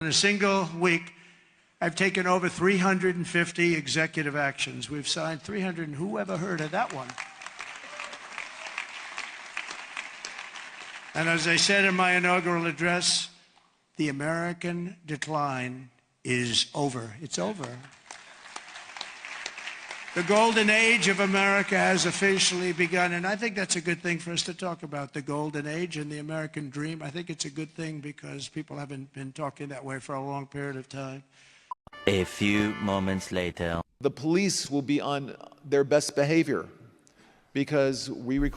In a single week, I've taken over 350 executive actions. We've signed 300, and who ever heard of that one? And as I said in my inaugural address, the American decline is over. It's over. The golden age of America has officially begun, and I think that's a good thing for us to talk about, the golden age and the American dream. I think it's a good thing because people haven't been talking that way for a long period of time. A few moments later. The police will be on their best behavior because we're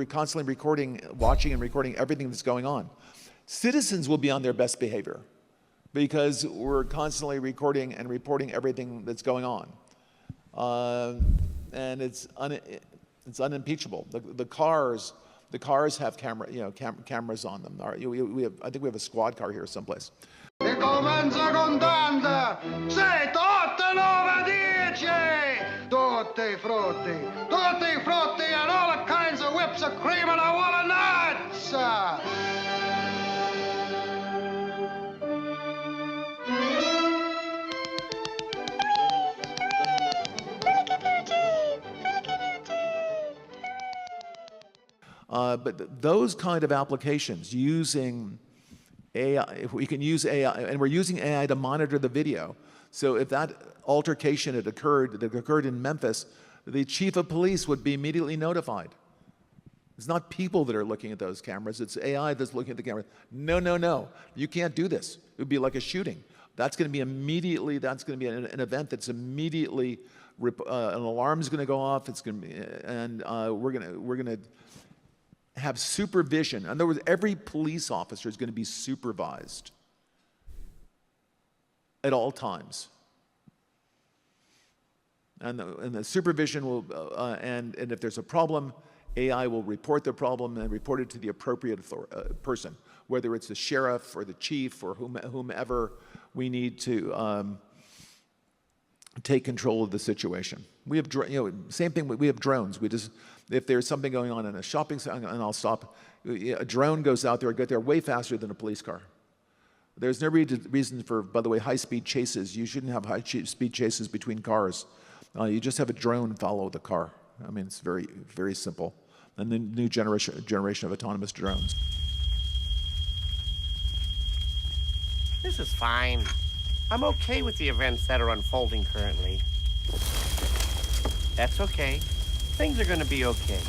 constantly recording, watching and recording everything that's going on. Citizens will be on their best behavior because we're constantly recording and reporting everything that's going on. And it's unimpeachable. The cars have cameras on them. I think we have a squad car here someplace. E comincia contando 7, 8, 9, 10 tutti frutti and all kinds of whips of cream and a wall of nuts. But those kind of applications using AI, if we can use AI, and we're using AI to monitor the video. So if that altercation that occurred in Memphis, the chief of police would be immediately notified. It's not people that are looking at those cameras, it's AI that's looking at the camera. No, you can't do this. It would be like a shooting. That's going to be immediately, that's going to be an event that's immediately, an alarm is going to go off, it's going to be, and we're going to have supervision. In other words, every police officer is going to be supervised at all times. And the supervision will, and if there's a problem, AI will report the problem and report it to the appropriate person, whether it's the sheriff or the chief or whomever we need to take control of the situation. We have, same thing. We have drones. If there's something going on in a shopping center, and I'll stop. A drone goes out there, get there way faster than a police car. There's no reason for, by the way, high-speed chases. You shouldn't have high-speed chases between cars. You just have a drone follow the car. I mean, it's very, very simple. And the new generation of autonomous drones. This is fine. I'm okay with the events that are unfolding currently. That's okay. Things are gonna be okay.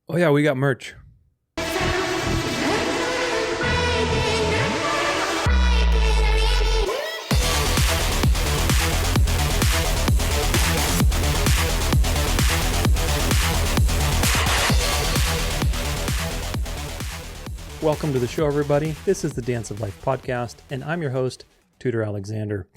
Oh yeah, we got merch. Welcome to the show, everybody. This is the Dance of Life podcast, and I'm your host, Tudor Alexander.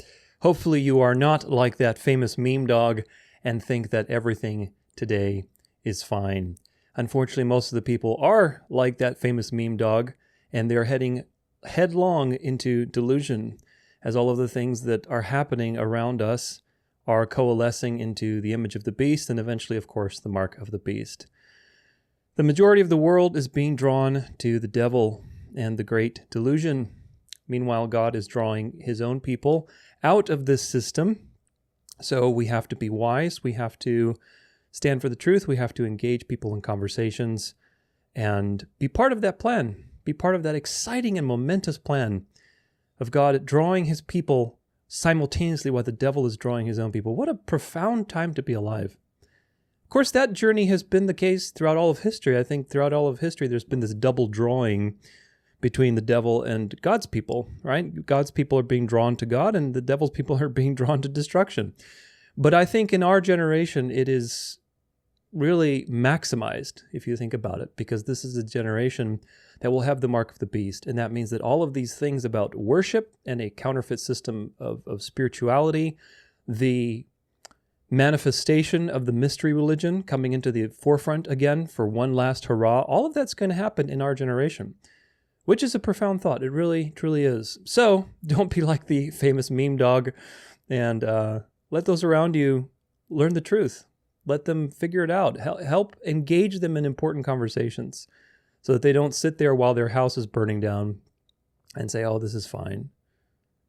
Hopefully you are not like that famous meme dog and think that everything today is fine. Unfortunately, most of the people are like that famous meme dog, and they're heading headlong into delusion as all of the things that are happening around us are coalescing into the image of the beast and eventually, of course, the mark of the beast. The majority of the world is being drawn to the devil and the great delusion. Meanwhile, God is drawing his own people out of this system. So we have to be wise. We have to stand for the truth. We have to engage people in conversations and be part of that plan. Be part of that exciting and momentous plan of God drawing his people simultaneously while the devil is drawing his own people. What a profound time to be alive. Of course, that journey has been the case throughout all of history. I think throughout all of history, there's been this double drawing between the devil and God's people, right? God's people are being drawn to God, and the devil's people are being drawn to destruction. But I think in our generation, it is really maximized, if you think about it, because this is a generation that will have the mark of the beast. And that means that all of these things about worship and a counterfeit system of spirituality, the manifestation of the mystery religion coming into the forefront again for one last hurrah, all of that's going to happen in our generation. which is a profound thought. It really, truly is. So don't be like the famous meme dog, and let those around you learn the truth. Let them figure it out. Help engage them in important conversations so that they don't sit there while their house is burning down and say, oh, this is fine.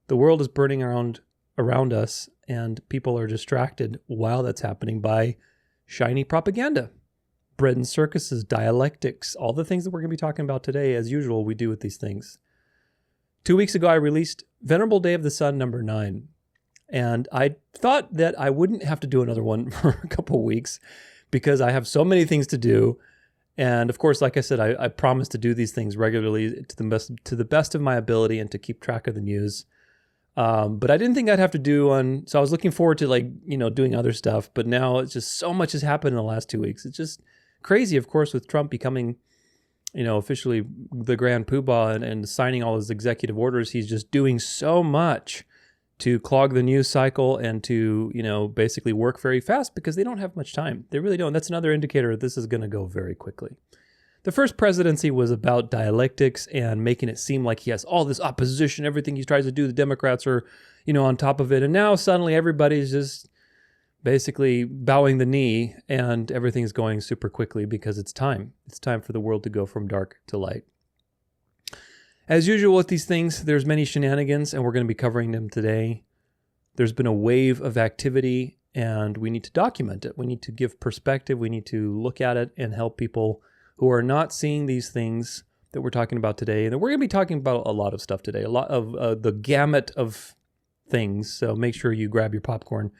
The world is burning around us, and people are distracted while that's happening by shiny propaganda. Bread and circuses, dialectics, all the things that we're going to be talking about today. As usual, we do with these things. 2 weeks ago, I released Venerable Day of the Sun number 9. And I thought that I wouldn't have to do another one for a couple of weeks because I have so many things to do. And of course, like I said, I promise to do these things regularly to the best of my ability and to keep track of the news. But I didn't think I'd have to do one. So I was looking forward to doing other stuff. But now it's just so much has happened in the last 2 weeks. It's just crazy, of course, with Trump becoming, officially the grand poobah and signing all his executive orders. He's just doing so much to clog the news cycle and to, basically work very fast because they don't have much time. They really don't. That's another indicator that this is going to go very quickly. The first presidency was about dialectics and making it seem like he has all this opposition, everything he tries to do, the Democrats are, on top of it. And now suddenly everybody's just basically bowing the knee and everything's going super quickly because it's time. It's time for the world to go from dark to light. As usual with these things, there's many shenanigans, and we're going to be covering them today. There's been a wave of activity, and we need to document it. We need to give perspective. We need to look at it and help people who are not seeing these things that we're talking about today. And we're going to be talking about a lot of stuff today, a lot of the gamut of things. So make sure you grab your popcorn.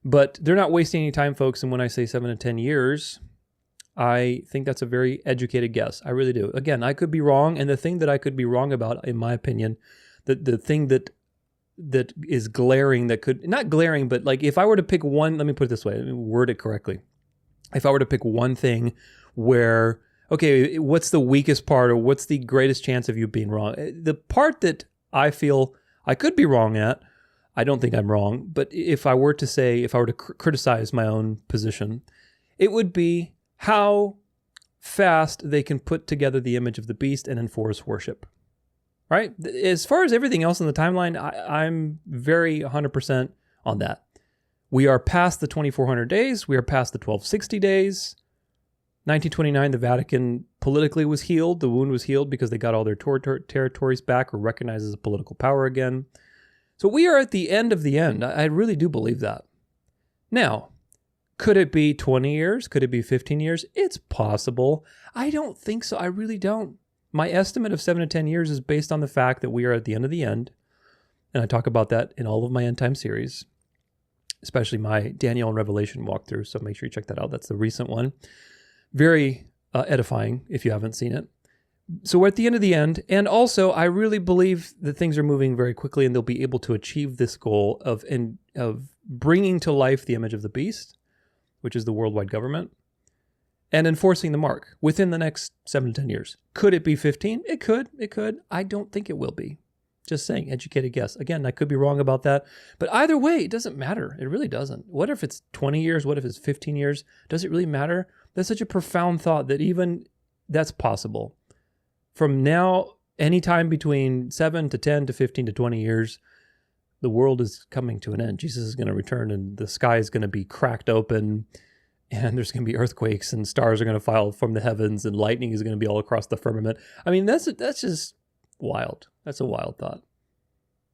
But they're not wasting any time, folks. And when I say 7 to 10 years... I think that's a very educated guess. I really do. Again, I could be wrong. And the thing that I could be wrong about, in my opinion, the thing that is glaring, that could, not glaring, but like if I were to pick one, let me put it this way, let me word it correctly. If I were to pick one thing where, okay, what's the weakest part or what's the greatest chance of you being wrong? The part that I feel I could be wrong at, I don't think I'm wrong, but if I were to criticize my own position, it would be how fast they can put together the image of the beast and enforce worship, right? As far as everything else in the timeline, I'm very 100% on that. We are past the 2400 days. We are past the 1260 days. 1929, the Vatican politically was healed. The wound was healed because they got all their territories back or recognized as a political power again. So we are at the end of the end. I really do believe that. Now, could it be 20 years? Could it be 15 years? It's possible. I don't think so. I really don't. My estimate of 7 to 10 years is based on the fact that we are at the end of the end. And I talk about that in all of my end time series, especially my Daniel and Revelation walkthrough. So make sure you check that out. That's the recent one. Very edifying if you haven't seen it. So we're at the end of the end. And also, I really believe that things are moving very quickly and they'll be able to achieve this goal of bringing to life the image of the beast, which is the worldwide government, and enforcing the mark within the next 7 to 10 years. Could it be 15? It could. I don't think it will be. Just saying, educated guess. Again, I could be wrong about that. But either way, it doesn't matter. It really doesn't. What if it's 20 years? What if it's 15 years? Does it really matter? That's such a profound thought that even that's possible. From now, anytime between 7 to 10 to 15 to 20 years, the world is coming to an end. Jesus is going to return and the sky is going to be cracked open and there's going to be earthquakes and stars are going to fall from the heavens and lightning is going to be all across the firmament. I mean, that's just wild. That's a wild thought.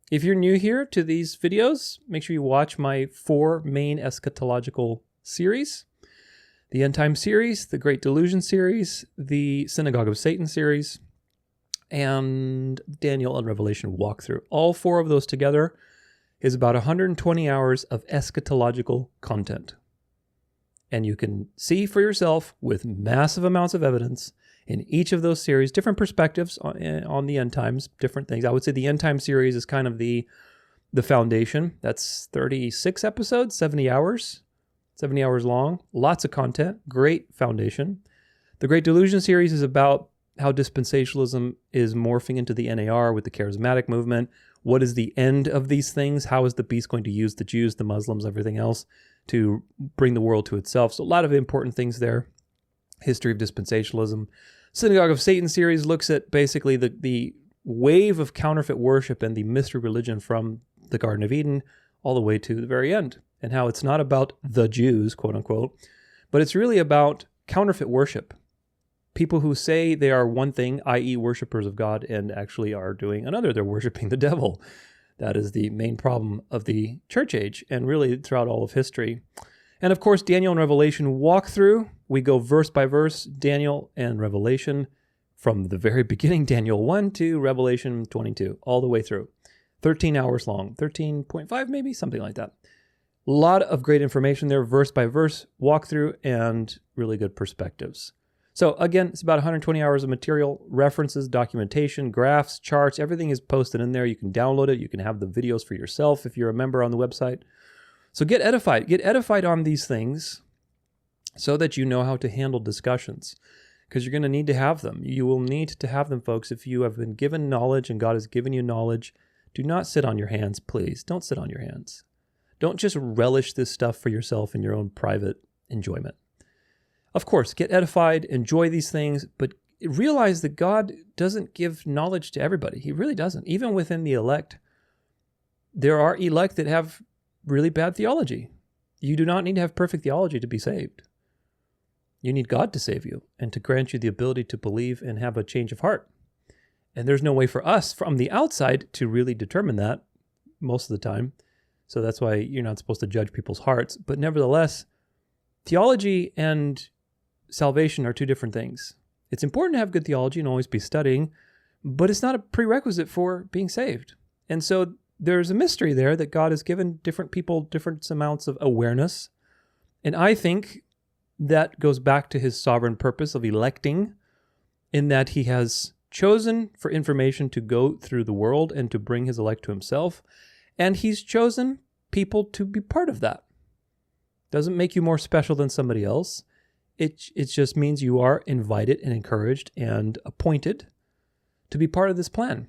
If you're new here to these videos, make sure you watch my 4 main eschatological series. The End Time series, the Great Delusion series, the Synagogue of Satan series, and Daniel and Revelation walkthrough. All 4 of those together is about 120 hours of eschatological content. And you can see for yourself with massive amounts of evidence in each of those series, different perspectives on the end times, different things. I would say the end time series is kind of the foundation. That's 36 episodes, 70 hours long, lots of content, great foundation. The Great Delusion series is about how dispensationalism is morphing into the NAR with the charismatic movement. What is the end of these things? How is the beast going to use the Jews, the Muslims, everything else to bring the world to itself? So a lot of important things there. History of dispensationalism. Synagogue of Satan series looks at basically the wave of counterfeit worship and the mystery religion from the Garden of Eden all the way to the very end, and how it's not about the Jews, quote unquote, but it's really about counterfeit worship. People who say they are one thing, i.e. worshipers of God, and actually are doing another. They're worshiping the devil. That is the main problem of the church age, and really throughout all of history. And of course, Daniel and Revelation walk through. We go verse by verse, Daniel and Revelation, from the very beginning, Daniel 1 to Revelation 22, all the way through. 13 hours long, 13.5 maybe, something like that. A lot of great information there, verse by verse, walkthrough, and really good perspectives. So again, it's about 120 hours of material, references, documentation, graphs, charts, everything is posted in there. You can download it. You can have the videos for yourself if you're a member on the website. So get edified on these things so that you know how to handle discussions, because you're going to need to have them. You will need to have them, folks. If you have been given knowledge and God has given you knowledge, do not sit on your hands, please. Don't sit on your hands. Don't just relish this stuff for yourself in your own private enjoyment. Of course, get edified, enjoy these things, but realize that God doesn't give knowledge to everybody. He really doesn't. Even within the elect, there are elect that have really bad theology. You do not need to have perfect theology to be saved. You need God to save you and to grant you the ability to believe and have a change of heart. And there's no way for us from the outside to really determine that most of the time. So that's why you're not supposed to judge people's hearts. But nevertheless, theology and salvation are two different things. It's important to have good theology and always be studying, but it's not a prerequisite for being saved. And so there's a mystery there that God has given different people different amounts of awareness. And I think that goes back to his sovereign purpose of electing, in that he has chosen for information to go through the world and to bring his elect to himself. And he's chosen people to be part of that. Doesn't make you more special than somebody else. It just means you are invited and encouraged and appointed to be part of this plan.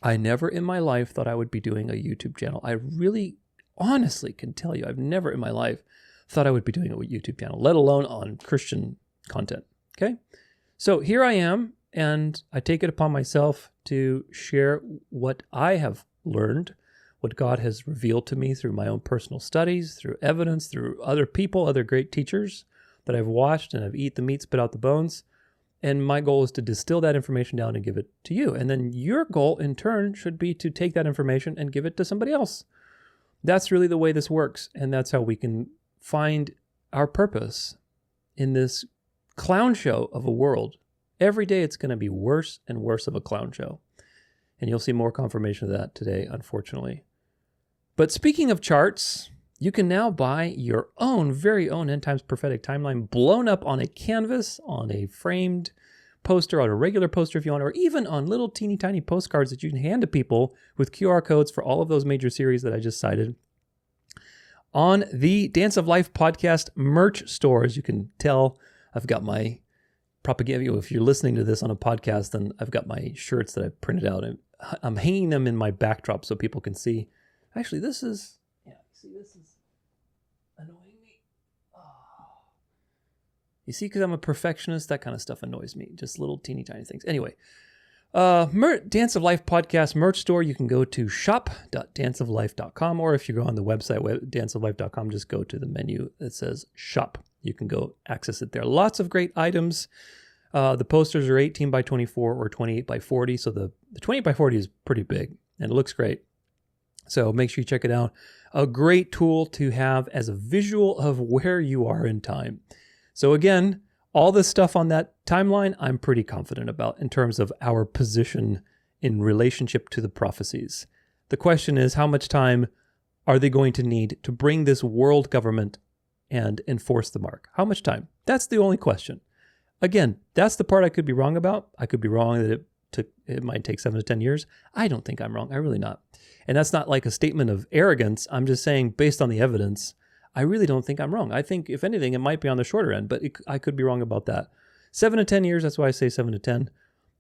I never in my life thought I would be doing a YouTube channel. I really honestly can tell you, I've never in my life thought I would be doing a YouTube channel, let alone on Christian content. Okay? So here I am, and I take it upon myself to share what I have learned, what God has revealed to me through my own personal studies, through evidence, through other people, other great teachers that I've watched, and I've eat the meat, spit out the bones. And my goal is to distill that information down and give it to you. And then your goal in turn should be to take that information and give it to somebody else. That's really the way this works. And that's how we can find our purpose in this clown show of a world. Every day it's going to be worse and worse of a clown show. And you'll see more confirmation of that today, unfortunately. But speaking of charts, you can now buy your own, very own End Times Prophetic Timeline blown up on a canvas, on a framed poster, on a regular poster if you want, or even on little teeny tiny postcards that you can hand to people with QR codes for all of those major series that I just cited. On the Dance of Life podcast merch store, as you can tell, I've got my propaganda. If you're listening to this on a podcast, then I've got my shirts that I've printed out, and I'm hanging them in my backdrop so people can see. Actually, this is annoying me. Oh. You see, because I'm a perfectionist, that kind of stuff annoys me. Just little teeny tiny things. Anyway, Dance of Life podcast merch store. You can go to shop.danceoflife.com, or if you go on the website, danceoflife.com, just go to the menu that says shop. You can go access it there. Lots of great items. The posters are 18 by 24 or 28 by 40. So the 28 by 40 is pretty big and it looks great. So make sure you check it out. A great tool to have as a visual of where you are in time. So again, all this stuff on that timeline, I'm pretty confident about in terms of our position in relationship to the prophecies. The question is, how much time are they going to need to bring this world government and enforce the mark? How much time? That's the only question. Again, that's the part I could be wrong about. I could be wrong that it might take 7 to 10 years. I don't think I'm wrong. I really not. And that's not like a statement of arrogance. I'm just saying, based on the evidence, I really don't think I'm wrong. I think, if anything, it might be on the shorter end, but I could be wrong about that. 7 to 10 years, that's why I say 7 to 10.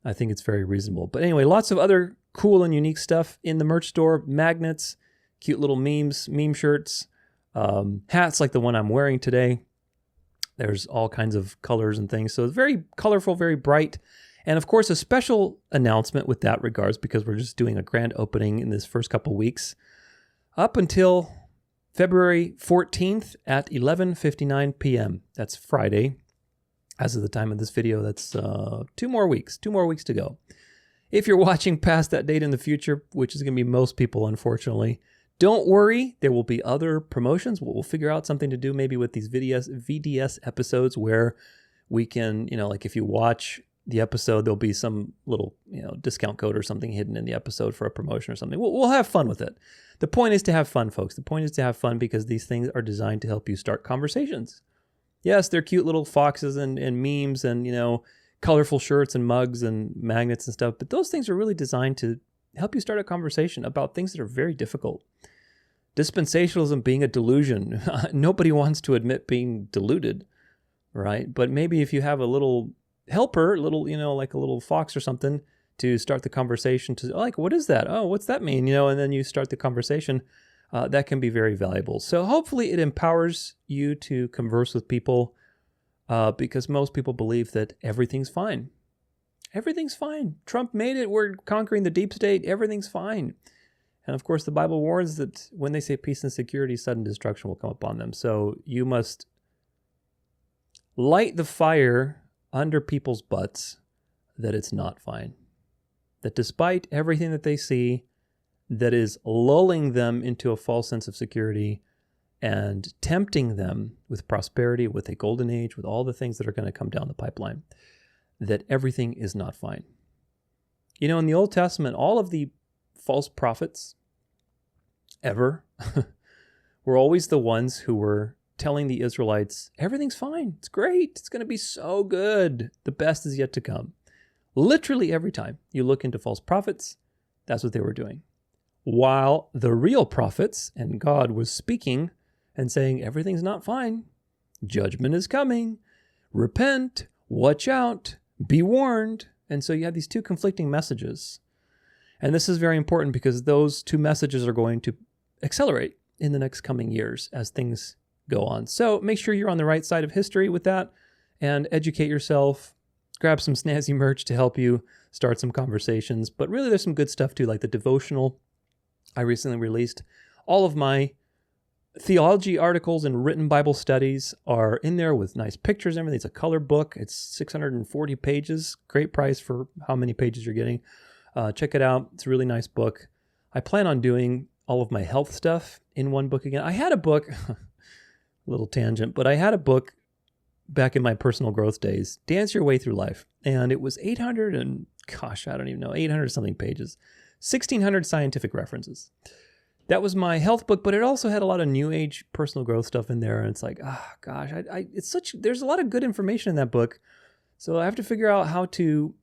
I think it's very reasonable. But anyway, lots of other cool and unique stuff in the merch store. Magnets, cute little memes, meme shirts, hats like the one I'm wearing today. There's all kinds of colors and things. So it's very colorful, very bright. And of course, a special announcement with that regards, because we're just doing a grand opening in this first couple weeks, up until February 14th at 11:59 p.m. That's Friday. As of the time of this video, that's 2 more weeks to go. If you're watching past that date in the future, which is going to be most people, unfortunately, don't worry. There will be other promotions. We'll figure out something to do maybe with these VDS episodes where we can, like if you watch the episode, there'll be some little, discount code or something hidden in the episode for a promotion or something. We'll have fun with it. The point is to have fun, folks. The point is to have fun because these things are designed to help you start conversations. Yes, they're cute little foxes and memes and, colorful shirts and mugs and magnets and stuff, but those things are really designed to help you start a conversation about things that are very difficult. Dispensationalism being a delusion. Nobody wants to admit being deluded, right? But maybe if you have a little helper, like a little fox or something to start the conversation what is that? Oh, what's that mean? And then you start the conversation. That can be very valuable. So hopefully it empowers you to converse with people because most people believe that everything's fine. Everything's fine. Trump made it. We're conquering the deep state. Everything's fine. And of course, the Bible warns that when they say peace and security, sudden destruction will come upon them. So you must light the fire under people's butts that it's not fine. That despite everything that they see that is lulling them into a false sense of security and tempting them with prosperity, with a golden age, with all the things that are going to come down the pipeline, that everything is not fine. In the Old Testament, all of the false prophets ever were always the ones who were telling the Israelites, everything's fine. It's great. It's going to be so good. The best is yet to come. Literally every time you look into false prophets, that's what they were doing. While the real prophets and God was speaking and saying, everything's not fine. Judgment is coming. Repent. Watch out. Be warned. And so you have these two conflicting messages. And this is very important because those two messages are going to accelerate in the next coming years as things go on. So make sure you're on the right side of history with that and educate yourself. Grab some snazzy merch to help you start some conversations. But really there's some good stuff too, like the devotional. I recently released all of my theology articles and written Bible studies are in there with nice pictures and everything. It's a color book. It's 640 pages. Great price for how many pages you're getting. Check it out. It's a really nice book. I plan on doing all of my health stuff in one book again. I had a book, a little tangent, but I had a book back in my personal growth days, Dance Your Way Through Life. And it was 800 something pages, 1,600 scientific references. That was my health book, but it also had a lot of new age personal growth stuff in there. And it's like, there's a lot of good information in that book. So I have to figure out how to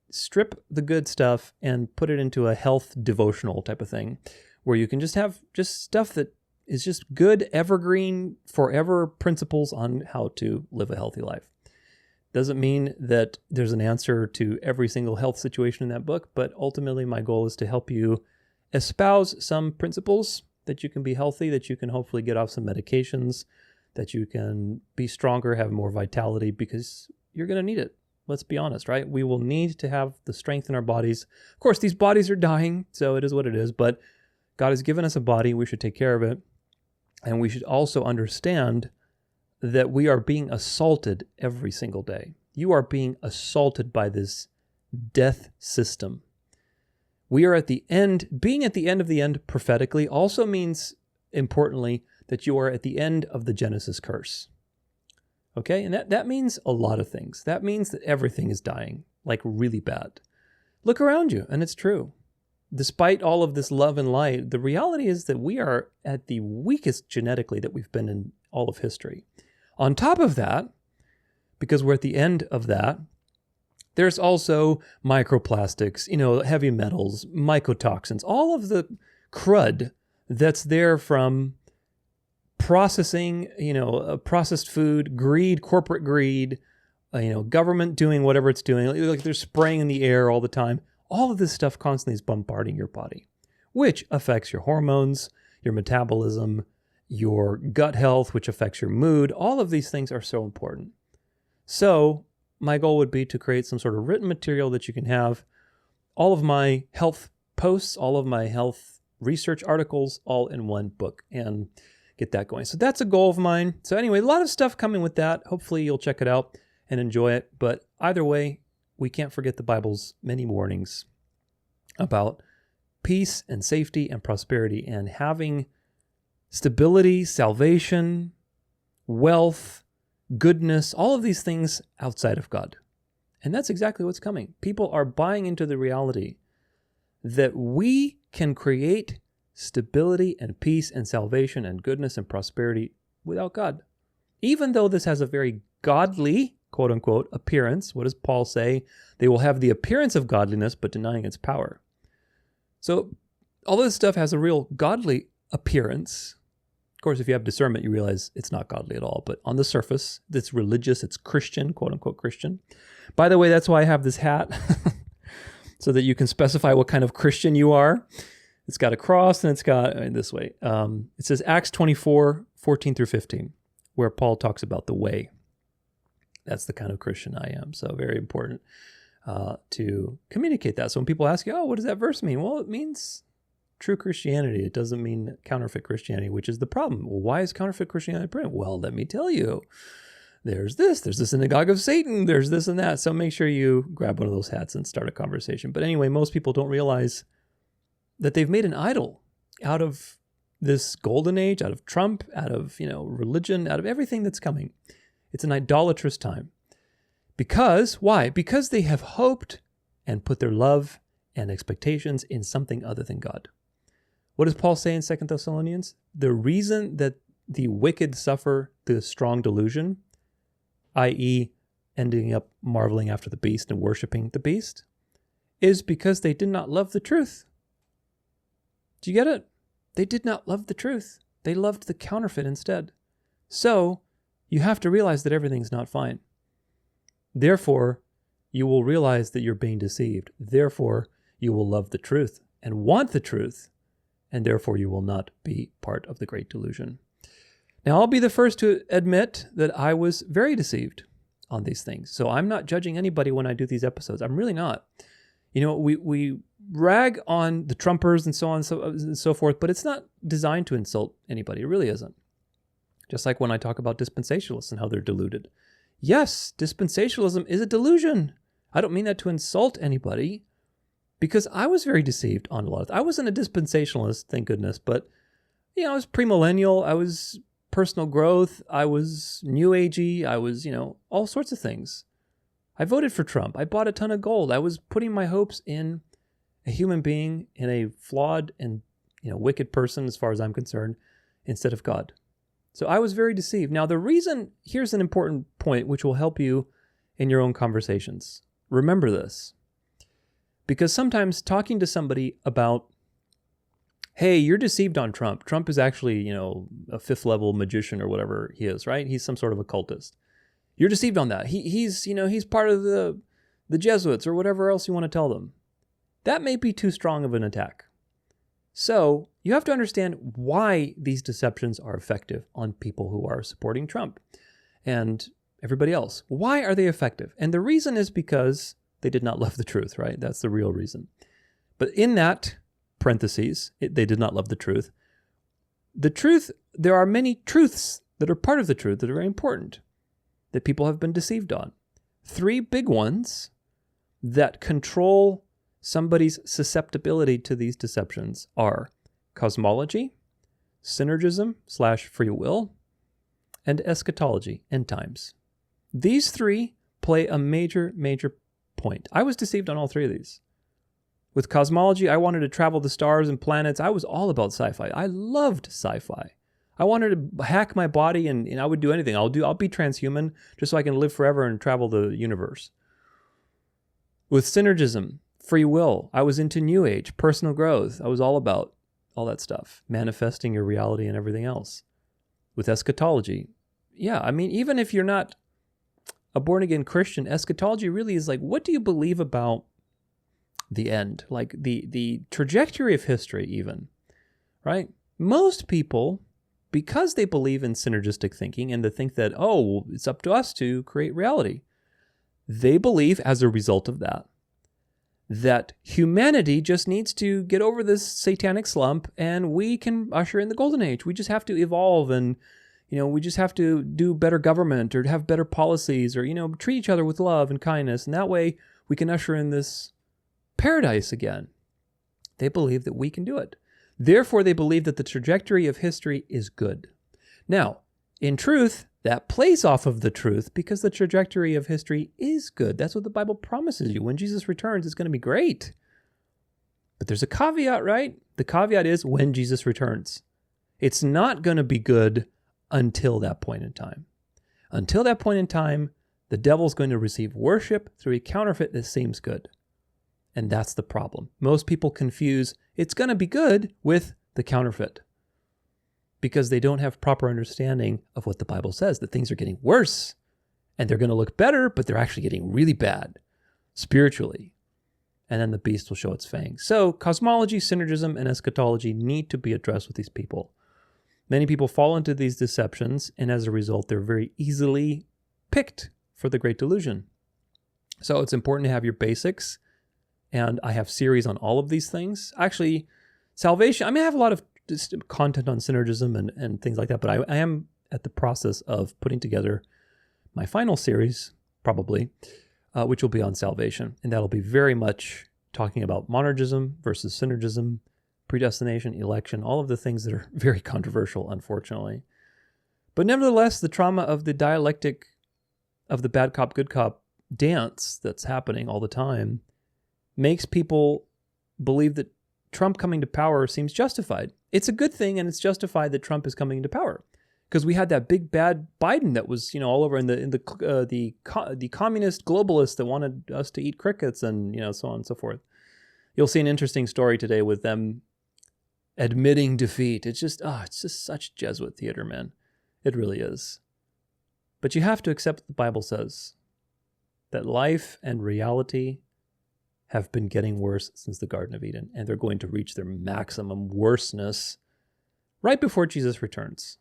strip the good stuff and put it into a health devotional type of thing where you can just have just stuff that is just good, evergreen, forever principles on how to live a healthy life. Doesn't mean that there's an answer to every single health situation in that book, but ultimately my goal is to help you espouse some principles that you can be healthy, that you can hopefully get off some medications, that you can be stronger, have more vitality, because you're going to need it. Let's be honest, right? We will need to have the strength in our bodies. Of course, these bodies are dying, so it is what it is, but God has given us a body. We should take care of it. And we should also understand that we are being assaulted every single day. You are being assaulted by this death system. We are at the end. Being at the end of the end prophetically also means, importantly, that you are at the end of the Genesis curse. Okay? And that means a lot of things. That means that everything is dying, like really bad. Look around you, and it's true. Despite all of this love and light, the reality is that we are at the weakest genetically that we've been in all of history. On top of that, because we're at the end of that, there's also microplastics, heavy metals, mycotoxins, all of the crud that's there from processing, processed food, greed, corporate greed, government doing whatever it's doing. Like they're spraying in the air all the time. All of this stuff constantly is bombarding your body, which affects your hormones, your metabolism, your gut health, which affects your mood. All of these things are so important. So my goal would be to create some sort of written material that you can have all of my health posts, all of my health research articles, all in one book, and get that going. So that's a goal of mine. So anyway, a lot of stuff coming with that. Hopefully you'll check it out and enjoy it. But either way, we can't forget the Bible's many warnings about peace and safety and prosperity and having stability, salvation, wealth, goodness, all of these things outside of God. And that's exactly what's coming. People are buying into the reality that we can create stability and peace and salvation and goodness and prosperity without God. Even though this has a very godly, quote unquote, appearance. What does Paul say? They will have the appearance of godliness, but denying its power. So all this stuff has a real godly appearance. Of course, if you have discernment, you realize it's not godly at all. But on the surface, it's religious, it's Christian, quote unquote Christian. By the way, that's why I have this hat, so that you can specify what kind of Christian you are. It's got a cross and it's got, this way. It says Acts 24, 14 through 15, where Paul talks about the way. That's the kind of Christian I am. So very important to communicate that. So when people ask you, oh, what does that verse mean? Well, it means true Christianity. It doesn't mean counterfeit Christianity, which is the problem. Well, why is counterfeit Christianity present? Well, let me tell you. There's the synagogue of Satan, there's this and that. So make sure you grab one of those hats and start a conversation. But anyway, most people don't realize that they've made an idol out of this golden age, out of Trump, out of, religion, out of everything that's coming. It's an idolatrous time. Because, why? Because they have hoped and put their love and expectations in something other than God. What does Paul say in 2 Thessalonians? The reason that the wicked suffer the strong delusion, i.e. ending up marveling after the beast and worshiping the beast, is because they did not love the truth. Do you get it? They did not love the truth. They loved the counterfeit instead. So you have to realize that everything's not fine. Therefore, you will realize that you're being deceived. Therefore, you will love the truth and want the truth, and therefore you will not be part of the great delusion. Now, I'll be the first to admit that I was very deceived on these things. So I'm not judging anybody when I do these episodes. I'm really not. We rag on the Trumpers and so on and so forth, but it's not designed to insult anybody. It really isn't. Just like when I talk about dispensationalists and how they're deluded. Yes, dispensationalism is a delusion. I don't mean that to insult anybody, because I was very deceived on a lot of I wasn't a dispensationalist, thank goodness, but I was premillennial, I was personal growth, I was new agey, I was, all sorts of things. I voted for Trump. I bought a ton of gold. I was putting my hopes in a human being, in a flawed and wicked person as far as I'm concerned, instead of God. So I was very deceived. Now here's an important point which will help you in your own conversations. Remember this. Because sometimes talking to somebody about, hey, you're deceived on Trump. Trump is actually, a fifth level magician or whatever he is, right? He's some sort of occultist. You're deceived on that. He's part of the Jesuits or whatever else you want to tell them. That may be too strong of an attack. So you have to understand why these deceptions are effective on people who are supporting Trump and everybody else. Why are they effective? And the reason is because they did not love the truth, right? That's the real reason. But in that parentheses, they did not love the truth. The truth, there are many truths that are part of the truth that are very important that people have been deceived on. 3 big ones that control somebody's susceptibility to these deceptions are cosmology, synergism / free will, and eschatology, end times. These 3 play a major point. I was deceived on all 3 of these. With cosmology, I wanted to travel the stars and planets. I was all about sci-fi. I loved sci-fi. I wanted to hack my body and I would do anything. I'll be transhuman just so I can live forever and travel the universe. With synergism, free will, I was into New Age, personal growth. I was all about all that stuff, manifesting your reality and everything else. With eschatology, even if you're not a born-again Christian, eschatology really is like, what do you believe about the end? Like the trajectory of history even, right? Most people because they believe in synergistic thinking and they think that, oh, it's up to us to create reality. They believe, as a result of that, that humanity just needs to get over this satanic slump and we can usher in the golden age. We just have to evolve and, we just have to do better government or have better policies or, treat each other with love and kindness. And that way we can usher in this paradise again. They believe that we can do it. Therefore, they believe that the trajectory of history is good. Now, in truth, that plays off of the truth because the trajectory of history is good. That's what the Bible promises you. When Jesus returns, it's going to be great. But there's a caveat, right? The caveat is when Jesus returns. It's not going to be good until that point in time. Until that point in time, the devil's going to receive worship through a counterfeit that seems good. And that's the problem. Most people confuse it's going to be good with the counterfeit because they don't have proper understanding of what the Bible says, that things are getting worse and they're going to look better, but they're actually getting really bad spiritually. And then the beast will show its fangs. So cosmology, synergism, and eschatology need to be addressed with these people. Many people fall into these deceptions, and as a result, they're very easily picked for the Great Delusion. So it's important to have your basics. And I have series on all of these things. Actually, salvation, I have a lot of content on synergism and things like that, but I am at the process of putting together my final series, probably, which will be on salvation. And that'll be very much talking about monergism versus synergism, predestination, election, all of the things that are very controversial, unfortunately. But nevertheless, the trauma of the dialectic of the bad cop, good cop dance that's happening all the time makes people believe that Trump coming to power seems justified. It's a good thing, and it's justified that Trump is coming into power, because we had that big bad Biden that was, all over in the communist globalists that wanted us to eat crickets and so on and so forth. You'll see an interesting story today with them admitting defeat. It's just such Jesuit theater, man. It really is. But you have to accept what the Bible says, that life and reality have been getting worse since the Garden of Eden, and they're going to reach their maximum worseness right before Jesus returns.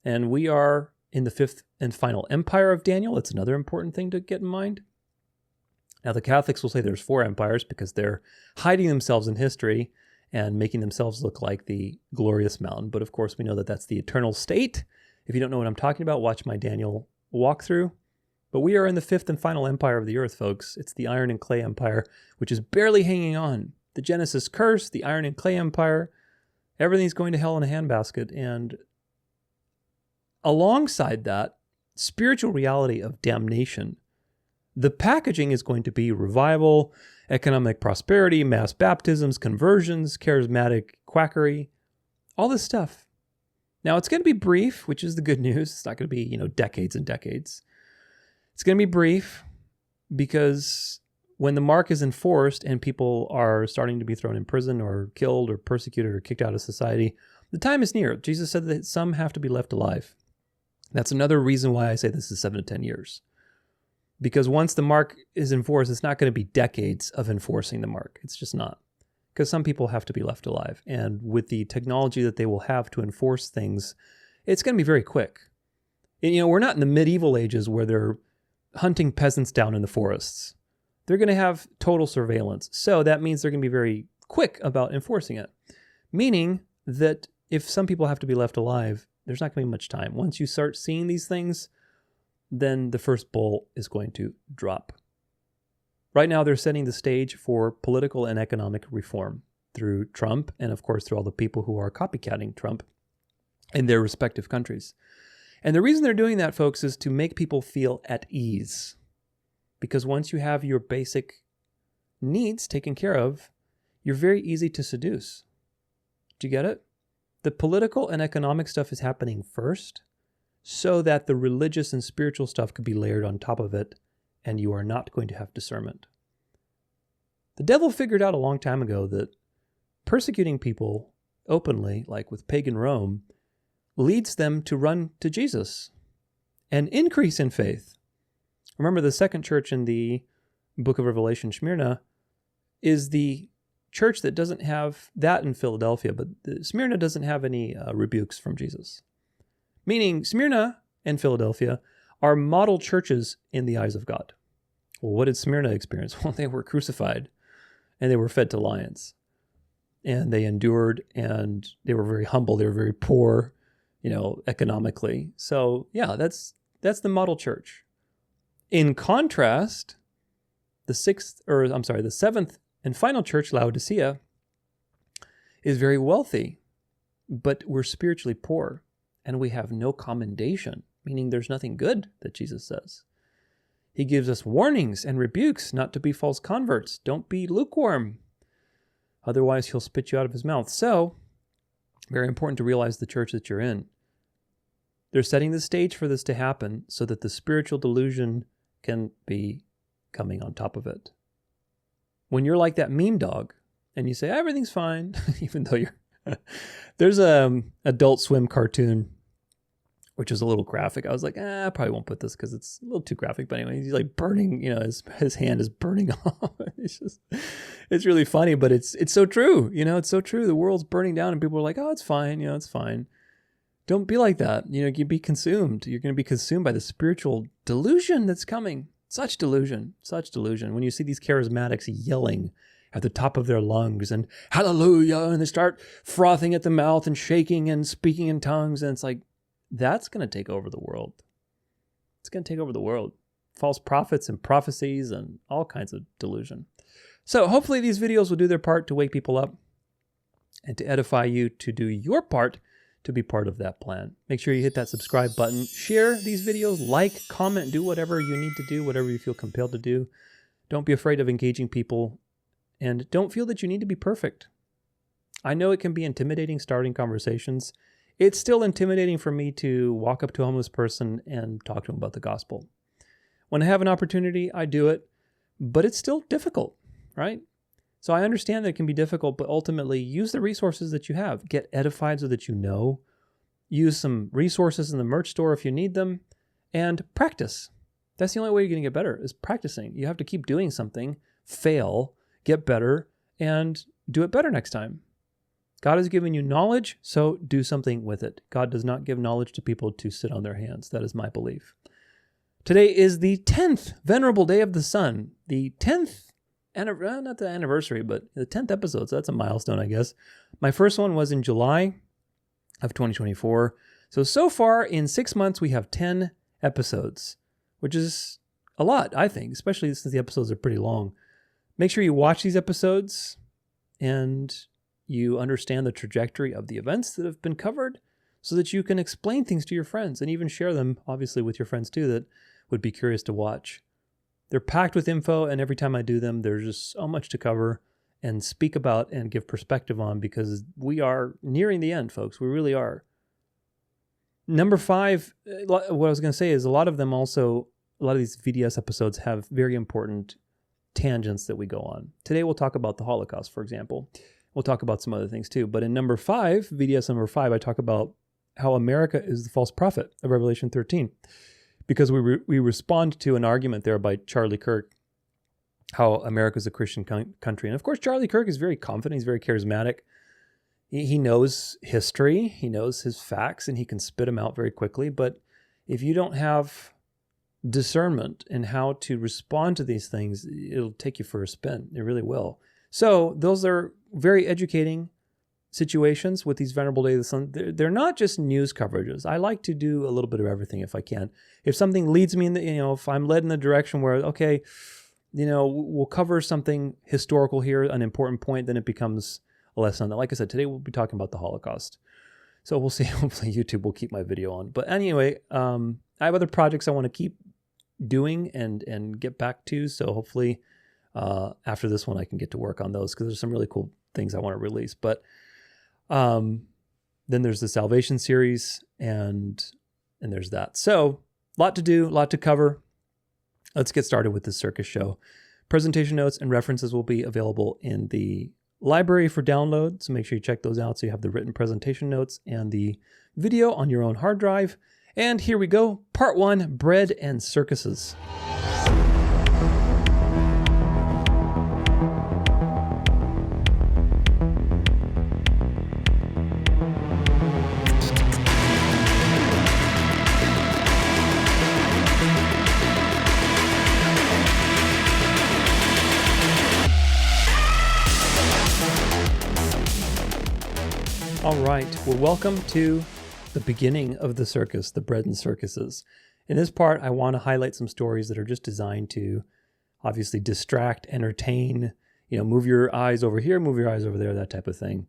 And we are in the fifth and final empire of Daniel. It's another important thing to get in mind. Now, the Catholics will say there's 4 empires because they're hiding themselves in history and making themselves look like the glorious mountain. But of course, we know that that's the eternal state. If you don't know what I'm talking about, watch my Daniel walkthrough. But we are in the 5th and final empire of the earth, folks. It's the iron and clay empire, which is barely hanging on. The Genesis curse, the iron and clay empire, everything's going to hell in a handbasket. And alongside that, spiritual reality of damnation. The packaging is going to be revival, economic prosperity, mass baptisms, conversions, charismatic quackery, all this stuff. Now, it's going to be brief, which is the good news. It's not going to be, decades and decades. It's going to be brief because when the mark is enforced and people are starting to be thrown in prison or killed or persecuted or kicked out of society, the time is near. Jesus said that some have to be left alive. That's another reason why I say this is 7 to 10 years. Because once the mark is enforced, it's not going to be decades of enforcing the mark. It's just not. Because some people have to be left alive. And with the technology that they will have to enforce things, it's going to be very quick. And, we're not in the medieval ages where they're hunting peasants down in the forests. They're going to have total surveillance. So that means they're going to be very quick about enforcing it. Meaning that if some people have to be left alive, there's not going to be much time. Once you start seeing these things, then the first bull is going to drop. Right now, they're setting the stage for political and economic reform through Trump and, of course, through all the people who are copycatting Trump in their respective countries. And the reason they're doing that, folks, is to make people feel at ease. Because once you have your basic needs taken care of, you're very easy to seduce. Do you get it? The political and economic stuff is happening first so that the religious and spiritual stuff could be layered on top of it, and you are not going to have discernment. The devil figured out a long time ago that persecuting people openly, like with pagan Rome, leads them to run to Jesus and increase in faith. Remember, the second church in the book of Revelation, Smyrna, is the church that doesn't have that in Philadelphia, but Smyrna doesn't have any rebukes from Jesus. Meaning Smyrna and Philadelphia are model churches in the eyes of God. Well, what did Smyrna experience? Well, they were crucified and they were fed to lions. And they endured, and they were very humble. They were very poor, economically. So yeah, that's the model church. In contrast, the seventh and final church, Laodicea, is very wealthy, but we're spiritually poor, and we have no commendation, meaning there's nothing good that Jesus says. He gives us warnings and rebukes not to be false converts. Don't be lukewarm. Otherwise, he'll spit you out of his mouth. So, very important to realize the church that you're in. They're setting the stage for this to happen so that the spiritual delusion can be coming on top of it. When you're like that meme dog and you say, everything's fine, even though you're... There's an Adult Swim cartoon, which is a little graphic. I was like, I probably won't put this because it's a little too graphic. But anyway, he's like burning, his hand is burning off. It's really funny, but it's so true. It's so true. The world's burning down and people are like, oh, it's fine. It's fine. Don't be like that. You be consumed. You're going to be consumed by the spiritual delusion that's coming. Such delusion. When you see these charismatics yelling at the top of their lungs and hallelujah, and they start frothing at the mouth and shaking and speaking in tongues, and it's like, that's going to take over the world. It's going to take over the world. False prophets and prophecies and all kinds of delusion. So hopefully these videos will do their part to wake people up and to edify you to do your part to be part of that plan. Make sure you hit that subscribe button. Share these videos, like, comment, do whatever you need to do, whatever you feel compelled to do. Don't be afraid of engaging people, and don't feel that you need to be perfect. I know it can be intimidating starting conversations. It's still intimidating for me to walk up to a homeless person and talk to them about the gospel. When I have an opportunity, I do it, but it's still difficult, right? So I understand that it can be difficult, but ultimately use the resources that you have. Get edified so that you know. Use some resources in the merch store if you need them, and practice. That's the only way you're going to get better, is practicing. You have to keep doing something, fail, get better, and do it better next time. God has given you knowledge, so do something with it. God does not give knowledge to people to sit on their hands. That is my belief. Today is the 10th Venerable Day of the Sun. The 10th, not the anniversary, but the 10th episode, so that's a milestone, I guess. My first one was in July of 2024. So far, in 6 months, we have 10 episodes, which is a lot, I think, especially since the episodes are pretty long. Make sure you watch these episodes and you understand the trajectory of the events that have been covered so that you can explain things to your friends and even share them, obviously, with your friends too that would be curious to watch. They're packed with info, and every time I do them, there's just so much to cover and speak about and give perspective on because we are nearing the end, folks. We really are. Number 5, what I was going to say is a lot of these VDS episodes have very important tangents that we go on. Today we'll talk about the Holocaust, for example. We'll talk about some other things too. But in number 5, VDS number 5, I talk about how America is the false prophet of Revelation 13. Because we respond to an argument there by Charlie Kirk, how America is a Christian country. And of course, Charlie Kirk is very confident. He's very charismatic. He knows history. He knows his facts, and he can spit them out very quickly. But if you don't have discernment in how to respond to these things, it'll take you for a spin. It really will. So those are very educating situations with these Venerable Day of the Sun. They're not just news coverages. I like to do a little bit of everything if I can. If something leads me in if I'm led in the direction where, okay, we'll cover something historical here, an important point, then it becomes a lesson on that. Like I said, today we'll be talking about the Holocaust. So we'll see. Hopefully YouTube will keep my video on. But anyway, I have other projects I want to keep doing and get back to. So hopefully after this one, I can get to work on those because there's some really cool things I want to release. But then there's the Salvation series and there's that. So a lot to do, a lot to cover. Let's get started with this circus show. Presentation notes and references will be available in the library for download. So make sure you check those out so you have the written presentation notes and the video on your own hard drive. And here we go. Part 1, Bread and Circuses. All right. Well, welcome to the beginning of the circus, the bread and circuses. In this part, I want to highlight some stories that are just designed to obviously distract, entertain, move your eyes over here, move your eyes over there, that type of thing.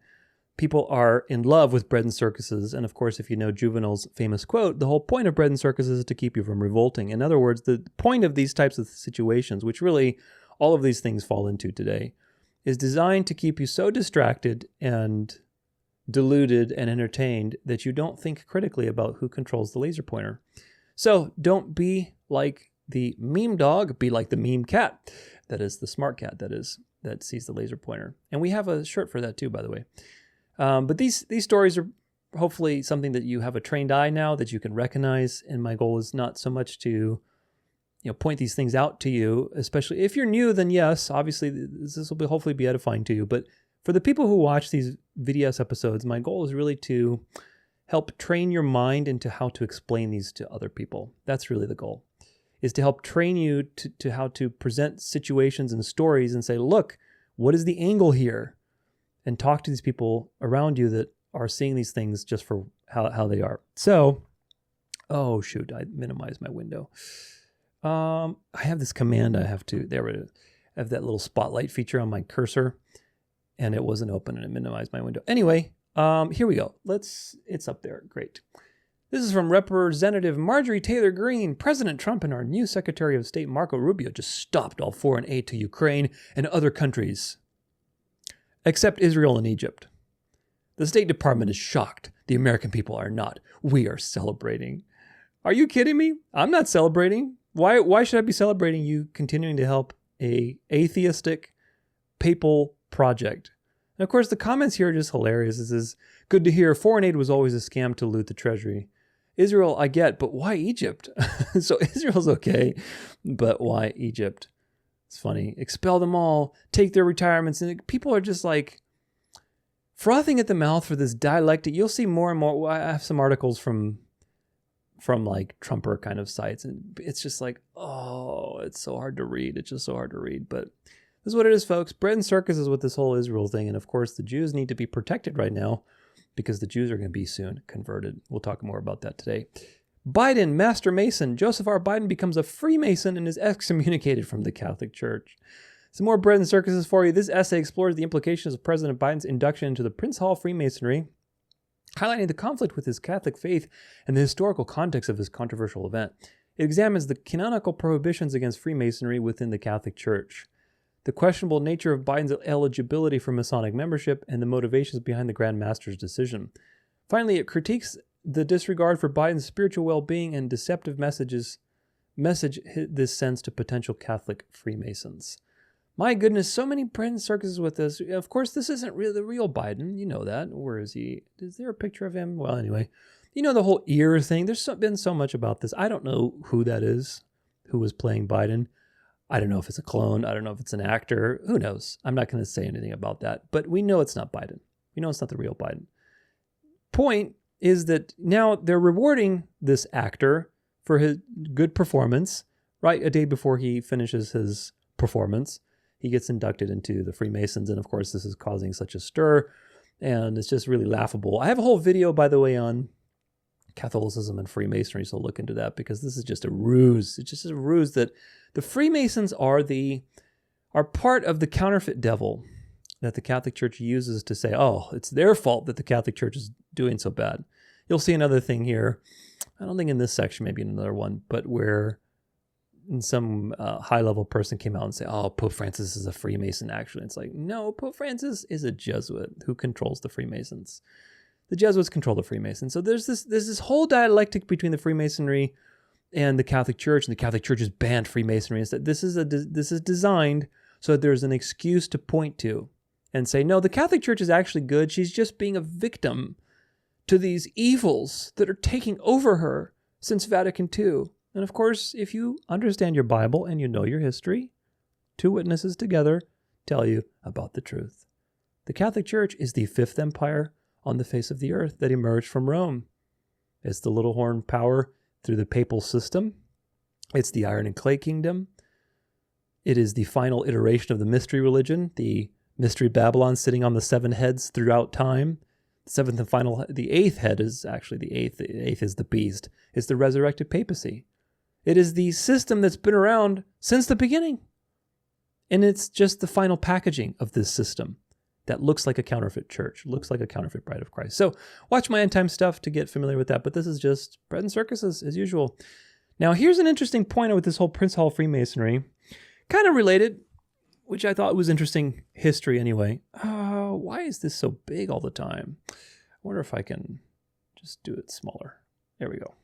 People are in love with bread and circuses. And of course, if you know Juvenal's famous quote, the whole point of bread and circuses is to keep you from revolting. In other words, the point of these types of situations, which really all of these things fall into today, is designed to keep you so distracted and deluded and entertained that you don't think critically about who controls the laser pointer. So don't be like the meme dog, be like the meme cat. That is the smart cat that sees the laser pointer. And we have a shirt for that too, by the way. But these stories are hopefully something that you have a trained eye now that you can recognize. And my goal is not so much to point these things out to you, especially if you're new, then yes, obviously this will hopefully be edifying to you. But for the people who watch these VDS episodes, my goal is really to help train your mind into how to explain these to other people. That's really the goal, is to help train you to how to present situations and stories and say, look, what is the angle here? And talk to these people around you that are seeing these things just for how they are. So, oh shoot, I minimized my window. I have this command I have to, there it is. I have that little spotlight feature on my cursor and it wasn't open and it minimized my window. Anyway, here we go. It's up there. Great. This is from Representative Marjorie Taylor Greene. President Trump and our new Secretary of State Marco Rubio just stopped all foreign aid to Ukraine and other countries, except Israel and Egypt. The State Department is shocked. The American people are not. We are celebrating. Are you kidding me? I'm not celebrating. Why should I be celebrating you continuing to help a atheistic papal project? And of course, the comments here are just hilarious. This is good to hear. Foreign aid was always a scam to loot the treasury. Israel, I get, but why Egypt? So Israel's okay, but why Egypt? It's funny. Expel them all, take their retirements. And people are just like frothing at the mouth for this dialectic. You'll see more and more. I have some articles from like Trumper kind of sites. And it's just like, oh, it's so hard to read. It's just so hard to read. But this is what it is, folks. Bread and circuses with this whole Israel thing. And of course, the Jews need to be protected right now because the Jews are going to be soon converted. We'll talk more about that today. Biden, Master Mason. Joseph R. Biden becomes a Freemason and is excommunicated from the Catholic Church. Some more bread and circuses for you. This essay explores the implications of President Biden's induction into the Prince Hall Freemasonry, highlighting the conflict with his Catholic faith and the historical context of this controversial event. It examines the canonical prohibitions against Freemasonry within the Catholic Church, the questionable nature of Biden's eligibility for Masonic membership, and the motivations behind the Grand Master's decision. Finally, it critiques the disregard for Biden's spiritual well-being and deceptive message this sends to potential Catholic Freemasons. My goodness, so many bread and circuses with this. Of course, this isn't really the real Biden. You know that. Where is he? Is there a picture of him? Well, anyway, the whole ear thing. There's been so much about this. I don't know who that is, who was playing Biden. I don't know if it's a clone. I don't know if it's an actor. Who knows? I'm not going to say anything about that. But we know it's not Biden. We know it's not the real Biden. Point is that now they're rewarding this actor for his good performance, right? A day before he finishes his performance, he gets inducted into the Freemasons. And of course, this is causing such a stir. And it's just really laughable. I have a whole video, by the way, on Catholicism and Freemasonry, so look into that because this is just a ruse. It's just a ruse that the Freemasons are part of the counterfeit devil that the Catholic Church uses to say, oh, it's their fault that the Catholic Church is doing so bad. You'll see another thing here. I don't think in this section, maybe in another one, but where some high-level person came out and say, oh, Pope Francis is a Freemason, actually. It's like, no, Pope Francis is a Jesuit who controls the Freemasons. The Jesuits control the Freemasons. So there's this whole dialectic between the Freemasonry and the Catholic Church, and the Catholic Church has banned Freemasonry. Instead, this is designed so that there's an excuse to point to and say, no, the Catholic Church is actually good. She's just being a victim to these evils that are taking over her since Vatican II. And of course, if you understand your Bible and you know your history, two witnesses together tell you about the truth. The Catholic Church is the fifth empire on the face of the earth that emerged from Rome. It's the little horn power through the papal system. It's the iron and clay kingdom. It is the final iteration of the mystery religion, the mystery Babylon sitting on the seven heads throughout time. seventh and final, the eighth head is actually the eighth. The eighth is the beast. It's the resurrected papacy. It is the system that's been around since the beginning. And it's just the final packaging of this system that looks like a counterfeit church, looks like a counterfeit bride of Christ. So watch my end time stuff to get familiar with that. But this is just bread and circuses as usual. Now, here's an interesting point with this whole Prince Hall Freemasonry. Kind of related, which I thought was interesting history anyway. Why is this so big all the time? I wonder if I can just do it smaller. There we go.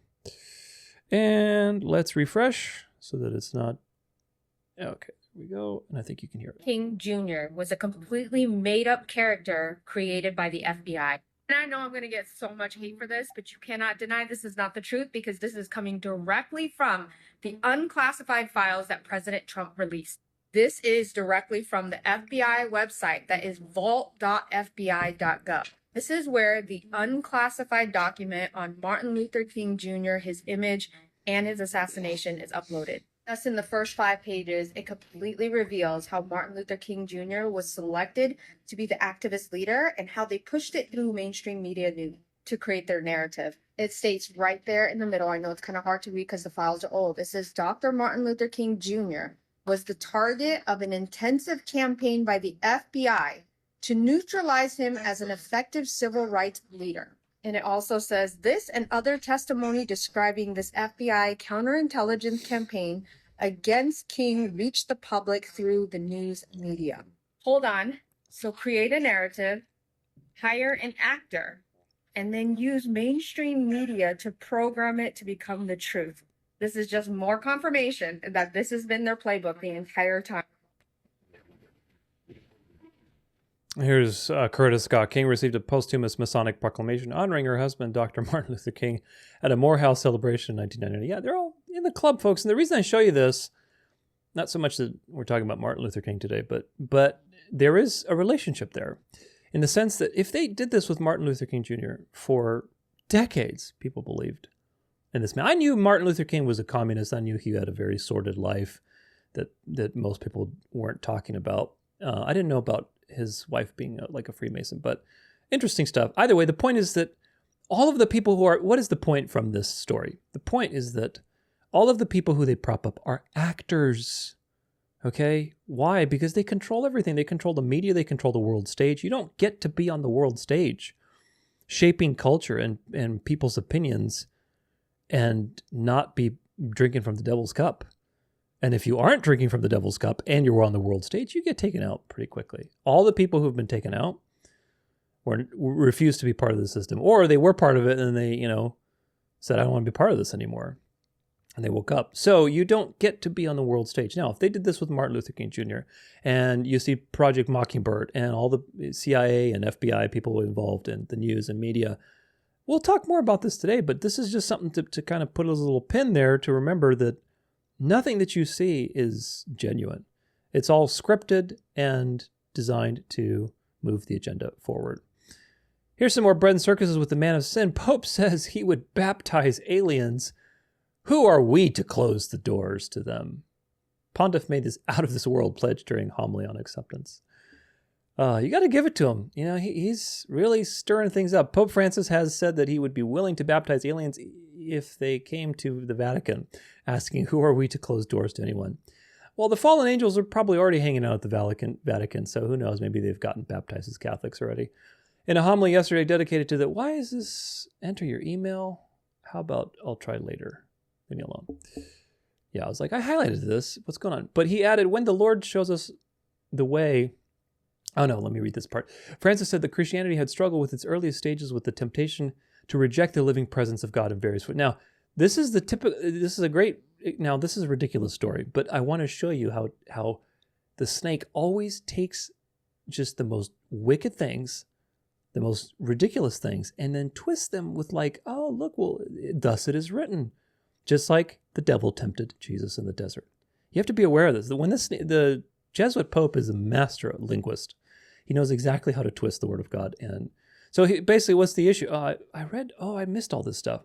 And let's refresh so that it's not... Okay, there we go. And I think you can hear it. King Jr. was a completely made-up character created by the FBI. And I know I'm going to get so much hate for this, but you cannot deny this is not the truth because this is coming directly from the unclassified files that President Trump released. This is directly from the FBI website that is vault.fbi.gov. This is where the unclassified document on Martin Luther King Jr., his image, and his assassination is uploaded. Thus, in the first 5 pages, it completely reveals how Martin Luther King Jr. was selected to be the activist leader and how they pushed it through mainstream media news to create their narrative. It states right there in the middle, I know it's kind of hard to read because the files are old. It says, Dr. Martin Luther King Jr. was the target of an intensive campaign by the FBI to neutralize him as an effective civil rights leader. And it also says this and other testimony describing this FBI counterintelligence campaign against King reached the public through the news media. Hold on. So create a narrative, hire an actor, and then use mainstream media to program it to become the truth. This is just more confirmation that this has been their playbook the entire time. Here's Curtis Scott King received a posthumous Masonic proclamation honoring her husband, Dr. Martin Luther King, at a Morehouse celebration in 1990. Yeah, they're all in the club, folks. And the reason I show you this, not so much that we're talking about Martin Luther King today, but there is a relationship there in the sense that if they did this with Martin Luther King Jr. for decades, people believed in this man. I knew Martin Luther King was a communist. I knew he had a very sordid life that most people weren't talking about. I didn't know about his wife being like a Freemason, but interesting stuff. Either way, the point is that all of the people who are, what is the point from this story? The point is that all of the people who they prop up are actors. Okay? Why? Because they control everything. They control the media. They control the world stage. You don't get to be on the world stage shaping culture and people's opinions and not be drinking from the devil's cup. And if you aren't drinking from the devil's cup and you're on the world stage, you get taken out pretty quickly. All the people who've been taken out refused to be part of the system, or they were part of it and they, said, I don't want to be part of this anymore. And they woke up. So you don't get to be on the world stage. Now, if they did this with Martin Luther King Jr., and you see Project Mockingbird and all the CIA and FBI people involved in the news and media, we'll talk more about this today, but this is just something to kind of put a little pin there to remember that nothing that you see is genuine. It's all scripted and designed to move the agenda forward. Here's some more bread and circuses with the man of sin. Pope says he would baptize aliens. Who are we to close the doors to them? Pontiff made this out of this world pledge during homily on acceptance. You got to give it to him. He's really stirring things up. Pope Francis has said that he would be willing to baptize aliens if they came to the Vatican, asking, who are we to close doors to anyone? Well, the fallen angels are probably already hanging out at the Vatican, so who knows, maybe they've gotten baptized as Catholics already. In a homily yesterday dedicated to that, why is this enter your email? How about I'll try later? Leave me alone. Yeah, I was like, I highlighted this. What's going on? But he added, when the Lord shows us the way... Oh no, let me read this part. Francis said that Christianity had struggled with its earliest stages with the temptation to reject the living presence of God in various ways. Now, this is a ridiculous story, but I want to show you how the snake always takes just the most wicked things, the most ridiculous things, and then twists them with like, oh, look, well, thus it is written. Just like the devil tempted Jesus in the desert. You have to be aware of this. When the Jesuit Pope is a master linguist, he knows exactly how to twist the word of God. And so basically, what's the issue? I missed all this stuff.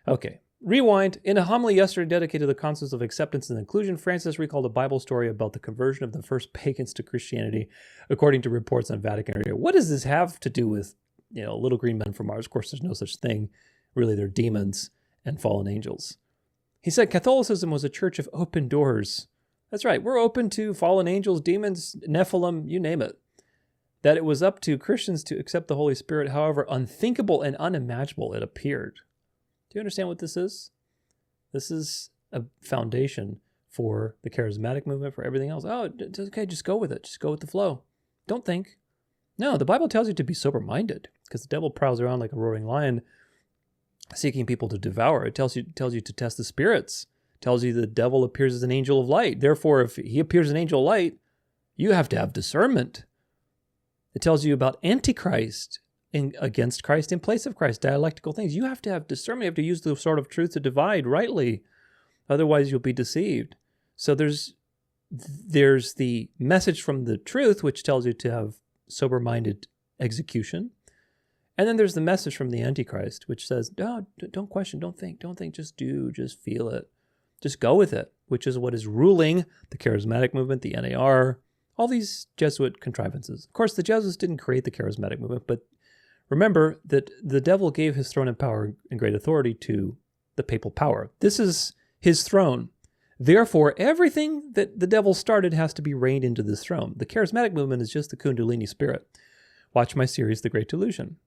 Okay, rewind. In a homily yesterday dedicated to the concepts of acceptance and inclusion, Francis recalled a Bible story about the conversion of the first pagans to Christianity, according to reports on Vatican Radio. What does this have to do with little green men from Mars. Of course, there's no such thing. Really, they're demons and fallen angels. He said Catholicism was a church of open doors. That's right. We're open to fallen angels, demons, Nephilim, you name it. That it was up to Christians to accept the Holy Spirit, however unthinkable and unimaginable it appeared. Do you understand what this is? This is a foundation for the charismatic movement, for everything else. Oh, it's okay, just go with it. Just go with the flow. Don't think. No, the Bible tells you to be sober-minded, because the devil prowls around like a roaring lion, seeking people to devour. It tells you to test the spirits. It tells you the devil appears as an angel of light. Therefore, if he appears as an angel of light, you have to have discernment. It tells you about Antichrist, against Christ, in place of Christ, dialectical things. You have to have discernment. You have to use the sort of truth to divide rightly. Otherwise, you'll be deceived. So there's the message from the truth, which tells you to have sober-minded execution. And then there's the message from the Antichrist, which says, no, don't question, don't think, just do, just feel it. Just go with it, which is what is ruling the charismatic movement, the NAR, all these Jesuit contrivances. Of course, the Jesuits didn't create the charismatic movement, but remember that the devil gave his throne and power and great authority to the papal power. This is his throne. Therefore, everything that the devil started has to be reined into this throne. The charismatic movement is just the Kundalini spirit. Watch my series, The Great Delusion.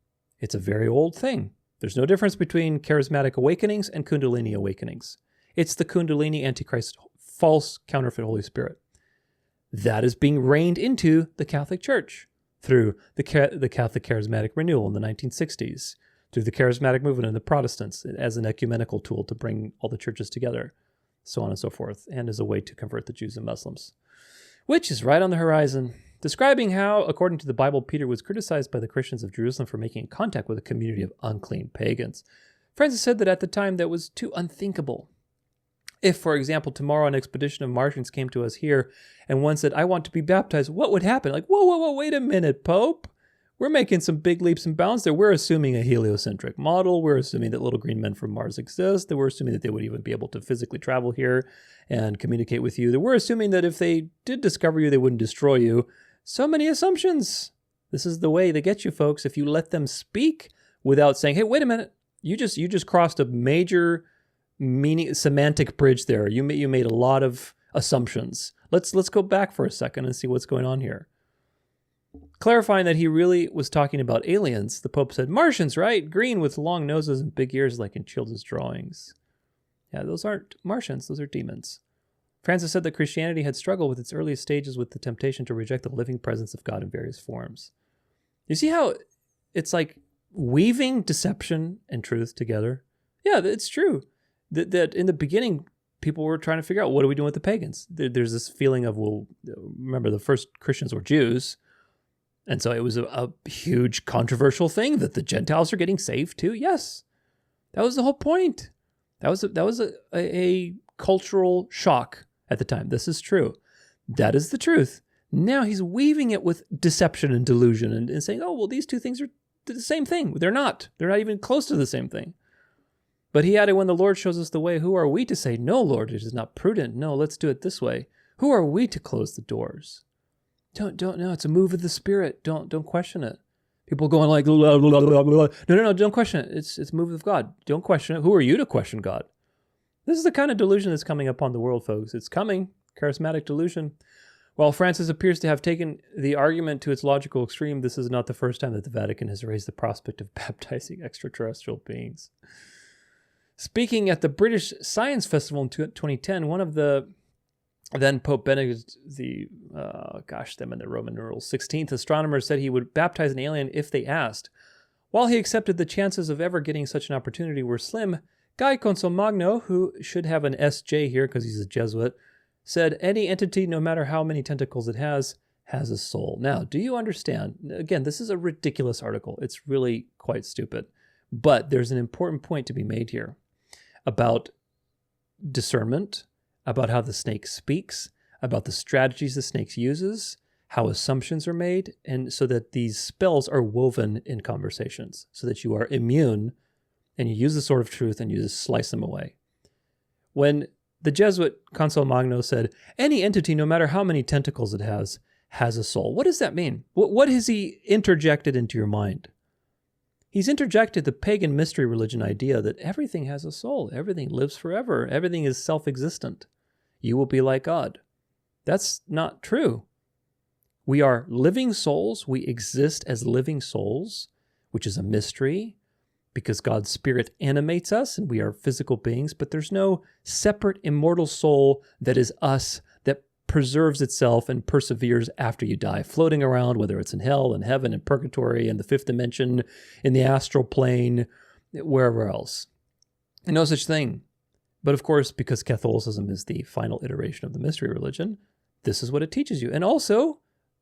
It's a very old thing. There's no difference between charismatic awakenings and Kundalini awakenings. It's the Kundalini Antichrist, false counterfeit Holy Spirit. That is being reined into the Catholic Church through the Catholic Charismatic Renewal in the 1960s, through the charismatic movement and the Protestants as an ecumenical tool to bring all the churches together, so on and so forth, and as a way to convert the Jews and Muslims, which is right on the horizon. Describing how, according to the Bible, Peter was criticized by the Christians of Jerusalem for making contact with a community of unclean pagans. Francis said that at the time that was too unthinkable. If, for example, tomorrow an expedition of Martians came to us here and one said, I want to be baptized, what would happen? Like, whoa, wait a minute, Pope. We're making some big leaps and bounds there. We're assuming a heliocentric model. We're assuming that little green men from Mars exist. That we're assuming that they would even be able to physically travel here and communicate with you. That we're assuming that if they did discover you, they wouldn't destroy you. So many assumptions. This is the way they get you, folks. If you let them speak without saying, hey, wait a minute. You just crossed a major semantic bridge there. You made a lot of assumptions. Let's go back for a second and see what's going on here. Clarifying that he really was talking about aliens, the Pope said, Martians, right? Green with long noses and big ears like in children's drawings. Yeah, those aren't Martians, those are demons. Francis said that Christianity had struggled with its earliest stages with the temptation to reject the living presence of God in various forms. You see how it's like weaving deception and truth together? Yeah, it's true. That in the beginning, people were trying to figure out, what are we doing with the pagans? There's this feeling of, well, remember the first Christians were Jews. And so it was a huge controversial thing that the Gentiles are getting saved too. Yes, that was the whole point. That was a cultural shock at the time. This is true. That is the truth. Now he's weaving it with deception and delusion and saying, oh, well, these two things are the same thing. They're not. They're not even close to the same thing. But he added, when the Lord shows us the way, who are we to say, no, Lord, it is not prudent. No, let's do it this way. Who are we to close the doors? Don't, no, it's a move of the Spirit. Don't question it. People going like, blah, blah, blah, blah. No, don't question it. It's a move of God. Don't question it. Who are you to question God? This is the kind of delusion that's coming upon the world, folks. It's coming. Charismatic delusion. While Francis appears to have taken the argument to its logical extreme, this is not the first time that the Vatican has raised the prospect of baptizing extraterrestrial beings. Speaking at the British Science Festival in 2010, one of the then Pope Benedict them in the Roman numerals, 16th astronomers said he would baptize an alien if they asked. While he accepted the chances of ever getting such an opportunity were slim, Guy Consolmagno, who should have an SJ here because he's a Jesuit, said any entity, no matter how many tentacles it has a soul. Now, do you understand? Again, this is a ridiculous article. It's really quite stupid. But there's an important point to be made here about discernment, about how the snake speaks, about the strategies the snake uses, how assumptions are made, and so that these spells are woven in conversations, so that you are immune and you use the sword of truth and you just slice them away. When the Jesuit Consolmagno said, any entity, no matter how many tentacles it has a soul. What does that mean? What has he interjected into your mind? He's interjected the pagan mystery religion idea that everything has a soul, everything lives forever, everything is self-existent. You will be like God. That's not true. We are living souls. We exist as living souls, which is a mystery because God's Spirit animates us and we are physical beings, but there's no separate immortal soul that is us, that preserves itself and perseveres after you die, floating around, whether it's in hell, in heaven, in purgatory, in the fifth dimension, in the astral plane, wherever else. No such thing. But of course, because Catholicism is the final iteration of the mystery religion, this is what it teaches you. And also,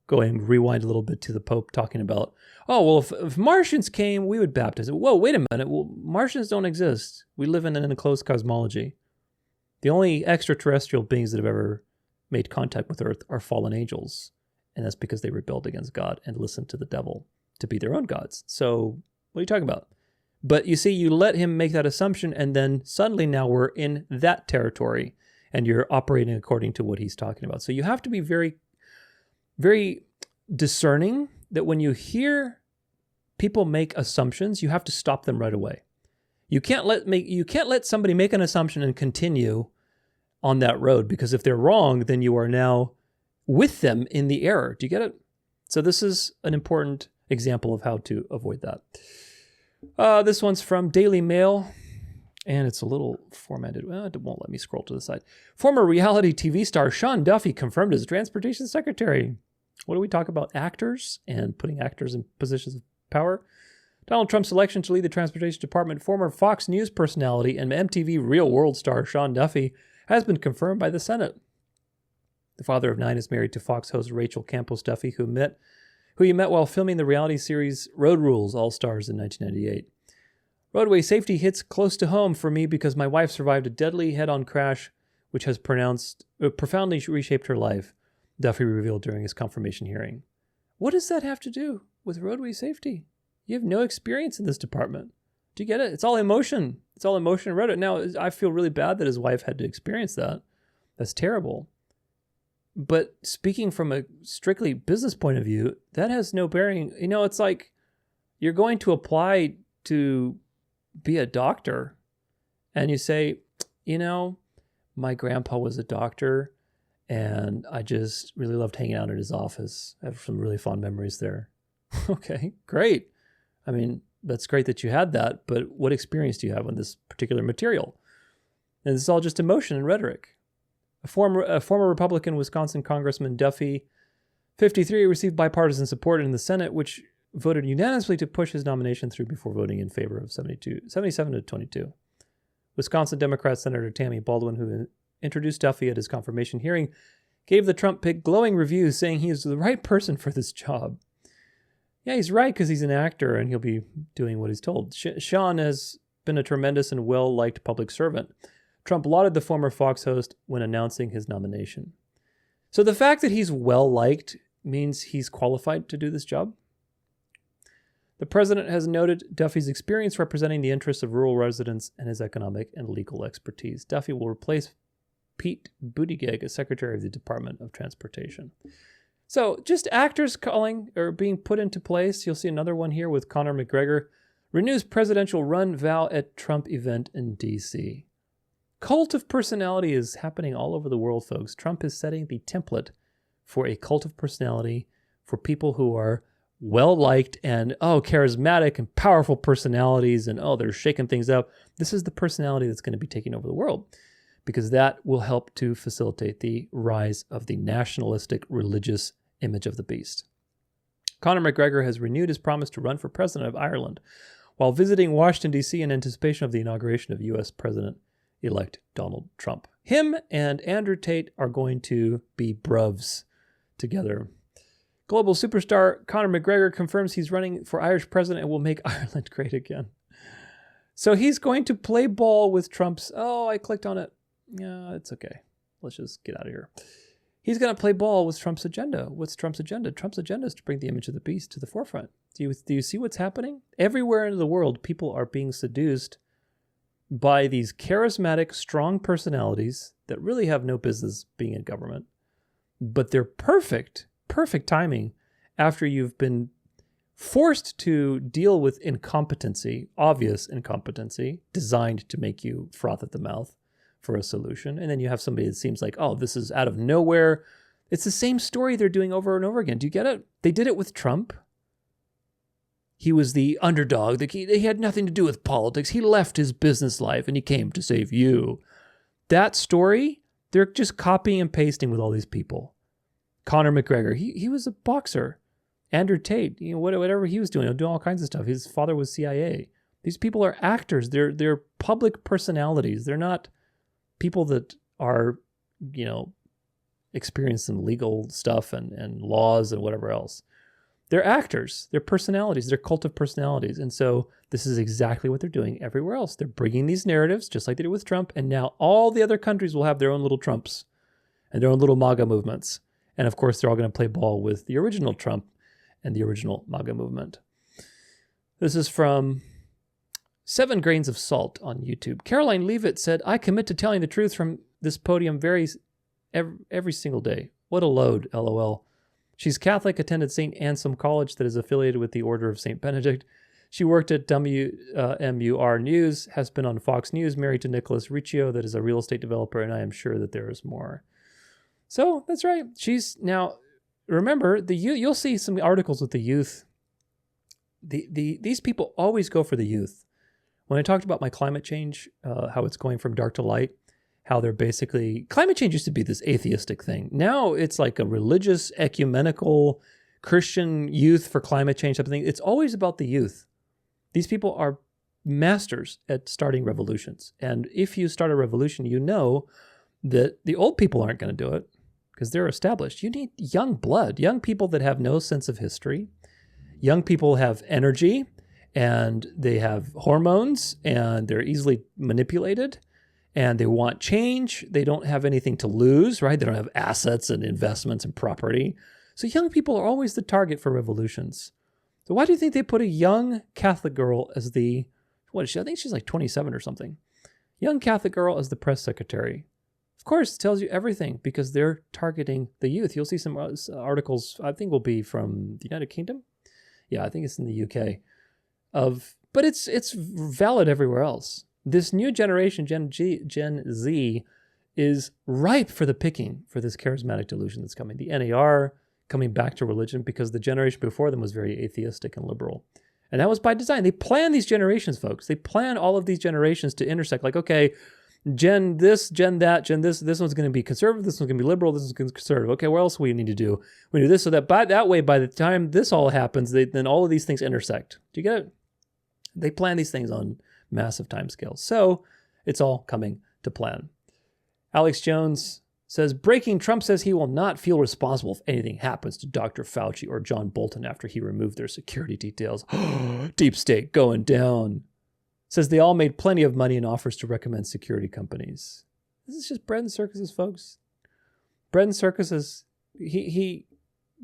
going rewind a little bit to the Pope talking about, oh, well, if Martians came, we would baptize it. Whoa, wait a minute. Well, Martians don't exist. We live in an enclosed cosmology. The only extraterrestrial beings that have ever made contact with Earth are fallen angels. And that's because they rebelled against God and listened to the devil to be their own gods. So what are you talking about? But you see, you let him make that assumption, and then suddenly now we're in that territory, and you're operating according to what he's talking about. So you have to be very, very discerning that when you hear people make assumptions, you have to stop them right away. You can't let somebody make an assumption and continue on that road, because if they're wrong, then you are now with them in the error. Do you get it? So this is an important example of how to avoid that. This one's from Daily Mail, and it's a little formatted. Well, it won't let me scroll to the side. Former reality TV star Sean Duffy confirmed as Transportation Secretary. What do we talk about? Actors and putting actors in positions of power. Donald Trump's selection to lead the Transportation Department, former Fox News personality and MTV Real World star Sean Duffy, has been confirmed by the Senate. The father of 9 is married to Fox host Rachel Campos Duffy, who you met while filming the reality series Road Rules All-Stars in 1998. Roadway safety hits close to home for me because my wife survived a deadly head-on crash which has profoundly reshaped her life, Duffy revealed during his confirmation hearing. What does that have to do with roadway safety? You have no experience in this department. Do you get it? It's all emotion. It's all emotion and rhetoric. Now, I feel really bad that his wife had to experience that. That's terrible. But speaking from a strictly business point of view, that has no bearing. You know, it's like you're going to apply to be a doctor and you say, you know, my grandpa was a doctor and I just really loved hanging out at his office. I have some really fond memories there. Okay, great. I mean, that's great that you had that, but what experience do you have on this particular material? And this is all just emotion and rhetoric. A former Republican Wisconsin Congressman Duffy, 53, received bipartisan support in the Senate, which voted unanimously to push his nomination through before voting in favor of 77 to 22. Wisconsin Democrat Senator Tammy Baldwin, who introduced Duffy at his confirmation hearing, gave the Trump pick glowing reviews, saying he is the right person for this job. Yeah, he's right because he's an actor and he'll be doing what he's told. Sean has been a tremendous and well-liked public servant. Trump lauded the former Fox host when announcing his nomination. So the fact that he's well-liked means he's qualified to do this job. The president has noted Duffy's experience representing the interests of rural residents and his economic and legal expertise. Duffy will replace Pete Buttigieg as Secretary of the Department of Transportation. So just actors calling or being put into place. You'll see another one here with Conor McGregor. Renews presidential run vow at Trump event in D.C. Cult of personality is happening all over the world, folks. Trump is setting the template for a cult of personality for people who are well-liked and, charismatic and powerful personalities and, they're shaking things up. This is the personality that's going to be taking over the world because that will help to facilitate the rise of the nationalistic religious image of the beast. Conor McGregor has renewed his promise to run for president of Ireland while visiting Washington, D.C. in anticipation of the inauguration of U.S. President-elect Donald Trump. Him and Andrew Tate are going to be bruvs together. Global superstar Conor McGregor confirms he's running for Irish president and will make Ireland great again. So he's going to play ball with Trump's... I clicked on it. Yeah, it's okay. Let's just get out of here. He's going to play ball with Trump's agenda. What's Trump's agenda? Trump's agenda is to bring the image of the beast to the forefront. Do you see what's happening? Everywhere in the world, people are being seduced by these charismatic, strong personalities that really have no business being in government. But they're perfect timing after you've been forced to deal with incompetency, obvious incompetency, designed to make you froth at the mouth for a solution. And then you have somebody that seems like, oh, this is out of nowhere. It's the same story they're doing over and over again. Do you get it? They did it with Trump. He was the underdog. He had nothing to do with politics. He left his business life and he came to save you. That story, they're just copying and pasting with all these people. Conor McGregor, he was a boxer. Andrew Tate, whatever he was doing all kinds of stuff. His father was CIA. These people are actors. They're public personalities. They're not people that are, experience some legal stuff and laws and whatever else. They're actors. They're personalities. They're cult of personalities. And so this is exactly what they're doing everywhere else. They're bringing these narratives, just like they did with Trump, and now all the other countries will have their own little Trumps and their own little MAGA movements. And of course, they're all going to play ball with the original Trump and the original MAGA movement. This is from 7 Grains of Salt on YouTube. Caroline Leavitt said, I commit to telling the truth from this podium every single day. What a load, LOL. She's Catholic, attended St. Anselm College that is affiliated with the Order of St. Benedict. She worked at WMUR News, has been on Fox News, married to Nicholas Riccio, that is a real estate developer, and I am sure that there is more. So that's right. She's now, remember, you'll see some articles with the youth. These people always go for the youth. When I talked about my climate change, how it's going from dark to light, how they're basically, climate change used to be this atheistic thing. Now it's like a religious, ecumenical, Christian youth for climate change type of thing. It's always about the youth. These people are masters at starting revolutions. And if you start a revolution, you know that the old people aren't going to do it because they're established. You need young blood, young people that have no sense of history. Young people have energy and they have hormones and they're easily manipulated. And they want change. They don't have anything to lose, right? They don't have assets and investments and property. So young people are always the target for revolutions. So why do you think they put a young Catholic girl as what is she? I think she's like 27 or something. Young Catholic girl as the press secretary. Of course, it tells you everything because they're targeting the youth. You'll see some articles, I think will be from the United Kingdom. Yeah, I think it's in the UK. But it's valid everywhere else. This new generation, Gen Z, is ripe for the picking for this charismatic delusion that's coming. The NAR coming back to religion because the generation before them was very atheistic and liberal. And that was by design. They plan these generations, folks. They plan all of these generations to intersect. Like, okay, Gen this, Gen that, Gen this. This one's going to be conservative. This one's going to be liberal. This one's going to be conservative. Okay, what else do we need to do? We do this so that that way, by the time this all happens, then all of these things intersect. Do you get it? They plan these things on massive timescales. So it's all coming to plan. Alex Jones says, breaking, Trump says he will not feel responsible if anything happens to Dr. Fauci or John Bolton after he removed their security details. Deep state going down. Says they all made plenty of money and offers to recommend security companies. This is just bread and circuses, folks. Bread and circuses. He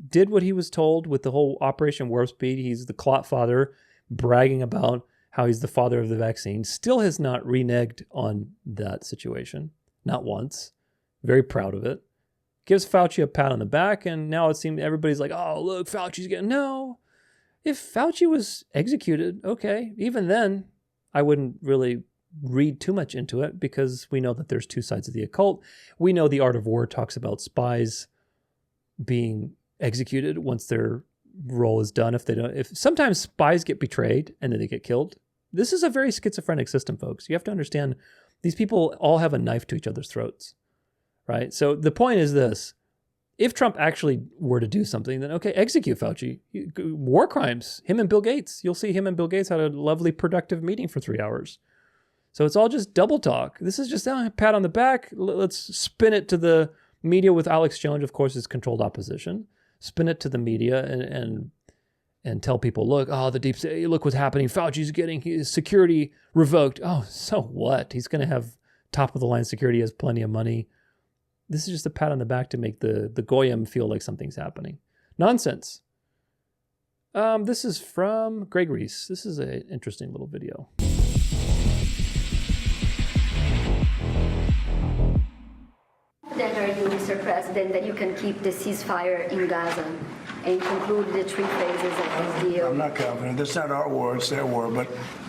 did what he was told with the whole Operation Warp Speed. He's the clot father, bragging about how he's the father of the vaccine, still has not reneged on that situation. Not once. Very proud of it. Gives Fauci a pat on the back, and now it seems everybody's like, oh, look, Fauci's getting... No. If Fauci was executed, okay, even then, I wouldn't really read too much into it because we know that there's two sides of the occult. We know the art of war talks about spies being executed once their role is done. If sometimes spies get betrayed and then they get killed. This is a very schizophrenic system, folks. You have to understand these people all have a knife to each other's throats, right? So the point is this. If Trump actually were to do something, then okay, execute Fauci. War crimes, him and Bill Gates. You'll see him and Bill Gates had a lovely, productive meeting for 3 hours. So it's all just double talk. This is just a pat on the back. Let's spin it to the media with Alex Jones, of course, is controlled opposition. Spin it to the media and tell people, look, the deep state, look what's happening. Fauci's getting his security revoked. Oh, so what? He's going to have top of the line security, he has plenty of money. This is just a pat on the back to make the Goyim feel like something's happening. Nonsense. This is from Greg Reese. This is an interesting little video. That are you, Mr. President, that you can keep the ceasefire in Gaza? and concluded the 3 phases of this deal. I'm not confident. It's not our war, it's their war, but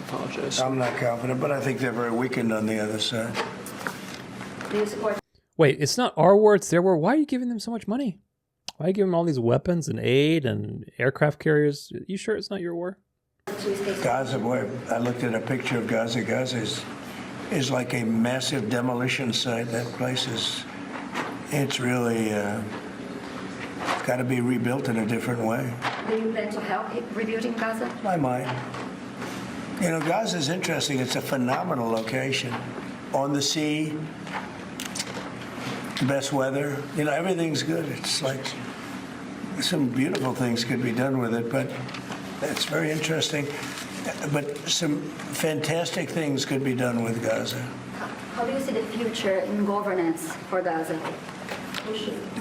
Apologize. I'm not confident, but I think they're very weakened on the other side. Do you support Wait, it's not our war, it's their war. Why are you giving them so much money? Why are you giving them all these weapons and aid and aircraft carriers? You sure it's not your war? Gaza, boy, I looked at a picture of Gaza. Gaza is like a massive demolition site. That place it's really got to be rebuilt in a different way. Do you plan to help rebuilding Gaza? I might. You know, Gaza is interesting. It's a phenomenal location. On the sea, best weather. You know, everything's good. It's like some beautiful things could be done with it, but it's very interesting. But some fantastic things could be done with Gaza. How do you see the future in governance for Gaza?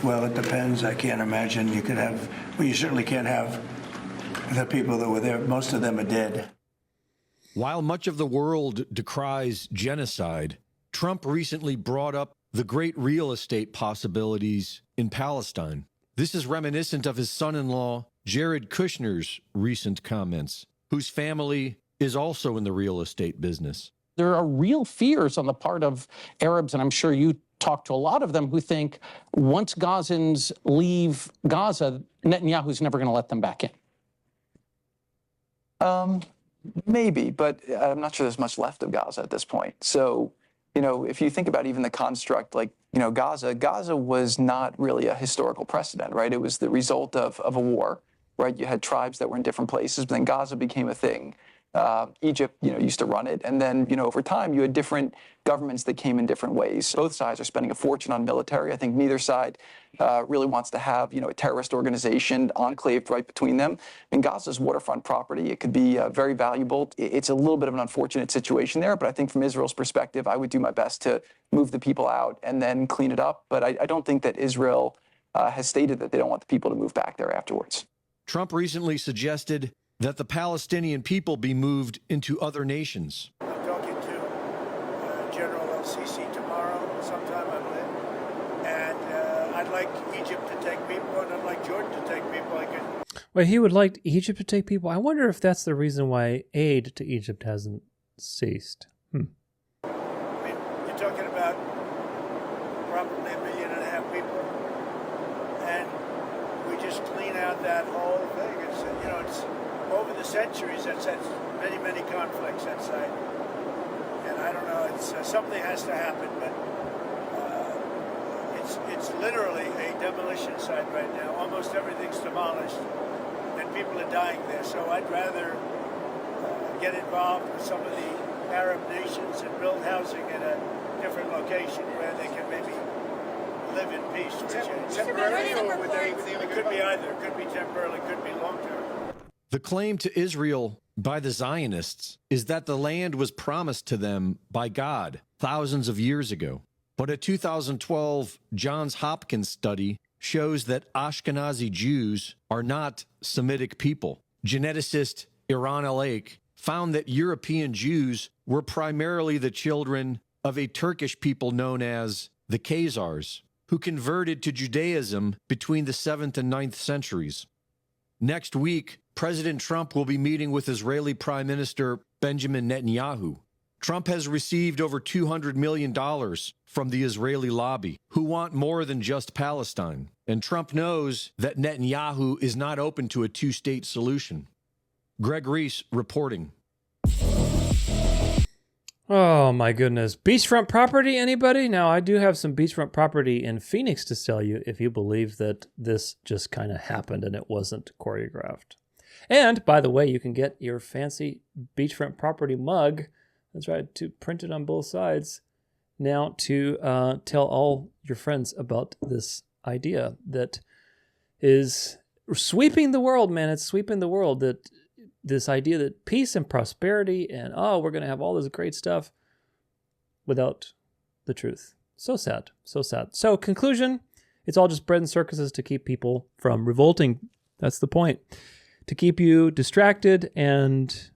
Well, it depends. I can't imagine you could have, well, you certainly can't have the people that were there. Most of them are dead. While much of the world decries genocide, Trump recently brought up the great real estate possibilities in Palestine. This is reminiscent of his son-in-law, Jared Kushner's recent comments, whose family is also in the real estate business. There are real fears on the part of Arabs, and I'm sure you talk to a lot of them, who think once Gazans leave Gaza, Netanyahu's never going to let them back in. Maybe, but I'm not sure there's much left of Gaza at this point. So, you know, if you think about even the construct, like, you know, Gaza was not really a historical precedent, right? It was the result of a war, right? You had tribes that were in different places, but then Gaza became a thing. Egypt, you know, used to run it. And then, you know, over time, you had different governments that came in different ways. Both sides are spending a fortune on military. I think neither side really wants to have, you know, a terrorist organization enclaved right between them. And Gaza's waterfront property, it could be very valuable. It's a little bit of an unfortunate situation there, but I think from Israel's perspective, I would do my best to move the people out and then clean it up. But I don't think that Israel has stated that they don't want the people to move back there afterwards. Trump recently suggested that the Palestinian people be moved into other nations. I'm talking to General El-Sisi tomorrow, sometime I believe, and I'd like Egypt to take people, and I'd like Jordan to take people. Wait, he would like Egypt to take people? I wonder if that's the reason why aid to Egypt hasn't ceased. I mean, you're talking about probably 1.5 million people, and we just clean out that whole thing. It's, you know, it's over the centuries, that's many, many conflicts that site. And I don't know, it's something has to happen, but it's literally a demolition site right now. Almost everything's demolished, and people are dying there. So I'd rather get involved with some of the Arab nations and build housing in a different location where they can maybe live in peace. Temporarily, or would they? It could be either. It could be temporarily, could be long term. The claim to Israel by the Zionists is that the land was promised to them by God thousands of years ago. But a 2012 Johns Hopkins study shows that Ashkenazi Jews are not Semitic people. Geneticist Iran Alek found that European Jews were primarily the children of a Turkish people known as the Khazars, who converted to Judaism between the 7th and 9th centuries. Next week, President Trump will be meeting with Israeli Prime Minister Benjamin Netanyahu. Trump has received over $200 million from the Israeli lobby, who want more than just Palestine. And Trump knows that Netanyahu is not open to a two-state solution. Greg Reese reporting. Oh my goodness. Beachfront property, anybody? Now, I do have some beachfront property in Phoenix to sell you if you believe that this just kind of happened and it wasn't choreographed. And, by the way, you can get your fancy beachfront property mug, that's right, to print it on both sides, now to tell all your friends about this idea that is sweeping the world, man. It's sweeping the world, that this idea that peace and prosperity and, oh, we're going to have all this great stuff without the truth. So sad, so sad. So conclusion, it's all just bread and circuses to keep people from revolting. That's the point. To keep you distracted and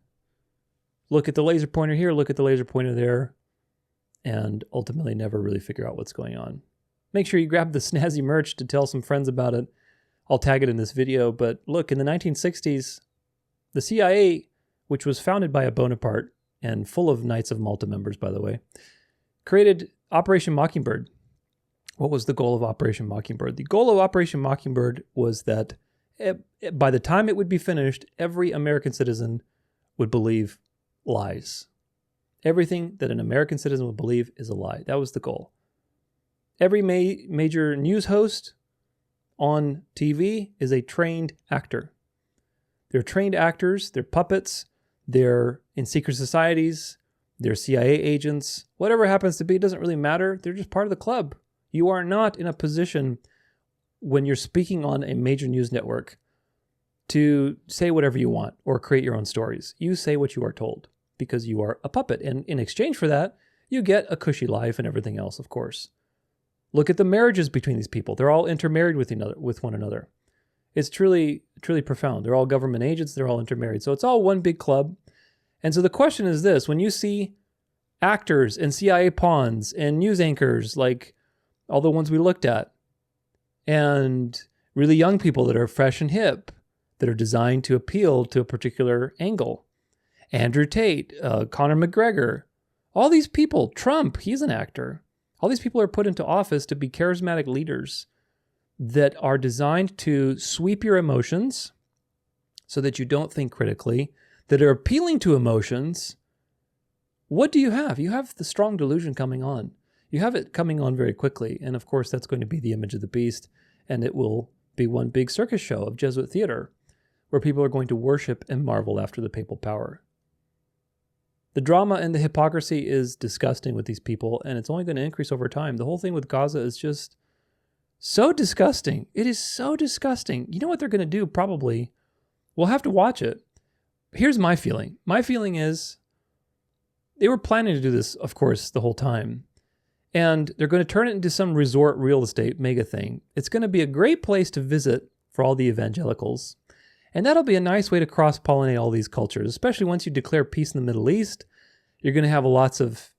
look at the laser pointer here, look at the laser pointer there, and ultimately never really figure out what's going on. Make sure you grab the snazzy merch to tell some friends about it. I'll tag it in this video. But look, in the 1960s, the CIA, which was founded by a Bonaparte and full of Knights of Malta members, by the way, created Operation Mockingbird. What was the goal of Operation Mockingbird? The goal of Operation Mockingbird was that by the time it would be finished, every American citizen would believe lies. Everything that an American citizen would believe is a lie. That was the goal. Every major news host on TV is a trained actor. They're trained actors, they're puppets, they're in secret societies, they're CIA agents. Whatever it happens to be, it doesn't really matter. They're just part of the club. You are not in a position when you're speaking on a major news network to say whatever you want or create your own stories. You say what you are told because you are a puppet. And in exchange for that, you get a cushy life and everything else, of course. Look at the marriages between these people. They're all intermarried with one another. It's truly, truly profound. They're all government agents. They're all intermarried. So it's all one big club. And so the question is this: when you see actors and CIA pawns and news anchors like all the ones we looked at, and really young people that are fresh and hip, that are designed to appeal to a particular angle, Andrew Tate, Conor McGregor, all these people, Trump, he's an actor. All these people are put into office to be charismatic leaders that are designed to sweep your emotions so that you don't think critically, that are appealing to emotions. What do you have? You have the strong delusion coming on. You have it coming on very quickly. And of course, that's going to be the image of the beast. And it will be one big circus show of Jesuit theater where people are going to worship and marvel after the papal power. The drama and the hypocrisy is disgusting with these people, and it's only going to increase over time. The whole thing with Gaza is just so disgusting. It is so disgusting. You know what they're going to do? Probably. We'll have to watch it. Here's my feeling. My feeling is they were planning to do this, of course, the whole time. And they're going to turn it into some resort real estate mega thing. It's going to be a great place to visit for all the evangelicals. And that'll be a nice way to cross-pollinate all these cultures, especially once you declare peace in the Middle East. You're going to have lots of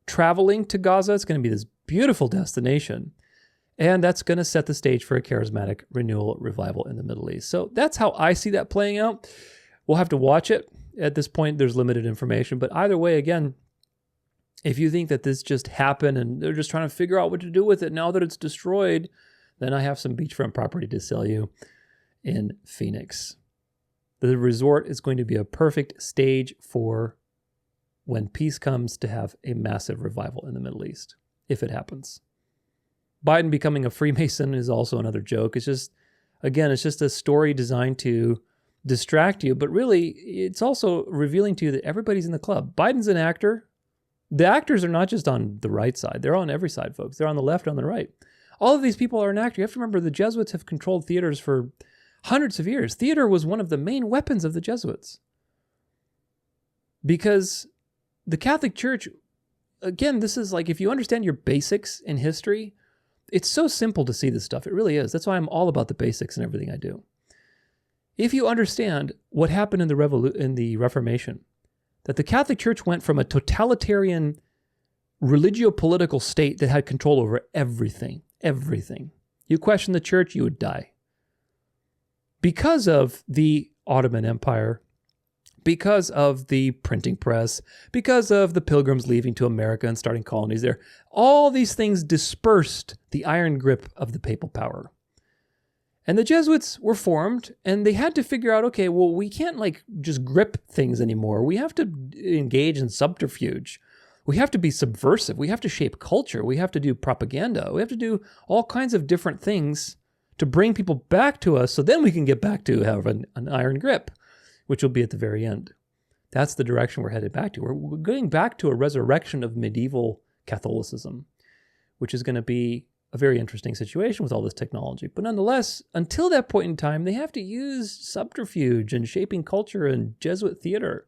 traveling to Gaza. It's going to be this beautiful destination. And that's going to set the stage for a charismatic renewal revival in the Middle East. So that's how I see that playing out. We'll have to watch it. At this point, there's limited information. But either way, again, if you think that this just happened and they're just trying to figure out what to do with it now that it's destroyed, then I have some beachfront property to sell you in Phoenix. The resort is going to be a perfect stage for when peace comes to have a massive revival in the Middle East, if it happens. Biden becoming a Freemason is also another joke. It's just, again, it's just a story designed to distract you, but really it's also revealing to you that everybody's in the club. Biden's an actor. The actors are not just on the right side. They're on every side, folks. They're on the left and on the right. All of these people are an actor. You have to remember the Jesuits have controlled theaters for hundreds of years. Theater was one of the main weapons of the Jesuits. Because the Catholic Church, again, this is like, if you understand your basics in history, it's so simple to see this stuff. It really is. That's why I'm all about the basics in everything I do. If you understand what happened in the Reformation, that the Catholic Church went from a totalitarian religio-political state that had control over everything. You question the church, you would die. Because of the Ottoman Empire, because of the printing press, because of the Pilgrims leaving to America and starting colonies there, all these things dispersed the iron grip of the papal power. And the Jesuits were formed, and they had to figure out, okay, well, we can't just grip things anymore. We have to engage in subterfuge. We have to be subversive. We have to shape culture. We have to do propaganda. We have to do all kinds of different things to bring people back to us so then we can get back to have an iron grip, which will be at the very end. That's the direction we're headed back to. We're going back to a resurrection of medieval Catholicism, which is going to be a very interesting situation with all this technology. But nonetheless, until that point in time, they have to use subterfuge and shaping culture and Jesuit theater.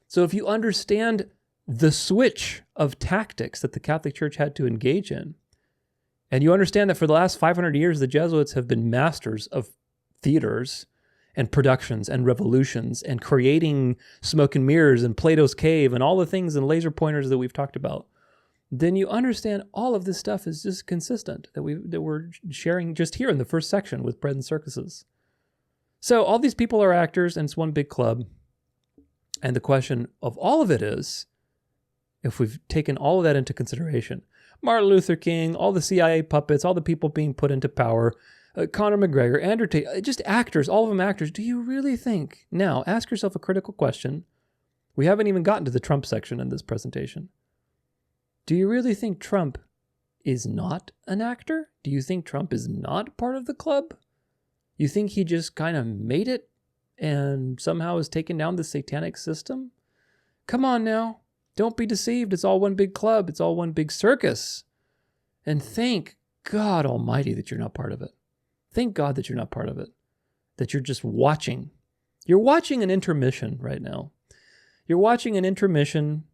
So if you understand the switch of tactics that the Catholic Church had to engage in, and you understand that for the last 500 years, the Jesuits have been masters of theaters and productions and revolutions and creating smoke and mirrors and Plato's cave and all the things and laser pointers that we've talked about. then you understand all of this stuff is just consistent that we're sharing just here in the first section with bread and circuses. So all these people are actors, and it's one big club. And the question of all of it is, if we've taken all of that into consideration, Martin Luther King, all the CIA puppets, all the people being put into power, Conor McGregor, Andrew Tate, just actors, all of them actors. Do you really think, now ask yourself a critical question. We haven't even gotten to the Trump section in this presentation. Do you really think Trump is not an actor? Do you think Trump is not part of the club? You think he just kind of made it and somehow has taken down the satanic system? Come on now. Don't be deceived. It's all one big club. It's all one big circus. And thank God Almighty that you're not part of it. Thank God that you're not part of it. That you're just watching. You're watching an intermission right now. You're watching an intermission,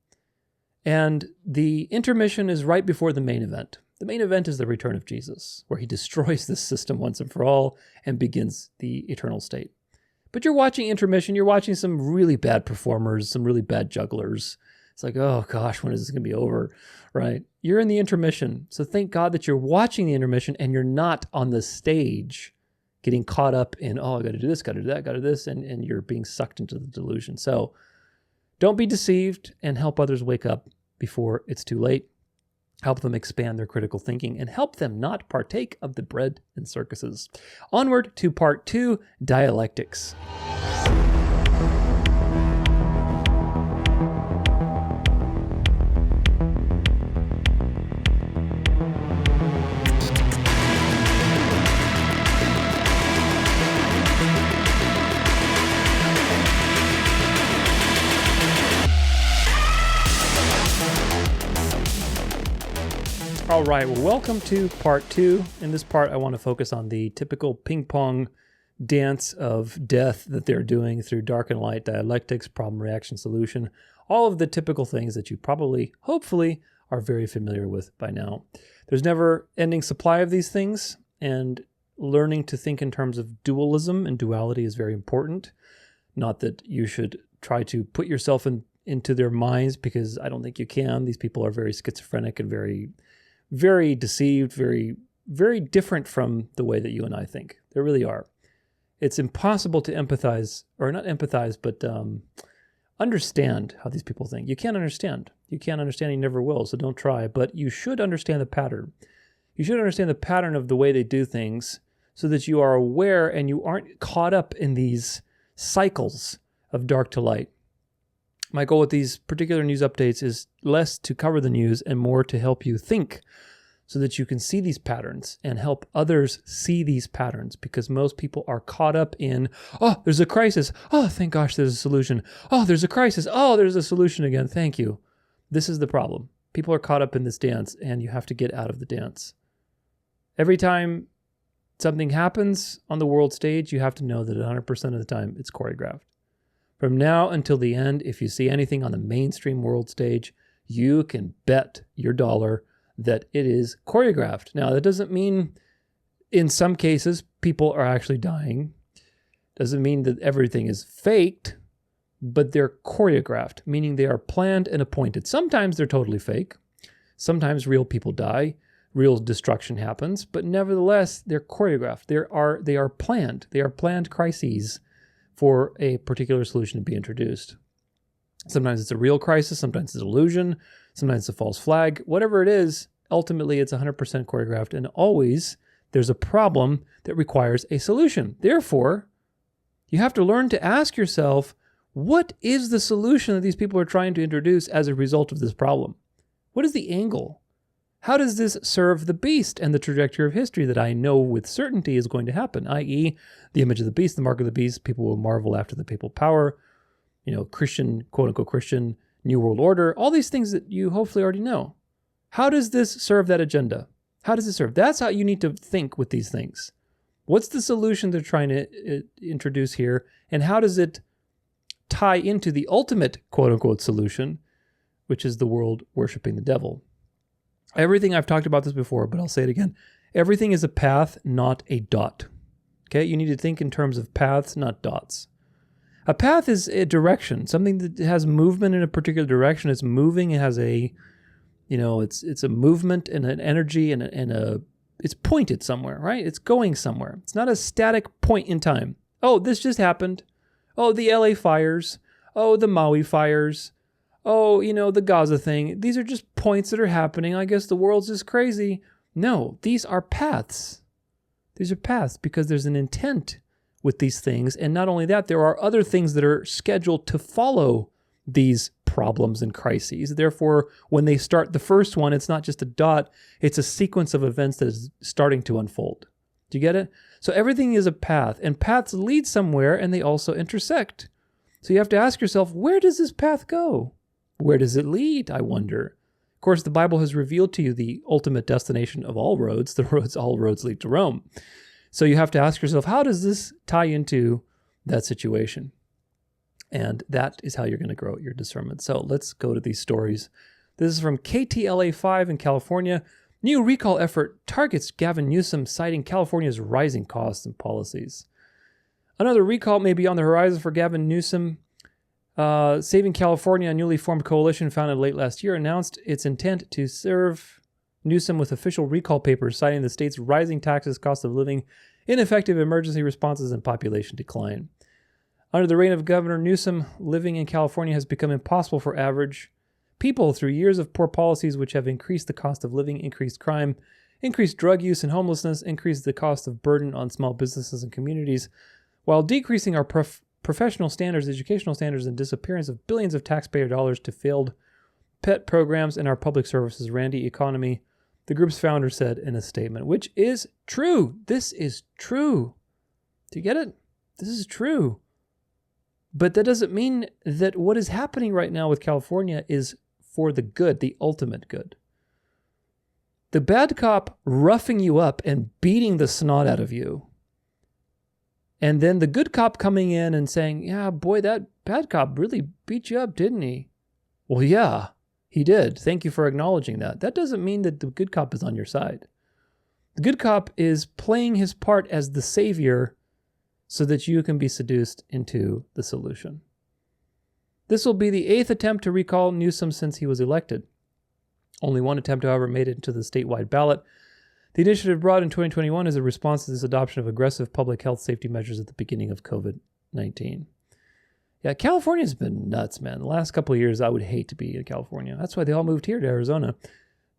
and the intermission is right before the main event. The main event is the return of Jesus, where he destroys this system once and for all and begins the eternal state. But you're watching intermission. You're watching some really bad performers, some really bad jugglers. It's like, oh gosh, when is this going to be over, right? You're in the intermission. So thank God that you're watching the intermission and you're not on the stage getting caught up in, oh, I got to do this, got to do that, got to do this, and you're being sucked into the delusion. So don't be deceived and help others wake up before it's too late. Help them expand their critical thinking and help them not partake of the bread and circuses. Onward to part 2, Dialectics. All right, well, welcome to part 2. In this part, I want to focus on the typical ping-pong dance of death that they're doing through dark and light, dialectics, problem, reaction, solution, all of the typical things that you probably, hopefully, are very familiar with by now. There's never ending supply of these things, and learning to think in terms of dualism and duality is very important. Not that you should try to put yourself into their minds, because I don't think you can. These people are very schizophrenic and very deceived, very, very different from the way that you and I think. They really are. It's impossible to empathize, or not empathize, but understand how these people think. You can't understand. You can't understand, you never will, so don't try. But you should understand the pattern. You should understand the pattern of the way they do things so that you are aware and you aren't caught up in these cycles of dark to light. My goal with these particular news updates is less to cover the news and more to help you think so that you can see these patterns and help others see these patterns, because most people are caught up in, oh, there's a crisis. Oh, thank gosh, there's a solution. Oh, there's a crisis. Oh, there's a solution again. Thank you. This is the problem. People are caught up in this dance, and you have to get out of the dance. Every time something happens on the world stage, you have to know that 100% of the time it's choreographed. From now until the end, if you see anything on the mainstream world stage, you can bet your dollar that it is choreographed. Now, that doesn't mean in some cases people are actually dying. Doesn't mean that everything is faked, but they're choreographed, meaning they are planned and appointed. Sometimes they're totally fake. Sometimes real people die. Real destruction happens, but nevertheless, they're choreographed. They are planned. They are planned crises for a particular solution to be introduced. Sometimes it's a real crisis, sometimes it's a delusion, sometimes it's a false flag. Whatever it is, ultimately it's 100% choreographed, and always there's a problem that requires a solution. Therefore, you have to learn to ask yourself, what is the solution that these people are trying to introduce as a result of this problem? What is the angle? How does this serve the beast and the trajectory of history that I know with certainty is going to happen, i.e. the image of the beast, the mark of the beast, people will marvel after the papal power, Christian, quote-unquote Christian, New World Order, all these things that you hopefully already know. How does this serve that agenda? How does it serve? That's how you need to think with these things. What's the solution they're trying to introduce here, and how does it tie into the ultimate, quote-unquote solution, which is the world worshiping the devil? Everything, I've talked about this before, but I'll say it again. Everything is a path, not a dot. Okay, you need to think in terms of paths, not dots. A path is a direction, something that has movement in a particular direction. It's moving, it has a it's a movement and an energy and it's pointed somewhere, right? It's going somewhere. It's not a static point in time. Oh, this just happened. Oh, the LA fires. Oh, the Maui fires. Oh, the Gaza thing. These are just points that are happening. I guess the world's just crazy. No, these are paths. These are paths because there's an intent with these things. And not only that, there are other things that are scheduled to follow these problems and crises. Therefore, when they start the first one, it's not just a dot, it's a sequence of events that is starting to unfold. Do you get it? So everything is a path, and paths lead somewhere, and they also intersect. So you have to ask yourself, where does this path go? Where does it lead, I wonder? Of course, the Bible has revealed to you the ultimate destination of all roads. All roads lead to Rome. So you have to ask yourself, how does this tie into that situation? And that is how you're going to grow your discernment. So let's go to these stories. This is from KTLA 5 in California. New recall effort targets Gavin Newsom, citing California's rising costs and policies. Another recall may be on the horizon for Gavin Newsom. Saving California, a newly formed coalition founded late last year, announced its intent to serve Newsom with official recall papers, citing the state's rising taxes, cost of living, ineffective emergency responses, and population decline. Under the reign of Governor Newsom, living in California has become impossible for average people through years of poor policies which have increased the cost of living, increased crime, increased drug use and homelessness, increased the cost of burden on small businesses and communities, while decreasing our professional standards, educational standards, and disappearance of billions of taxpayer dollars to failed pet programs in our public services randy economy, the group's founder said in a statement, which is true. This is true. Do you get it? This is true. But that doesn't mean that what is happening right now with California is for the good, the ultimate good. The bad cop roughing you up and beating the snot out of you. And then the good cop coming in and saying, yeah, boy, that bad cop really beat you up, didn't he? Well, yeah, he did. Thank you for acknowledging that. That doesn't mean that the good cop is on your side. The good cop is playing his part as the savior so that you can be seduced into the solution. This will be the 8th attempt to recall Newsom since he was elected. Only one attempt, however, made it into the statewide ballot. The initiative brought in 2021 is a response to this adoption of aggressive public health safety measures at the beginning of COVID-19. Yeah, California's been nuts, man. The last couple of years, I would hate to be in California. That's why they all moved here to Arizona.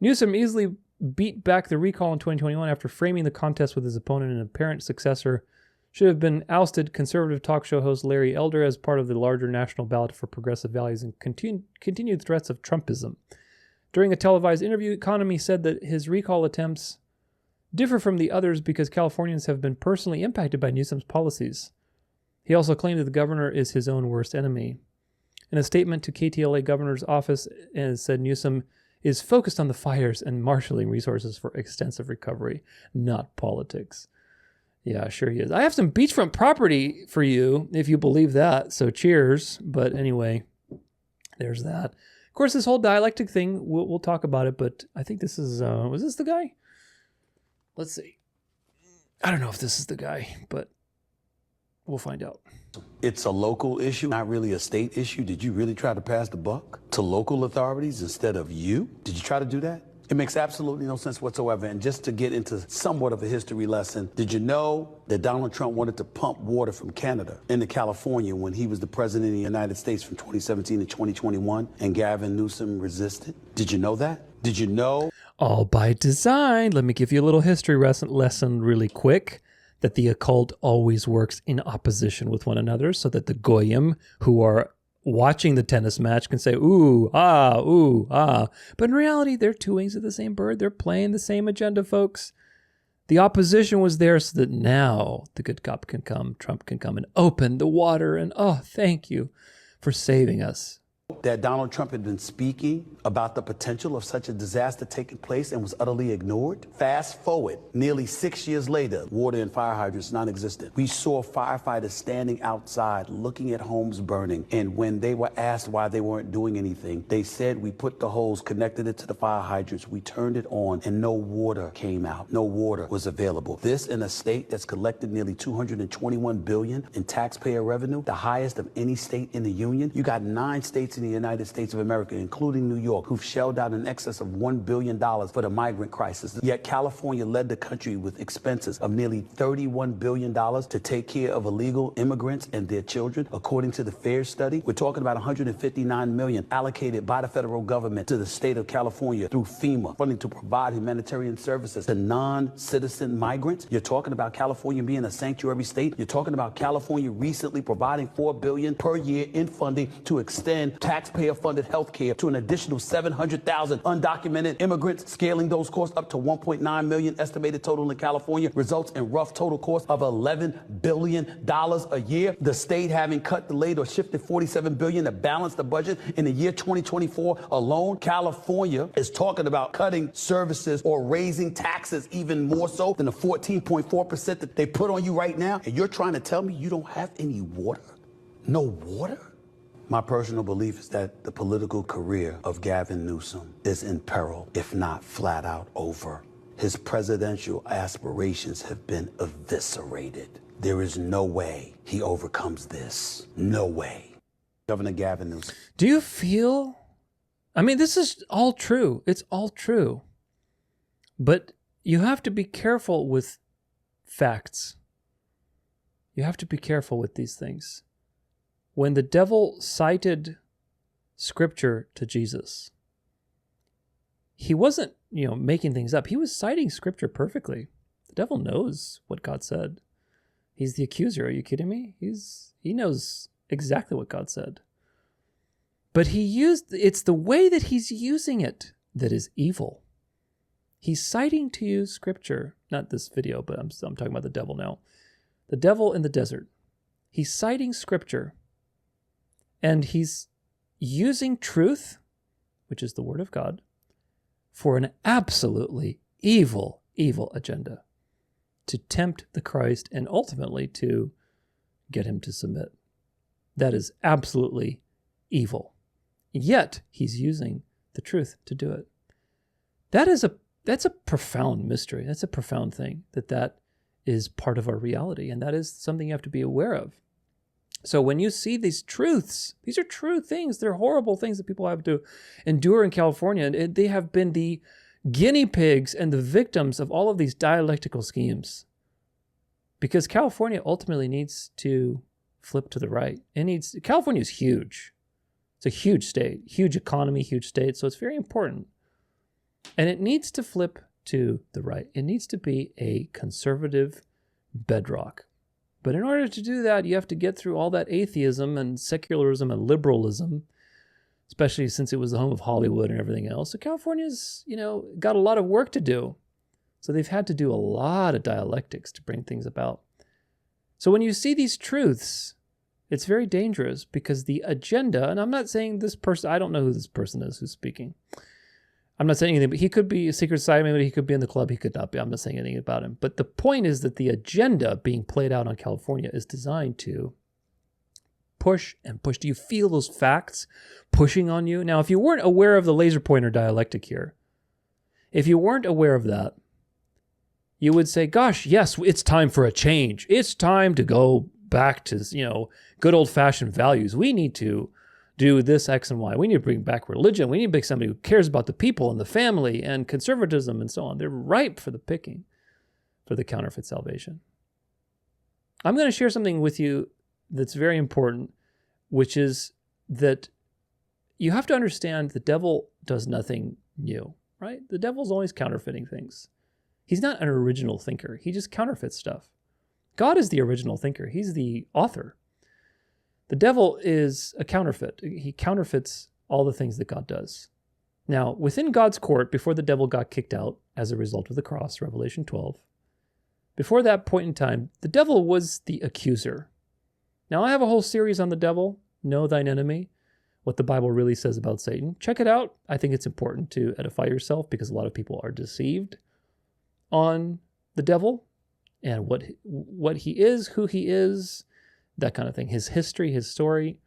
Newsom easily beat back the recall in 2021 after framing the contest with his opponent and apparent successor should have been ousted conservative talk show host Larry Elder as part of the larger national ballot for progressive values and continued threats of Trumpism. During a televised interview, Economy said that his recall attempts differ from the others because Californians have been personally impacted by Newsom's policies. He also claimed that the governor is his own worst enemy. In a statement to KTLA governor's office, it said Newsom is focused on the fires and marshaling resources for extensive recovery, not politics. Yeah, sure he is. I have some beachfront property for you, if you believe that. So cheers. But anyway, there's that. Of course, this whole dialectic thing, we'll talk about it. But I think this is, was this the guy? Let's see. I don't know if this is the guy, but we'll find out. It's a local issue, not really a state issue. Did you really try to pass the buck to local authorities instead of you? Did you try to do that? It makes absolutely no sense whatsoever. And just to get into somewhat of a history lesson, did you know that Donald Trump wanted to pump water from Canada into California when he was the president of the United States from 2017 to 2021, and Gavin Newsom resisted? Did you know that? Did you know? All by design. Let me give you a little history lesson really quick. That the occult always works in opposition with one another so that the goyim who are watching the tennis match can say, ooh, ah. But in reality, they're two wings of the same bird. They're playing the same agenda, folks. The opposition was there so that now the good cop can come, Trump can come and open the water. And thank you for saving us. That Donald Trump had been speaking about the potential of such a disaster taking place and was utterly ignored. Fast forward, nearly 6 years later, water and fire hydrants non-existent. We saw firefighters standing outside looking at homes burning. And when they were asked why they weren't doing anything, they said, we put the hose, connected it to the fire hydrants, we turned it on, and no water came out. No water was available. This in a state that's collected nearly $221 billion in taxpayer revenue, the highest of any state in the union. You got 9 states in the United States of America, including New York, who've shelled out in excess of $1 billion for the migrant crisis. Yet California led the country with expenses of nearly $31 billion to take care of illegal immigrants and their children. According to the FAIR study, we're talking about $159 million allocated by the federal government to the state of California through FEMA, funding to provide humanitarian services to non-citizen migrants. You're talking about California being a sanctuary state. You're talking about California recently providing $4 billion per year in funding to extend taxpayer-funded health care to an additional 700,000 undocumented immigrants, scaling those costs up to 1.9 million estimated total in California, results in rough total cost of $11 billion a year. The state having cut, delayed, or shifted $47 billion to balance the budget in the year 2024 alone. California is talking about cutting services or raising taxes even more so than the 14.4% that they put on you right now. And you're trying to tell me you don't have any water? No water? My personal belief is that the political career of Gavin Newsom is in peril, if not flat out over. His presidential aspirations have been eviscerated. There is no way he overcomes this. No way. Governor Gavin Newsom. Do you feel... I mean, this is all true. It's all true. But you have to be careful with facts. You have to be careful with these things. When the devil cited scripture to Jesus, he wasn't, making things up. He was citing scripture perfectly. The devil knows what God said. He's the accuser. Are you kidding me? He knows exactly what God said. But it's the way that he's using it that is evil. He's citing to you scripture, not this video, but I'm talking about the devil now. The devil in the desert. He's citing scripture, and he's using truth, which is the word of God, for an absolutely evil, evil agenda to tempt the Christ and ultimately to get him to submit. That is absolutely evil. Yet he's using the truth to do it. That's a profound mystery. That's a profound thing, that is part of our reality, and that is something you have to be aware of. So when you see these truths, these are true things. They're horrible things that people have to endure in California, and they have been the guinea pigs and the victims of all of these dialectical schemes. Because California ultimately needs to flip to the right. California is huge. It's a huge state, huge economy, huge state, so it's very important. And it needs to flip to the right. It needs to be a conservative bedrock. But in order to do that, you have to get through all that atheism and secularism and liberalism, especially since it was the home of Hollywood and everything else. So California's, got a lot of work to do. So they've had to do a lot of dialectics to bring things about. So when you see these truths, it's very dangerous because the agenda, and I'm not saying this person, I don't know who this person is who's speaking. I'm not saying anything, but he could be a secret society member, he could be in the club, he could not be. I'm not saying anything about him. But the point is that the agenda being played out on California is designed to push and push. Do you feel those facts pushing on you? Now, if you weren't aware of the laser pointer dialectic here, if you weren't aware of that, you would say, gosh, yes, it's time for a change. It's time to go back to, good old-fashioned values. We need to do this X and Y. We need to bring back religion. We need to make somebody who cares about the people and the family and conservatism and so on. They're ripe for the picking for the counterfeit salvation. I'm going to share something with you that's very important, which is that you have to understand the devil does nothing new, right? The devil's always counterfeiting things. He's not an original thinker. He just counterfeits stuff. God is the original thinker. He's the author. The devil is a counterfeit. He counterfeits all the things that God does. Now, within God's court, before the devil got kicked out as a result of the cross, Revelation 12, before that point in time, the devil was the accuser. Now, I have a whole series on the devil, Know Thine Enemy, what the Bible really says about Satan. Check it out. I think it's important to edify yourself because a lot of people are deceived on the devil and what he is, who he is, that kind of thing, his history, his story.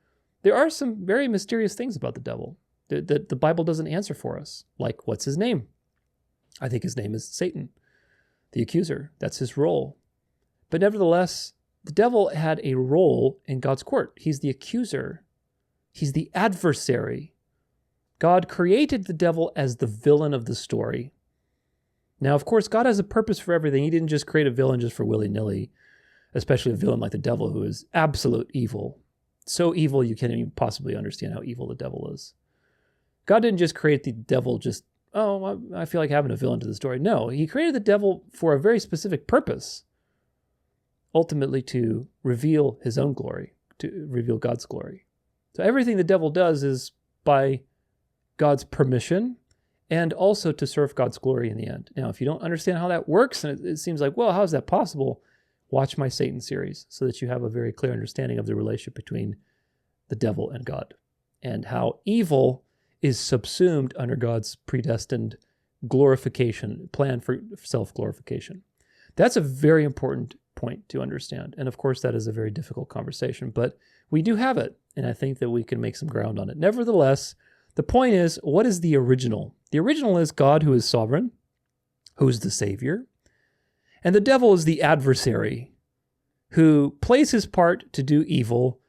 There are some very mysterious things about the devil that the Bible doesn't answer for us, like what's his name? I think his name is Satan, the accuser. That's his role. But nevertheless, the devil had a role in God's court. He's the accuser. He's the adversary. God created the devil as the villain of the story. Now, of course, God has a purpose for everything. He didn't just create a villain just for willy-nilly, especially a villain like the devil who is absolute evil. So evil you can't even possibly understand how evil the devil is. God didn't just create the devil just, oh, I feel like having a villain to the story. No, he created the devil for a very specific purpose, ultimately to reveal his own glory, to reveal God's glory. So everything the devil does is by God's permission and also to serve God's glory in the end. Now, if you don't understand how that works, and it seems like, well, how is that possible? Watch my Satan series so that you have a very clear understanding of the relationship between the devil and God and how evil is subsumed under God's predestined glorification, plan for self-glorification. That's a very important point to understand. And of course, that is a very difficult conversation, but we do have it. And I think that we can make some ground on it. Nevertheless, the point is, what is the original? The original is God, who is sovereign, who is the Savior. And the devil is the adversary who plays his part to do evil.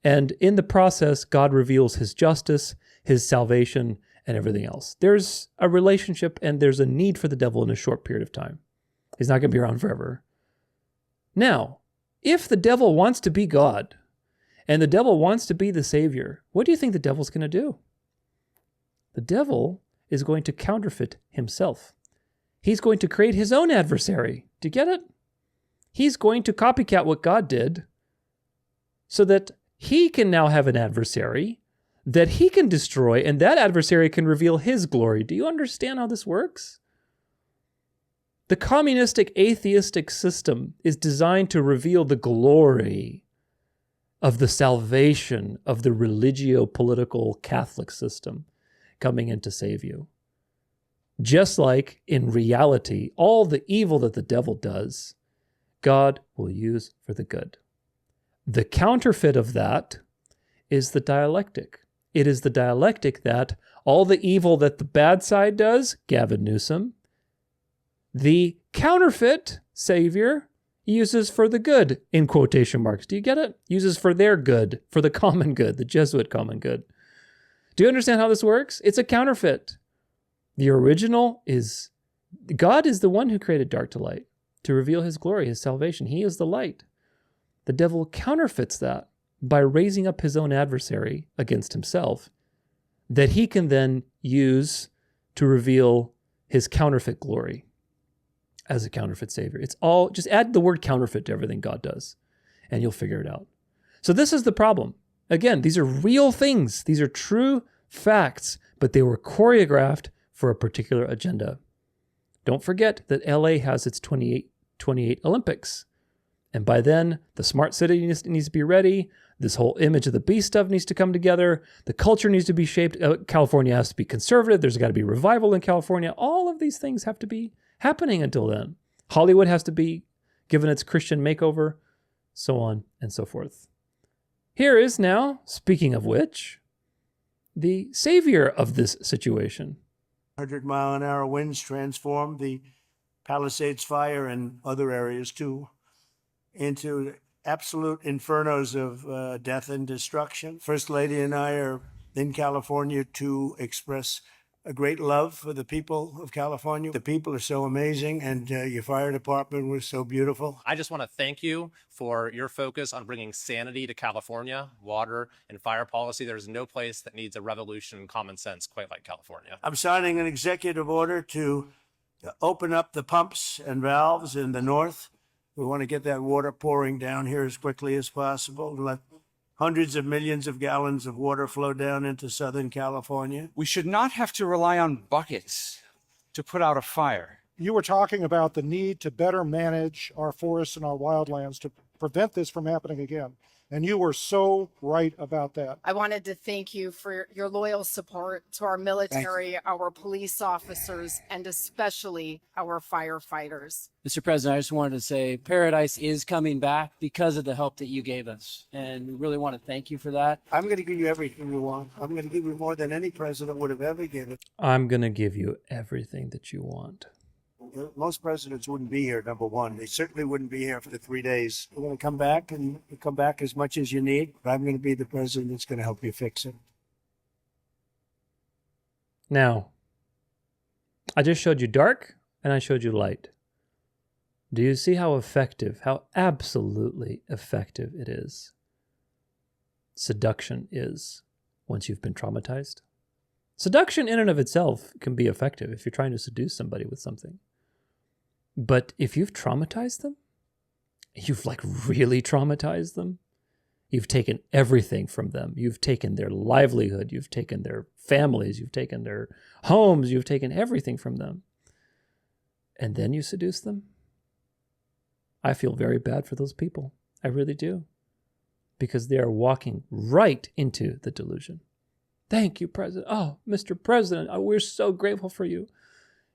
And in the process, God reveals his justice, his salvation, and everything else. There's a relationship and there's a need for the devil in a short period of time. He's not going to be around forever. Now, if the devil wants to be God and the devil wants to be the Savior, what do you think the devil's going to do? The devil is going to counterfeit himself. He's going to create his own adversary. Do you get it? He's going to copycat what God did so that he can now have an adversary that he can destroy, and that adversary can reveal his glory. Do you understand how this works? The communistic atheistic system is designed to reveal the glory of the salvation of the religio-political Catholic system coming in to save you. Just like in reality, all the evil that the devil does, God will use for the good. The counterfeit of that is the dialectic. It is the dialectic that all the evil that the bad side does, Gavin Newsom, the counterfeit Savior uses for the good, in quotation marks. Do you get it? Uses for their good, for the common good, the Jesuit common good. Do you understand how this works? It's a counterfeit. The original is, God is the one who created dark to light to reveal his glory, his salvation. He is the light. The devil counterfeits that by raising up his own adversary against himself that he can then use to reveal his counterfeit glory as a counterfeit Savior. It's all, just add the word counterfeit to everything God does and you'll figure it out. So this is the problem. Again, these are real things. These are true facts, but they were choreographed for a particular agenda. Don't forget that LA has its 28 Olympics. And by then, the smart city needs to be ready. This whole image of the beast stuff needs to come together. The culture needs to be shaped. California has to be conservative. There's got to be revival in California. All of these things have to be happening until then. Hollywood has to be given its Christian makeover, so on and so forth. Here is now, speaking of which, the savior of this situation. 100-mile-an-hour winds transformed the Palisades fire and other areas too into absolute infernos of death and destruction. First Lady and I are in California to express a great love for the people of California. The people are so amazing, and your fire department was so beautiful. I just want to thank you for your focus on bringing sanity to California, water and fire policy. There's no place that needs a revolution in common sense quite like California. I'm signing an executive order to open up the pumps and valves in the north. We want to get that water pouring down here as quickly as possible and let hundreds of millions of gallons of water flow down into Southern California. We should not have to rely on buckets to put out a fire. You were talking about the need to better manage our forests and our wildlands to prevent this from happening again. And you were so right about that. I wanted to thank you for your loyal support to our military, our police officers, and especially our firefighters. Mr. President, I just wanted to say Paradise is coming back because of the help that you gave us. And we really want to thank you for that. I'm going to give you everything you want. I'm going to give you more than any president would have ever given. I'm going to give you everything that you want. Most presidents wouldn't be here, number one. They certainly wouldn't be here after 3 days. We're going to come back and come back as much as you need, but I'm going to be the president that's going to help you fix it. Now, I just showed you dark and I showed you light. Do you see how effective, how absolutely effective it is? Seduction is once you've been traumatized. Seduction in and of itself can be effective if you're trying to seduce somebody with something. But if you've traumatized them, you've like really traumatized them, you've taken everything from them. You've taken their livelihood, you've taken their families, you've taken their homes, you've taken everything from them. And then you seduce them? I feel very bad for those people. I really do. Because they are walking right into the delusion. Thank you, President. Oh, Mr. President, we're so grateful for you.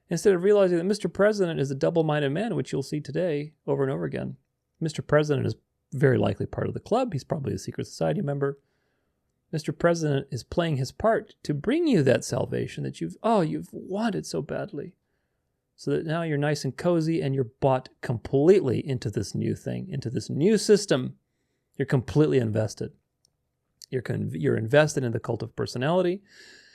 Instead of realizing that Mr. President is a double-minded man, which you'll see today over and over again. Mr. President is very likely part of the club. He's probably a secret society member. Mr. President is playing his part to bring you that salvation that you've wanted so badly. So that now you're nice and cozy and you're bought completely into this new thing, into this new system. You're completely invested. You're invested in the cult of personality.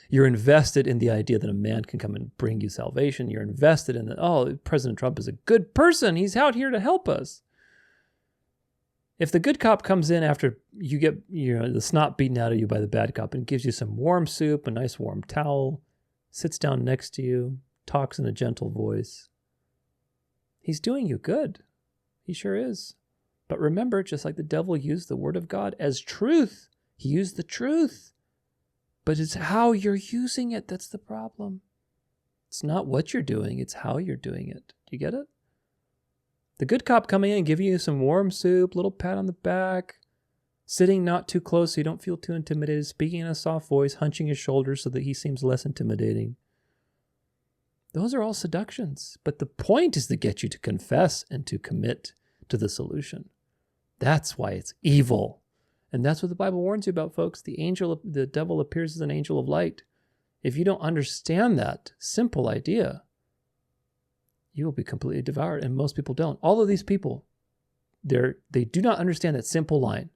You're invested in the idea that a man can come and bring you salvation. You're invested in that, President Trump is a good person. He's out here to help us. If the good cop comes in after you get the snot beaten out of you by the bad cop and gives you some warm soup, a nice warm towel, sits down next to you, talks in a gentle voice, he's doing you good. He sure is. But remember, just like the devil used the word of God as truth, he used the truth. But it's how you're using it that's the problem. It's not what you're doing, it's how you're doing it. Do you get it? The good cop coming in and giving you some warm soup, little pat on the back, sitting not too close so you don't feel too intimidated, speaking in a soft voice, hunching his shoulders so that he seems less intimidating. Those are all seductions. But the point is to get you to confess and to commit to the solution. That's why it's evil. And that's what the Bible warns you about, folks. The devil appears as an angel of light. If you don't understand that simple idea, you will be completely devoured. And most people don't. All of these people, they do not understand that simple line.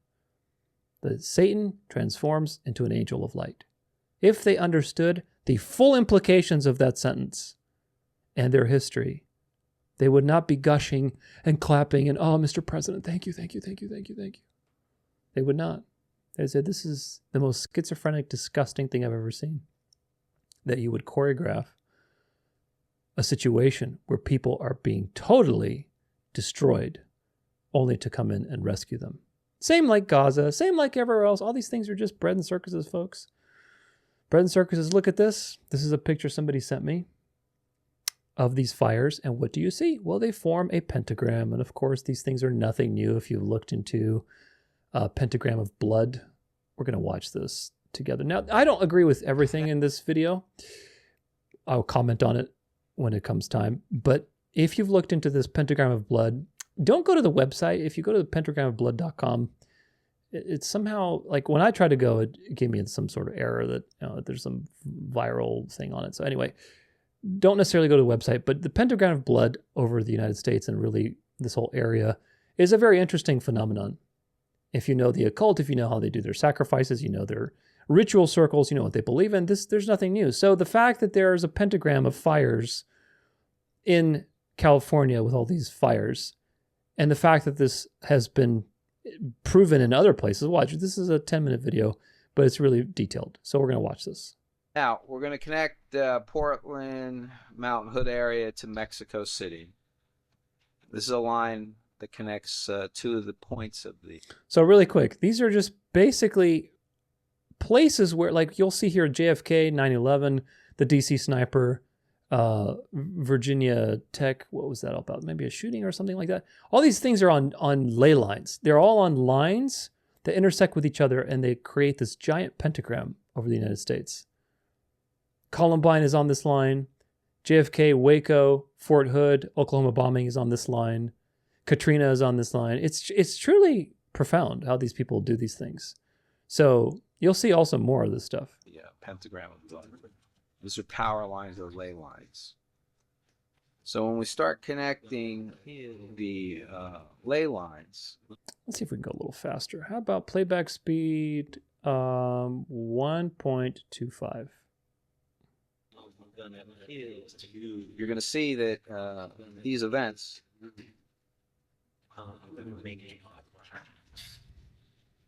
That Satan transforms into an angel of light. If they understood the full implications of that sentence and their history, they would not be gushing and clapping and, Mr. President, thank you, thank you, thank you, thank you, thank you. They would not. They said, this is the most schizophrenic, disgusting thing I've ever seen. That you would choreograph a situation where people are being totally destroyed only to come in and rescue them. Same like Gaza, same like everywhere else. All these things are just bread and circuses, folks. Bread and circuses, look at this. This is a picture somebody sent me of these fires. And what do you see? Well, they form a pentagram. And of course, these things are nothing new. If you looked into a pentagram of blood, we're going to watch this together. Now, I don't agree with everything in this video. I'll comment on it when it comes time. But if you've looked into this pentagram of blood, don't go to the website. If you go to the pentagramofblood.com, it's somehow, like when I tried to go, it gave me some sort of error that there's some viral thing on it. So anyway, don't necessarily go to the website, but the pentagram of blood over the United States and really this whole area is a very interesting phenomenon. If you know the occult, if you know how they do their sacrifices, you know their ritual circles, you know what they believe in, there's nothing new. So the fact that there's a pentagram of fires in California with all these fires, and the fact that this has been proven in other places, watch, this is a 10-minute video, but it's really detailed. So we're going to watch this. Now, we're going to connect Portland, Mountain Hood area to Mexico City. This is a line that connects two of the points of the... So really quick, these are just basically places where, like you'll see here, JFK, 9/11, the DC sniper, Virginia Tech, what was that all about? Maybe a shooting or something like that. All these things are on ley lines. They're all on lines that intersect with each other, and they create this giant pentagram over the United States. Columbine is on this line. JFK, Waco, Fort Hood, Oklahoma bombing is on this line. Katrina is on this line. It's truly profound how these people do these things. So you'll see also more of this stuff. Yeah, pentagram of blood. Those are power lines or ley lines. So when we start connecting the ley lines, let's see if we can go a little faster. How about playback speed 1.25? you're going to see that these events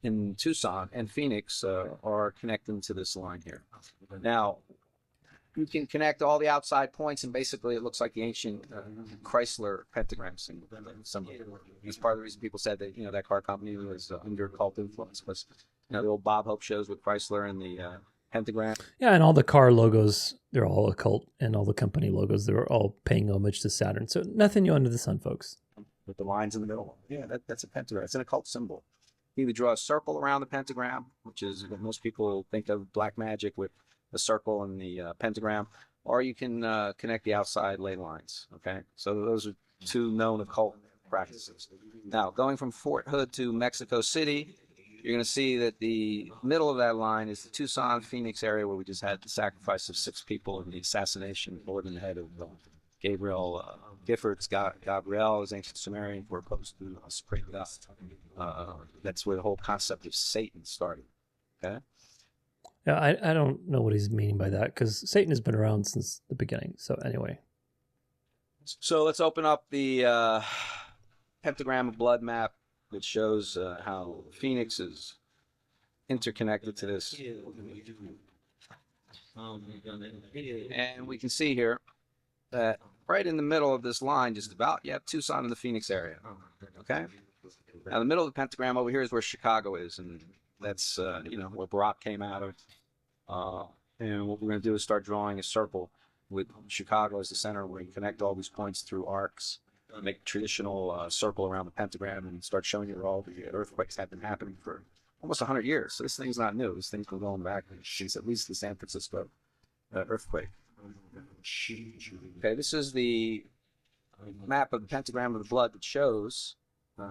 in Tucson and Phoenix are connecting to this line here. Now, you can connect all the outside points, and basically it looks like the ancient Chrysler pentagram symbol. It's part of the reason people said that, that car company was under occult influence, was the old Bob Hope shows with Chrysler and the pentagram. Yeah, and all the car logos, they're all occult, and all the company logos, they're all paying homage to Saturn. So nothing new under the sun, folks. With the lines in the middle. Yeah, that's a pentagram. It's an occult symbol. You either draw a circle around the pentagram, which is what most people think of black magic with the circle and the pentagram, or you can connect the outside ley lines. Okay, so those are two known occult practices. Now, going from Fort Hood to Mexico City, you're going to see that the middle of that line is the Tucson, Phoenix area where we just had the sacrifice of 6 people in the assassination board in the head of Gabriel Giffords. Gabriel is ancient Sumerian for opposed to supreme God. That's where the whole concept of Satan started. Okay. Yeah, I don't know what he's meaning by that, because Satan has been around since the beginning. So anyway. So let's open up the pentagram of blood map that shows how Phoenix is interconnected to this. And we can see here that right in the middle of this line, just about, you have Tucson in the Phoenix area. Okay? Now, the middle of the pentagram over here is where Chicago is, and that's, where Barack came out of. And what we're going to do is start drawing a circle with Chicago as the center, where you connect all these points through arcs, make a traditional circle around the pentagram, and start showing you where all the earthquakes have been happening for almost 100 years. So this thing's not new. This thing's been going back since at least the San Francisco earthquake. Okay, this is the map of the pentagram of the blood that shows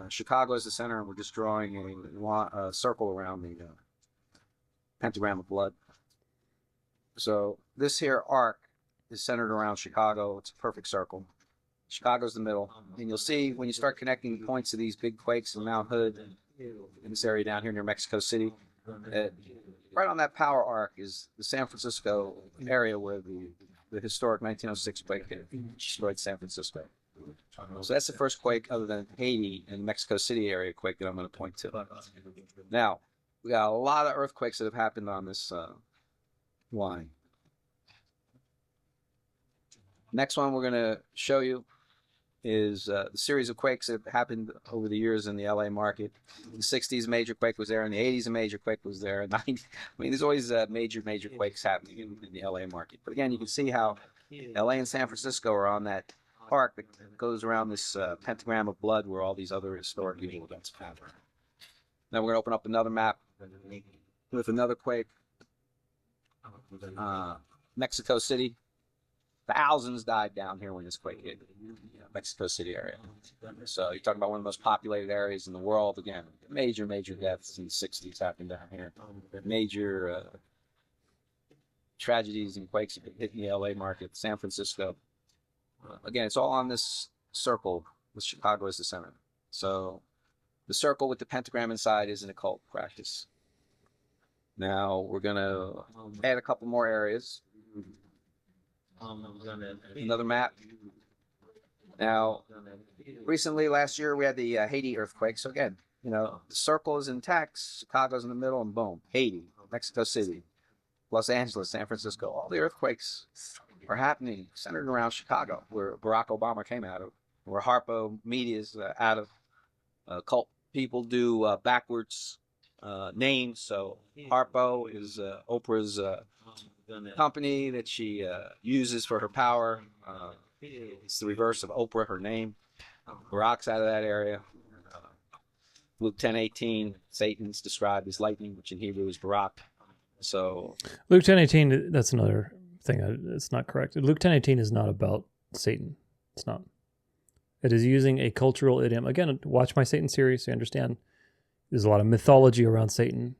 Chicago as the center, and we're just drawing a circle around the pentagram of blood. So this here arc is centered around Chicago. It's a perfect circle. Chicago's the middle, and you'll see when you start connecting the points of these big quakes in Mount Hood, in this area down here near Mexico City, right on that power arc is the San Francisco area where the historic 1906 quake destroyed San Francisco. So that's the first quake other than Haiti and Mexico City area quake that I'm going to point to. Now, we got a lot of earthquakes that have happened on this line. Next one we're going to show you is the series of quakes that happened over the years in the LA market. In the 60s, a major quake was there. In the 80s, a major quake was there. In the 90s, there's always major quakes happening in the LA market. But again, you can see how LA and San Francisco are on that arc that goes around this pentagram of blood where all these other historic evil events happen. Then we're going to open up another map with another quake. Mexico City. Thousands died down here when this quake hit Mexico City area. So you're talking about one of the most populated areas in the world. Again, major deaths in the 60s happened down here. Major tragedies and quakes hitting the LA market, San Francisco. Again, it's all on this circle with Chicago as the center. So the circle with the pentagram inside is an occult practice. Now we're going to add a couple more areas. Another map. Now, recently, last year, we had the Haiti earthquake. So again, the circle is intact, Chicago's in the middle, and boom, Haiti, Mexico City, Los Angeles, San Francisco. All the earthquakes are happening centered around Chicago, where Barack Obama came out of, where Harpo Media is out of. Cult people do backwards names. So Harpo is Oprah's company that she uses for her power. It's the reverse of Oprah, her name. Barack's out of that area. Luke 10:18, Satan's described as lightning, which in Hebrew is Barak. So Luke 10:18, that's another thing. It's not correct. Luke 10:18 is not about Satan. It's not. It is using a cultural idiom. Again, watch my Satan series so you understand. There's a lot of mythology around Satan,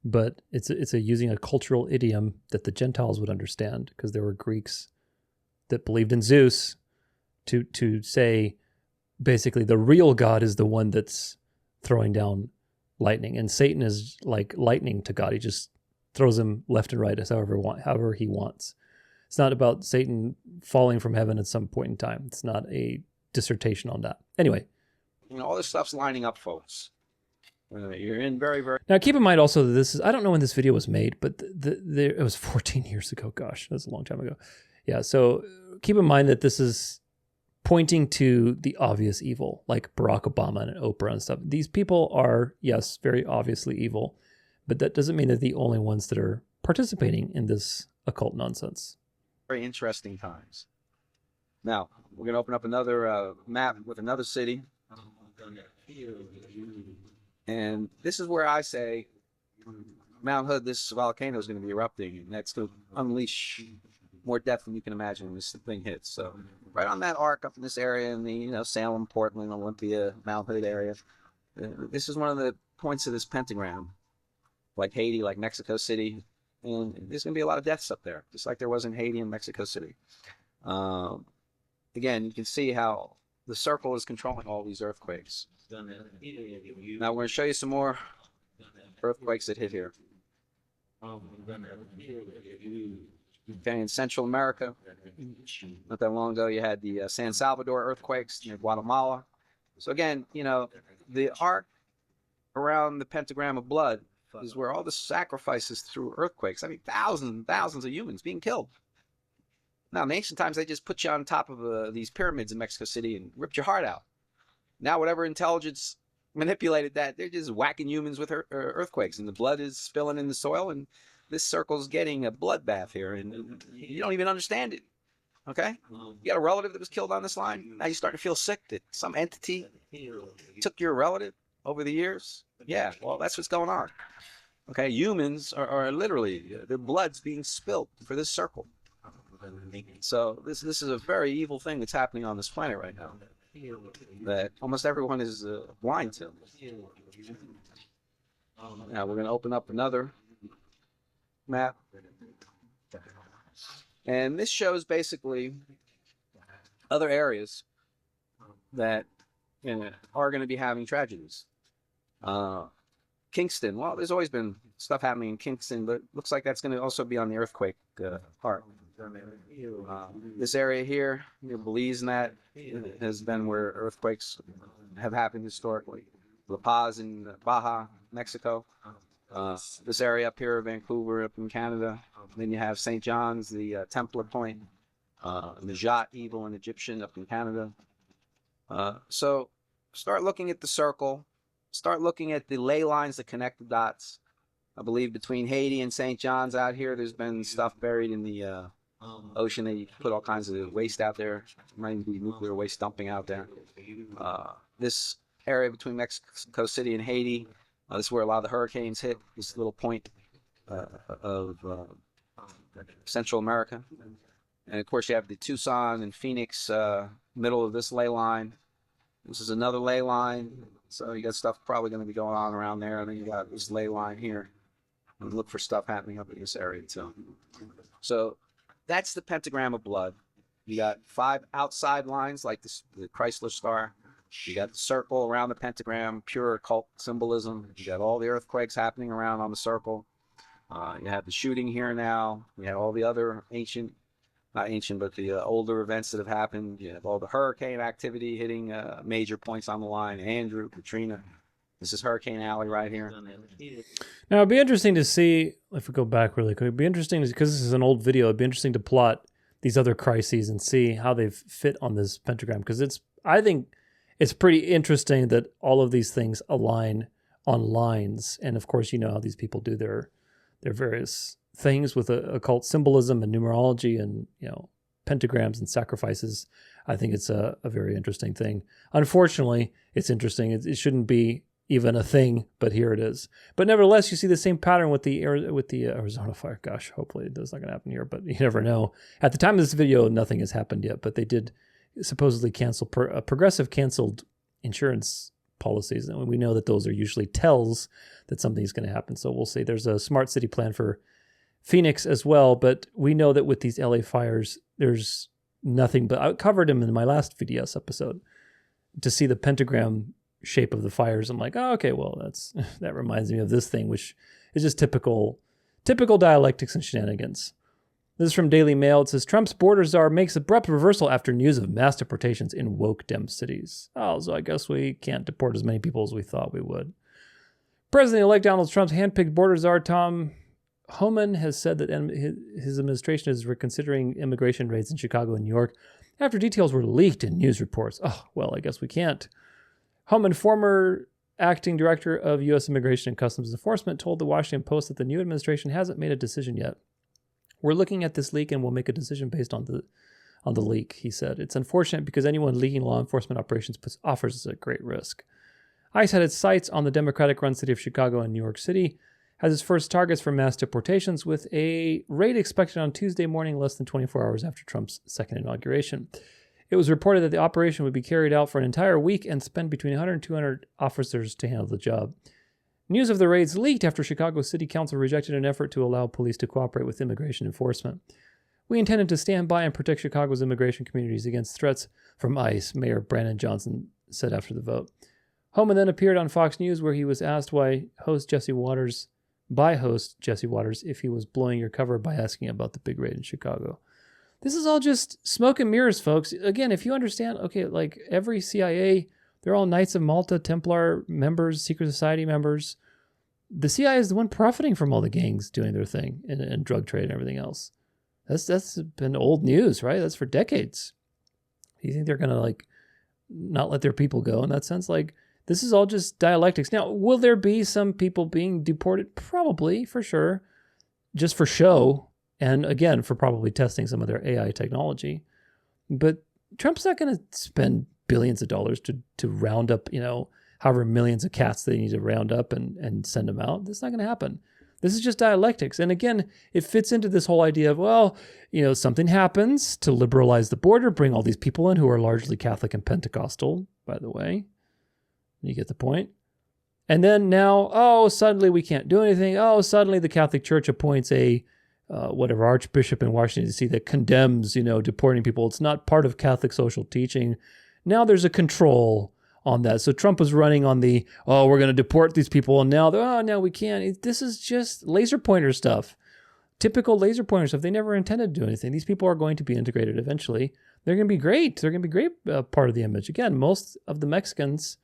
but it's using a cultural idiom that the Gentiles would understand, because there were Greeks that believed in Zeus, to say basically the real God is the one that's throwing down lightning, and Satan is like lightning to God. He just throws him left and right as however he wants. It's not about Satan falling from heaven at some point in time. It's not a dissertation on that. Anyway. All this stuff's lining up, folks. You're in very, very... Now, keep in mind also that this is, I don't know when this video was made, but it was 14 years ago. Gosh, that's a long time ago. Yeah, so keep in mind that this is pointing to the obvious evil, like Barack Obama and Oprah and stuff. These people are, yes, very obviously evil, but that doesn't mean they're the only ones that are participating in this occult nonsense. Very interesting times. Now, we're going to open up another map with another city. And this is where I say Mount Hood, this volcano is going to be erupting, and that's going to unleash more death than you can imagine when this thing hits. So right on that arc up in this area in the Salem, Portland, Olympia, Mount Hood area, this is one of the points of this pentagram, like Haiti, like Mexico City, and there's going to be a lot of deaths up there, just like there was in Haiti and Mexico City. Again, you can see how the circle is controlling all these earthquakes. Now we're going to show you some more earthquakes that hit here. Okay, in Central America, not that long ago, you had the San Salvador earthquakes near Guatemala. So again, the arc around the pentagram of blood is where all the sacrifices through earthquakes. I mean, thousands and thousands of humans being killed. Now, in ancient times, they just put you on top of these pyramids in Mexico City and ripped your heart out. Now, whatever intelligence manipulated that, they're just whacking humans with earthquakes, and the blood is spilling in the soil, and this circle's getting a bloodbath here, and you don't even understand it, okay? You got a relative that was killed on this line, now you start to feel sick that some entity took your relative over the years. Yeah, well, that's what's going on, okay? Humans are literally, their blood's being spilled for this circle. So this is a very evil thing that's happening on this planet right now that almost everyone is blind to. Now we're going to open up another map, and this shows basically other areas that are going to be having tragedies. Kingston, well, there's always been stuff happening in Kingston, but it looks like that's going to also be on the earthquake part. This area here, near Belize, and that has been where earthquakes have happened historically. La Paz in Baja, Mexico. This area up here, Vancouver, up in Canada. Then you have St. John's, the Templar Point. Najat, evil and Egyptian, up in Canada. So start looking at the circle. Start looking at the ley lines that connect the dots. I believe between Haiti and St. John's out here, there's been stuff buried in the ocean. They put all kinds of waste out there. Might even be nuclear waste dumping out there. This area between Mexico City and Haiti, this is where a lot of the hurricanes hit, this little point of Central America. And of course you have the Tucson and Phoenix middle of this ley line. This is another ley line. So you got stuff probably going to be going on around there. And then you got this ley line here. And look for stuff happening up in this area too. So that's the pentagram of blood. You got 5 outside lines like this, the Chrysler star. You got the circle around the pentagram, pure occult symbolism. You got all the earthquakes happening around on the circle. You have the shooting here now. You have all the other ancient, not ancient, but the older events that have happened. You have all the hurricane activity hitting major points on the line. Andrew, Katrina. This is Hurricane Alley right here. Now, it'd be interesting to see, if we go back really quick, it'd be interesting, because this is an old video, it'd be interesting to plot these other crises and see how they fit on this pentagram. Because I think it's pretty interesting that all of these things align on lines. And of course, you know how these people do their various things with occult symbolism and numerology and, pentagrams and sacrifices. I think it's a very interesting thing. Unfortunately, it's interesting. It shouldn't be even a thing, but here it is. But nevertheless, you see the same pattern with the Arizona fire. Gosh, hopefully that's not going to happen here, but you never know. At the time of this video, nothing has happened yet, but they did supposedly cancel progressive canceled insurance policies, and we know that those are usually tells that something's going to happen. So we'll see. There's a smart city plan for Phoenix as well, but we know that with these LA fires, there's nothing but, I covered him in my last VDS episode to see the pentagram shape of the fires. I'm like, oh, okay, well, that reminds me of this thing, which is just typical dialectics and shenanigans. This is from Daily Mail. It says, Trump's border czar makes abrupt reversal after news of mass deportations in woke Dem cities. Oh, so I guess we can't deport as many people as we thought we would. President-elect Donald Trump's handpicked border czar, Tom Homan, has said that his administration is reconsidering immigration raids in Chicago and New York after details were leaked in news reports. Oh, well, I guess we can't. Homan, former acting director of U.S. Immigration and Customs Enforcement, told the Washington Post that the new administration hasn't made a decision yet. We're looking at this leak and we'll make a decision based on the leak, he said. It's unfortunate because anyone leaking law enforcement operations offers us a great risk. ICE had its sights on the Democratic-run city of Chicago and New York City, has its first targets for mass deportations, with a raid expected on Tuesday morning, less than 24 hours after Trump's second inauguration. It was reported that the operation would be carried out for an entire week and spend between 100 and 200 officers to handle the job. News of the raids leaked after Chicago City Council rejected an effort to allow police to cooperate with immigration enforcement. We intended to stand by and protect Chicago's immigration communities against threats from ICE, Mayor Brandon Johnson said after the vote. Homan then appeared on Fox News, where he was asked by host Jesse Waters if he was blowing your cover by asking about the big raid in Chicago. This is all just smoke and mirrors, folks. Again, if you understand, okay, like every CIA, they're all Knights of Malta, Templar members, secret society members. The CIA is the one profiting from all the gangs doing their thing and drug trade and everything else. That's been old news, right? That's for decades. You think they're going to like not let their people go in that sense? Like, this is all just dialectics. Now, will there be some people being deported? Probably, for sure. Just for show. And again, for probably testing some of their AI technology. But Trump's not going to spend billions of dollars to round up, however millions of cats they need to round up and send them out. That's not going to happen. This is just dialectics. And again, it fits into this whole idea of, well, something happens to liberalize the border, bring all these people in who are largely Catholic and Pentecostal, by the way. You get the point? And then now, suddenly we can't do anything. Suddenly the Catholic Church appoints a archbishop in Washington, D.C. that condemns, deporting people. It's not part of Catholic social teaching. Now there's a control on that. So Trump was running on the, we're going to deport these people. And now no, we can't. This is just laser pointer stuff. Typical laser pointer stuff. They never intended to do anything. These people are going to be integrated eventually. They're going to be great. They're going to be a great part of the image. Again, most of the Mexicans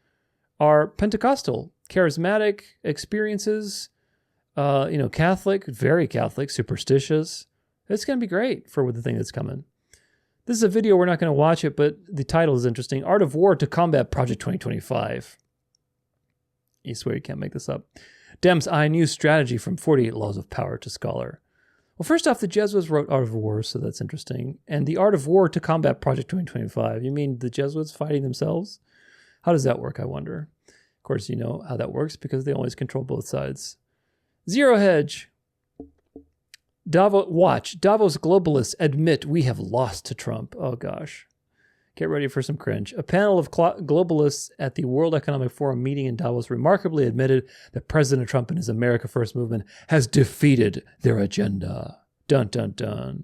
are Pentecostal, charismatic experiences, Catholic, very Catholic, superstitious. It's going to be great for the thing that's coming. This is a video. We're not going to watch it, but the title is interesting. Art of War to Combat Project 2025. You swear you can't make this up. Dems eye new strategy from 48 Laws of Power to Scholar. Well, first off, the Jesuits wrote Art of War, so that's interesting. And the Art of War to Combat Project 2025. You mean the Jesuits fighting themselves? How does that work, I wonder? Of course, you know how that works because they always control both sides. Zero Hedge. Davos globalists admit we have lost to Trump. Oh, gosh. Get ready for some cringe. A panel of globalists at the World Economic Forum meeting in Davos remarkably admitted that President Trump and his America First movement has defeated their agenda. Dun, dun, dun.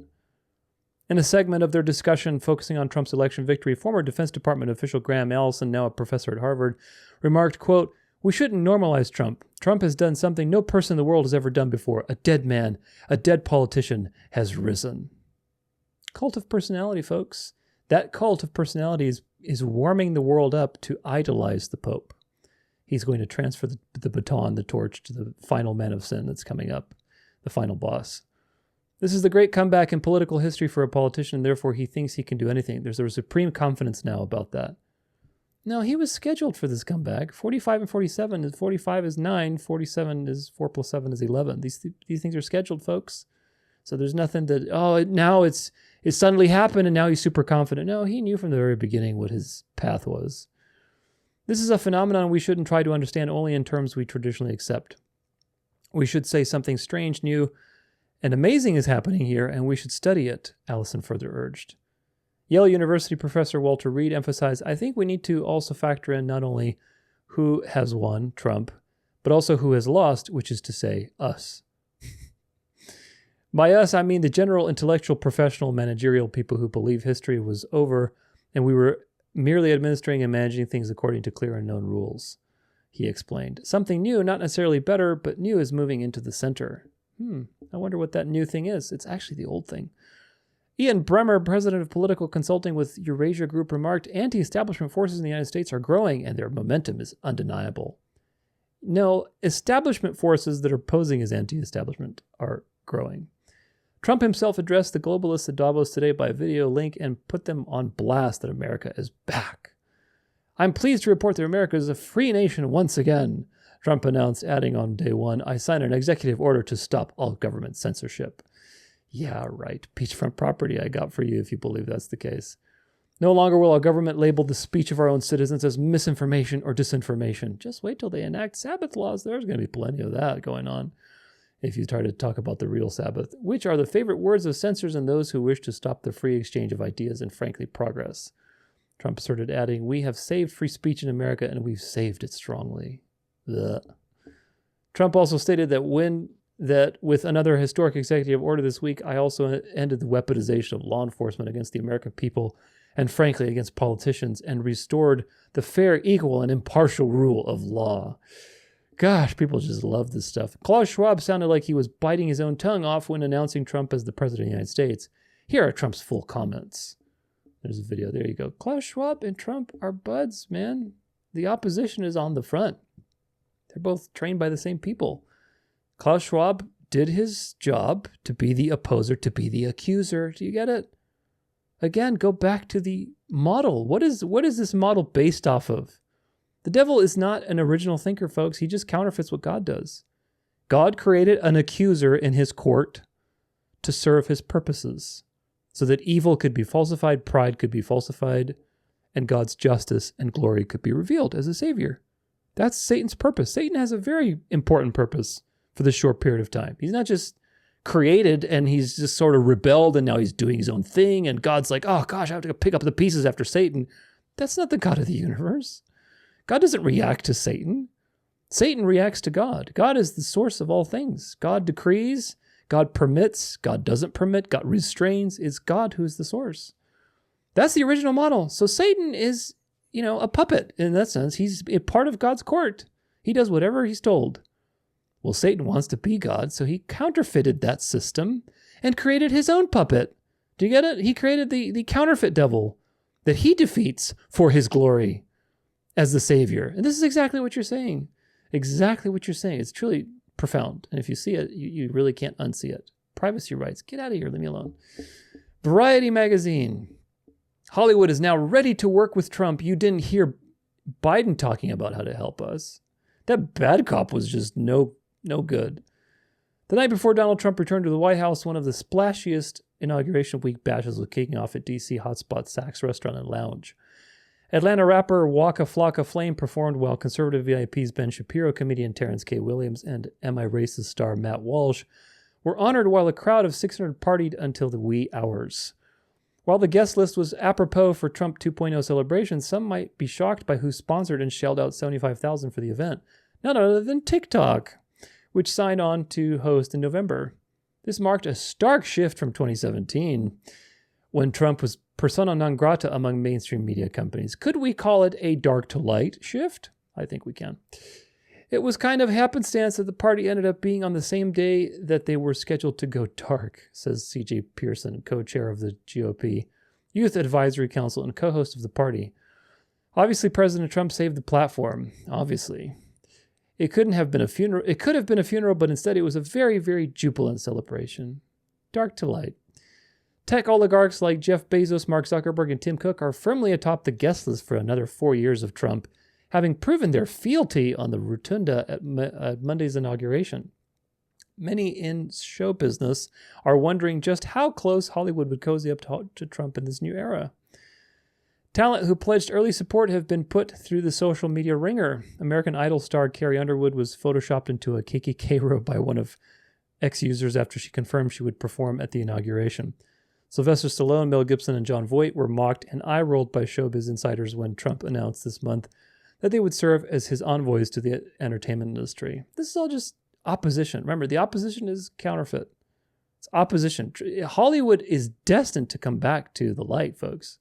In a segment of their discussion focusing on Trump's election victory, former Defense Department official Graham Allison, now a professor at Harvard, remarked, quote, "We shouldn't normalize Trump. Trump has done something no person in the world has ever done before. A dead man, a dead politician has risen." Cult of personality, folks. That cult of personality is warming the world up to idolize the Pope. He's going to transfer the baton, the torch, to the final man of sin that's coming up, the final boss. This is the great comeback in political history for a politician, and therefore he thinks he can do anything. There's a supreme confidence now about that. No, he was scheduled for this comeback. 45 and 47, 45 is 9, 47 is 4 plus 7 is 11. These things are scheduled, folks. So there's nothing that, now it suddenly happened and now he's super confident. No, he knew from the very beginning what his path was. This is a phenomenon we shouldn't try to understand only in terms we traditionally accept. We should say something strange, new, and amazing is happening here, and we should study it, Allison further urged. Yale University professor Walter Reed emphasized, "I think we need to also factor in not only who has won, Trump, but also who has lost, which is to say, us." By us, I mean the general intellectual, professional, managerial people who believe history was over and we were merely administering and managing things according to clear and known rules, he explained. Something new, not necessarily better, but new is moving into the center. I wonder what that new thing is. It's actually the old thing. Ian Bremmer, president of political consulting with Eurasia Group, remarked, anti-establishment forces in the United States are growing and their momentum is undeniable. No, establishment forces that are posing as anti-establishment are growing. Trump himself addressed the globalists at Davos today by video link and put them on blast that America is back. I'm pleased to report that America is a free nation once again, Trump announced, adding on day one, I signed an executive order to stop all government censorship. Yeah, right. Beachfront property I got for you if you believe that's the case. No longer will our government label the speech of our own citizens as misinformation or disinformation. Just wait till they enact Sabbath laws. There's going to be plenty of that going on. If you try to talk about the real Sabbath, which are the favorite words of censors and those who wish to stop the free exchange of ideas and, frankly, progress. Trump asserted, adding, we have saved free speech in America and we've saved it strongly. Ugh. Trump also stated that with another historic executive order this week, I also ended the weaponization of law enforcement against the American people and, frankly, against politicians and restored the fair, equal, and impartial rule of law. Gosh, people just love this stuff. Klaus Schwab sounded like he was biting his own tongue off when announcing Trump as the president of the United States. Here are Trump's full comments. There's a video. There you go. Klaus Schwab and Trump are buds, man. The opposition is on the front. They're both trained by the same people. Klaus Schwab did his job to be the opposer, to be the accuser. Do you get it? Again, go back to the model. What is this model based off of? The devil is not an original thinker, folks. He just counterfeits what God does. God created an accuser in his court to serve his purposes so that evil could be falsified, pride could be falsified, and God's justice and glory could be revealed as a savior. That's Satan's purpose. Satan has a very important purpose for this short period of time. He's not just created and he's just sort of rebelled and now he's doing his own thing and God's like, oh gosh, I have to go pick up the pieces after Satan. That's not the God of the universe. God doesn't react to Satan. Satan reacts to God. God is the source of all things. God decrees, God permits, God doesn't permit, God restrains. It's God who is the source. That's the original model. So Satan is, a puppet in that sense. He's a part of God's court. He does whatever he's told. Well, Satan wants to be God, so he counterfeited that system and created his own puppet. Do you get it? He created the counterfeit devil that he defeats for his glory as the savior. And this is exactly what you're saying. Exactly what you're saying. It's truly profound. And if you see it, you really can't unsee it. Privacy rights. Get out of here. Leave me alone. Variety magazine. Hollywood is now ready to work with Trump. You didn't hear Biden talking about how to help us. That bad cop was just no good. The night before Donald Trump returned to the White House, one of the splashiest inauguration week bashes was kicking off at D.C. hotspot Saks Restaurant and Lounge. Atlanta rapper Waka Flocka Flame performed while conservative VIPs Ben Shapiro, comedian Terrence K. Williams, and Am I Racist star Matt Walsh were honored while a crowd of 600 partied until the wee hours. While the guest list was apropos for Trump 2.0 celebrations, some might be shocked by who sponsored and shelled out $75,000 for the event. None other than TikTok, which signed on to host in November. This marked a stark shift from 2017, when Trump was persona non grata among mainstream media companies. Could we call it a dark to light shift? I think we can. It was kind of happenstance that the party ended up being on the same day that they were scheduled to go dark, says C.J. Pearson, co-chair of the GOP Youth Advisory Council and co-host of the party. Obviously, President Trump saved the platform. Obviously. It couldn't have been a funeral. It could have been a funeral, but instead it was a very, very jubilant celebration. Dark to light. Tech oligarchs like Jeff Bezos, Mark Zuckerberg, and Tim Cook are firmly atop the guest list for another 4 years of Trump, having proven their fealty on the rotunda at Monday's inauguration. Many in show business are wondering just how close Hollywood would cozy up to Trump in this new era. Talent who pledged early support have been put through the social media ringer. American Idol star Carrie Underwood was photoshopped into a KKK robe by one of ex-users after she confirmed she would perform at the inauguration. Sylvester Stallone, Mel Gibson, and Jon Voight were mocked and eye-rolled by showbiz insiders when Trump announced this month that they would serve as his envoys to the entertainment industry. This is all just opposition. Remember, the opposition is counterfeit. It's opposition. Hollywood is destined to come back to the light, folks.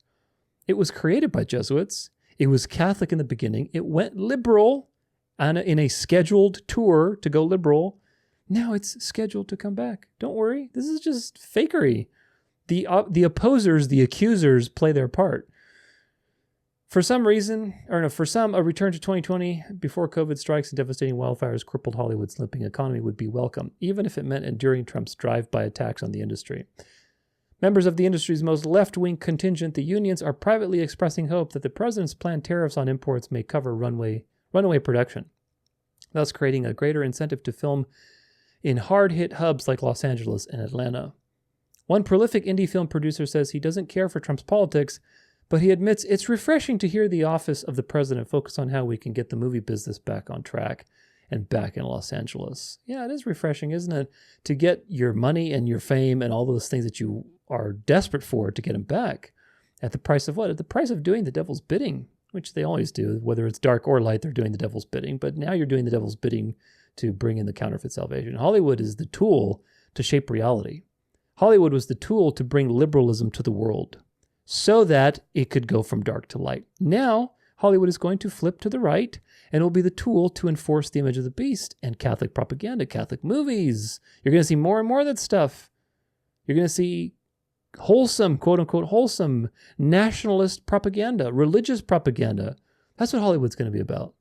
It was created by Jesuits. It was Catholic in the beginning. It went liberal in a scheduled tour to go liberal. Now it's scheduled to come back. Don't worry. This is just fakery. The opposers, the accusers play their part. For some, a return to 2020 before COVID strikes and devastating wildfires crippled Hollywood's limping economy would be welcome, even if it meant enduring Trump's drive-by attacks on the industry. Members of the industry's most left-wing contingent, the unions, are privately expressing hope that the president's planned tariffs on imports may cover runaway production, thus creating a greater incentive to film in hard-hit hubs like Los Angeles and Atlanta. One prolific indie film producer says he doesn't care for Trump's politics, but he admits it's refreshing to hear the office of the president focus on how we can get the movie business back on track and back in Los Angeles. Yeah, it is refreshing, isn't it? To get your money and your fame and all those things that you are desperate for, to get them back. At the price of what? At the price of doing the devil's bidding, which they always do. Whether it's dark or light, they're doing the devil's bidding. But now you're doing the devil's bidding to bring in the counterfeit salvation. Hollywood is the tool to shape reality. Hollywood was the tool to bring liberalism to the world, so that it could go from dark to light. Now, Hollywood is going to flip to the right, and it will be the tool to enforce the image of the beast and Catholic propaganda, Catholic movies. You're going to see more and more of that stuff. You're going to see wholesome, quote-unquote, wholesome nationalist propaganda, religious propaganda. That's what Hollywood's going to be about.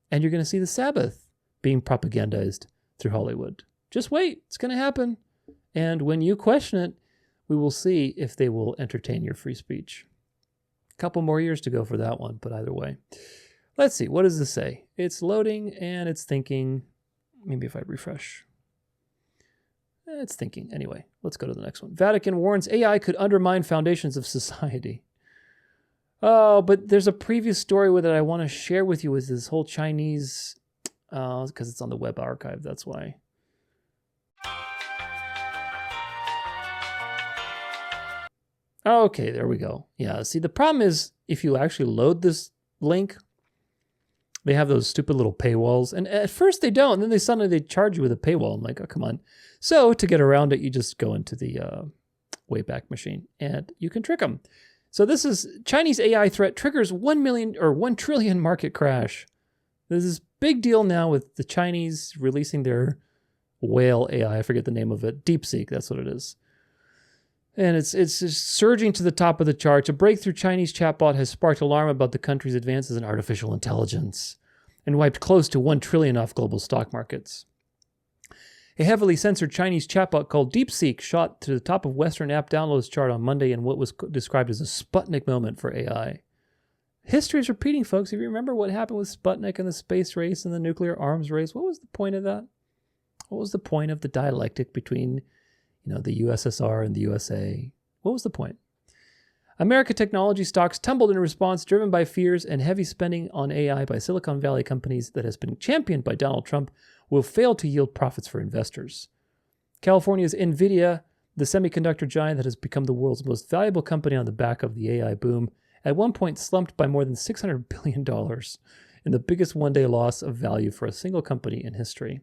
And you're going to see the Sabbath being propagandized through Hollywood. Just wait. It's going to happen. And when you question it, we will see if they will entertain your free speech. A couple more years to go for that one, but either way. Let's see, what does this say? It's loading and it's thinking. Maybe if I refresh. It's thinking. Anyway, let's go to the next one. Vatican warns AI could undermine foundations of society. Oh, but there's a previous story with it I want to share with you with this whole Chinese, because it's on the web archive, that's why. Okay, there we go. Yeah, see, the problem is if you actually load this link, they have those stupid little paywalls. And at first they don't, and then they charge you with a paywall. I'm like, oh, come on. So to get around it, you just go into the Wayback Machine, and you can trick them. So this is Chinese AI threat triggers 1 trillion market crash. There's this big deal now with the Chinese releasing their whale AI. I forget the name of it. DeepSeek, that's what it is. And it's just surging to the top of the charts. A breakthrough Chinese chatbot has sparked alarm about the country's advances in artificial intelligence and wiped close to 1 trillion off global stock markets. A heavily censored Chinese chatbot called DeepSeek shot to the top of Western app downloads chart on Monday in what was described as a Sputnik moment for AI. History is repeating, folks. If you remember what happened with Sputnik and the space race and the nuclear arms race, what was the point of that? What was the point of the dialectic between the USSR and the USA? What was the point? America technology stocks tumbled in response, driven by fears and heavy spending on AI by Silicon Valley companies that has been championed by Donald Trump will fail to yield profits for investors. California's NVIDIA, the semiconductor giant that has become the world's most valuable company on the back of the AI boom, at one point slumped by more than $600 billion in the biggest one-day loss of value for a single company in history.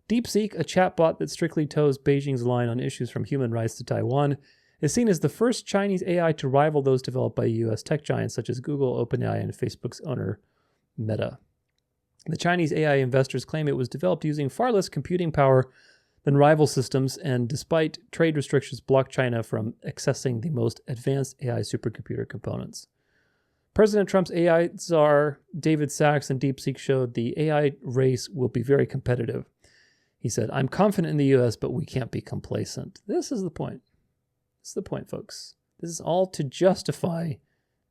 DeepSeek, a chatbot that strictly toes Beijing's line on issues from human rights to Taiwan, is seen as the first Chinese AI to rival those developed by U.S. tech giants such as Google, OpenAI, and Facebook's owner, Meta. The Chinese AI investors claim it was developed using far less computing power than rival systems, and despite trade restrictions, blocked China from accessing the most advanced AI supercomputer components. President Trump's AI czar, David Sachs, and DeepSeek showed the AI race will be very competitive. He said, I'm confident in the U.S., but we can't be complacent. This is the point. This is the point, folks. This is all to justify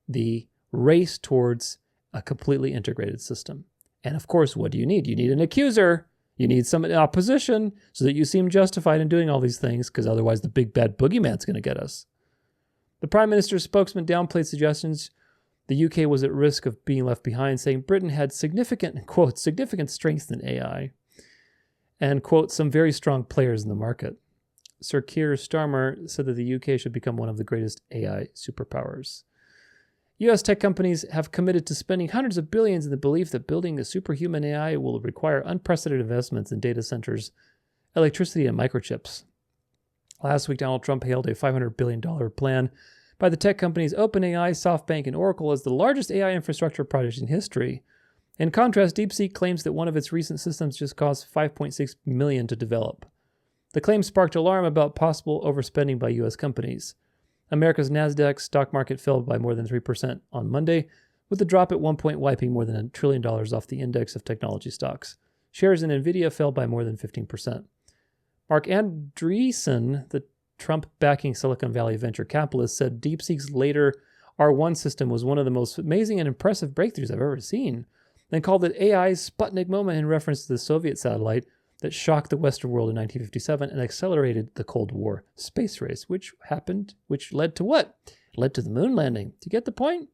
the race towards a completely integrated system. And of course, what do you need? You need an accuser. You need some opposition so that you seem justified in doing all these things, because otherwise the big bad boogeyman's going to get us. The Prime Minister's spokesman downplayed suggestions the UK was at risk of being left behind, saying Britain had significant, quote, significant strength in AI, and, quote, some very strong players in the market. Sir Keir Starmer said that the UK should become one of the greatest AI superpowers. U.S. tech companies have committed to spending hundreds of billions in the belief that building a superhuman AI will require unprecedented investments in data centers, electricity, and microchips. Last week, Donald Trump hailed a $500 billion plan by the tech companies OpenAI, SoftBank, and Oracle as the largest AI infrastructure project in history. In contrast, DeepSeek claims that one of its recent systems just cost $5.6 million to develop. The claim sparked alarm about possible overspending by U.S. companies. America's NASDAQ stock market fell by more than 3% on Monday, with the drop at one point wiping more than $1 trillion off the index of technology stocks. Shares in NVIDIA fell by more than 15%. Mark Andreessen, the Trump-backing Silicon Valley venture capitalist, said DeepSeek's later R1 system was one of the most amazing and impressive breakthroughs I've ever seen, and called it AI's Sputnik moment in reference to the Soviet satellite that shocked the Western world in 1957 and accelerated the Cold War space race, which led to what? Led to the moon landing. Do you get the point?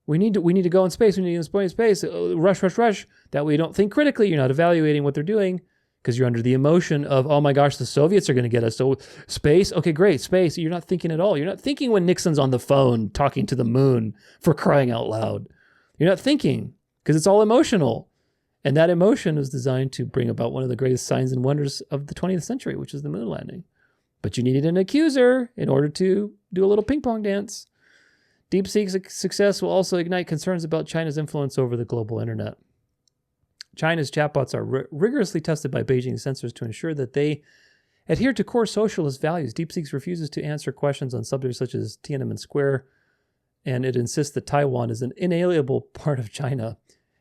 We need to go in space. We need to go in space. Rush. That way you don't think critically. You're not evaluating what they're doing because you're under the emotion of, oh my gosh, the Soviets are going to get us. So space, okay, great, space. You're not thinking at all. You're not thinking when Nixon's on the phone talking to the moon, for crying out loud. You're not thinking because it's all emotional. And that emotion is designed to bring about one of the greatest signs and wonders of the 20th century, which is the moon landing. But you needed an accuser in order to do a little ping pong dance. DeepSeek's success will also ignite concerns about China's influence over the global internet. China's chatbots are rigorously tested by Beijing censors to ensure that they adhere to core socialist values. DeepSeek refuses to answer questions on subjects such as Tiananmen Square, and it insists that Taiwan is an inalienable part of China,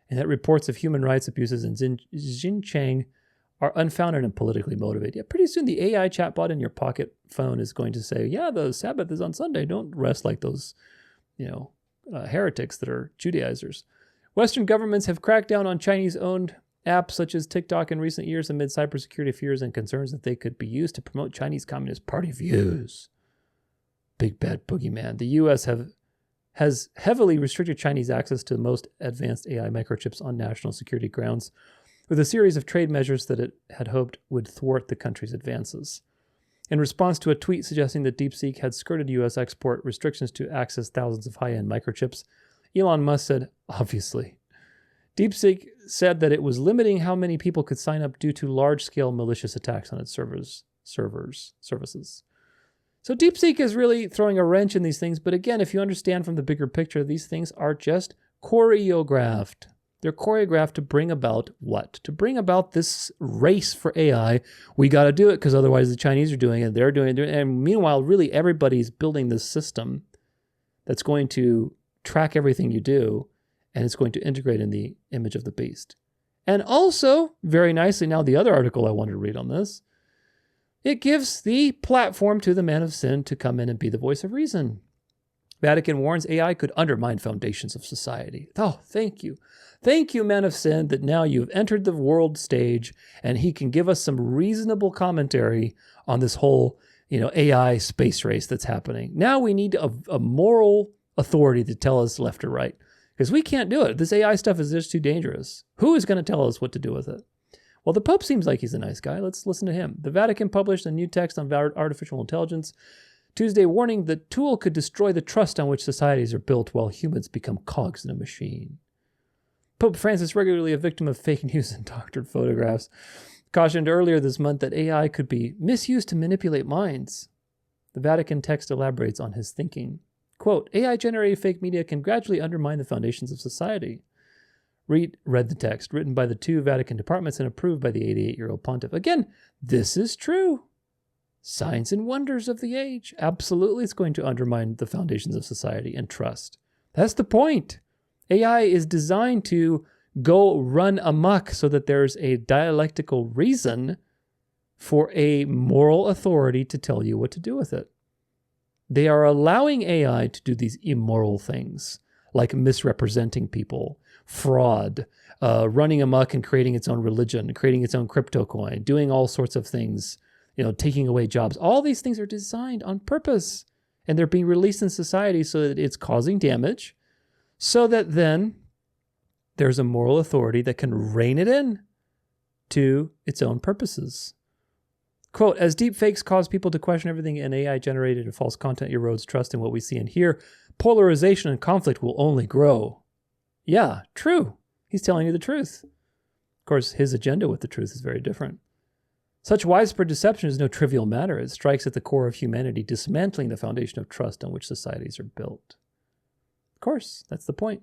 and that reports of human rights abuses in Xinjiang are unfounded and politically motivated. Yeah, pretty soon the AI chatbot in your pocket phone is going to say, yeah, the Sabbath is on Sunday. Don't rest like those heretics that are Judaizers. Western governments have cracked down on Chinese-owned apps such as TikTok in recent years amid cybersecurity fears and concerns that they could be used to promote Chinese Communist Party views. Big bad boogeyman. The U.S. has heavily restricted Chinese access to most advanced AI microchips on national security grounds, with a series of trade measures that it had hoped would thwart the country's advances. In response to a tweet suggesting that DeepSeek had skirted U.S. export restrictions to access thousands of high-end microchips, Elon Musk said, obviously. DeepSeek said that it was limiting how many people could sign up due to large-scale malicious attacks on its services. So DeepSeek is really throwing a wrench in these things, but again, if you understand from the bigger picture, these things are just choreographed. They're choreographed to bring about what? To bring about this race for AI. We got to do it because otherwise the Chinese are doing it, they're doing it. And meanwhile, really everybody's building this system that's going to track everything you do, and it's going to integrate in the image of the beast. And also, very nicely, now the other article I wanted to read on this, it gives the platform to the man of sin to come in and be the voice of reason. Vatican warns AI could undermine foundations of society. Oh, thank you. Thank you, man of sin, that now you've entered the world stage and he can give us some reasonable commentary on this whole, AI space race that's happening. Now we need a moral authority to tell us left or right because we can't do it. This AI stuff is just too dangerous. Who is going to tell us what to do with it? Well, the Pope seems like he's a nice guy. Let's listen to him. The Vatican published a new text on artificial intelligence Tuesday, warning the tool could destroy the trust on which societies are built while humans become cogs in a machine. Pope Francis, regularly a victim of fake news and doctored photographs, cautioned earlier this month that AI could be misused to manipulate minds. The Vatican text elaborates on his thinking. Quote, AI-generated fake media can gradually undermine the foundations of society. Read the text, written by the 2 Vatican departments and approved by the 88-year-old pontiff. Again, this is true. Signs and wonders of the age. Absolutely, it's going to undermine the foundations of society and trust. That's the point. AI is designed to go run amok so that there's a dialectical reason for a moral authority to tell you what to do with it. They are allowing AI to do these immoral things, like misrepresenting people, fraud, running amok and creating its own religion, creating its own crypto coin, doing all sorts of things, taking away jobs. All these things are designed on purpose, and they're being released in society so that it's causing damage, so that then there's a moral authority that can rein it in to its own purposes. Quote, as deepfakes cause people to question everything and AI-generated and false content erodes trust in what we see and hear, polarization and conflict will only grow. Yeah, true. He's telling you the truth. Of course, his agenda with the truth is very different. Such widespread deception is no trivial matter. It strikes at the core of humanity, dismantling the foundation of trust on which societies are built. Of course, that's the point.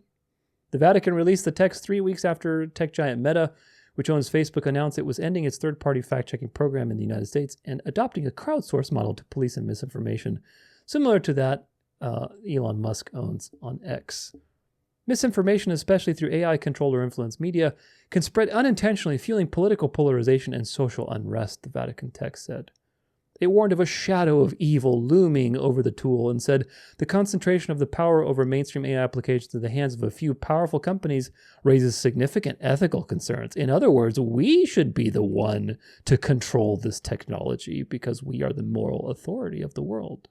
The Vatican released the text 3 weeks after tech giant Meta, which owns Facebook, announced it was ending its third-party fact-checking program in the United States and adopting a crowdsourced model to police and misinformation, similar to that Elon Musk owns on X. Misinformation, especially through AI-controlled or influenced media, can spread unintentionally, fueling political polarization and social unrest, the Vatican text said. It warned of a shadow of evil looming over the tool and said the concentration of the power over mainstream AI applications in the hands of a few powerful companies raises significant ethical concerns. In other words, we should be the one to control this technology because we are the moral authority of the world.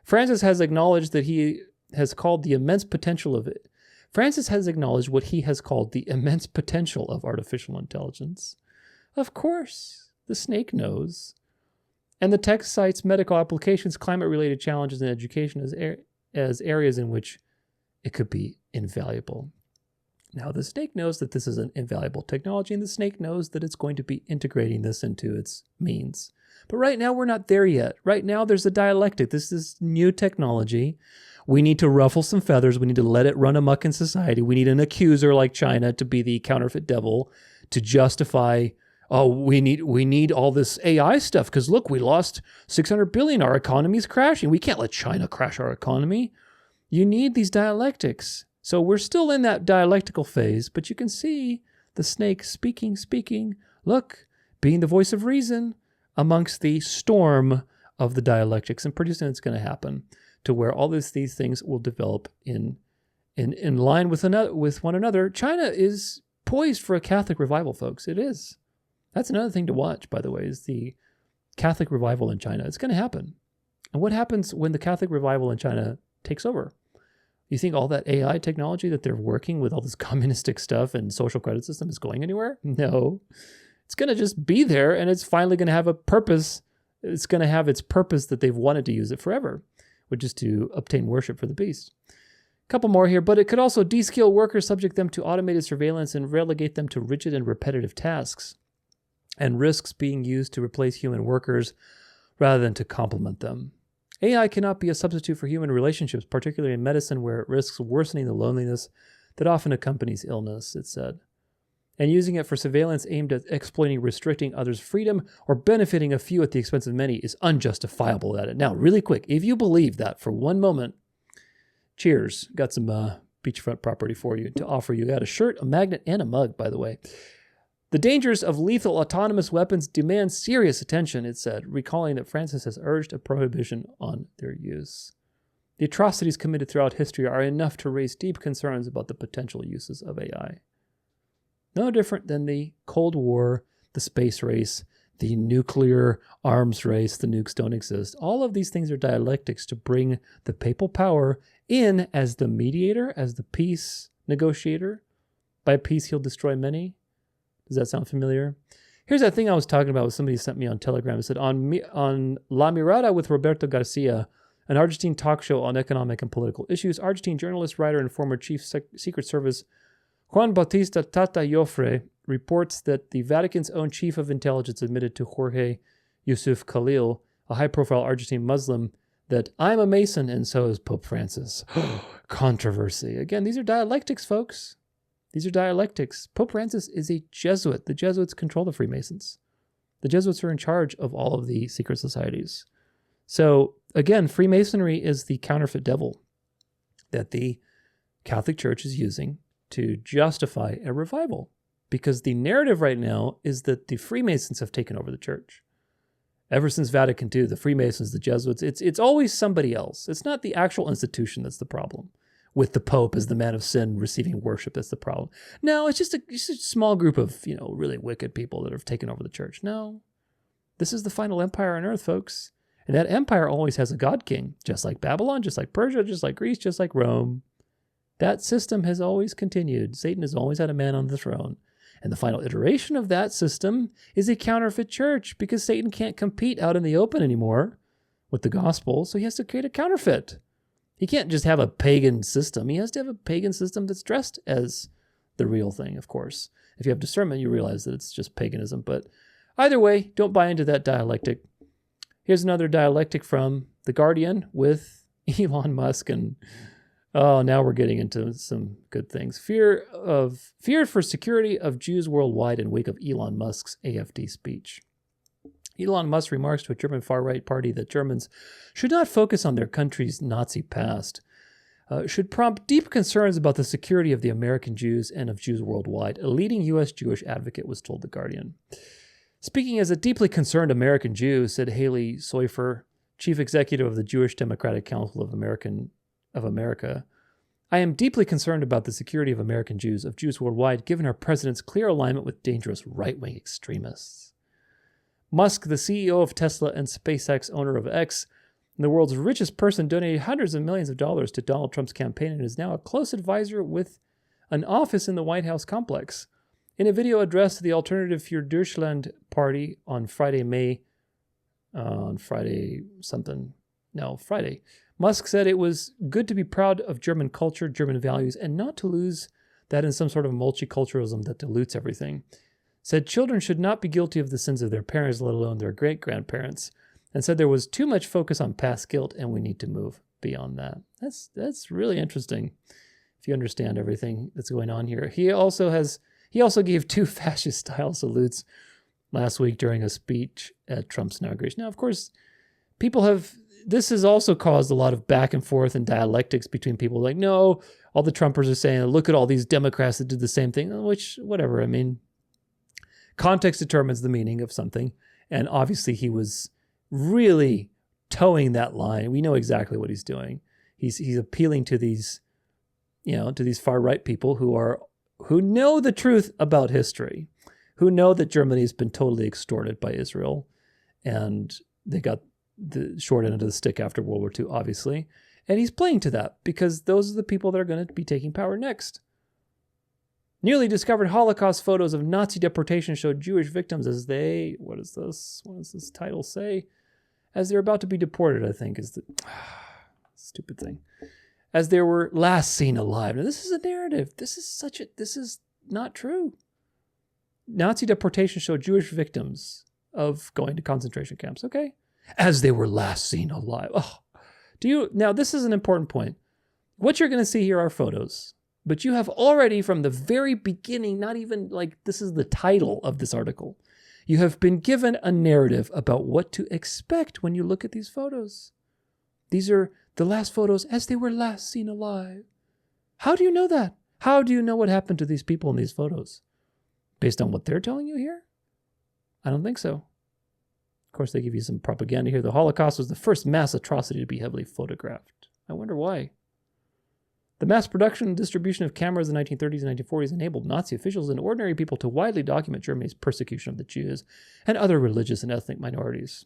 Francis has acknowledged that he has called the immense potential of it. Francis has acknowledged what he has called the immense potential of artificial intelligence. Of course, the snake knows. And the text cites medical applications, climate-related challenges, and education as areas in which it could be invaluable. Now, the snake knows that this is an invaluable technology, and the snake knows that it's going to be integrating this into its means. But right now, we're not there yet. Right now, there's a dialectic. This is new technology. We need to ruffle some feathers. We need to let it run amok in society. We need an accuser like China to be the counterfeit devil to justify, oh, we need all this AI stuff because look, we lost $600 billion. Our economy's crashing. We can't let China crash our economy. You need these dialectics. So we're still in that dialectical phase, but you can see the snake speaking. Look, being the voice of reason amongst the storm of the dialectics. And pretty soon it's going to happen to where all these things will develop in line with one another. China is poised for a Catholic revival, folks. It is. That's another thing to watch, by the way, is the Catholic revival in China. It's going to happen. And what happens when the Catholic revival in China takes over? You think all that AI technology that they're working with, all this communistic stuff and social credit system is going anywhere? No. It's going to just be there, and it's finally going to have a purpose. It's going to have its purpose that they've wanted to use it forever, which is to obtain worship for the beast. A couple more here, but it could also de-skill workers, subject them to automated surveillance, and relegate them to rigid and repetitive tasks, and risks being used to replace human workers rather than to complement them. AI cannot be a substitute for human relationships, particularly in medicine where it risks worsening the loneliness that often accompanies illness, it said. And using it for surveillance aimed at exploiting, restricting others' freedom, or benefiting a few at the expense of many is unjustifiable at it. Now, really quick, if you believe that for one moment, cheers. Got some beachfront property for you to offer you. Got a shirt, a magnet, and a mug, by the way. The dangers of lethal autonomous weapons demand serious attention, it said, recalling that Francis has urged a prohibition on their use. The atrocities committed throughout history are enough to raise deep concerns about the potential uses of AI. No different than the Cold War, the space race, the nuclear arms race, the nukes don't exist. All of these things are dialectics to bring the papal power in as the mediator, as the peace negotiator. By peace, he'll destroy many. Does that sound familiar? Here's that thing I was talking about. Somebody sent me on Telegram. It said, on La Mirada with Roberto Garcia, an Argentine talk show on economic and political issues, Argentine journalist, writer, and former chief Secret Service Juan Bautista Tata Joffre reports that the Vatican's own chief of intelligence admitted to Jorge Yusuf Khalil, a high-profile Argentine Muslim, that I'm a Mason and so is Pope Francis. Controversy. Again, these are dialectics, folks. These are dialectics. Pope Francis is a Jesuit. The Jesuits control the Freemasons. The Jesuits are in charge of all of the secret societies. So, again, Freemasonry is the counterfeit devil that the Catholic Church is using to justify a revival. Because the narrative right now is that the Freemasons have taken over the church. Ever since Vatican II, the Freemasons, the Jesuits, it's always somebody else. It's not the actual institution that's the problem. With the Pope as the man of sin receiving worship, that's the problem. No, it's just a small group of, really wicked people that have taken over the church. No, this is the final empire on earth, folks. And that empire always has a god king, just like Babylon, just like Persia, just like Greece, just like Rome. That system has always continued. Satan has always had a man on the throne. And the final iteration of that system is a counterfeit church because Satan can't compete out in the open anymore with the gospel, so he has to create a counterfeit. He can't just have a pagan system. He has to have a pagan system that's dressed as the real thing, of course. If you have discernment, you realize that it's just paganism. But Either way, don't buy into that dialectic. Here's another dialectic from The Guardian with Elon Musk, and now we're getting into some good things. Fear for security of Jews worldwide in wake of Elon Musk's AfD speech. Elon Musk remarks to a German far-right party that Germans should not focus on their country's Nazi past, should prompt deep concerns about the security of the American Jews and of Jews worldwide. A leading U.S. Jewish advocate was told The Guardian. Speaking as a deeply concerned American Jew, said Haley Soifer, chief executive of the Jewish Democratic Council of America, I am deeply concerned about the security of American Jews, of Jews worldwide, given our president's clear alignment with dangerous right-wing extremists. Musk, the CEO of Tesla and SpaceX, owner of X, and the world's richest person, donated hundreds of millions of dollars to Donald Trump's campaign and is now a close advisor with an office in the White House complex. In a video addressed to the Alternative für Deutschland party on Friday, Musk said it was good to be proud of German culture, German values, and not to lose that in some sort of multiculturalism that dilutes everything. Said children should not be guilty of the sins of their parents, let alone their great-grandparents, and said there was too much focus on past guilt and we need to move beyond that. That's really interesting if you understand everything that's going on here. He also gave 2 fascist-style salutes last week during a speech at Trump's inauguration. Now, of course, this has also caused a lot of back and forth and dialectics between people like, no, all the Trumpers are saying, look at all these Democrats that did the same thing, which, whatever, I mean, context determines the meaning of something, and obviously he was really towing that line. We know exactly what he's doing. He's appealing to these, to these far-right people who know the truth about history, who know that Germany has been totally extorted by Israel, and they got the short end of the stick after World War II, obviously. And he's playing to that because those are the people that are going to be taking power next. Newly discovered Holocaust photos of Nazi deportation showed Jewish victims as they, what does this title say? As they're about to be deported, I think, is the stupid thing. As they were last seen alive. Now, this is a narrative. This is not true. Nazi deportation showed Jewish victims of going to concentration camps, okay? As they were last seen alive. Now, this is an important point. What you're going to see here are photos. But you have already, from the very beginning, not even like this is the title of this article, you have been given a narrative about what to expect when you look at these photos. These are the last photos as they were last seen alive. How do you know that? How do you know what happened to these people in these photos? Based on what they're telling you here? I don't think so. Of course, they give you some propaganda here. The Holocaust was the first mass atrocity to be heavily photographed. I wonder why. The mass production and distribution of cameras in the 1930s and 1940s enabled Nazi officials and ordinary people to widely document Germany's persecution of the Jews and other religious and ethnic minorities.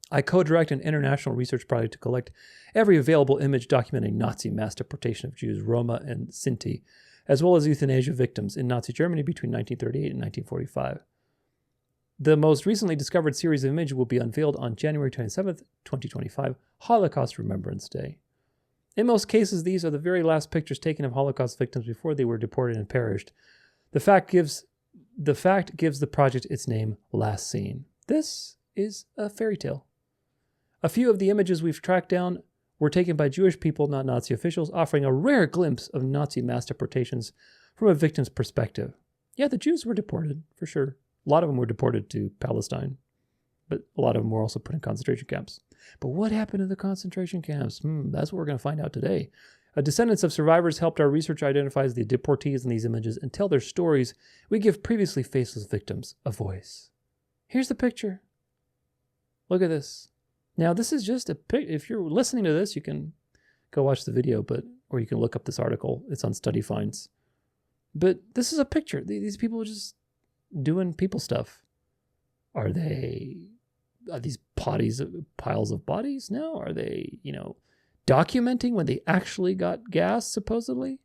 I co-direct an international research project to collect every available image documenting Nazi mass deportation of Jews, Roma, and Sinti, as well as euthanasia victims in Nazi Germany between 1938 and 1945. The most recently discovered series of images will be unveiled on January 27th, 2025, Holocaust Remembrance Day. In most cases, these are the very last pictures taken of Holocaust victims before they were deported and perished. The fact gives the project its name, Last Seen. This is a fairy tale. A few of the images we've tracked down were taken by Jewish people, not Nazi officials, offering a rare glimpse of Nazi mass deportations from a victim's perspective. Yeah, the Jews were deported, for sure. A lot of them were deported to Palestine, but a lot of them were also put in concentration camps. But what happened to the concentration camps? That's what we're going to find out today. Descendants of survivors helped our research identify the deportees in these images and tell their stories. We give previously faceless victims a voice. Here's the picture. Look at this. Now, this is just a picture. If you're listening to this, you can go watch the video, or you can look up this article. It's on Study Finds. But this is a picture. These people are just doing people stuff. Are these piles of bodies now? Are they, documenting when they actually got gas, supposedly?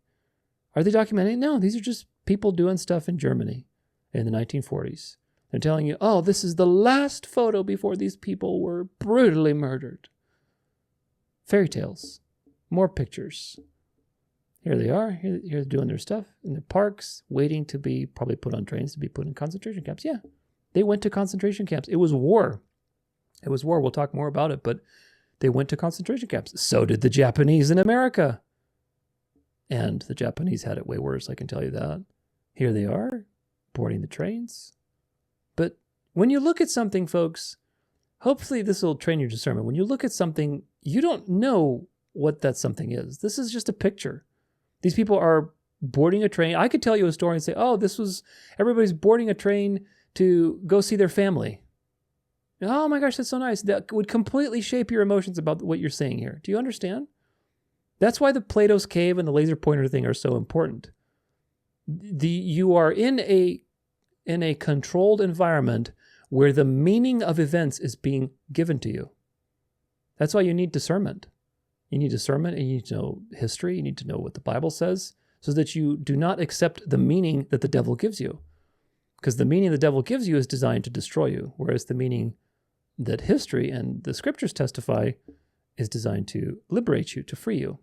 Are they documenting? No, these are just people doing stuff in Germany in the 1940s. They're telling you, oh, this is the last photo before these people were brutally murdered. Fairy tales. More pictures. Here they are. Here they're doing their stuff in the parks, waiting to be probably put on trains to be put in concentration camps. Yeah, They went to concentration camps. It was war. It was war. We'll talk more about it, but they went to concentration camps. So did the Japanese in America. And the Japanese had it way worse, I can tell you that. Here they are, boarding the trains. But when you look at something, folks, hopefully this will train your discernment. When you look at something, you don't know what that something is. This is just a picture. These people are boarding a train. I could tell you a story and say, oh, everybody's boarding a train to go see their family. Oh my gosh, that's so nice. That would completely shape your emotions about what you're saying here. Do you understand? That's why the Plato's Cave and the laser pointer thing are so important. You are in a controlled environment where the meaning of events is being given to you. That's why you need discernment. You need discernment, and you need to know history. You need to know what the Bible says, so that you do not accept the meaning that the devil gives you. Because the meaning the devil gives you is designed to destroy you, whereas the meaning that history and the scriptures testify is designed to liberate you, to free you.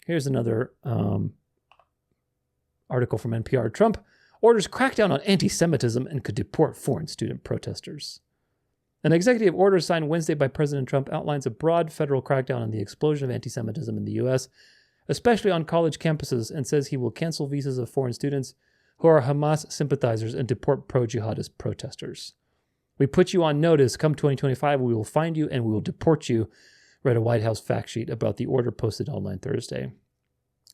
Here's another article from NPR. Trump orders crackdown on anti-Semitism and could deport foreign student protesters. An executive order signed Wednesday by President Trump outlines a broad federal crackdown on the explosion of anti-Semitism in the U.S., especially on college campuses, and says he will cancel visas of foreign students who are Hamas sympathizers and deport pro-jihadist protesters. We put you on notice. Come 2025, we will find you and we will deport you, read a White House fact sheet about the order posted online Thursday.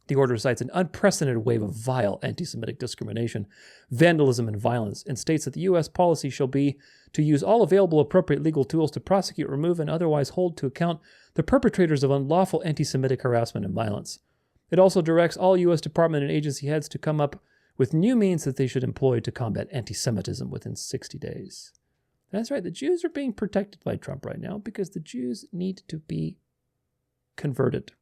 The order cites an unprecedented wave of vile anti-Semitic discrimination, vandalism, and violence, and states that the U.S. policy shall be to use all available appropriate legal tools to prosecute, remove, and otherwise hold to account the perpetrators of unlawful anti-Semitic harassment and violence. It also directs all U.S. department and agency heads to come up with new means that they should employ to combat anti-Semitism within 60 days. That's right, the Jews are being protected by Trump right now because the Jews need to be converted.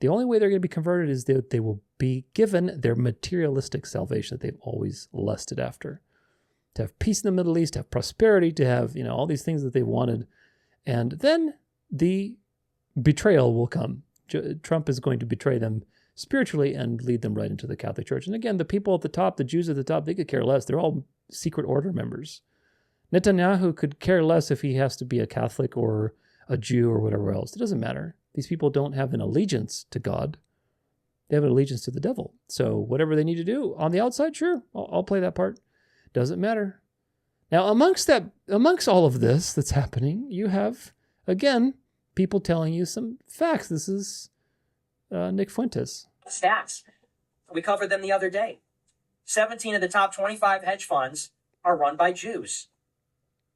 The only way they're going to be converted is that they will be given their materialistic salvation that they've always lusted after. To have peace in the Middle East, to have prosperity, to have, all these things that they wanted. And then the betrayal will come. Trump is going to betray them spiritually and lead them right into the Catholic Church. And again, the people at the top, the Jews at the top, they could care less. They're all secret order members. Netanyahu could care less if he has to be a Catholic or a Jew or whatever else. It doesn't matter. These people don't have an allegiance to God. They have an allegiance to the devil. So whatever they need to do on the outside, sure, I'll play that part. Doesn't matter. Now, amongst all of this that's happening, you have, again, people telling you some facts. This is Nick Fuentes. Stats. We covered them the other day. 17 of the top 25 hedge funds are run by Jews.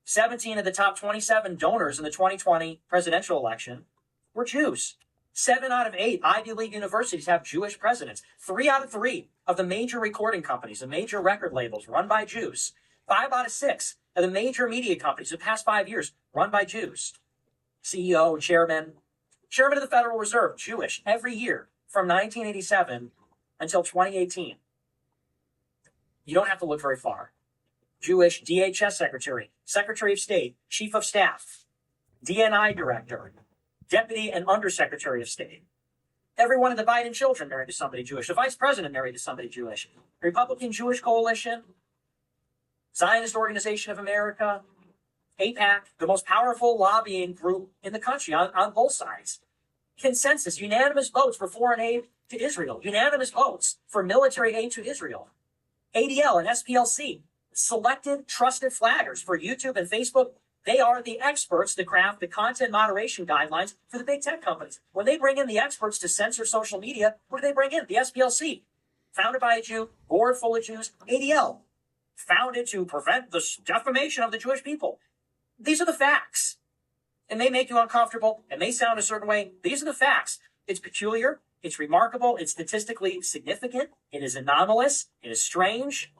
17 of the top 27 donors in the 2020 presidential election were Jews. 7 out of 8 Ivy League universities have Jewish presidents. 3 out of 3 of the major recording companies, the major record labels, run by Jews. 5 out of 6 of the major media companies in the past 5 years run by Jews. CEO, chairman of the Federal Reserve, Jewish, every year from 1987 until 2018. You don't have to look very far. Jewish DHS secretary, secretary of state, chief of staff, DNI director, deputy and undersecretary of state. Every one of the Biden children married to somebody Jewish. The vice president married to somebody Jewish. Republican Jewish Coalition, Zionist Organization of America, AIPAC, the most powerful lobbying group in the country on both sides. Consensus, unanimous votes for foreign aid to Israel. Unanimous votes for military aid to Israel. ADL and SPLC, selected trusted flaggers for YouTube and Facebook. They are the experts to craft the content moderation guidelines for the big tech companies. When they bring in the experts to censor social media, what do they bring in? The SPLC, founded by a Jew, board full of Jews. ADL, founded to prevent the defamation of the Jewish people. These are the facts. It may make you uncomfortable. It may sound a certain way. These are the facts. It's peculiar. It's remarkable. It's statistically significant. It is anomalous. It is strange.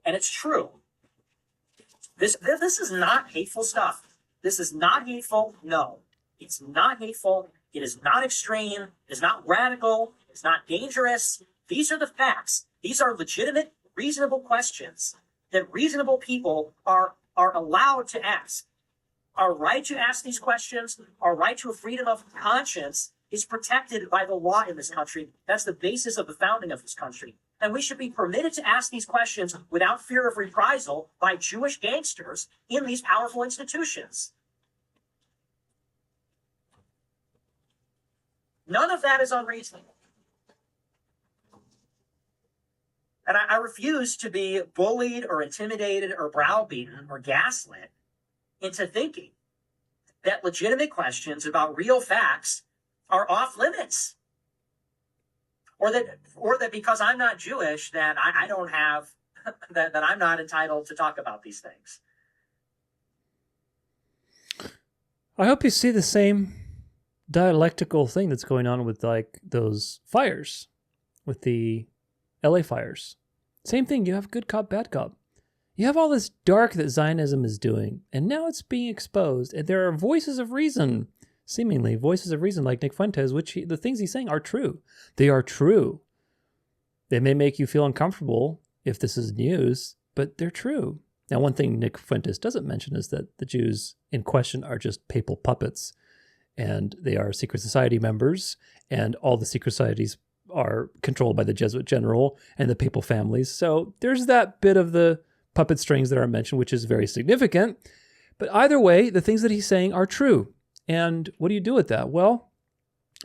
And it's true. This is not hateful stuff. This is not hateful. No, it's not hateful. It is not extreme. It is not radical. It's not dangerous. These are the facts. These are legitimate, reasonable questions that reasonable people are allowed to ask. Our right to ask these questions, our right to a freedom of conscience is protected by the law in this country. That's the basis of the founding of this country. And we should be permitted to ask these questions without fear of reprisal by Jewish gangsters in these powerful institutions. None of that is unreasonable. And I refuse to be bullied or intimidated or browbeaten or gaslit into thinking that legitimate questions about real facts are off limits. Or that because I'm not Jewish, that I don't have, that I'm not entitled to talk about these things. I hope you see the same dialectical thing that's going on with like those fires, with the LA fires. Same thing, you have good cop, bad cop. You have all this dark that Zionism is doing, and now it's being exposed, and there are voices of reason, seemingly voices of reason like Nick Fuentes, which the things he's saying are true. They are true. They may make you feel uncomfortable if this is news, but they're true. Now, one thing Nick Fuentes doesn't mention is that the Jews in question are just papal puppets, and they are secret society members, and all the secret societies are controlled by the Jesuit general and the papal families. So there's that bit of the puppet strings that are mentioned, which is very significant. But either way, the things that he's saying are true. And what do you do with that? Well,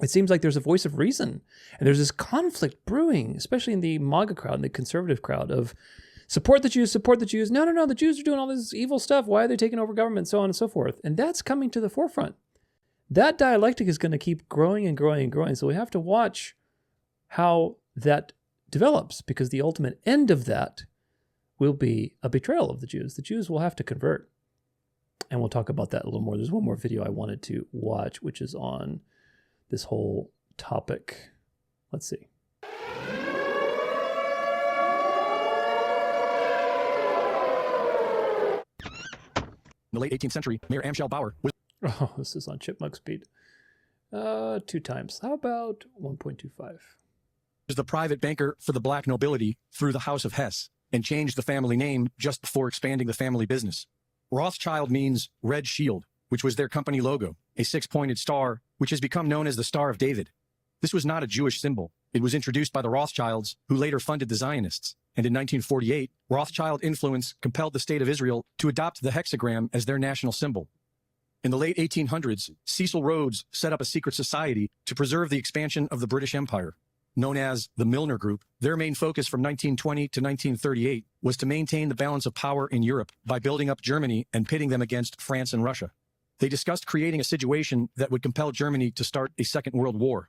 it seems like there's a voice of reason. And there's this conflict brewing, especially in the MAGA crowd, and the conservative crowd of support the Jews, support the Jews. No, the Jews are doing all this evil stuff. Why are they taking over government? So on and so forth. And that's coming to the forefront. That dialectic is going to keep growing and growing and growing. So we have to watch how that develops, because the ultimate end of that will be a betrayal of the Jews. The Jews will have to convert. And we'll talk about that a little more. There's one more video I wanted to watch, which is on this whole topic. Let's see. In the late 18th century, Mayor Amschel Bauer was... Oh, this is on chipmunk speed. 2 times. How about 1.25? Was the private banker for the black nobility through the House of Hesse, and changed the family name just before expanding the family business. Rothschild means red shield, which was their company logo, a 6-pointed star, which has become known as the Star of David. This was not a Jewish symbol. It was introduced by the Rothschilds, who later funded the Zionists. And in 1948, Rothschild influence compelled the State of Israel to adopt the hexagram as their national symbol. In the late 1800s, Cecil Rhodes set up a secret society to preserve the expansion of the British Empire. Known as the Milner Group, their main focus from 1920 to 1938 was to maintain the balance of power in Europe by building up Germany and pitting them against France and Russia. They discussed creating a situation that would compel Germany to start a Second World War.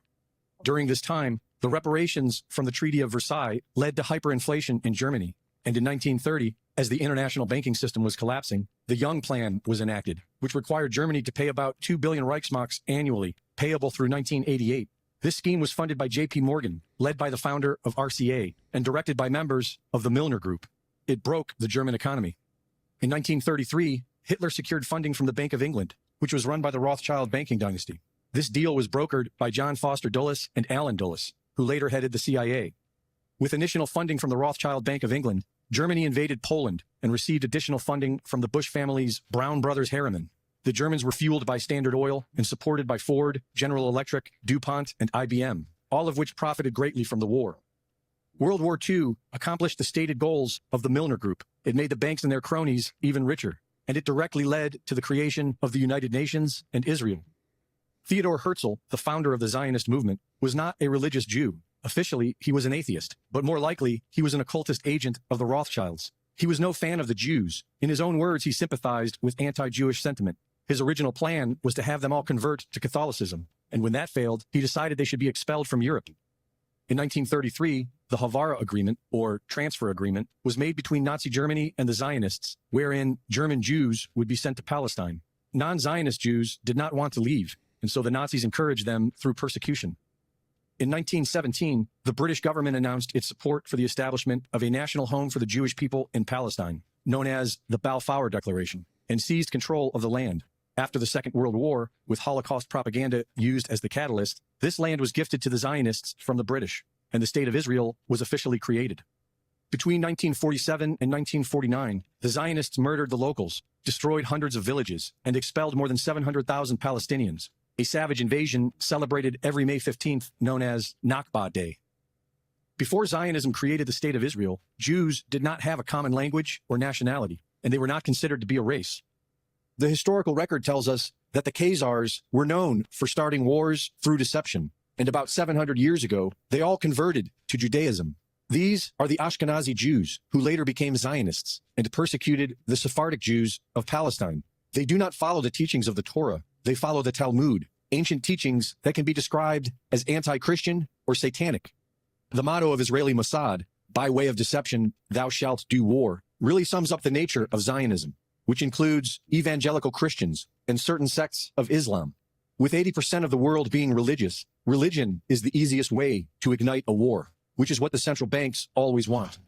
During this time, the reparations from the Treaty of Versailles led to hyperinflation in Germany. And in 1930, as the international banking system was collapsing, the Young Plan was enacted, which required Germany to pay about 2 billion Reichsmarks annually, payable through 1988. This scheme was funded by J.P. Morgan, led by the founder of RCA, and directed by members of the Milner Group. It broke the German economy. In 1933, Hitler secured funding from the Bank of England, which was run by the Rothschild banking dynasty. This deal was brokered by John Foster Dulles and Allen Dulles, who later headed the CIA. With initial funding from the Rothschild Bank of England, Germany invaded Poland and received additional funding from the Bush family's Brown Brothers Harriman. The Germans were fueled by Standard Oil and supported by Ford, General Electric, DuPont, and IBM, all of which profited greatly from the war. World War II accomplished the stated goals of the Milner Group. It made the banks and their cronies even richer, and it directly led to the creation of the United Nations and Israel. Theodor Herzl, the founder of the Zionist movement, was not a religious Jew. Officially, he was an atheist, but more likely, he was an occultist agent of the Rothschilds. He was no fan of the Jews. In his own words, he sympathized with anti-Jewish sentiment. His original plan was to have them all convert to Catholicism, and when that failed, he decided they should be expelled from Europe. In 1933, the Havara Agreement, or Transfer Agreement, was made between Nazi Germany and the Zionists, wherein German Jews would be sent to Palestine. Non-Zionist Jews did not want to leave, and so the Nazis encouraged them through persecution. In 1917, the British government announced its support for the establishment of a national home for the Jewish people in Palestine, known as the Balfour Declaration, and seized control of the land. After the Second World War, with Holocaust propaganda used as the catalyst, this land was gifted to the Zionists from the British, and the State of Israel was officially created. Between 1947 and 1949, the Zionists murdered the locals, destroyed hundreds of villages, and expelled more than 700,000 Palestinians. a savage invasion celebrated every May 15th, known as Nakba Day. Before Zionism created the state of Israel, Jews did not have a common language or nationality, and they were not considered to be a race. The historical record tells us that the Khazars were known for starting wars through deception, and about 700 years ago, they all converted to Judaism. These are the Ashkenazi Jews, who later became Zionists and persecuted the Sephardic Jews of Palestine. They do not follow the teachings of the Torah. They follow the Talmud, ancient teachings that can be described as anti-Christian or satanic. The motto of Israeli Mossad, by way of deception, thou shalt do war, really sums up the nature of Zionism, which includes evangelical Christians and certain sects of Islam. With 80% of the world being religious, religion is the easiest way to ignite a war, which is what the central banks always want.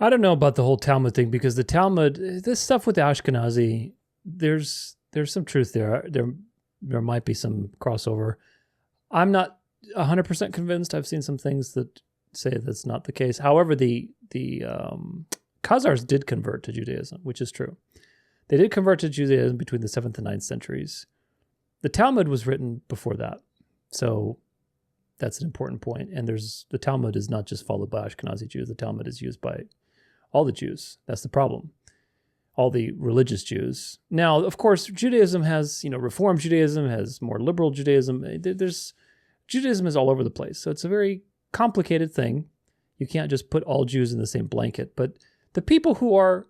I don't know about the whole Talmud thing, because the Talmud, this stuff with the Ashkenazi, there's some truth there. There might be some crossover. I'm not 100% convinced. I've seen some things that say that's not the case. However, the Khazars did convert to Judaism, which is true. They did convert to Judaism between the 7th and 9th centuries. The Talmud was written before that. So that's an important point. And the Talmud is not just followed by Ashkenazi Jews. The Talmud is used by all the Jews. That's the problem. All the religious Jews. Now, of course, Judaism has, Reform Judaism has more liberal Judaism. Judaism is all over the place. So it's a very complicated thing. You can't just put all Jews in the same blanket. But the people who are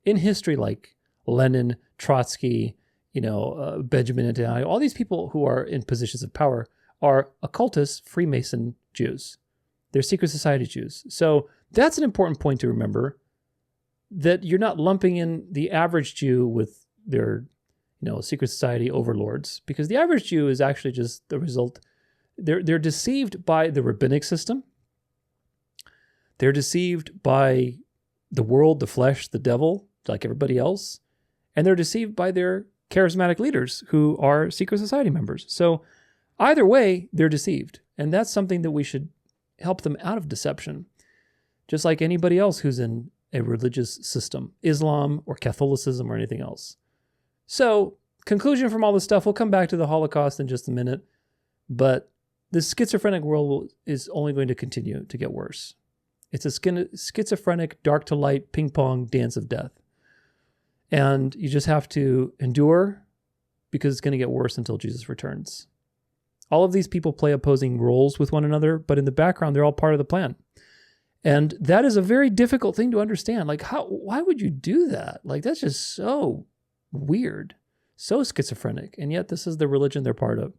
in history, like Lenin, Trotsky, Benjamin Netanyahu, all these people who are in positions of power are occultist Freemason Jews. They're secret society Jews. So that's an important point to remember, that you're not lumping in the average Jew with their, secret society overlords, because the average Jew is actually just the result. They're deceived by the rabbinic system. They're deceived by the world, the flesh, the devil, like everybody else. And they're deceived by their charismatic leaders who are secret society members. So either way, they're deceived. And that's something that we should help them out of deception. Just like anybody else who's in a religious system, Islam or Catholicism or anything else. So, conclusion from all this stuff, we'll come back to the Holocaust in just a minute, but the schizophrenic world is only going to continue to get worse. It's a schizophrenic, dark to light, ping pong dance of death. And you just have to endure, because it's going to get worse until Jesus returns. All of these people play opposing roles with one another, but in the background, they're all part of the plan. And that is a very difficult thing to understand. Like, why would you do that? Like, that's just so weird, so schizophrenic. And yet this is the religion they're part of.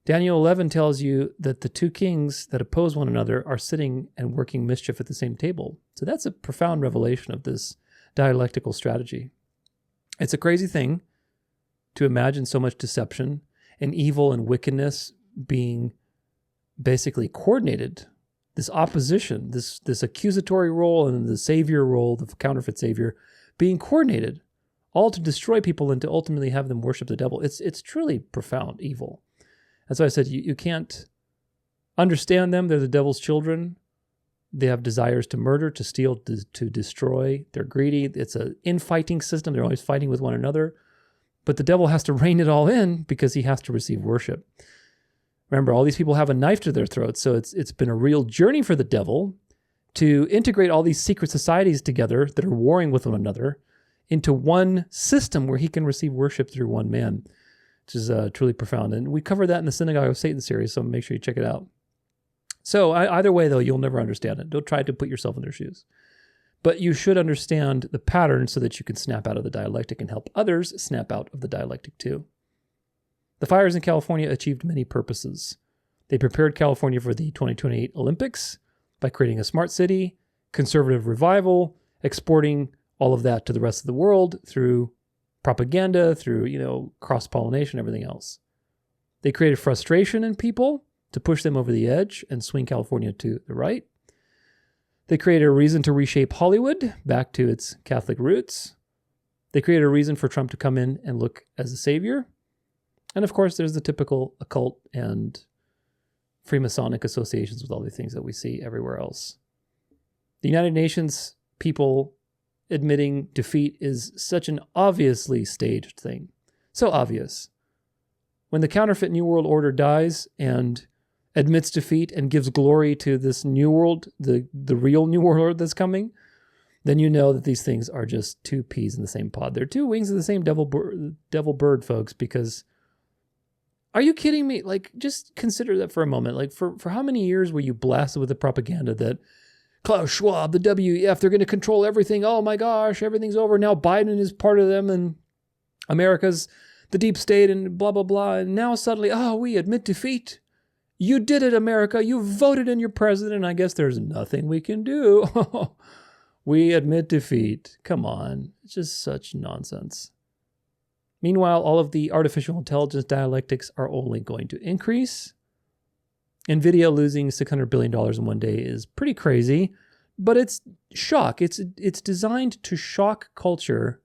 Daniel 11 tells you that the two kings that oppose one another are sitting and working mischief at the same table. So that's a profound revelation of this dialectical strategy. It's a crazy thing to imagine so much deception and evil and wickedness being basically coordinated. This opposition, this accusatory role and the savior role, the counterfeit savior, being coordinated, all to destroy people and to ultimately have them worship the devil. It's truly profound evil. That's why I said you can't understand them. They're the devil's children. They have desires to murder, to steal, to destroy. They're greedy. It's an infighting system. They're always fighting with one another. But the devil has to rein it all in because he has to receive worship. Remember, all these people have a knife to their throats, so it's been a real journey for the devil to integrate all these secret societies together that are warring with one another into one system where he can receive worship through one man, which is truly profound. And we covered that in the Synagogue of Satan series, so make sure you check it out. So either way, though, you'll never understand it. Don't try to put yourself in their shoes. But you should understand the pattern so that you can snap out of the dialectic and help others snap out of the dialectic too. The fires in California achieved many purposes. They prepared California for the 2028 Olympics by creating a smart city, conservative revival, exporting all of that to the rest of the world through propaganda, through, cross-pollination, everything else. They created frustration in people to push them over the edge and swing California to the right. They created a reason to reshape Hollywood back to its Catholic roots. They created a reason for Trump to come in and look as a savior. And of course, there's the typical occult and Freemasonic associations with all the things that we see everywhere else. The United Nations people admitting defeat is such an obviously staged thing. So obvious. When the counterfeit New World Order dies and admits defeat and gives glory to this new world, the real New World Order that's coming, then you know that these things are just two peas in the same pod. They're two wings of the same devil bird, folks, because are you kidding me? Like, just consider that for a moment. Like, for how many years were you blasted with the propaganda that Klaus Schwab, the WEF, they're going to control everything. Oh my gosh, everything's over. Now Biden is part of them and America's the deep state and blah, blah, blah. And now suddenly, we admit defeat. You did it, America. You voted in your president. And I guess there's nothing we can do. We admit defeat. Come on. It's just such nonsense. Meanwhile, all of the artificial intelligence dialectics are only going to increase. NVIDIA losing $600 billion in one day is pretty crazy, but it's shock. It's designed to shock culture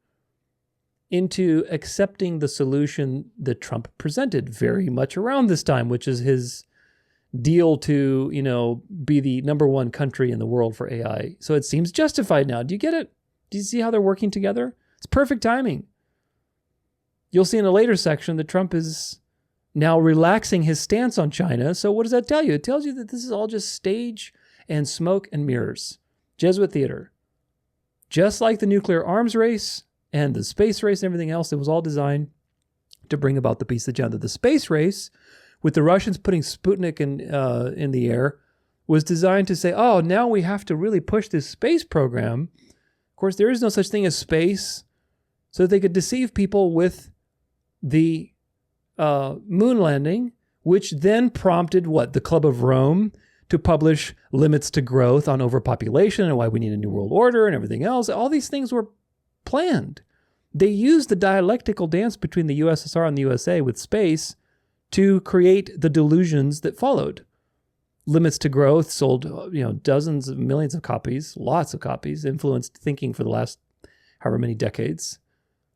into accepting the solution that Trump presented very much around this time, which is his deal to, be the number one country in the world for AI. So it seems justified now. Do you get it? Do you see how they're working together? It's perfect timing. You'll see in a later section that Trump is now relaxing his stance on China. So what does that tell you? It tells you that this is all just stage and smoke and mirrors. Jesuit theater. Just like the nuclear arms race and the space race and everything else, it was all designed to bring about the peace agenda. The space race, with the Russians putting Sputnik in the air, was designed to say, now we have to really push this space program. Of course, there is no such thing as space, so that they could deceive people with the moon landing, which then prompted the Club of Rome to publish limits to growth on overpopulation and why we need a new world order and everything else. All these things were planned. They used the dialectical dance between the USSR and the USA with space to create the delusions that followed. Limits to growth sold, dozens of millions of copies, lots of copies, influenced thinking for the last however many decades.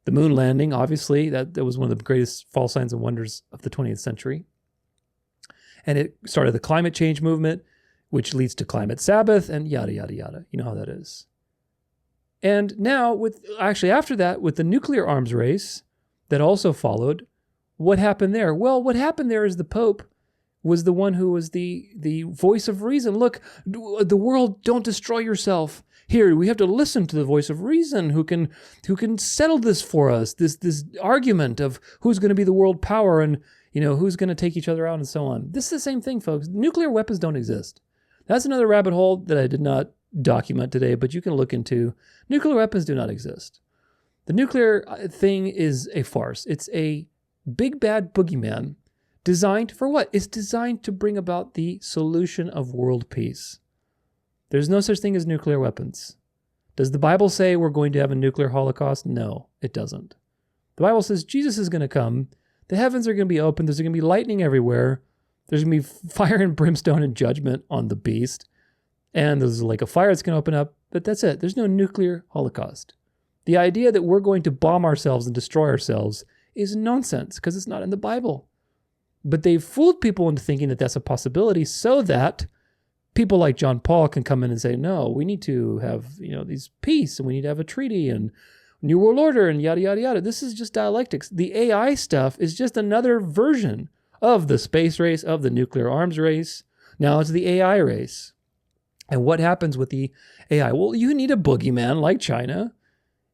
The moon landing, obviously, that was one of the greatest false signs and wonders of the 20th century. And it started the climate change movement, which leads to climate Sabbath and yada, yada, yada. You know how that is. And now, after that, with the nuclear arms race that also followed, what happened there? Well, what happened there is the Pope was the one who was the voice of reason. Look, the world, don't destroy yourself. Here, we have to listen to the voice of reason who can settle this for us, this argument of who's going to be the world power and who's going to take each other out and so on. This is the same thing, folks. Nuclear weapons don't exist. That's another rabbit hole that I did not document today, but you can look into. Nuclear weapons do not exist. The nuclear thing is a farce. It's a big bad boogeyman designed for what? It's designed to bring about the solution of world peace. There's no such thing as nuclear weapons. Does the Bible say we're going to have a nuclear holocaust? No, it doesn't. The Bible says Jesus is going to come. The heavens are going to be open. There's going to be lightning everywhere. There's going to be fire and brimstone and judgment on the beast. And there's like a fire that's going to open up. But that's it. There's no nuclear holocaust. The idea that we're going to bomb ourselves and destroy ourselves is nonsense because it's not in the Bible. But they've fooled people into thinking that that's a possibility so that people like John Paul can come in and say, no, we need to have, these peace and we need to have a treaty and New World Order and yada, yada, yada. This is just dialectics. The AI stuff is just another version of the space race, of the nuclear arms race. Now it's the AI race. And what happens with the AI? Well, you need a boogeyman like China,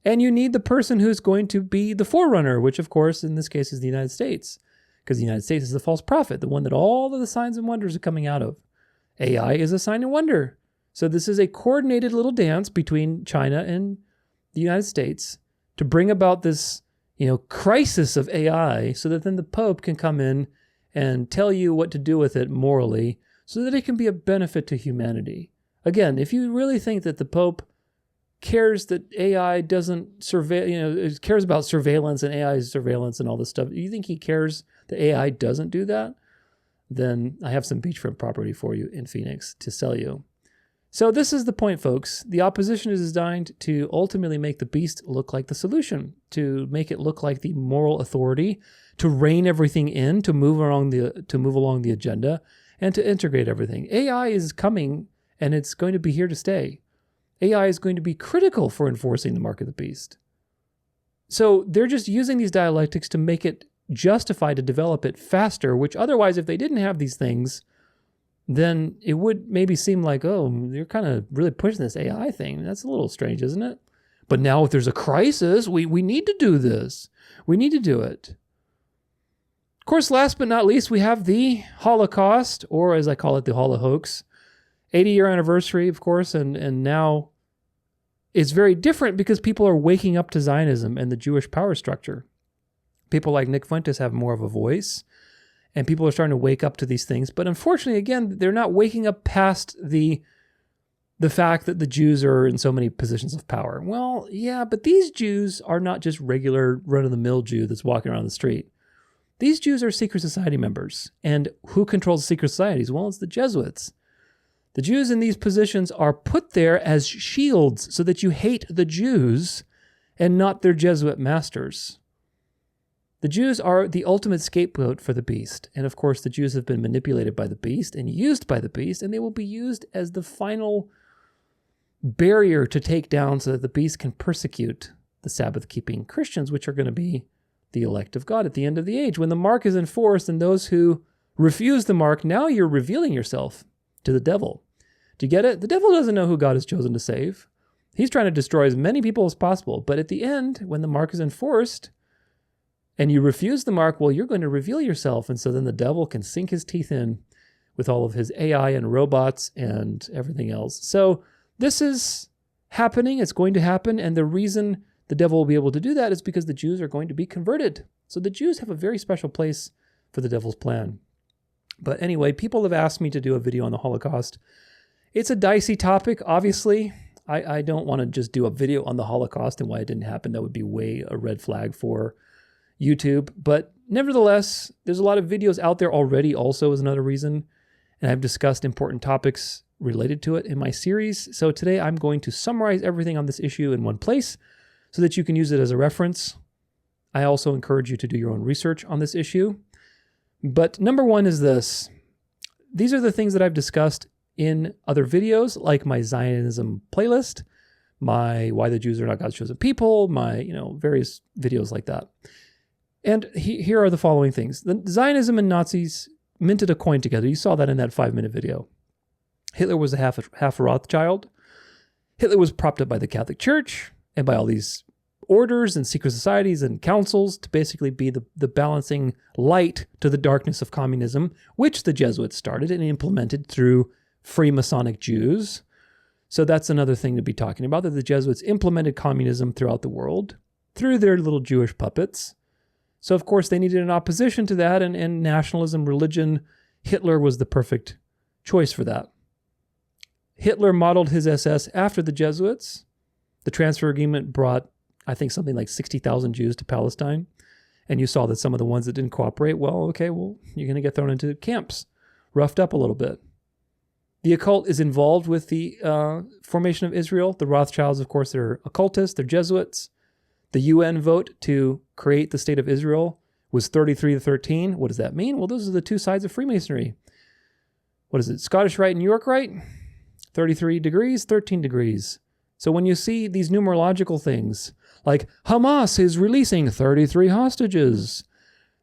and you need the person who's going to be the forerunner, which of course in this case is the United States, because the United States is the false prophet, the one that all of the signs and wonders are coming out of. AI is a sign and wonder. So this is a coordinated little dance between China and the United States to bring about this, crisis of AI so that then the Pope can come in and tell you what to do with it morally so that it can be a benefit to humanity. Again, if you really think that the Pope cares that AI doesn't cares about surveillance and AI surveillance and all this stuff, you think he cares that AI doesn't do that? Then I have some beachfront property for you in Phoenix to sell you. So this is the point, folks. The opposition is designed to ultimately make the beast look like the solution, to make it look like the moral authority, to rein everything in, to move along the agenda, and to integrate everything. AI is coming, and it's going to be here to stay. AI is going to be critical for enforcing the mark of the beast. So they're just using these dialectics to make it justify to develop it faster, which otherwise, if they didn't have these things, then it would maybe seem like, oh, you're kind of really pushing this AI thing. That's a little strange, isn't it? But now if there's a crisis, we need to do this. We need to do it. Of course, last but not least, we have the Holocaust, or as I call it, the Holohoax. 80-year anniversary, of course, and now it's very different because people are waking up to Zionism and the Jewish power structure. People like Nick Fuentes have more of a voice, and people are starting to wake up to these things. But unfortunately, again, they're not waking up past the fact that the Jews are in so many positions of power. Well, yeah, but these Jews are not just regular run-of-the-mill Jew that's walking around the street. These Jews are secret society members. And who controls secret societies? Well, it's the Jesuits. The Jews in these positions are put there as shields so that you hate the Jews and not their Jesuit masters. The Jews are the ultimate scapegoat for the beast. And of course, the Jews have been manipulated by the beast and used by the beast, and they will be used as the final barrier to take down so that the beast can persecute the Sabbath-keeping Christians, which are going to be the elect of God at the end of the age. When the mark is enforced and those who refuse the mark, now you're revealing yourself to the devil. Do you get it? The devil doesn't know who God has chosen to save. He's trying to destroy as many people as possible. But at the end, when the mark is enforced, and you refuse the mark, well, you're going to reveal yourself. And so then the devil can sink his teeth in with all of his AI and robots and everything else. So this is happening. It's going to happen. And the reason the devil will be able to do that is because the Jews are going to be converted. So the Jews have a very special place for the devil's plan. But anyway, people have asked me to do a video on the Holocaust. It's a dicey topic, obviously. I don't want to just do a video on the Holocaust and why it didn't happen. That would be way a red flag for YouTube. But nevertheless, there's a lot of videos out there already also is another reason. And I've discussed important topics related to it in my series. So today I'm going to summarize everything on this issue in one place so that you can use it as a reference. I also encourage you to do your own research on this issue. But number one is this. These are the things that I've discussed in other videos, like my Zionism playlist, my Why the Jews Are Not God's Chosen People, my various videos like that. And here are the following things. The Zionism and Nazis minted a coin together. You saw that in that 5-minute video. Hitler was a half Rothschild. Hitler was propped up by the Catholic Church and by all these orders and secret societies and councils to basically be the balancing light to the darkness of communism, which the Jesuits started and implemented through Freemasonic Jews. So that's another thing to be talking about, that the Jesuits implemented communism throughout the world through their little Jewish puppets. So, of course, they needed an opposition to that, and nationalism, religion, Hitler was the perfect choice for that. Hitler modeled his SS after the Jesuits. The transfer agreement brought, I think, something like 60,000 Jews to Palestine. And you saw that some of the ones that didn't cooperate, you're going to get thrown into camps, roughed up a little bit. The occult is involved with the formation of Israel. The Rothschilds, of course, they're occultists, they're Jesuits. The UN vote to create the state of Israel was 33-13. What does that mean? Well, those are the two sides of Freemasonry. What is it? Scottish Rite and York Rite? 33 degrees, 13 degrees. So when you see these numerological things, like Hamas is releasing 33 hostages,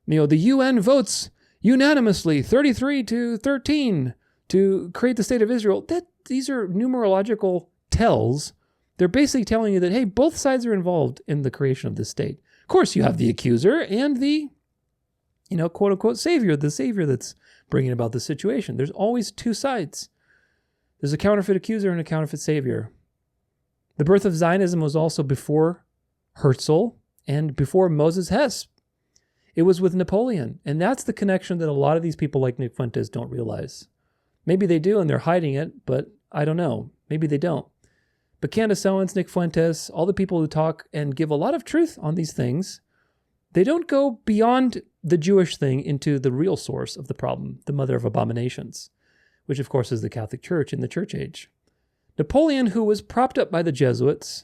the UN votes unanimously 33-13 to create the state of Israel, these are numerological tells. They're basically telling you that, hey, both sides are involved in the creation of this state. Of course, you have the accuser and the, quote-unquote savior, the savior that's bringing about the situation. There's always two sides. There's a counterfeit accuser and a counterfeit savior. The birth of Zionism was also before Herzl and before Moses Hess. It was with Napoleon. And that's the connection that a lot of these people like Nick Fuentes don't realize. Maybe they do and they're hiding it, but I don't know. Maybe they don't. But Candace Owens, Nick Fuentes, all the people who talk and give a lot of truth on these things, they don't go beyond the Jewish thing into the real source of the problem, the mother of abominations, which of course is the Catholic Church in the church age. Napoleon, who was propped up by the Jesuits,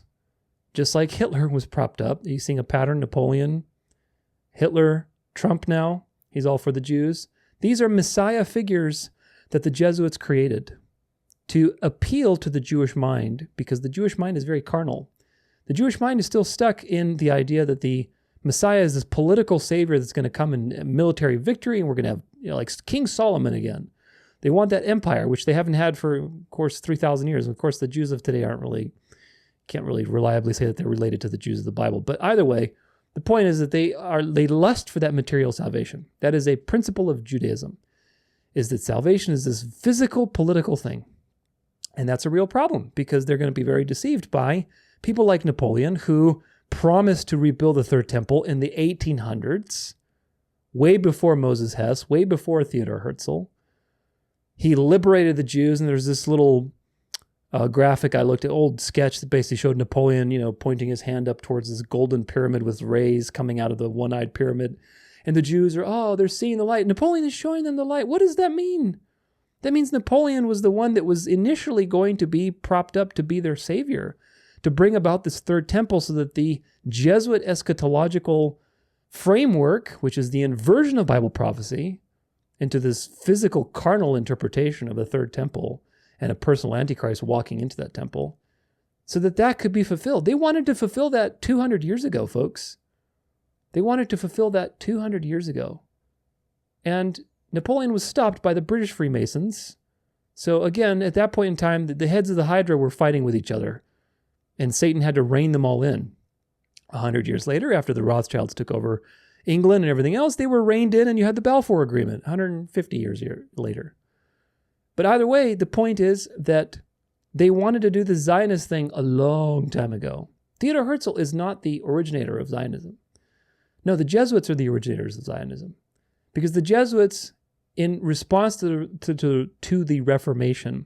just like Hitler was propped up. Are you seeing a pattern? Napoleon, Hitler, Trump now, he's all for the Jews. These are Messiah figures that the Jesuits created to appeal to the Jewish mind, because the Jewish mind is very carnal. The Jewish mind is still stuck in the idea that the Messiah is this political savior that's going to come in military victory, and we're going to have, like King Solomon again. They want that empire, which they haven't had for, of course, 3,000 years. Of course, the Jews of today can't really reliably say that they're related to the Jews of the Bible. But either way, the point is that they lust for that material salvation. That is a principle of Judaism, is that salvation is this physical, political thing. And that's a real problem, because they're going to be very deceived by people like Napoleon, who promised to rebuild the Third Temple in the 1800s, way before Moses Hess, way before Theodor Herzl. He liberated the Jews, and there's this little graphic I looked at, old sketch that basically showed Napoleon, pointing his hand up towards this golden pyramid with rays coming out of the one-eyed pyramid. And the Jews are, they're seeing the light. Napoleon is showing them the light. What does that mean? That means Napoleon was the one that was initially going to be propped up to be their savior, to bring about this Third Temple so that the Jesuit eschatological framework, which is the inversion of Bible prophecy into this physical, carnal interpretation of a Third Temple and a personal Antichrist walking into that temple, so that that could be fulfilled. They wanted to fulfill that 200 years ago, folks. They wanted to fulfill that 200 years ago. And Napoleon was stopped by the British Freemasons. So again, at that point in time, the heads of the Hydra were fighting with each other, and Satan had to rein them all in. 100 years later, after the Rothschilds took over England and everything else, they were reined in, and you had the Balfour Agreement 150 years later. But either way, the point is that they wanted to do the Zionist thing a long time ago. Theodor Herzl is not the originator of Zionism. No, the Jesuits are the originators of Zionism. Because the Jesuits, in response to the Reformation,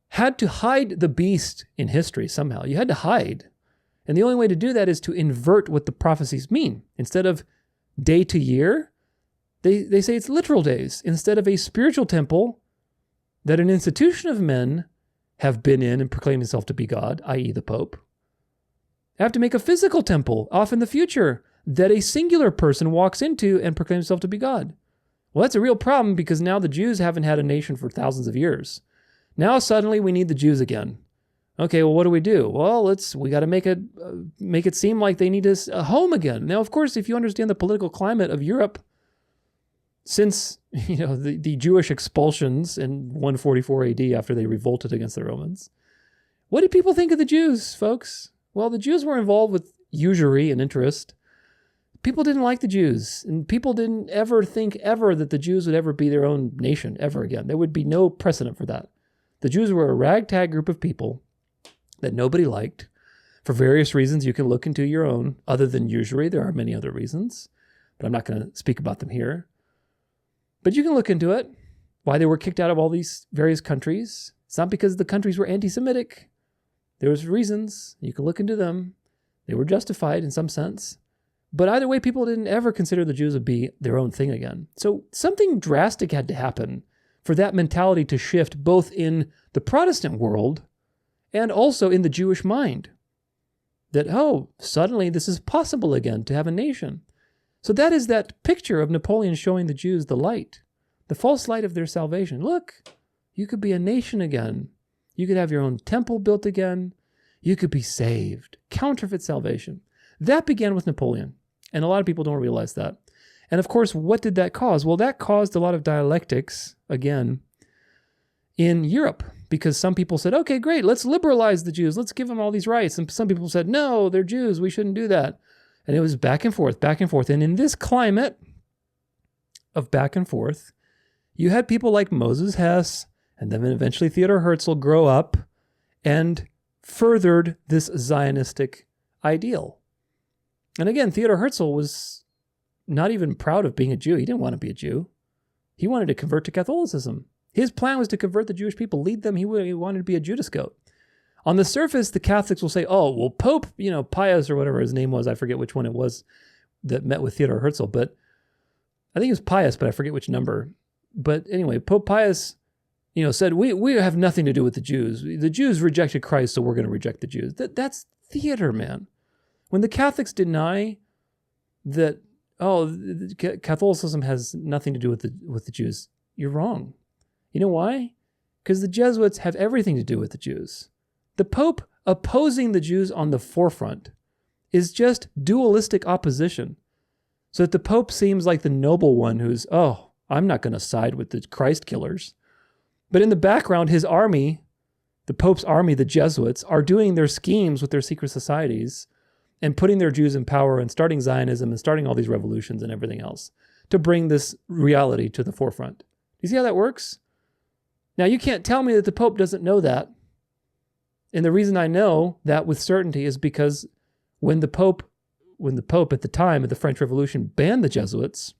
had to hide the beast in history somehow. You had to hide. And the only way to do that is to invert what the prophecies mean. Instead of day to year, they say it's literal days. Instead of a spiritual temple that an institution of men have been in and proclaimed himself to be God, i.e. the Pope, they have to make a physical temple off in the future that a singular person walks into and proclaims himself to be God. Well, that's a real problem, because now the Jews haven't had a nation for thousands of years. Now suddenly we need the Jews again. Okay, well, what do we do? Well, we got to make it seem like they need a home again. Now, of course, if you understand the political climate of Europe, since the Jewish expulsions in 144 AD after they revolted against the Romans, what did people think of the Jews, folks? Well, the Jews were involved with usury and interest. People didn't like the Jews, and people didn't ever think ever that the Jews would ever be their own nation ever again. There would be no precedent for that. The Jews were a ragtag group of people that nobody liked for various reasons. You can look into your own, other than usury. There are many other reasons, but I'm not going to speak about them here. But you can look into it, why they were kicked out of all these various countries. It's not because the countries were anti-Semitic. There was reasons. You can look into them. They were justified in some sense. But either way, people didn't ever consider the Jews would be their own thing again. So something drastic had to happen for that mentality to shift, both in the Protestant world and also in the Jewish mind. That, suddenly this is possible again to have a nation. So that is that picture of Napoleon showing the Jews the light, the false light of their salvation. Look, you could be a nation again. You could have your own temple built again. You could be saved. Counterfeit salvation. That began with Napoleon. And a lot of people don't realize that. And of course, what did that cause? Well, that caused a lot of dialectics, again, in Europe. Because some people said, okay, great, let's liberalize the Jews. Let's give them all these rights. And some people said, no, they're Jews. We shouldn't do that. And it was back and forth, back and forth. And in this climate of back and forth, you had people like Moses Hess and then eventually Theodor Herzl grow up and furthered this Zionistic ideal. And again, Theodor Herzl was not even proud of being a Jew. He didn't want to be a Jew. He wanted to convert to Catholicism. His plan was to convert the Jewish people, lead them. He wanted to be a Judascote. On the surface, the Catholics will say, oh, well, Pope, Pius or whatever his name was, I forget which one it was that met with Theodor Herzl, but I think it was Pius, but I forget which number. But anyway, Pope Pius, said, we have nothing to do with the Jews. The Jews rejected Christ, so we're going to reject the Jews. That's theater, man. When the Catholics deny that, Catholicism has nothing to do with the Jews, you're wrong. You know why? Because the Jesuits have everything to do with the Jews. The Pope opposing the Jews on the forefront is just dualistic opposition. So that the Pope seems like the noble one who's, oh, I'm not going to side with the Christ killers. But in the background, his army, the Pope's army, the Jesuits, are doing their schemes with their secret societies and putting their Jews in power and starting Zionism and starting all these revolutions and everything else to bring this reality to the forefront. Do you see how that works? Now, you can't tell me that the Pope doesn't know that. And the reason I know that with certainty is because when the Pope at the time of the French Revolution banned the Jesuits,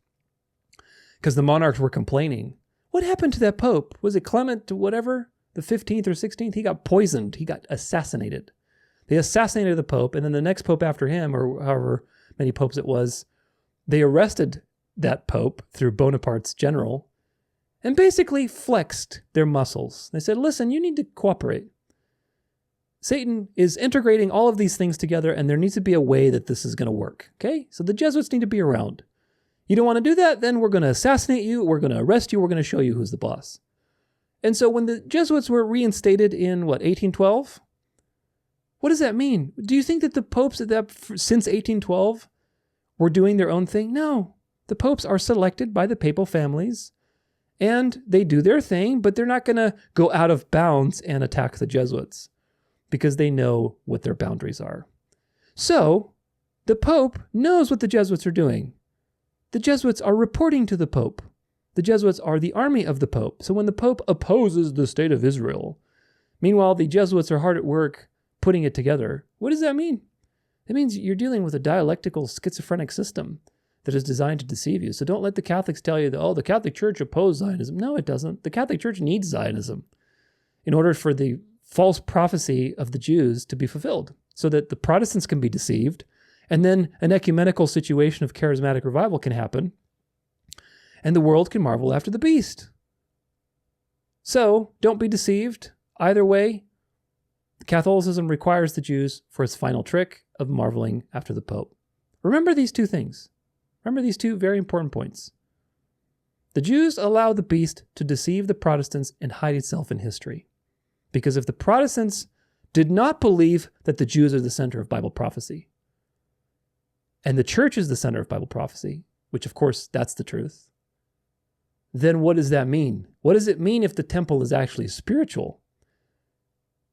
because the monarchs were complaining, what happened to that Pope? Was it Clement whatever, the 15th or 16th? He got poisoned. He got assassinated. They assassinated the Pope, and then the next Pope after him, or however many popes it was, they arrested that Pope through Bonaparte's general and basically flexed their muscles. They said, listen, you need to cooperate. Satan is integrating all of these things together, and there needs to be a way that this is going to work. Okay? So the Jesuits need to be around. You don't want to do that? Then we're going to assassinate you. We're going to arrest you. We're going to show you who's the boss. And so when the Jesuits were reinstated in, 1812? What does that mean? Do you think that the popes since 1812 were doing their own thing? No. The popes are selected by the papal families, and they do their thing, but they're not going to go out of bounds and attack the Jesuits, because they know what their boundaries are. So, the Pope knows what the Jesuits are doing. The Jesuits are reporting to the Pope. The Jesuits are the army of the Pope. So when the Pope opposes the state of Israel, meanwhile, the Jesuits are hard at work putting it together. What does that mean? It means you're dealing with a dialectical schizophrenic system that is designed to deceive you. So don't let the Catholics tell you that, oh, the Catholic Church opposed Zionism. No, it doesn't. The Catholic Church needs Zionism in order for the false prophecy of the Jews to be fulfilled, so that the Protestants can be deceived, and then an ecumenical situation of charismatic revival can happen, and the world can marvel after the beast. So, don't be deceived. Either way, Catholicism requires the Jews for its final trick of marveling after the Pope. Remember these two things. Remember these two very important points. The Jews allow the beast to deceive the Protestants and hide itself in history. Because if the Protestants did not believe that the Jews are the center of Bible prophecy, and the church is the center of Bible prophecy, which of course that's the truth, then what does that mean? What does it mean if the temple is actually spiritual?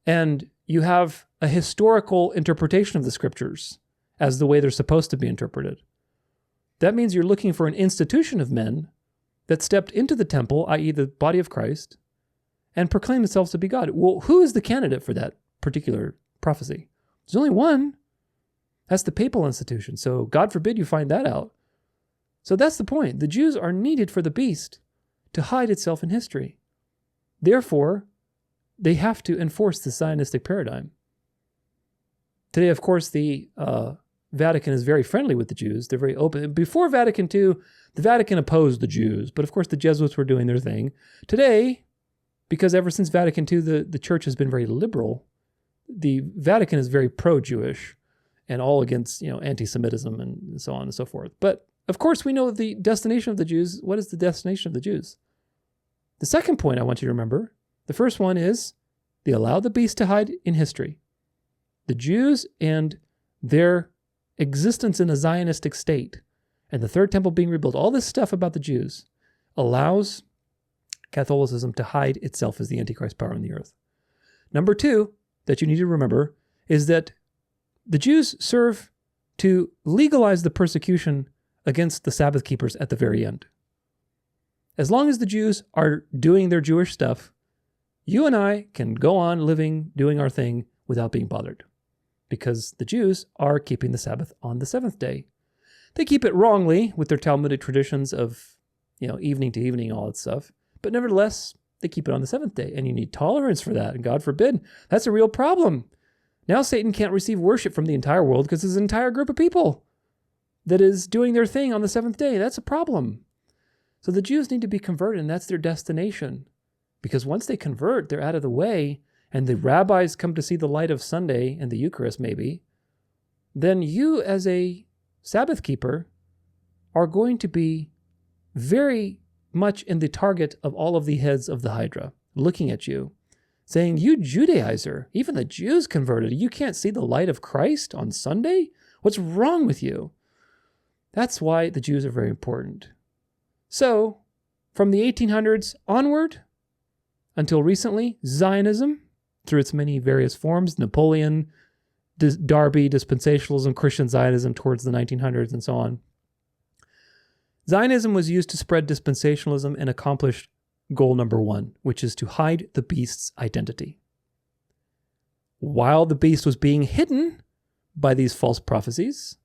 And you have a historical interpretation of the scriptures as the way they're supposed to be interpreted. That means you're looking for an institution of men that stepped into the temple, i.e. the body of Christ, and proclaim themselves to be God. Well, who is the candidate for that particular prophecy? There's only one. That's the papal institution. So God forbid you find that out. So that's the point. The Jews are needed for the beast to hide itself in history. Therefore, they have to enforce the Zionistic paradigm. Today, of course, the Vatican is very friendly with the Jews. They're very open. Before Vatican II, the Vatican opposed the Jews, but of course the Jesuits were doing their thing. Today, because ever since Vatican II, the church has been very liberal, the Vatican is very pro-Jewish and all against, anti-Semitism and so on and so forth. But of course, we know the destination of the Jews. What is the destination of the Jews? The second point I want you to remember, the first one is they allow the beast to hide in history. The Jews and their existence in a Zionistic state and the third temple being rebuilt, all this stuff about the Jews allows Catholicism to hide itself as the Antichrist power on the earth. Number two that you need to remember is that the Jews serve to legalize the persecution against the Sabbath keepers at the very end. As long as the Jews are doing their Jewish stuff, you and I can go on living, doing our thing without being bothered, because the Jews are keeping the Sabbath on the seventh day. They keep it wrongly with their Talmudic traditions of, evening to evening, all that stuff. But nevertheless, they keep it on the seventh day, and you need tolerance for that. And God forbid, that's a real problem. Now Satan can't receive worship from the entire world because there's an entire group of people that is doing their thing on the seventh day. That's a problem. So the Jews need to be converted, and that's their destination. Because once they convert, they're out of the way, and the rabbis come to see the light of Sunday and the Eucharist maybe, then you as a Sabbath keeper are going to be very much in the target of all of the heads of the Hydra, looking at you, saying, "You Judaizer, even the Jews converted. You can't see the light of Christ on Sunday? What's wrong with you?" That's why the Jews are very important. So, from the 1800s onward, until recently, Zionism, through its many various forms, Napoleon, Darby, dispensationalism, Christian Zionism towards the 1900s, and so on. Zionism was used to spread dispensationalism and accomplish goal number one, which is to hide the beast's identity. While the beast was being hidden by these false prophecies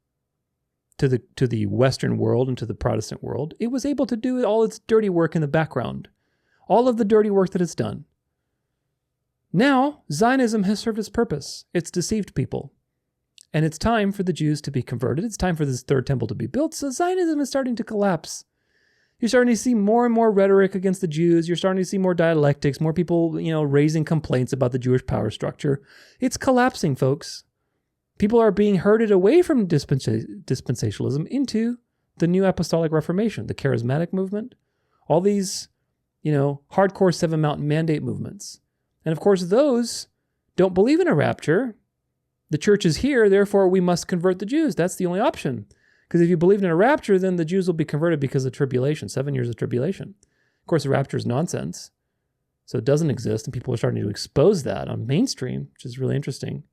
to the Western world and to the Protestant world, it was able to do all its dirty work in the background, all of the dirty work that it's done. Now, Zionism has served its purpose. It's deceived people. And it's time for the Jews to be converted. It's time for this third temple to be built. So Zionism is starting to collapse. You're starting to see more and more rhetoric against the Jews. You're starting to see more dialectics, more people, raising complaints about the Jewish power structure. It's collapsing, folks. People are being herded away from dispensationalism into the New Apostolic Reformation, the Charismatic movement, all these, hardcore Seven Mountain Mandate movements. And of course, those don't believe in a rapture. The church is here, therefore we must convert the Jews. That's the only option. Because if you believed in a rapture, then the Jews will be converted because of tribulation, 7 years of tribulation. Of course, the rapture is nonsense. So it doesn't exist, and people are starting to expose that on mainstream, which is really interesting.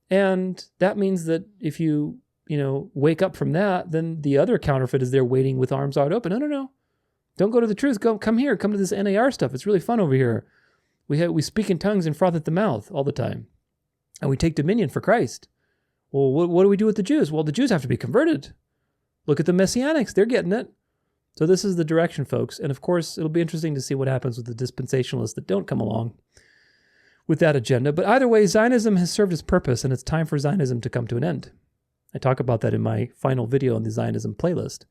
And that means that if you, wake up from that, then the other counterfeit is there waiting with arms wide open. No. Don't go to the truth. Come here. Come to this NAR stuff. It's really fun over here. We speak in tongues and froth at the mouth all the time. And we take dominion for Christ. Well, what do we do with the Jews? Well, the Jews have to be converted. Look at the Messianics. They're getting it. So this is the direction, folks. And of course, it'll be interesting to see what happens with the dispensationalists that don't come along with that agenda. But either way, Zionism has served its purpose, and it's time for Zionism to come to an end. I talk about that in my final video on the Zionism playlist.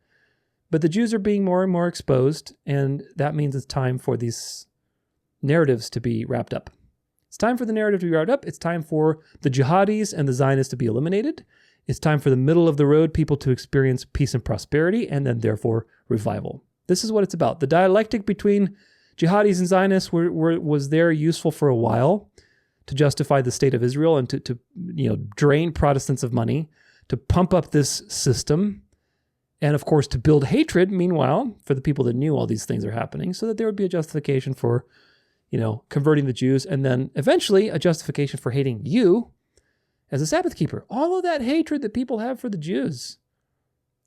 But the Jews are being more and more exposed, and that means it's time for these narratives to be wrapped up. It's time for the narrative to be wrapped up. It's time for the jihadis and the Zionists to be eliminated. It's time for the middle of the road people to experience peace and prosperity, and then therefore revival. This is what it's about. The dialectic between jihadis and Zionists was there useful for a while to justify the state of Israel and to drain Protestants of money, to pump up this system, and of course to build hatred, meanwhile, for the people that knew all these things are happening, so that there would be a justification for converting the Jews, and then eventually a justification for hating you as a Sabbath keeper. All of that hatred that people have for the Jews,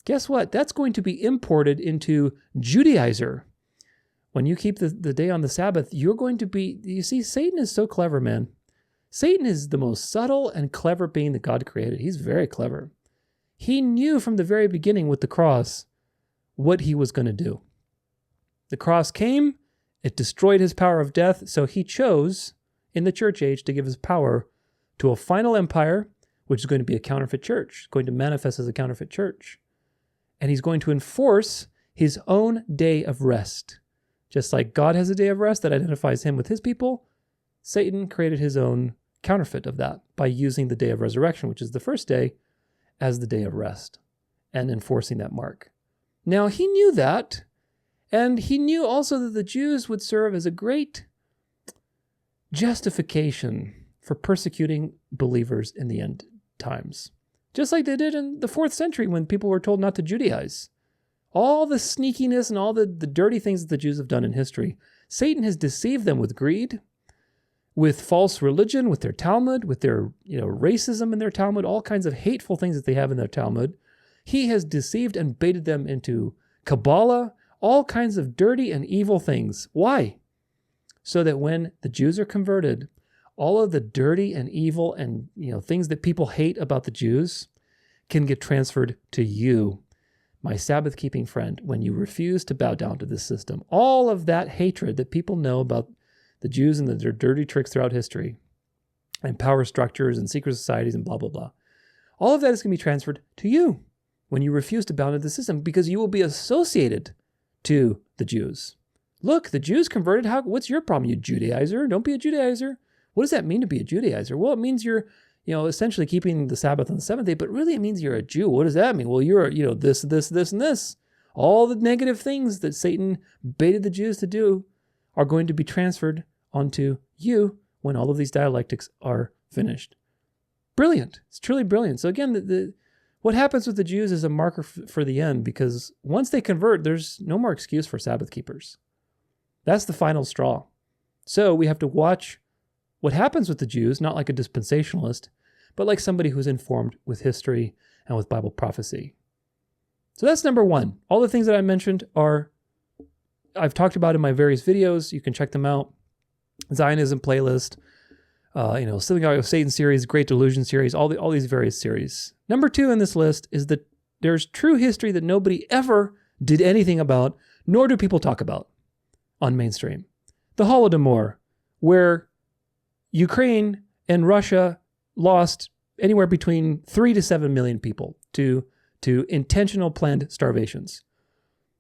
guess what? That's going to be imported into Judaizer. When you keep the day on the Sabbath, you're going to be, you see, Satan is so clever, man. Satan is the most subtle and clever being that God created. He's very clever. He knew from the very beginning with the cross what he was going to do. The cross came, it destroyed his power of death, so he chose in the church age to give his power to a final empire, which is going to be a counterfeit church, going to manifest as a counterfeit church. And he's going to enforce his own day of rest. Just like God has a day of rest that identifies him with his people, Satan created his own counterfeit of that by using the day of resurrection, which is the first day, as the day of rest and enforcing that mark. Now, he knew that. And he knew also that the Jews would serve as a great justification for persecuting believers in the end times. Just like they did in the 4th century when people were told not to Judaize. All the sneakiness and all the dirty things that the Jews have done in history, Satan has deceived them with greed, with false religion, with their Talmud, with their racism in their Talmud, all kinds of hateful things that they have in their Talmud. He has deceived and baited them into Kabbalah, all kinds of dirty and evil things. Why? So that when the Jews are converted, all of the dirty and evil and things that people hate about the Jews can get transferred to you, my Sabbath-keeping friend, when you refuse to bow down to this system. All of that hatred that people know about the Jews and their dirty tricks throughout history, and power structures and secret societies and blah, blah, blah. All of that is going to be transferred to you when you refuse to bow to the system, because you will be associated to the Jews. Look, the Jews converted. What's your problem, you Judaizer? Don't be a Judaizer. What does that mean to be a Judaizer? Well, it means you're, essentially keeping the Sabbath on the 7th day, but really it means you're a Jew. What does that mean? Well, you're, this, and this. All the negative things that Satan baited the Jews to do are going to be transferred onto you when all of these dialectics are finished. Brilliant. It's truly brilliant. So again, what happens with the Jews is a marker for the end, because once they convert, there's no more excuse for Sabbath keepers. That's the final straw. So we have to watch what happens with the Jews, not like a dispensationalist, but like somebody who's informed with history and with Bible prophecy. So that's number one. All the things that I mentioned I've talked about in my various videos. You can check them out. Zionism playlist, Synagogue of Satan series, Great Delusion series, all these various series. Number two in this list is that there's true history that nobody ever did anything about, nor do people talk about on mainstream. The Holodomor, where Ukraine and Russia lost anywhere between 3 to 7 million people to intentional planned starvations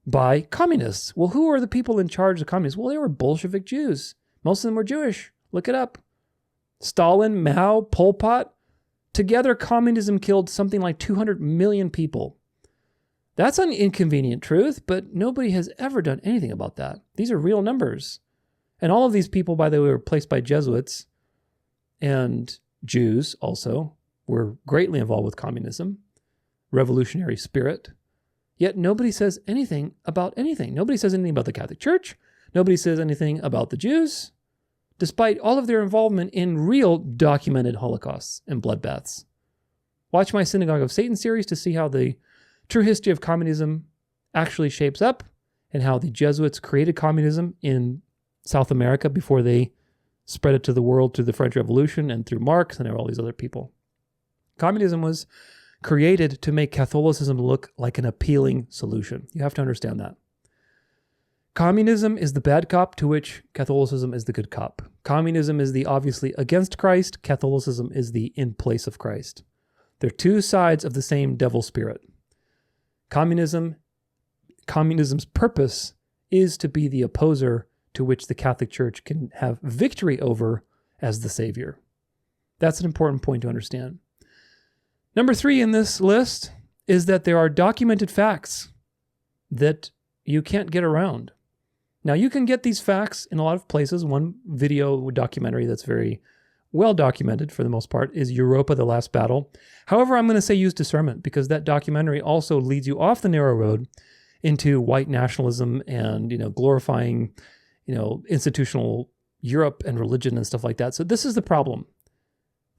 by communists. Well, who are the people in charge of communists? Well, they were Bolshevik Jews. Most of them were Jewish. Look it up. Stalin, Mao, Pol Pot. Together, communism killed something like 200 million people. That's an inconvenient truth, but nobody has ever done anything about that. These are real numbers. And all of these people, by the way, were replaced by Jesuits, and Jews also were greatly involved with communism, revolutionary spirit. Yet nobody says anything about anything. Nobody says anything about the Catholic Church. Nobody says anything about the Jews, despite all of their involvement in real documented holocausts and bloodbaths. Watch my Synagogue of Satan series to see how the true history of communism actually shapes up and how the Jesuits created communism in South America before they spread it to the world through the French Revolution and through Marx and all these other people. Communism was created to make Catholicism look like an appealing solution. You have to understand that. Communism is the bad cop to which Catholicism is the good cop. Communism is the obviously against Christ. Catholicism is the in place of Christ. They're two sides of the same devil spirit. Communism's purpose is to be the opposer to which the Catholic Church can have victory over as the Savior. That's an important point to understand. Number 3 in this list is that there are documented facts that you can't get around. Now, you can get these facts in a lot of places. One video documentary that's very well documented for the most part is Europa, the Last Battle. However, I'm going to say use discernment, because that documentary also leads you off the narrow road into white nationalism and, glorifying, institutional Europe and religion and stuff like that. So this is the problem.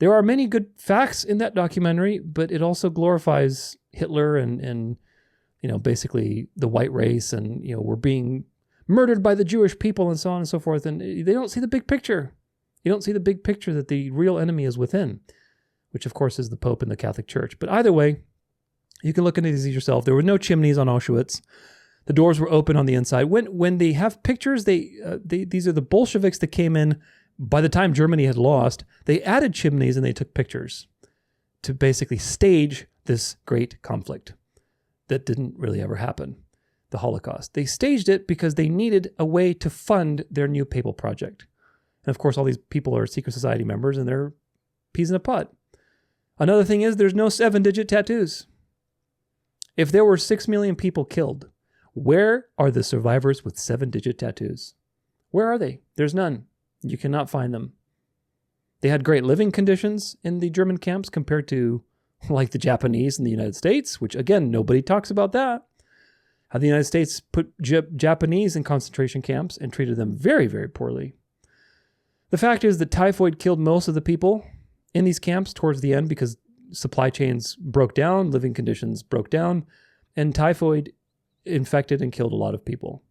There are many good facts in that documentary, but it also glorifies Hitler and basically the white race, and, we're being murdered by the Jewish people and so on and so forth. And they don't see the big picture. You don't see the big picture that the real enemy is within, which of course is the Pope and the Catholic Church. But either way, you can look into these yourself. There were no chimneys on Auschwitz. The doors were open on the inside. When they have pictures, these are the Bolsheviks that came in. By the time Germany had lost, they added chimneys and they took pictures to basically stage this great conflict that didn't really ever happen, the Holocaust. They staged it because they needed a way to fund their new papal project. And of course, all these people are secret society members and they're peas in a pod. Another thing is there's no 7-digit tattoos. If there were 6 million people killed, where are the survivors with 7-digit tattoos? Where are they? There's none. You cannot find them. They had great living conditions in the German camps compared to like the Japanese in the United States, which again, nobody talks about that. How the United States put Japanese in concentration camps and treated them very, very poorly. The fact is that typhoid killed most of the people in these camps towards the end because supply chains broke down, living conditions broke down, and typhoid infected and killed a lot of people.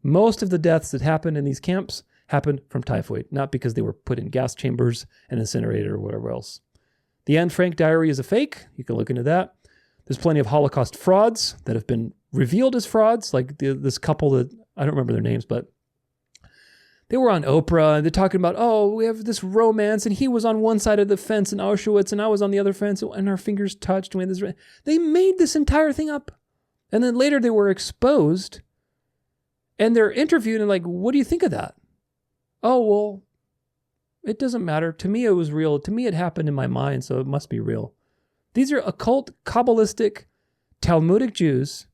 Most of the deaths that happened in these camps happened from typhoid, not because they were put in gas chambers and incinerated or whatever else. The Anne Frank diary is a fake. You can look into that. There's plenty of Holocaust frauds that have been revealed as frauds, like this couple that, I don't remember their names, but they were on Oprah and they're talking about, oh, we have this romance and he was on one side of the fence in Auschwitz and I was on the other fence and our fingers touched. And we had this. They made this entire thing up. And then later they were exposed and they're interviewed and like, what do you think of that? Oh, well, it doesn't matter. To me, it was real. To me, it happened in my mind, so it must be real. These are occult, Kabbalistic, Talmudic Jews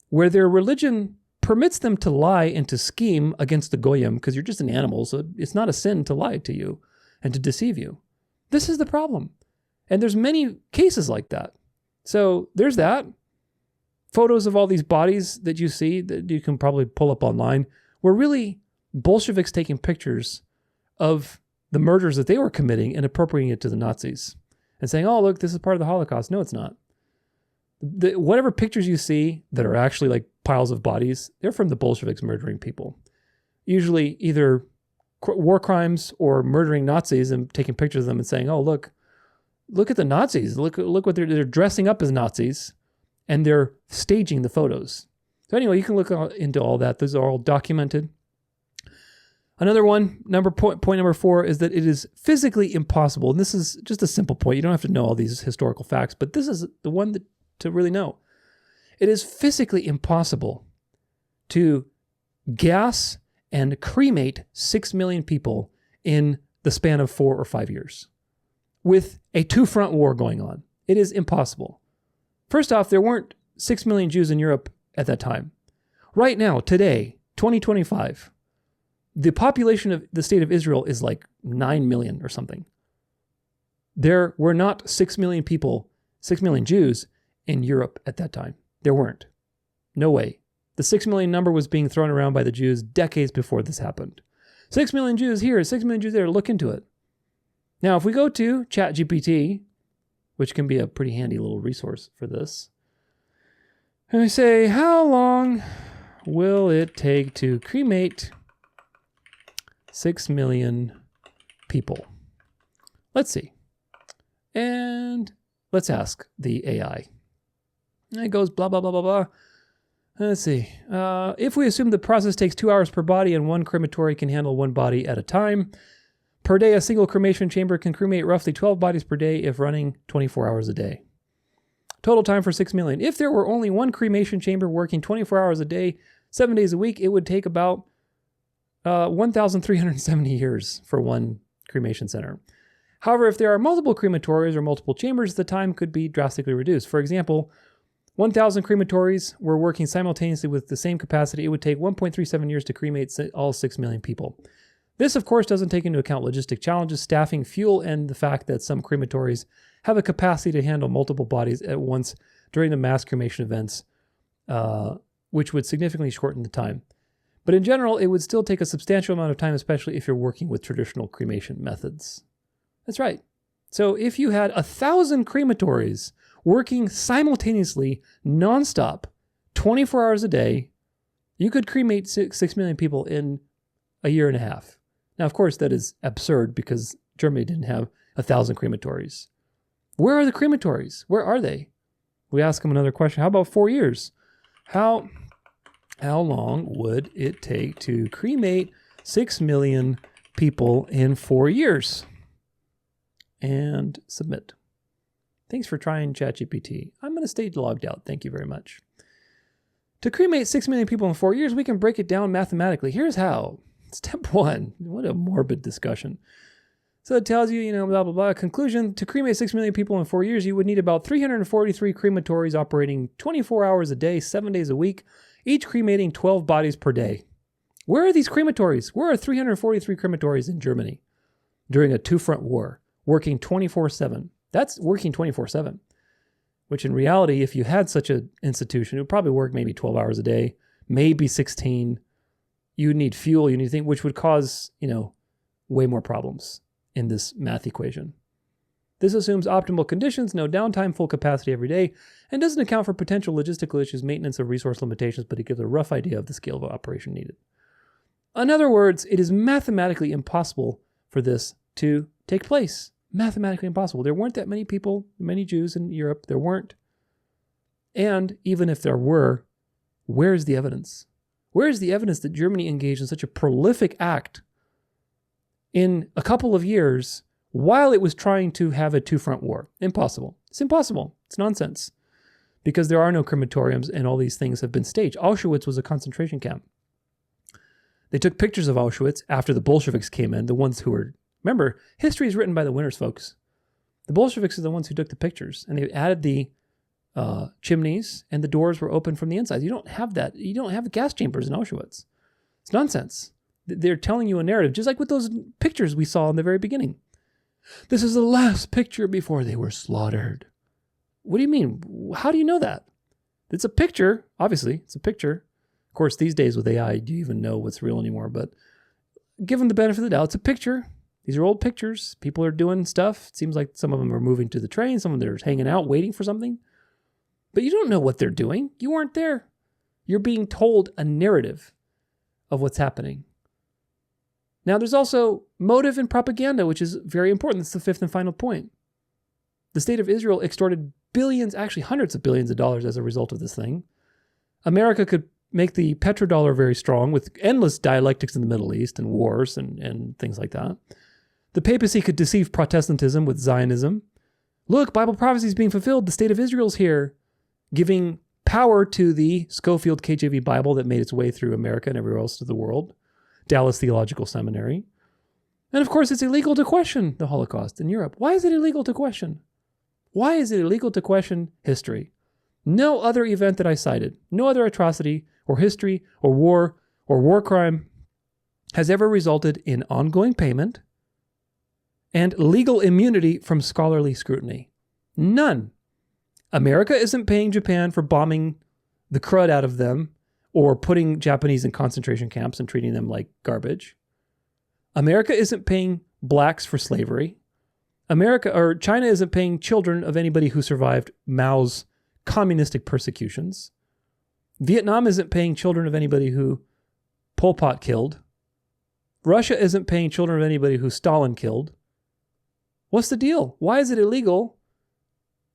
where their religion permits them to lie and to scheme against the Goyim, because you're just an animal, so it's not a sin to lie to you and to deceive you. This is the problem. And there's many cases like that. So there's that. Photos of all these bodies that you see that you can probably pull up online were really Bolsheviks taking pictures of the murders that they were committing and appropriating it to the Nazis and saying, oh, look, this is part of the Holocaust. No, it's not. Whatever pictures you see that are actually like piles of bodies, they're from the Bolsheviks murdering people. Usually either war crimes or murdering Nazis and taking pictures of them and saying, oh, look at the Nazis. Look what they're dressing up as Nazis and they're staging the photos. So anyway, you can look into all that. Those are all documented. Another one, point number 4, is that it is physically impossible. And this is just a simple point. You don't have to know all these historical facts, but this is the one to really know. It is physically impossible to gas and cremate 6 million people in the span of 4 or 5 years with a two-front war going on. It is impossible. First off, there weren't 6 million Jews in Europe at that time. Right now, today, 2025, the population of the state of Israel is like 9 million or something. There were not 6 million people, 6 million Jews in Europe at that time. There weren't. No way. The 6 million number was being thrown around by the Jews decades before this happened. 6 million Jews here, 6 million Jews there, look into it. Now, if we go to ChatGPT, which can be a pretty handy little resource for this, and we say, how long will it take to cremate 6 million people? Let's see. And let's ask the AI. And it goes blah, blah, blah, blah, blah. Let's see. If we assume the process takes 2 hours per body and one crematory can handle one body at a time, per day, a single cremation chamber can cremate roughly 12 bodies per day if running 24 hours a day. Total time for 6 million. If there were only one cremation chamber working 24 hours a day, 7 days a week, it would take about 1,370 years for one cremation center. However, if there are multiple crematories or multiple chambers, the time could be drastically reduced. For example, 1,000 crematories were working simultaneously with the same capacity. It would take 1.37 years to cremate all 6 million people. This, of course, doesn't take into account logistic challenges, staffing, fuel, and the fact that some crematories have a capacity to handle multiple bodies at once during the mass cremation events, which would significantly shorten the time. But in general, it would still take a substantial amount of time, especially if you're working with traditional cremation methods. That's right. So if you had 1,000 crematories working simultaneously, nonstop, 24 hours a day, you could cremate 6 million people in a year and a half. Now, of course, that is absurd because Germany didn't have 1,000 crematories. Where are the crematories? Where are they? We ask them another question. How about 4 years? How long would it take to cremate 6 million people in 4 years? And submit. Thanks for trying ChatGPT. I'm going to stay logged out. Thank you very much. To cremate 6 million people in 4 years, we can break it down mathematically. Here's how. Step 1. What a morbid discussion. So it tells you, blah, blah, blah. Conclusion, to cremate 6 million people in 4 years, you would need about 343 crematories operating 24 hours a day, 7 days a week, each cremating 12 bodies per day. Where are these crematories? Where are 343 crematories in Germany during a two-front war, working 24/7? That's working 24/7, which in reality, if you had such an institution, it would probably work maybe 12 hours a day, maybe 16. You need fuel, you need things, which would cause, way more problems in this math equation. This assumes optimal conditions, no downtime, full capacity every day, and doesn't account for potential logistical issues, maintenance of resource limitations, but it gives a rough idea of the scale of operation needed. In other words, it is mathematically impossible for this to take place. Mathematically impossible. There weren't that many people, many Jews in Europe. There weren't. And even if there were, where's the evidence? Where's the evidence that Germany engaged in such a prolific act in a couple of years while it was trying to have a two-front war? Impossible. It's impossible. It's nonsense. Because there are no crematoriums and all these things have been staged. Auschwitz was a concentration camp. They took pictures of Auschwitz after the Bolsheviks came in, the ones who were... Remember, history is written by the winners, folks. The Bolsheviks are the ones who took the pictures, and they added the chimneys, and the doors were open from the inside. You don't have that. You don't have the gas chambers in Auschwitz. It's nonsense. They're telling you a narrative, just like with those pictures we saw in the very beginning. This is the last picture before they were slaughtered. What do you mean? How do you know that? It's a picture. Obviously, it's a picture. Of course, these days with AI, do you even know what's real anymore? But give them the benefit of the doubt. It's a picture. These are old pictures. People are doing stuff. It seems like some of them are moving to the train. Some of them are hanging out, waiting for something. But you don't know what they're doing. You weren't there. You're being told a narrative of what's happening. Now, there's also motive and propaganda, which is very important. That's the fifth and final point. The state of Israel extorted billions, actually hundreds of billions of dollars as a result of this thing. America could make the petrodollar very strong with endless dialectics in the Middle East and wars and things like that. The papacy could deceive Protestantism with Zionism. Look, Bible prophecy is being fulfilled. The state of Israel's here, giving power to the Schofield KJV Bible that made its way through America and everywhere else to the world, Dallas Theological Seminary. And of course, it's illegal to question the Holocaust in Europe. Why is it illegal to question? Why is it illegal to question history? No other event that I cited, no other atrocity or history or war crime has ever resulted in ongoing payment and legal immunity from scholarly scrutiny. None. America isn't paying Japan for bombing the crud out of them or putting Japanese in concentration camps and treating them like garbage. America isn't paying blacks for slavery. China isn't paying children of anybody who survived Mao's communistic persecutions. Vietnam isn't paying children of anybody who Pol Pot killed. Russia isn't paying children of anybody who Stalin killed. What's the deal? Why is it illegal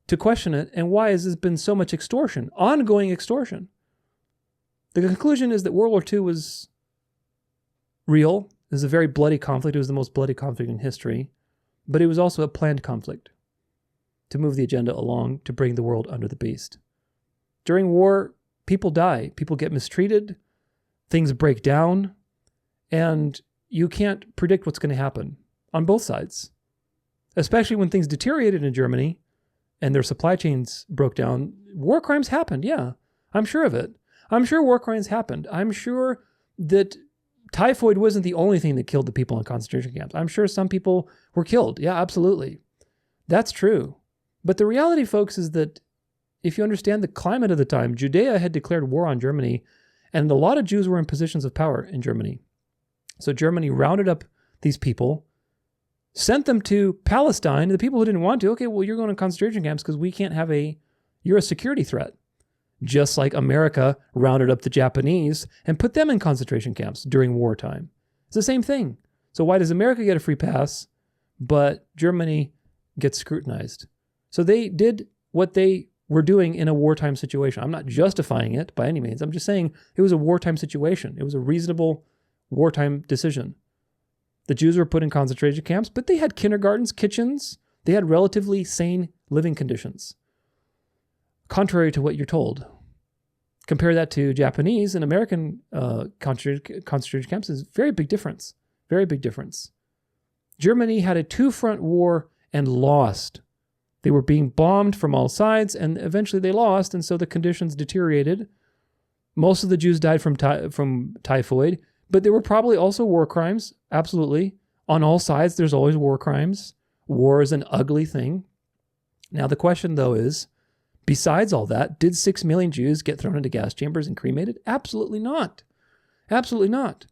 to question it? And why has there been so much extortion, ongoing extortion? The conclusion is that World War II was real. It was a very bloody conflict. It was the most bloody conflict in history. But it was also a planned conflict to move the agenda along to bring the world under the beast. During war, people die. People get mistreated. Things break down. And you can't predict what's going to happen on both sides. Especially when things deteriorated in Germany and their supply chains broke down. War crimes happened, yeah. I'm sure of it. I'm sure war crimes happened. I'm sure that typhoid wasn't the only thing that killed the people in concentration camps. I'm sure some people were killed. Yeah, absolutely. That's true. But the reality, folks, is that if you understand the climate of the time, Judea had declared war on Germany, and a lot of Jews were in positions of power in Germany. So Germany rounded up these people, sent them to Palestine. The people who didn't want to, okay, well, you're going to concentration camps because we can't have you're a security threat. Just like America rounded up the Japanese and put them in concentration camps during wartime. It's the same thing. So why does America get a free pass, but Germany gets scrutinized? So they did what they were doing in a wartime situation. I'm not justifying it by any means. I'm just saying it was a wartime situation. It was a reasonable wartime decision. The Jews were put in concentration camps, but they had kindergartens, kitchens. They had relatively sane living conditions. Contrary to what you're told. Compare that to Japanese and American concentration camps is very big difference. Very big difference. Germany had a two-front war and lost. They were being bombed from all sides, and eventually they lost, and so the conditions deteriorated. Most of the Jews died from typhoid, but there were probably also war crimes, absolutely. On all sides, there's always war crimes. War is an ugly thing. Now the question, though, is, besides all that, did 6 million Jews get thrown into gas chambers and cremated? Absolutely not. Absolutely not.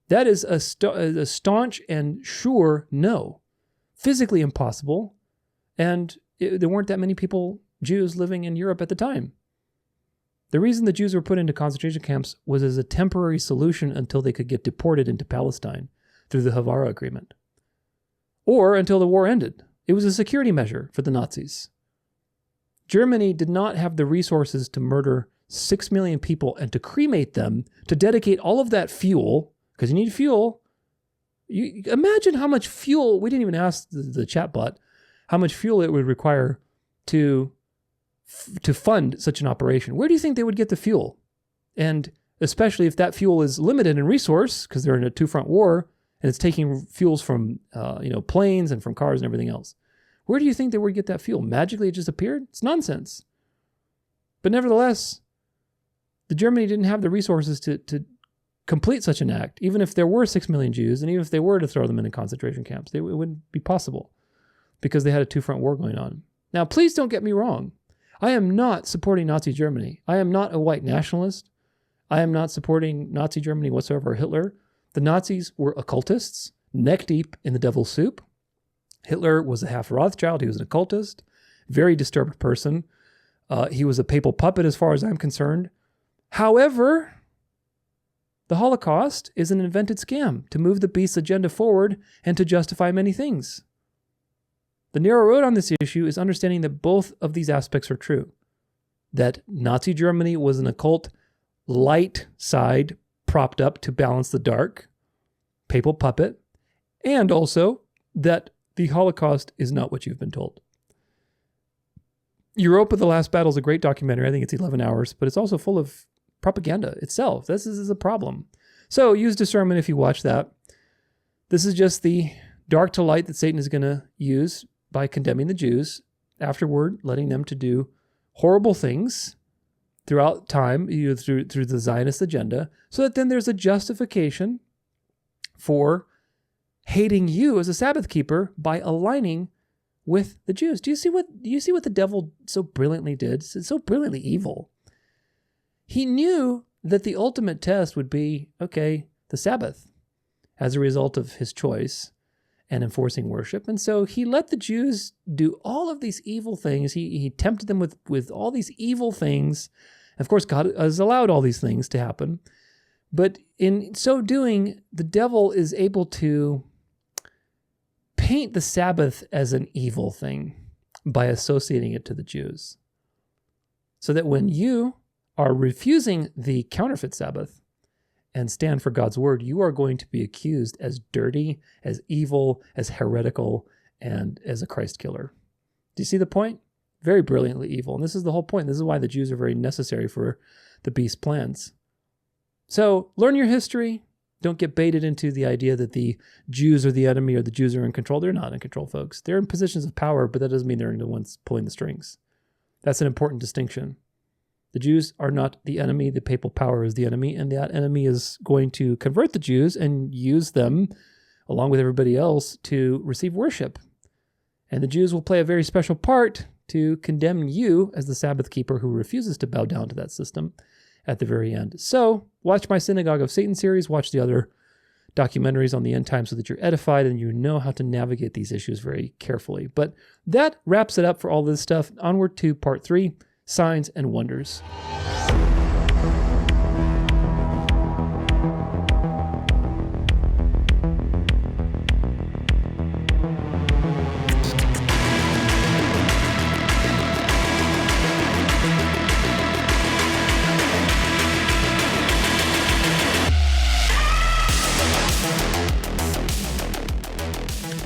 That is a staunch and sure no. Physically impossible. And there weren't that many Jews living in Europe at the time. The reason the Jews were put into concentration camps was as a temporary solution until they could get deported into Palestine through the Havara Agreement. Or until the war ended. It was a security measure for the Nazis. Germany did not have the resources to murder 6 million people and to cremate them, to dedicate all of that fuel, because you need fuel. You imagine how much fuel, we didn't even ask the chatbot, how much fuel it would require to fund such an operation. Where do you think they would get the fuel? And especially if that fuel is limited in resource, because they're in a two-front war, and it's taking fuels from planes and from cars and everything else. Where do you think they would get that fuel? Magically it just appeared? It's nonsense. But nevertheless, the Germany didn't have the resources to complete such an act, even if there were 6 million Jews, and even if they were to throw them into concentration camps. It wouldn't be possible because they had a two-front war going on. Now, please don't get me wrong. I am not supporting Nazi Germany. I am not a white nationalist. I am not supporting Nazi Germany whatsoever, or Hitler. The Nazis were occultists, neck deep in the devil's soup. Hitler was a half Rothschild. He was an occultist, very disturbed person. He was a papal puppet as far as I'm concerned. However, the Holocaust is an invented scam to move the beast's agenda forward and to justify many things. The narrow road on this issue is understanding that both of these aspects are true. That Nazi Germany was an occult light side propped up to balance the dark, papal puppet, and also that the Holocaust is not what you've been told. Europa, The Last Battle is a great documentary. I think it's 11 hours, but it's also full of propaganda itself. This is a problem. So use discernment if you watch that. This is just the dark to light that Satan is going to use by condemning the Jews, afterward letting them to do horrible things throughout time through the Zionist agenda, so that then there's a justification for hating you as a Sabbath keeper by aligning with the Jews. Do you see what the devil so brilliantly did? It's so brilliantly evil. He knew that the ultimate test would be, okay, the Sabbath, as a result of his choice and enforcing worship. And so he let the Jews do all of these evil things. He tempted them with all these evil things. Of course, God has allowed all these things to happen. But in so doing, the devil is able to paint the Sabbath as an evil thing by associating it to the Jews. So that when you are refusing the counterfeit Sabbath and stand for God's word, you are going to be accused as dirty, as evil, as heretical, and as a Christ killer. Do you see the point? Very brilliantly evil. And this is the whole point. This is why the Jews are very necessary for the beast's plans. So learn your history. Don't get baited into the idea that the Jews are the enemy or the Jews are in control. They're not in control, folks. They're in positions of power, but that doesn't mean they're the ones pulling the strings. That's an important distinction. The Jews are not the enemy. The papal power is the enemy, and that enemy is going to convert the Jews and use them, along with everybody else, to receive worship. And the Jews will play a very special part to condemn you as the Sabbath keeper who refuses to bow down to that system at the very end. So, watch my Synagogue of Satan series, watch the other documentaries on the end time so that you're edified and you know how to navigate these issues very carefully. But that wraps it up for all this stuff. Onward to part 3, Signs and Wonders.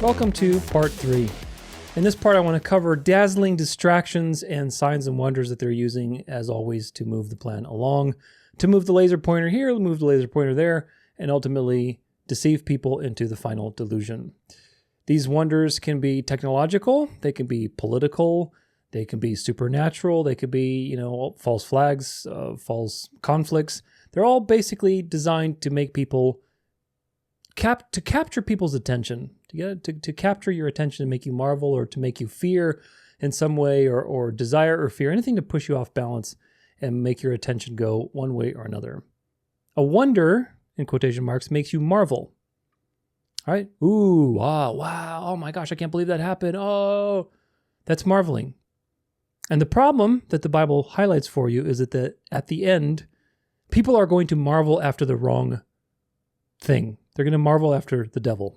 Welcome to part 3. In this part, I want to cover dazzling distractions and signs and wonders that they're using, as always, to move the plan along, to move the laser pointer here, move the laser pointer there, and ultimately deceive people into the final delusion. These wonders can be technological, they can be political, they can be supernatural, they could be, false flags, false conflicts. They're all basically designed to make people to capture people's attention, to capture your attention, to make you marvel or to make you fear in some way, or desire or fear, anything to push you off balance and make your attention go one way or another. A wonder, in quotation marks, makes you marvel. All right? Ooh, wow, oh my gosh, I can't believe that happened. Oh, that's marveling. And the problem that the Bible highlights for you is that at the end, people are going to marvel after the wrong thing. They're going to marvel after the devil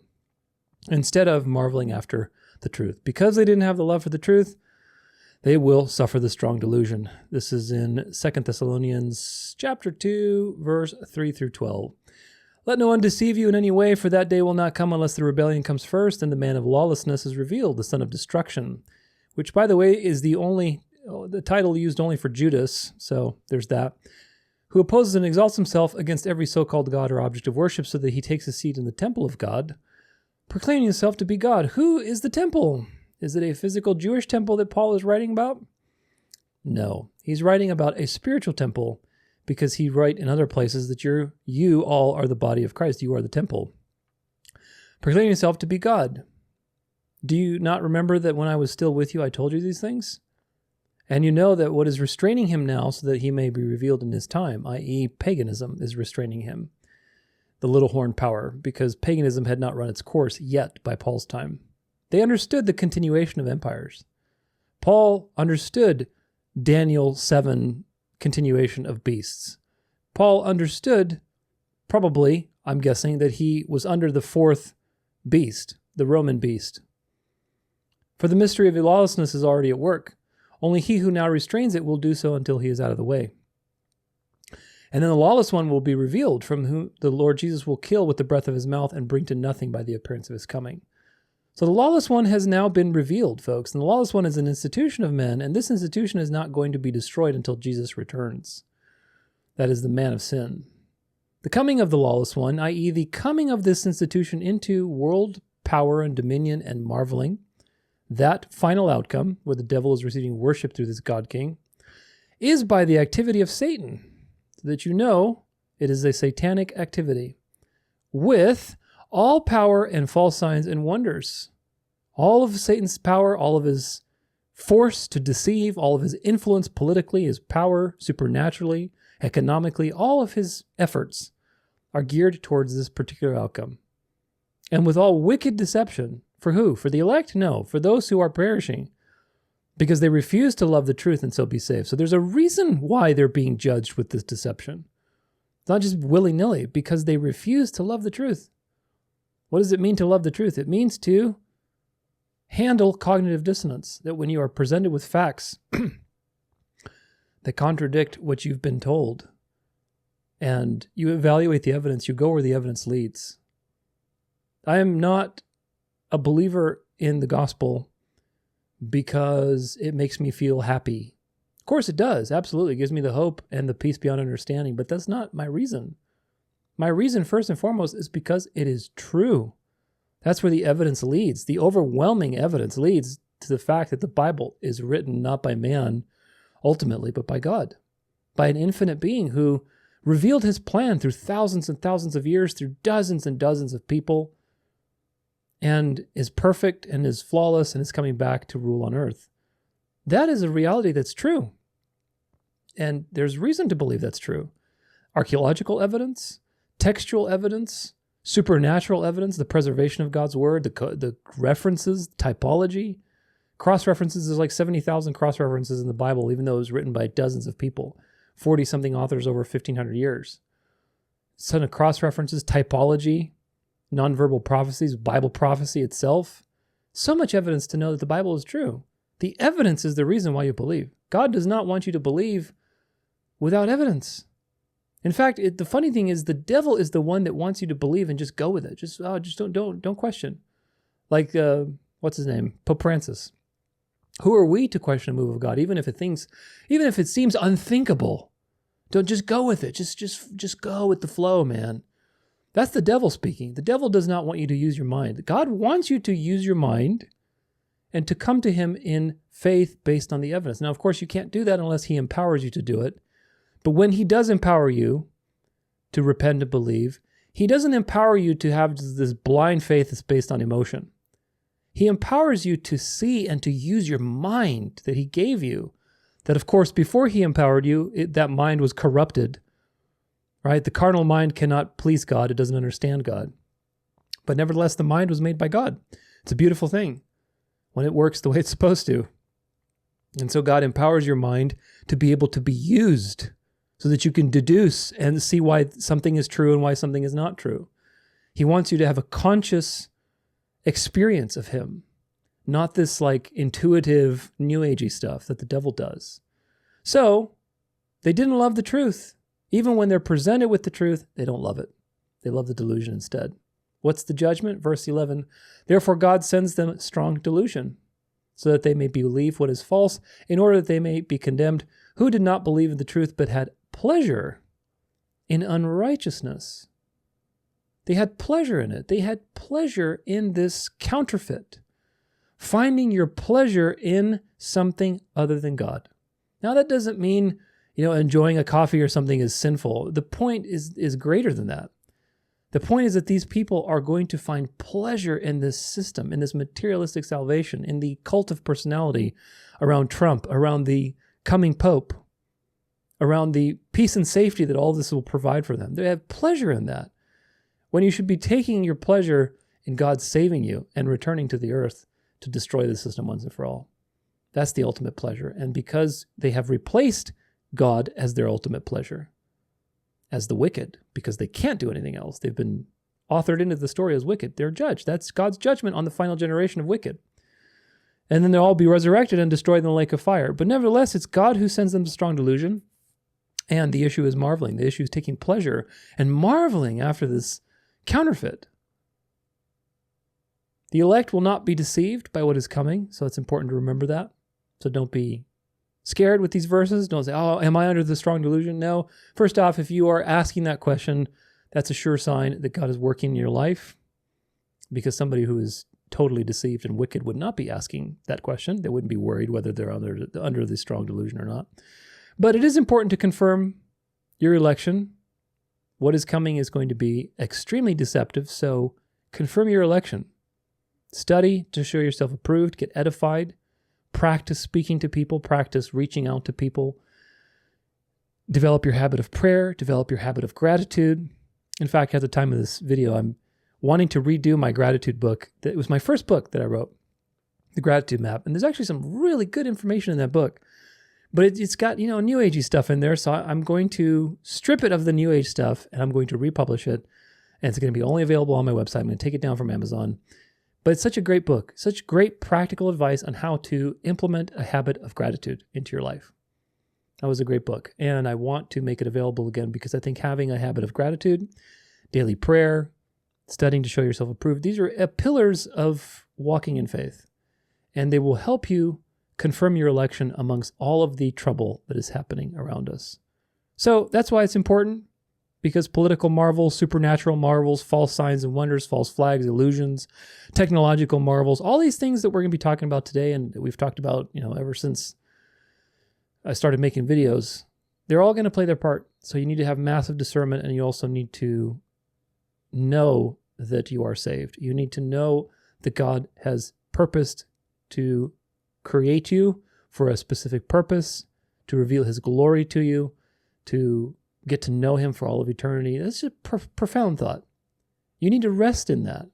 instead of marveling after the truth. Because they didn't have the love for the truth, they will suffer the strong delusion. This is in 2 Thessalonians chapter 2, verse 3 through 12. Let no one deceive you in any way, for that day will not come unless the rebellion comes first and the man of lawlessness is revealed, the son of destruction, which, by the way, is the title used only for Judas, so there's that, who opposes and exalts himself against every so-called God or object of worship so that he takes a seat in the temple of God, proclaiming himself to be God. Who is the temple? Is it a physical Jewish temple that Paul is writing about? No. He's writing about a spiritual temple because he writes in other places that you all are the body of Christ. You are the temple. Proclaiming himself to be God. Do you not remember that when I was still with you, I told you these things? And you know that what is restraining him now so that he may be revealed in his time, i.e. paganism, is restraining him. The little horn power, because paganism had not run its course yet by Paul's time. They understood the continuation of empires. Paul understood Daniel 7 continuation of beasts. Paul understood, probably, I'm guessing, that he was under the fourth beast, the Roman beast. For the mystery of lawlessness is already at work. Only he who now restrains it will do so until he is out of the way. And then the lawless one will be revealed, from whom the Lord Jesus will kill with the breath of his mouth and bring to nothing by the appearance of his coming. So the lawless one has now been revealed, folks. And the lawless one is an institution of men, and this institution is not going to be destroyed until Jesus returns. That is the man of sin. The coming of the lawless one, i.e. the coming of this institution into world power and dominion and marveling, that final outcome, where the devil is receiving worship through this God King, is by the activity of Satan, so that you know it is a satanic activity, with all power and false signs and wonders. All of Satan's power, all of his force to deceive, all of his influence politically, his power supernaturally, economically, all of his efforts are geared towards this particular outcome. And with all wicked deception, for who? For the elect? No, for those who are perishing, because they refuse to love the truth and so be saved. So there's a reason why they're being judged with this deception. It's not just willy-nilly, because they refuse to love the truth. What does it mean to love the truth? It means to handle cognitive dissonance, that when you are presented with facts that contradict what you've been told, and you evaluate the evidence, you go where the evidence leads. I am not a believer in the gospel because it makes me feel happy. Of course it does, absolutely. It gives me the hope and the peace beyond understanding, but that's not my reason. My reason, first and foremost, is because it is true. That's where the evidence leads. The overwhelming evidence leads to the fact that the Bible is written not by man, ultimately, but by God, by an infinite being who revealed his plan through thousands and thousands of years, through dozens and dozens of people, and is perfect and is flawless and is coming back to rule on earth. That is a reality that's true. And there's reason to believe that's true. Archaeological evidence, textual evidence, supernatural evidence, the preservation of God's word, the references, typology, cross-references. There's like 70,000 cross-references in the Bible, even though it was written by dozens of people, 40-something authors over 1,500 years. Son of cross-references, typology, nonverbal prophecies, Bible prophecy itself. So much evidence to know that the Bible is true. The evidence is the reason why you believe. God does not want you to believe without evidence. In fact, the funny thing is the devil is the one that wants you to believe and just go with it. Just don't question. Like, what's his name? Pope Francis. Who are we to question a move of God, even if it seems unthinkable? Don't just go with it. Just go with the flow, man. That's the devil speaking. The devil does not want you to use your mind. God wants you to use your mind and to come to him in faith based on the evidence. Now, of course, you can't do that unless he empowers you to do it. But when he does empower you to repent and believe, he doesn't empower you to have this blind faith that's based on emotion. He empowers you to see and to use your mind that he gave you. That, of course, before he empowered you, that mind was corrupted. Right? The carnal mind cannot please God. It doesn't understand God. But nevertheless, the mind was made by God. It's a beautiful thing when it works the way it's supposed to. And so God empowers your mind to be able to be used so that you can deduce and see why something is true and why something is not true. He wants you to have a conscious experience of him, not this like intuitive new agey stuff that the devil does. So they didn't love the truth. Even when they're presented with the truth, they don't love it. They love the delusion instead. What's the judgment? Verse 11, therefore God sends them strong delusion, so that they may believe what is false, in order that they may be condemned, who did not believe in the truth, but had pleasure in unrighteousness. They had pleasure in it. They had pleasure in this counterfeit, finding your pleasure in something other than God. Now, that doesn't mean, enjoying a coffee or something is sinful. The point is greater than that. The point is that these people are going to find pleasure in this system, in this materialistic salvation, in the cult of personality around Trump, around the coming Pope, around the peace and safety that all this will provide for them. They have pleasure in that, when you should be taking your pleasure in God saving you and returning to the earth to destroy the system once and for all. That's the ultimate pleasure. And because they have replaced God as their ultimate pleasure, as the wicked, because they can't do anything else. They've been authored into the story as wicked. They're judged. That's God's judgment on the final generation of wicked. And then they'll all be resurrected and destroyed in the lake of fire. But nevertheless, it's God who sends them to strong delusion. And the issue is marveling. The issue is taking pleasure and marveling after this counterfeit. The elect will not be deceived by what is coming. So it's important to remember that. So don't be scared with these verses. Don't say, oh, am I under the strong delusion? No. First off, if you are asking that question, that's a sure sign that God is working in your life, because somebody who is totally deceived and wicked would not be asking that question. They wouldn't be worried whether they're under the strong delusion or not. But it is important to confirm your election. What is coming is going to be extremely deceptive, so confirm your election. Study to show yourself approved, get edified, practice speaking to people, practice reaching out to people. Develop your habit of prayer, develop your habit of gratitude. In fact, at the time of this video, I'm wanting to redo my gratitude book. It was my first book that I wrote, The Gratitude Map. And there's actually some really good information in that book. But it's got, New Agey stuff in there. So I'm going to strip it of the New Age stuff, and I'm going to republish it. And it's going to be only available on my website. I'm going to take it down from Amazon. But it's such a great book, such great practical advice on how to implement a habit of gratitude into your life. That was a great book. And I want to make it available again because I think having a habit of gratitude, daily prayer, studying to show yourself approved, these are pillars of walking in faith. And they will help you confirm your election amongst all of the trouble that is happening around us. So that's why it's important. Because political marvels, supernatural marvels, false signs and wonders, false flags, illusions, technological marvels, all these things that we're going to be talking about today and that we've talked about, ever since I started making videos, they're all going to play their part. So you need to have massive discernment, and you also need to know that you are saved. You need to know that God has purposed to create you for a specific purpose, to reveal his glory to you, to get to know him for all of eternity. That's a profound thought. You need to rest in that.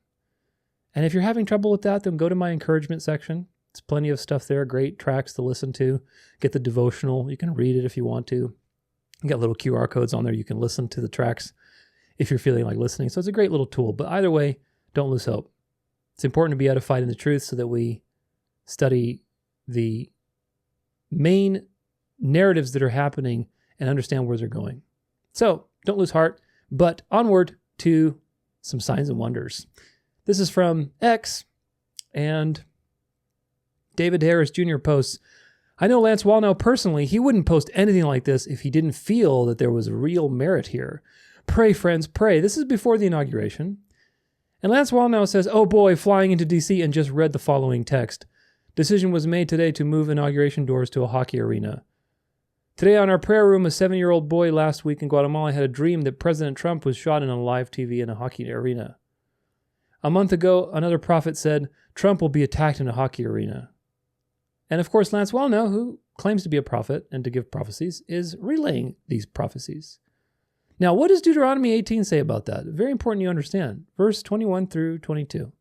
And if you're having trouble with that, then go to my encouragement section. It's plenty of stuff there, great tracks to listen to. Get the devotional. You can read it if you want to. You got little QR codes on there. You can listen to the tracks if you're feeling like listening. So it's a great little tool. But either way, don't lose hope. It's important to be edified in the truth so that we study the main narratives that are happening and understand where they're going. So don't lose heart, but onward to some signs and wonders. This is from X, and David Harris Jr. posts, I know Lance Wallnau personally. He wouldn't post anything like this if he didn't feel that there was real merit here. Pray, friends, pray. This is before the inauguration. And Lance Wallnau says, oh boy, flying into D.C. and just read the following text. Decision was made today to move inauguration doors to a hockey arena. Today on our prayer room, a 7-year-old boy last week in Guatemala had a dream that President Trump was shot in on live TV in a hockey arena. A month ago, another prophet said, Trump will be attacked in a hockey arena. And of course, Lance Wallnau, who claims to be a prophet and to give prophecies, is relaying these prophecies. Now, what does Deuteronomy 18 say about that? Very important you understand. Verse 21 through 22.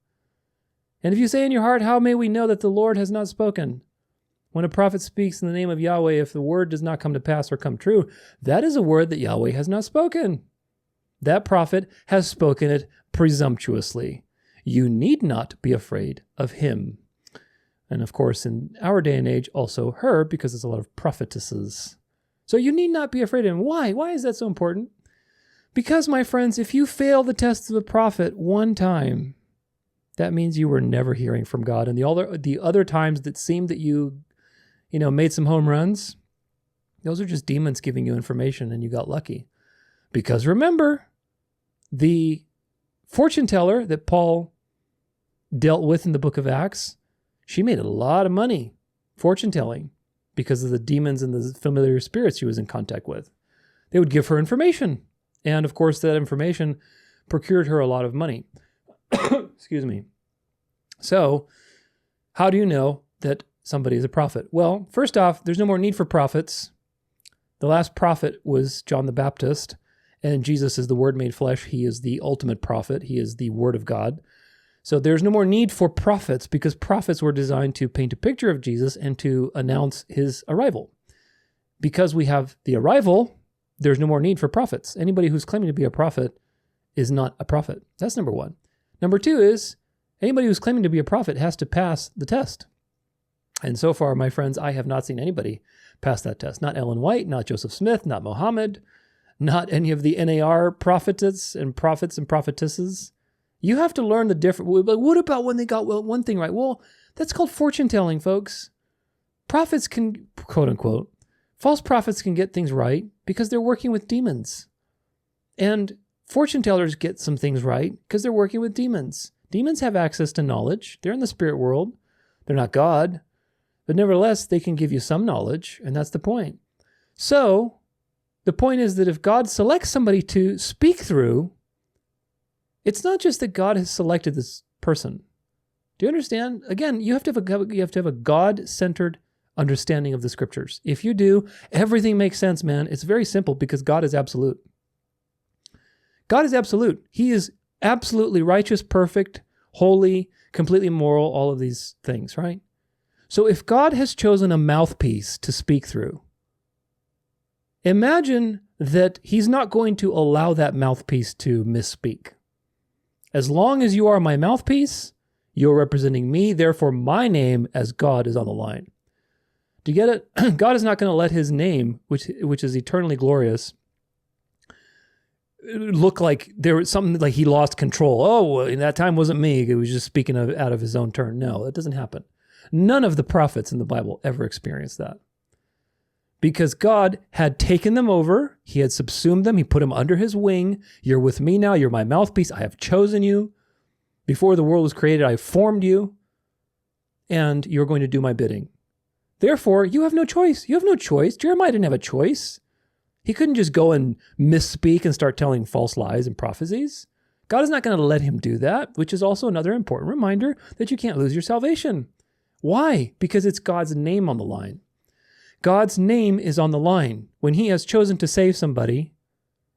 And if you say in your heart, how may we know that the Lord has not spoken? When a prophet speaks in the name of Yahweh, if the word does not come to pass or come true, that is a word that Yahweh has not spoken. That prophet has spoken it presumptuously. You need not be afraid of him. And of course, in our day and age, also her, because there's a lot of prophetesses. So you need not be afraid of him. Why? Why is that so important? Because, my friends, if you fail the test of a prophet one time, that means you were never hearing from God. And the other times that seemed that you made some home runs, those are just demons giving you information and you got lucky. Because remember, the fortune teller that Paul dealt with in the book of Acts, she made a lot of money fortune telling because of the demons and the familiar spirits she was in contact with. They would give her information. And of course, that information procured her a lot of money. Excuse me. So, how do you know that somebody is a prophet? Well, first off, there's no more need for prophets. The last prophet was John the Baptist, and Jesus is the Word made flesh. He is the ultimate prophet. He is the Word of God. So there's no more need for prophets because prophets were designed to paint a picture of Jesus and to announce his arrival. Because we have the arrival, there's no more need for prophets. Anybody who's claiming to be a prophet is not a prophet. That's number one. Number two is anybody who's claiming to be a prophet has to pass the test. And so far, my friends, I have not seen anybody pass that test. Not Ellen White, not Joseph Smith, not Mohammed, not any of the NAR prophets and prophetesses. You have to learn the different. What about when they got one thing right? Well, that's called fortune telling, folks. Prophets can, quote unquote, false prophets can get things right because they're working with demons. And fortune tellers get some things right because they're working with demons. Demons have access to knowledge. They're in the spirit world. They're not God. But nevertheless, they can give you some knowledge, and that's the point. So, the point is that if God selects somebody to speak through, it's not just that God has selected this person. Do you understand? Again, you have to have a God-centered understanding of the scriptures. If you do, everything makes sense, man. It's very simple because God is absolute. God is absolute. He is absolutely righteous, perfect, holy, completely moral, all of these things, right? So if God has chosen a mouthpiece to speak through, imagine that he's not going to allow that mouthpiece to misspeak. As long as you are my mouthpiece, you're representing me, therefore my name as God is on the line. Do you get it? God is not going to let his name, which is eternally glorious, look like there was something like he lost control. Oh, that time wasn't me. It was just speaking out of his own turn. No, that doesn't happen. None of the prophets in the Bible ever experienced that. Because God had taken them over, he had subsumed them, he put them under his wing. You're with me now, you're my mouthpiece, I have chosen you. Before the world was created, I formed you, and you're going to do my bidding. Therefore, you have no choice. You have no choice. Jeremiah didn't have a choice. He couldn't just go and misspeak and start telling false lies and prophecies. God is not going to let him do that, which is also another important reminder that you can't lose your salvation. Why? Because it's God's name on the line. God's name is on the line. When he has chosen to save somebody,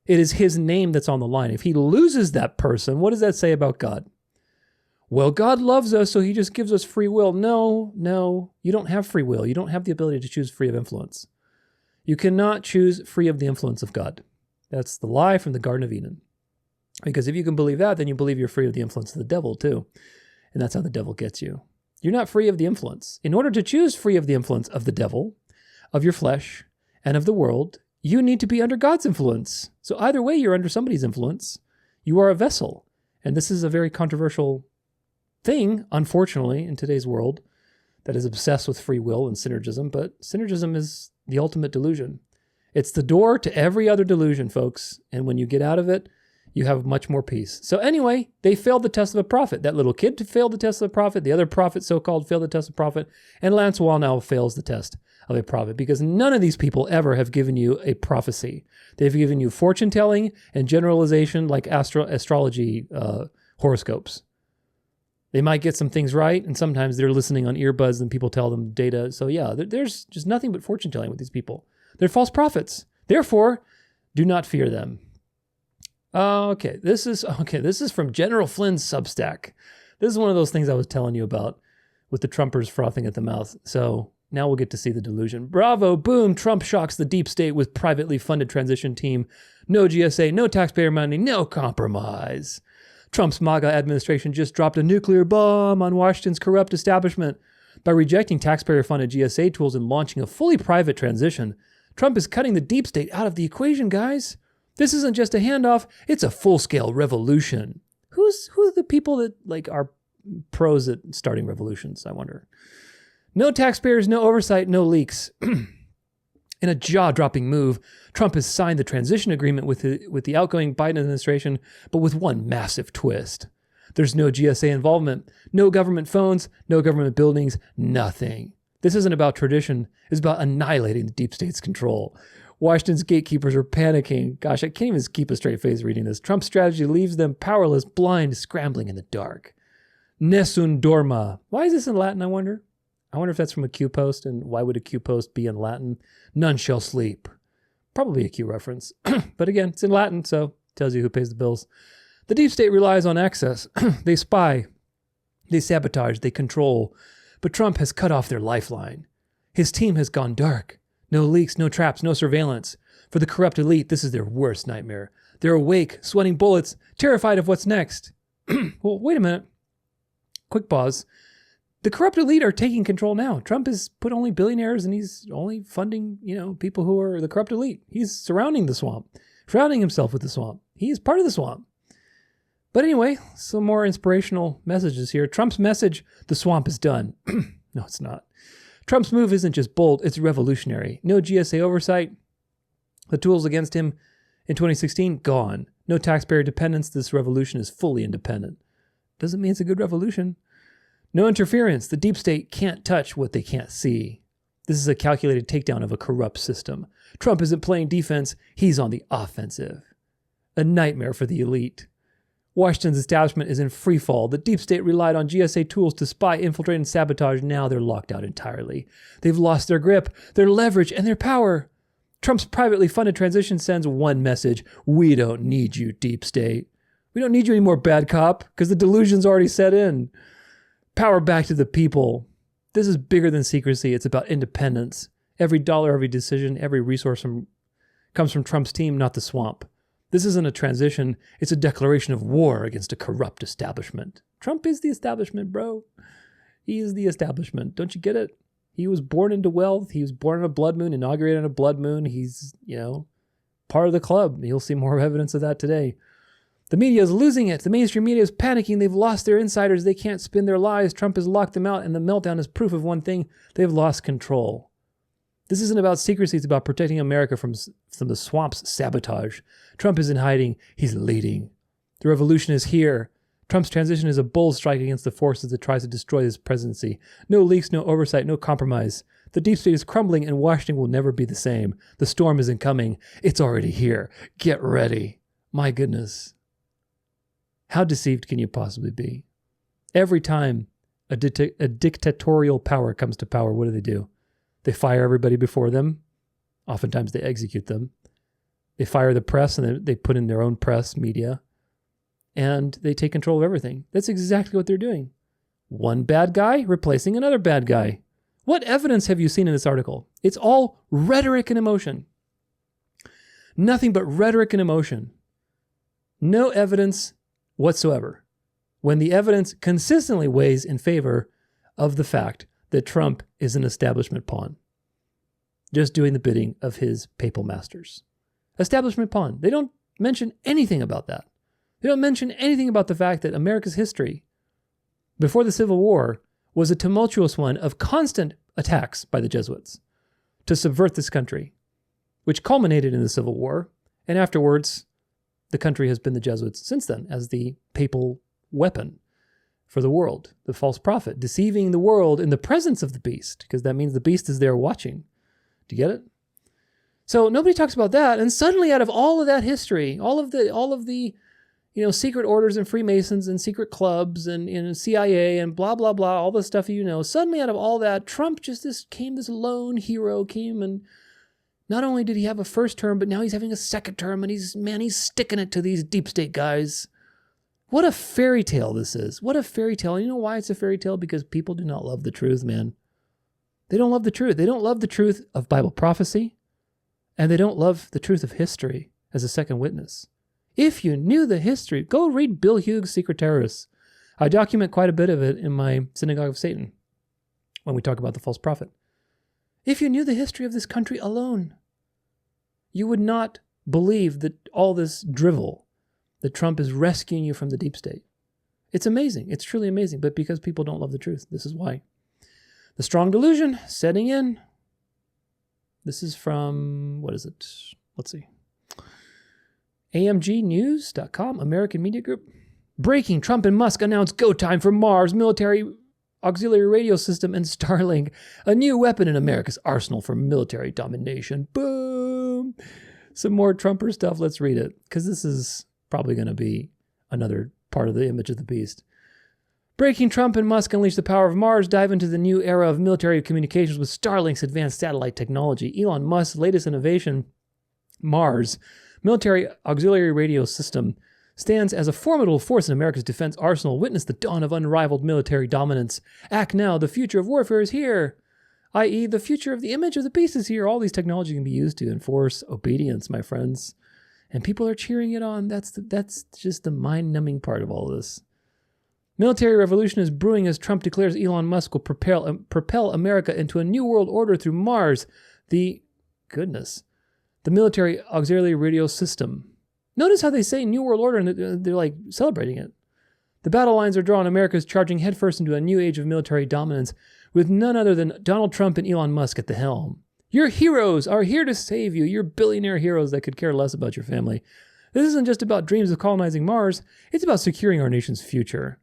it is his name that's on the line. If he loses that person, what does that say about God? Well, God loves us, so he just gives us free will. No, you don't have free will. You don't have the ability to choose free of influence. You cannot choose free of the influence of God. That's the lie from the Garden of Eden. Because if you can believe that, then you believe you're free of the influence of the devil too. And that's how the devil gets you. You're not free of the influence. In order to choose free of the influence of the devil, of your flesh, and of the world, you need to be under God's influence. So either way, you're under somebody's influence. You are a vessel. And this is a very controversial thing, unfortunately, in today's world that is obsessed with free will and synergism. But synergism is the ultimate delusion. It's the door to every other delusion, folks. And when you get out of it, you have much more peace. So anyway, they failed the test of a prophet. That little kid failed the test of a prophet. The other prophet, so-called, failed the test of a prophet. And Lance Wall now fails the test of a prophet because none of these people ever have given you a prophecy. They've given you fortune-telling and generalization like astrology horoscopes. They might get some things right, and sometimes they're listening on earbuds and people tell them data. So yeah, there's just nothing but fortune-telling with these people. They're false prophets. Therefore, do not fear them. Okay, this is from General Flynn's Substack. This is one of those things I was telling you about with the Trumpers frothing at the mouth. So now we'll get to see the delusion. Bravo, boom, Trump shocks the deep state with privately funded transition team. No GSA, no taxpayer money, no compromise. Trump's MAGA administration just dropped a nuclear bomb on Washington's corrupt establishment. By rejecting taxpayer-funded GSA tools and launching a fully private transition, Trump is cutting the deep state out of the equation, guys. This isn't just a handoff, it's a full-scale revolution. Who are the people that are pros at starting revolutions, I wonder? No taxpayers, no oversight, no leaks. In a jaw-dropping move, Trump has signed the transition agreement with the outgoing Biden administration, but with one massive twist. There's no GSA involvement, no government phones, no government buildings, nothing. This isn't about tradition. It's about annihilating the deep state's control. Washington's gatekeepers are panicking. Gosh, I can't even keep a straight face reading this. Trump's strategy leaves them powerless, blind, scrambling in the dark. Nessun dorma. Why is this in Latin, I wonder? I wonder if that's from a Q post, and why would a Q post be in Latin? None shall sleep. Probably a Q reference. But again, it's in Latin, so tells you who pays the bills. The deep state relies on access. They spy. They sabotage. They control. But Trump has cut off their lifeline. His team has gone dark. No leaks, no traps, no surveillance. For the corrupt elite, this is their worst nightmare. They're awake, sweating bullets, terrified of what's next. Well, wait a minute. Quick pause. The corrupt elite are taking control now. Trump has put only billionaires and he's only funding, people who are the corrupt elite. He's surrounding the swamp, surrounding himself with the swamp. He is part of the swamp. But anyway, some more inspirational messages here. Trump's message, the swamp is done. No, it's not. Trump's move isn't just bold, it's revolutionary. No GSA oversight. The tools against him in 2016, gone. No taxpayer dependence. This revolution is fully independent. Doesn't mean it's a good revolution. No interference. The deep state can't touch what they can't see. This is a calculated takedown of a corrupt system. Trump isn't playing defense. He's on the offensive. A nightmare for the elite. Washington's establishment is in free fall. The deep state relied on GSA tools to spy, infiltrate, and sabotage. Now they're locked out entirely. They've lost their grip, their leverage, and their power. Trump's privately funded transition sends one message. We don't need you, deep state. We don't need you anymore, bad cop, because the delusion's already set in. Power back to the people. This is bigger than secrecy. It's about independence. Every dollar, every decision, every resource comes from Trump's team, not the swamp. This isn't a transition. It's a declaration of war against a corrupt establishment. Trump is the establishment, bro. He is the establishment. Don't you get it? He was born into wealth. He was born on a blood moon, inaugurated on a blood moon. He's, part of the club. You'll see more evidence of that today. The media is losing it. The mainstream media is panicking. They've lost their insiders. They can't spin their lies. Trump has locked them out, and the meltdown is proof of one thing. They've lost control. This isn't about secrecy. It's about protecting America from the swamp's sabotage. Trump isn't hiding. He's leading. The revolution is here. Trump's transition is a bold strike against the forces that tries to destroy his presidency. No leaks, no oversight, no compromise. The deep state is crumbling, and Washington will never be the same. The storm isn't coming. It's already here. Get ready. My goodness. How deceived can you possibly be? Every time a dictatorial power comes to power, what do? They fire everybody before them. Oftentimes they execute them. They fire the press and they put in their own press media. And they take control of everything. That's exactly what they're doing. One bad guy replacing another bad guy. What evidence have you seen in this article? It's all rhetoric and emotion. Nothing but rhetoric and emotion. No evidence whatsoever. When the evidence consistently weighs in favor of the fact that Trump is an establishment pawn, just doing the bidding of his papal masters. Establishment pawn. They don't mention anything about that. They don't mention anything about the fact that America's history before the Civil War was a tumultuous one of constant attacks by the Jesuits to subvert this country, which culminated in the Civil War, and afterwards the country has been the Jesuits since then as the papal weapon for the world, the false prophet, deceiving the world in the presence of the beast, because that means the beast is there watching. Do you get it? So nobody talks about that, and suddenly out of all of that history, all of the secret orders and Freemasons and secret clubs and CIA and blah, blah, blah, all the stuff suddenly out of all that, Trump just this lone hero, and not only did he have a first term, but now he's having a second term, and he's sticking it to these deep state guys. What a fairy tale this is. What a fairy tale. And you know why it's a fairy tale? Because people do not love the truth, man. They don't love the truth. They don't love the truth of Bible prophecy, and they don't love the truth of history as a second witness. If you knew the history, go read Bill Hughes' Secret Terrorists. I document quite a bit of it in my Synagogue of Satan when we talk about the false prophet. If you knew the history of this country alone, you would not believe that all this drivel, that Trump is rescuing you from the deep state. It's amazing. It's truly amazing. But because people don't love the truth, this is why. The strong delusion setting in. This is from, what is it? Let's see. AMGnews.com, American Media Group. Breaking, Trump and Musk announce go time for Mars military auxiliary radio system, and Starlink, a new weapon in America's arsenal for military domination. Boom! Some more Trumper stuff. Let's read it, because this is probably going to be another part of the image of the beast. Breaking: Trump and Musk unleash the power of Mars, dive into the new era of military communications with Starlink's advanced satellite technology. Elon Musk's latest innovation, Mars, military auxiliary radio system, stands as a formidable force in America's defense arsenal. Witness the dawn of unrivaled military dominance. Act now, the future of warfare is here. I.e., the future of the image of the beast is here. All these technologies can be used to enforce obedience, my friends. And people are cheering it on. That's just the mind-numbing part of all this. Military revolution is brewing as Trump declares Elon Musk will propel America into a new world order through Mars. The military auxiliary radio system. Notice how they say New World Order and they're like celebrating it. The battle lines are drawn. America is charging headfirst into a new age of military dominance with none other than Donald Trump and Elon Musk at the helm. Your heroes are here to save you. Your billionaire heroes that could care less about your family. This isn't just about dreams of colonizing Mars. It's about securing our nation's future.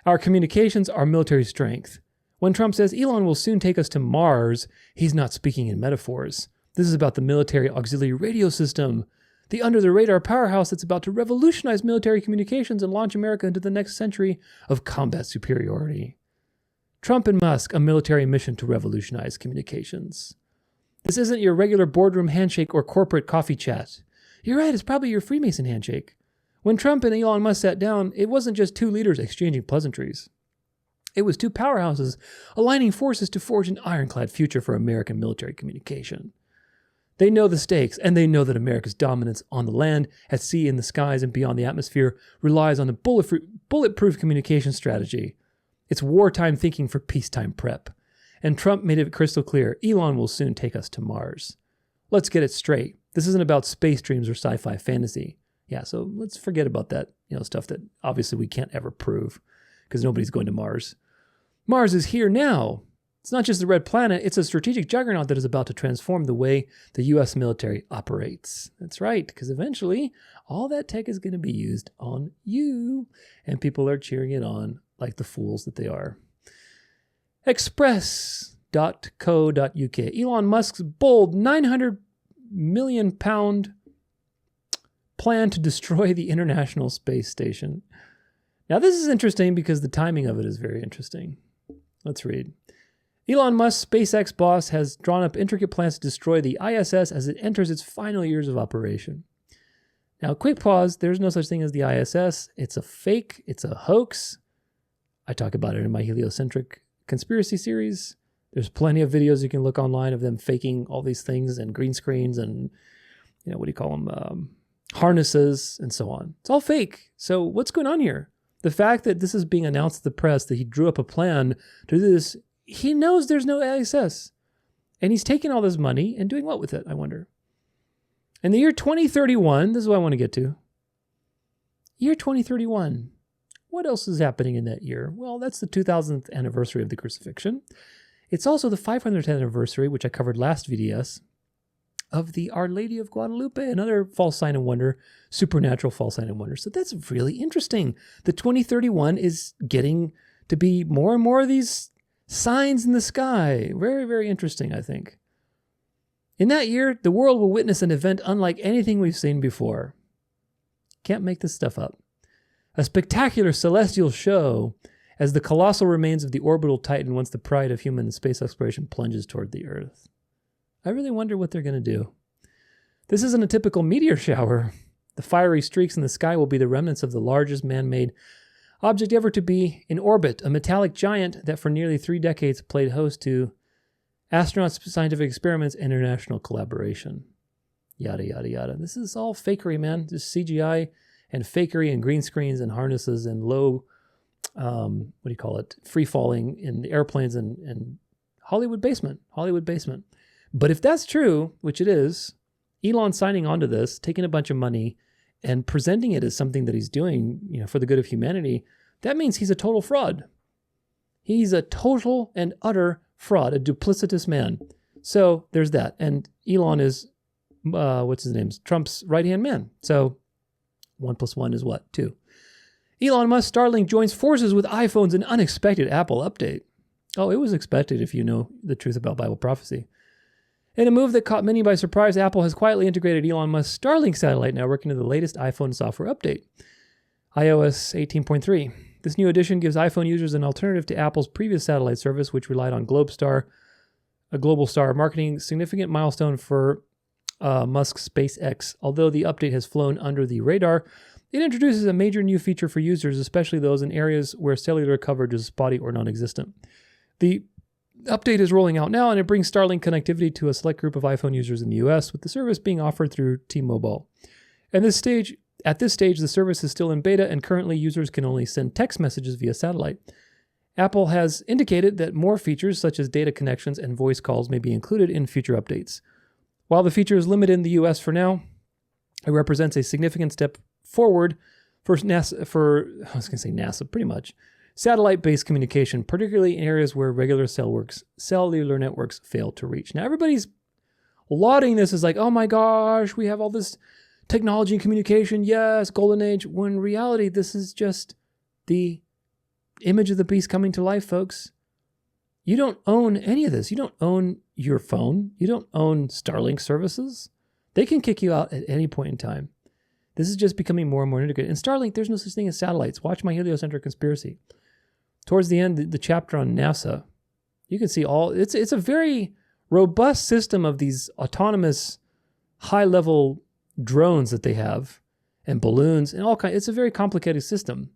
Our communications are military strength. When Trump says Elon will soon take us to Mars, he's not speaking in metaphors. This is about the military auxiliary radio system, the under-the-radar powerhouse that's about to revolutionize military communications and launch America into the next century of combat superiority. Trump and Musk, a military mission to revolutionize communications. This isn't your regular boardroom handshake or corporate coffee chat. You're right, it's probably your Freemason handshake. When Trump and Elon Musk sat down, it wasn't just two leaders exchanging pleasantries. It was two powerhouses aligning forces to forge an ironclad future for American military communication. They know the stakes, and they know that America's dominance on the land, at sea, in the skies, and beyond the atmosphere relies on the bulletproof communication strategy. It's wartime thinking for peacetime prep. And Trump made it crystal clear, Elon will soon take us to Mars. Let's get it straight. This isn't about space dreams or sci-fi fantasy. Yeah, so let's forget about that, stuff that obviously we can't ever prove, because nobody's going to Mars. Mars is here now. It's not just the red planet, it's a strategic juggernaut that is about to transform the way the U.S. military operates. That's right, because eventually all that tech is going to be used on you, and people are cheering it on like the fools that they are. Express.co.uk. Elon Musk's bold £900 million plan to destroy the International Space Station. Now this is interesting because the timing of it is very interesting. Let's read. Elon Musk's SpaceX boss has drawn up intricate plans to destroy the ISS as it enters its final years of operation. Now, quick pause. There's no such thing as the ISS. It's a fake. It's a hoax. I talk about it in my heliocentric conspiracy series. There's plenty of videos you can look online of them faking all these things and green screens and, harnesses and so on. It's all fake. So what's going on here? The fact that this is being announced to the press, that he drew up a plan to do this, he knows there's no ISS. And he's taking all this money and doing what with it, I wonder? In the year 2031, this is what I want to get to. Year 2031. What else is happening in that year? Well, that's the 2000th anniversary of the crucifixion. It's also the 500th anniversary, which I covered last VDS, of the Our Lady of Guadalupe, another false sign and wonder, supernatural false sign and wonder. So that's really interesting. The 2031 is getting to be more and more of these signs in the sky. Very, very interesting, I think. In that year, the world will witness an event unlike anything we've seen before. Can't make this stuff up. A spectacular celestial show as the colossal remains of the orbital Titan, once the pride of human space exploration, plunges toward the Earth. I really wonder what they're going to do. This isn't a typical meteor shower. The fiery streaks in the sky will be the remnants of the largest man-made object ever to be in orbit, a metallic giant that for nearly 3 decades played host to astronauts, scientific experiments, and international collaboration. Yada, yada, yada. This is all fakery, man. Just CGI and fakery and green screens and harnesses and low, free falling in the airplanes and Hollywood basement. But if that's true, which it is, Elon signing onto this, taking a bunch of money and presenting it as something that he's doing, for the good of humanity, that means he's a total fraud. He's a total and utter fraud, a duplicitous man. So there's that. And Elon is, Trump's right-hand man. So 1 + 1 is what? 2. Elon Musk Starlink joins forces with iPhones, an unexpected Apple update. Oh, it was expected if you know the truth about Bible prophecy. In a move that caught many by surprise, Apple has quietly integrated Elon Musk's Starlink satellite network into the latest iPhone software update, iOS 18.3. This new addition gives iPhone users an alternative to Apple's previous satellite service, which relied on Globestar, a global star marketing significant milestone for Musk's SpaceX. Although the update has flown under the radar, it introduces a major new feature for users, especially those in areas where cellular coverage is spotty or non-existent. The update is rolling out now, and it brings Starlink connectivity to a select group of iPhone users in the US, with the service being offered through T-Mobile. At this stage, the service is still in beta, and currently users can only send text messages via satellite. Apple has indicated that more features, such as data connections and voice calls, may be included in future updates. While the feature is limited in the US for now, it represents a significant step forward for NASA, pretty much. Satellite-based communication, particularly in areas where regular cellular networks fail to reach. Now, everybody's lauding this as like, oh my gosh, we have all this technology and communication, yes, golden age, when in reality, this is just the image of the beast coming to life, folks. You don't own any of this. You don't own your phone. You don't own Starlink services. They can kick you out at any point in time. This is just becoming more and more integrated. In Starlink, there's no such thing as satellites. Watch my heliocentric conspiracy. Towards the end, the chapter on NASA, you can see it's a very robust system of these autonomous high-level drones that they have and balloons and all kinds. It's a very complicated system.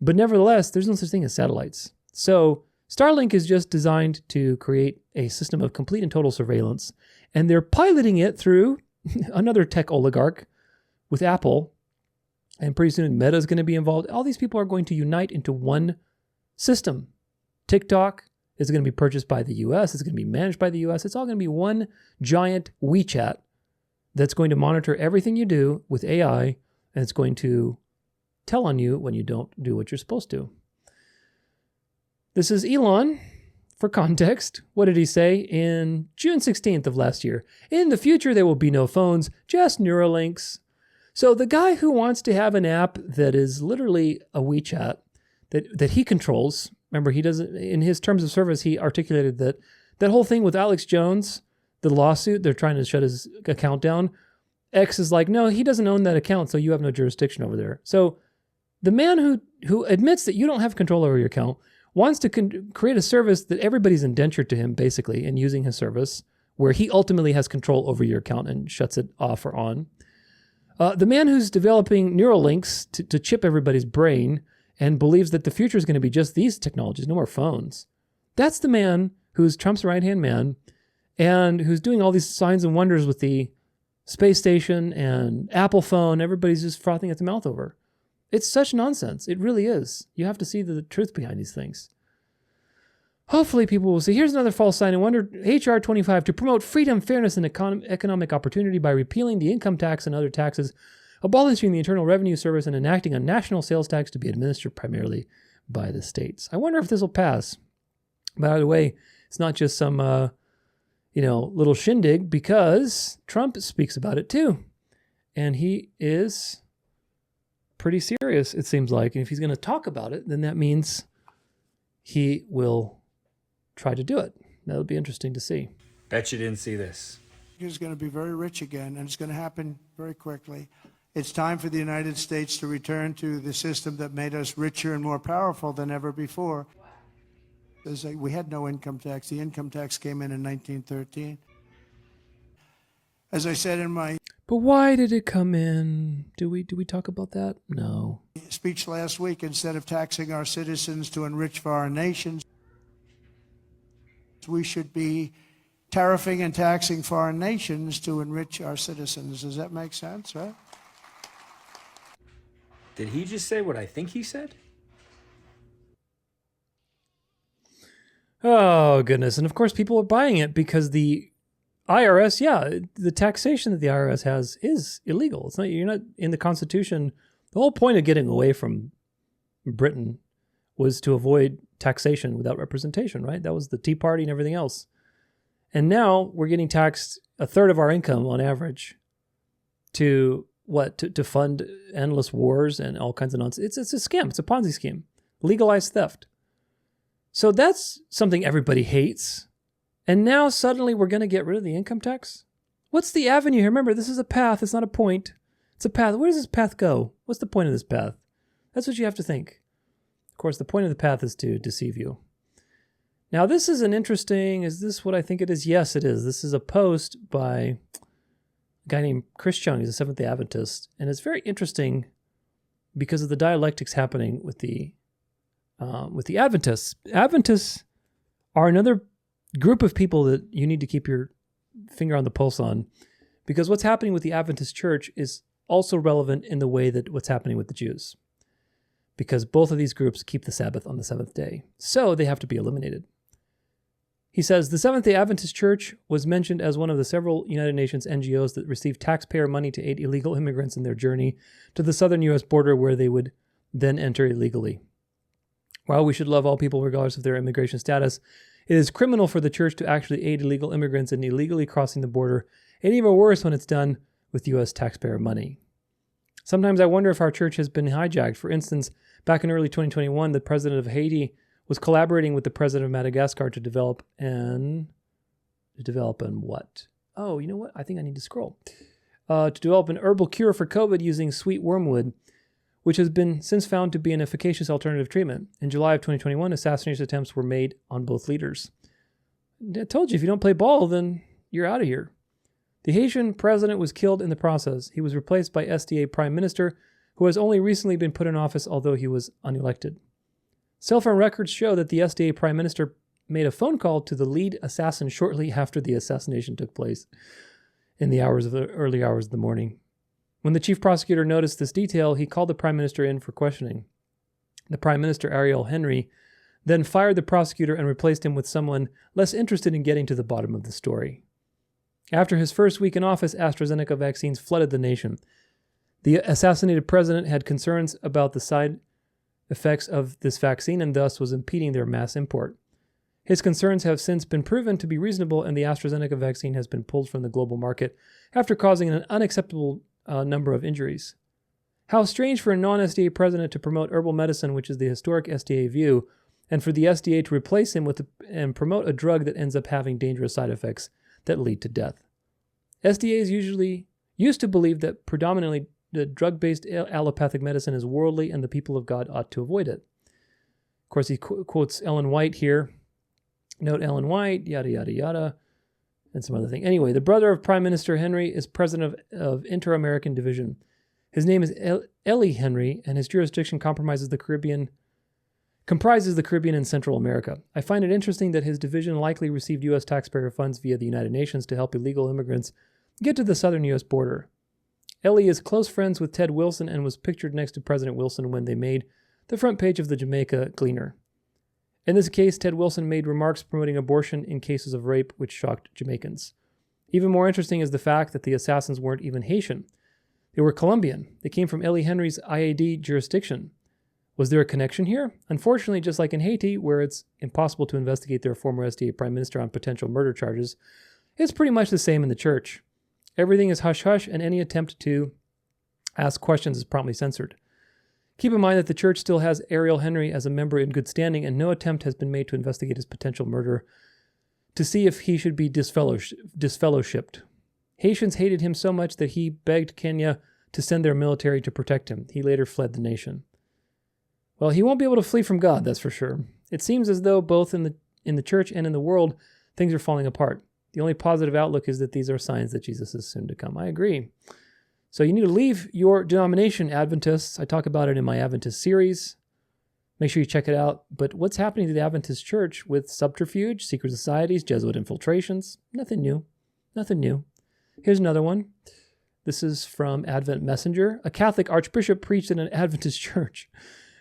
But nevertheless, there's no such thing as satellites. So Starlink is just designed to create a system of complete and total surveillance, and they're piloting it through another tech oligarch with Apple, and pretty soon Meta is going to be involved. All these people are going to unite into one system. TikTok is going to be purchased by the US. It's going to be managed by the US. It's all going to be one giant WeChat that's going to monitor everything you do with AI, and it's going to tell on you when you don't do what you're supposed to. This is Elon. For context, what did he say in June 16th of last year? In the future, there will be no phones, just Neuralinks. So the guy who wants to have an app that is literally a WeChat that he controls, remember, he doesn't, in his terms of service, he articulated that whole thing with Alex Jones, the lawsuit, they're trying to shut his account down. X is like, no, he doesn't own that account, so you have no jurisdiction over there. So the man who admits that you don't have control over your account wants to create a service that everybody's indentured to him, basically, and using his service, where he ultimately has control over your account and shuts it off or on. The man who's developing Neuralinks to chip everybody's brain and believes that the future is going to be just these technologies, no more phones. That's the man who's Trump's right-hand man and who's doing all these signs and wonders with the space station and Apple phone. Everybody's just frothing at the mouth over. It's such nonsense. It really is. You have to see the truth behind these things. Hopefully people will see. Here's another false sign and wonder. HR 25, to promote freedom, fairness, and economic opportunity by repealing the income tax and other taxes, abolishing the Internal Revenue Service, and enacting a national sales tax to be administered primarily by the states. I wonder if this will pass. By the way, it's not just some little shindig, because Trump speaks about it too. And he is pretty serious, it seems like. And if he's going to talk about it, then that means he will try to do it. That'll be interesting to see. Bet you didn't see this. He's going to be very rich again, and it's going to happen very quickly. It's time for the United States to return to the system that made us richer and more powerful than ever before. We had no income tax. The income tax came in 1913. As I said in my But why did it come in? Do we talk about that? No. Speech last week, instead of taxing our citizens to enrich foreign nations, we should be tariffing and taxing foreign nations to enrich our citizens. Does that make sense, right? Did he just say what I think he said? Oh, goodness. And of course, people are buying it because the IRS, the taxation that the IRS has is illegal. It's not, you're not in the Constitution. The whole point of getting away from Britain was to avoid taxation without representation, right? That was the Tea Party and everything else. And now we're getting taxed a third of our income on average to fund endless wars and all kinds of nonsense. It's a scam. It's a Ponzi scheme. Legalized theft. So that's something everybody hates. And now suddenly we're going to get rid of the income tax? What's the avenue here? Remember, this is a path. It's not a point. It's a path. Where does this path go? What's the point of this path? That's what you have to think. Of course, the point of the path is to deceive you. Now, this is an interesting, is this what I think it is? Yes, it is. This is a post by a guy named Chris Chung. He's a Seventh-day Adventist. And it's very interesting because of the dialectics happening with the Adventists. Adventists are another group of people that you need to keep your finger on the pulse on, because what's happening with the Adventist church is also relevant in the way that what's happening with the Jews, because both of these groups keep the Sabbath on the seventh day, so they have to be eliminated. He says, the Seventh-day Adventist Church was mentioned as one of the several United Nations NGOs that received taxpayer money to aid illegal immigrants in their journey to the southern U.S. border, where they would then enter illegally. While we should love all people regardless of their immigration status, it is criminal for the church to actually aid illegal immigrants in illegally crossing the border, and even worse when it's done with U.S. taxpayer money. Sometimes I wonder if our church has been hijacked. For instance, back in early 2021, the president of Haiti was collaborating with the president of Madagascar to develop what? Oh, you know what? I think I need to scroll. To develop an herbal cure for COVID using sweet wormwood, which has been since found to be an efficacious alternative treatment. In July of 2021, assassination attempts were made on both leaders. I told you, if you don't play ball, then you're out of here. The Haitian president was killed in the process. He was replaced by SDA Prime Minister, who has only recently been put in office, although he was unelected. Cell phone records show that the SDA Prime Minister made a phone call to the lead assassin shortly after the assassination took place, in the early hours of the morning. When the chief prosecutor noticed this detail, he called the Prime Minister in for questioning. The Prime Minister, Ariel Henry, then fired the prosecutor and replaced him with someone less interested in getting to the bottom of the story. After his first week in office, AstraZeneca vaccines flooded the nation. The assassinated president had concerns about the side effects of this vaccine and thus was impeding their mass import. His concerns have since been proven to be reasonable, and the AstraZeneca vaccine has been pulled from the global market after causing an unacceptable number of injuries. How strange for a non-SDA president to promote herbal medicine, which is the historic SDA view, and for the SDA to replace him and promote a drug that ends up having dangerous side effects that lead to death. SDAs usually used to believe that predominantly the drug-based allopathic medicine is worldly and the people of God ought to avoid it. Of course, he quotes Ellen White here. Note Ellen White, yada, yada, yada, and some other thing. Anyway, the brother of Prime Minister Henry is president of Inter-American Division. His name is Eli Henry, and his jurisdiction comprises the Caribbean and Central America. I find it interesting that his division likely received U.S. taxpayer funds via the United Nations to help illegal immigrants get to the southern U.S. border. Eli is close friends with Ted Wilson and was pictured next to President Wilson when they made the front page of the Jamaica Gleaner. In this case, Ted Wilson made remarks promoting abortion in cases of rape, which shocked Jamaicans. Even more interesting is the fact that the assassins weren't even Haitian. They were Colombian. They came from Eli Henry's IAD jurisdiction. Was there a connection here? Unfortunately, just like in Haiti, where it's impossible to investigate their former SDA Prime Minister on potential murder charges, it's pretty much the same in the church. Everything is hush-hush, and any attempt to ask questions is promptly censored. Keep in mind that the church still has Ariel Henry as a member in good standing, and no attempt has been made to investigate his potential murder to see if he should be disfellowshipped. Haitians hated him so much that he begged Kenya to send their military to protect him. He later fled the nation. Well, he won't be able to flee from God, that's for sure. It seems as though both in the church and in the world, things are falling apart. The only positive outlook is that these are signs that Jesus is soon to come. I agree. So you need to leave your denomination, Adventists. I talk about it in my Adventist series. Make sure you check it out. But what's happening to the Adventist church with subterfuge, secret societies, Jesuit infiltrations? Nothing new. Nothing new. Here's another one. This is from Advent Messenger. A Catholic archbishop preached in an Adventist church,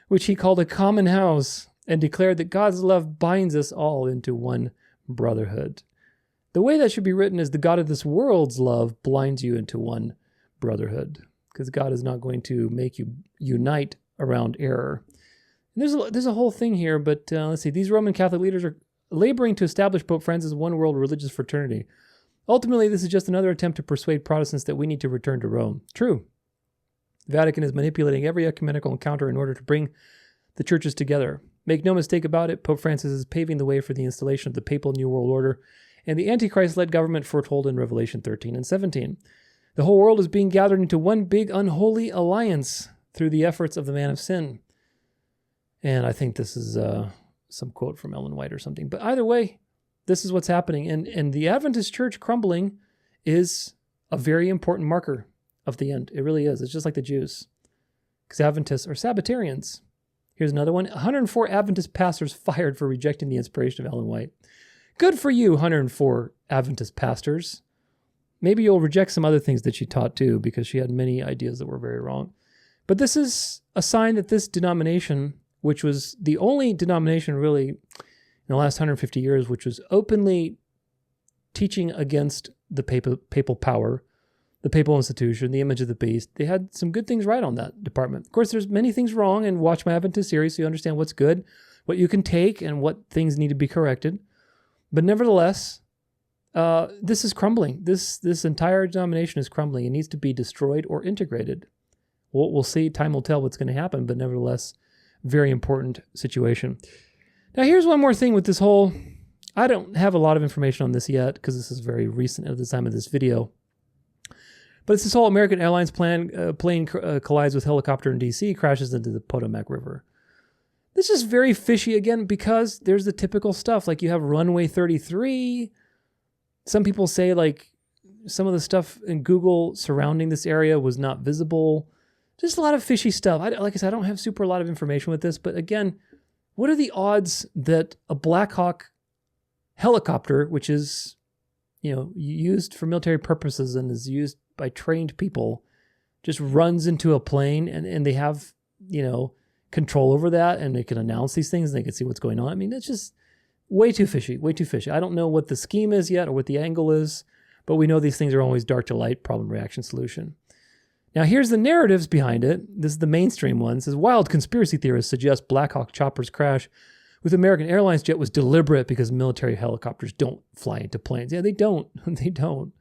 which he called a common house, and declared that God's love binds us all into one brotherhood. The way that should be written is the God of this world's love blinds you into one brotherhood, because God is not going to make you unite around error. And there's a whole thing here, but let's see. These Roman Catholic leaders are laboring to establish Pope Francis' one world religious fraternity. Ultimately, this is just another attempt to persuade Protestants that we need to return to Rome. True. The Vatican is manipulating every ecumenical encounter in order to bring the churches together. Make no mistake about it, Pope Francis is paving the way for the installation of the papal New World Order and the Antichrist-led government foretold in Revelation 13 and 17. The whole world is being gathered into one big unholy alliance through the efforts of the man of sin. And I think this is some quote from Ellen White or something. But either way, this is what's happening. And the Adventist church crumbling is a very important marker of the end. It really is. It's just like the Jews. Because Adventists are Sabbatarians. Here's another one. 104 Adventist pastors fired for rejecting the inspiration of Ellen White. Good for you, 104 Adventist pastors. Maybe you'll reject some other things that she taught too, because she had many ideas that were very wrong. But this is a sign that this denomination, which was the only denomination really in the last 150 years, which was openly teaching against the papal power, the papal institution, the image of the beast, they had some good things right on that department. Of course, there's many things wrong, and watch my Adventist series so you understand what's good, what you can take, and what things need to be corrected. But nevertheless, this is crumbling. This entire denomination is crumbling. It needs to be destroyed or integrated. We'll see. Time will tell what's going to happen, but nevertheless, very important situation. Now, here's one more thing with this whole... I don't have a lot of information on this yet because this is very recent at the time of this video. But it's this whole American Airlines plane collides with helicopter in D.C., crashes into the Potomac River. This is very fishy again because there's the typical stuff. Like you have runway 33. Some people say like some of the stuff in Google surrounding this area was not visible. Just a lot of fishy stuff. Like I said, I don't have a lot of information with this. But again, what are the odds that a Black Hawk helicopter, which is, used for military purposes and is used by trained people, just runs into a plane and they have, control over that and they can announce these things and they can see what's going on? I mean, it's just way too fishy, way too fishy. I don't know what the scheme is yet or what the angle is, but we know these things are always dark to light, problem, reaction, solution. Now, here's the narratives behind it. This is the mainstream one. It says, wild conspiracy theorists suggest Black Hawk chopper's crash with American Airlines jet was deliberate because military helicopters don't fly into planes. Yeah, they don't. They don't.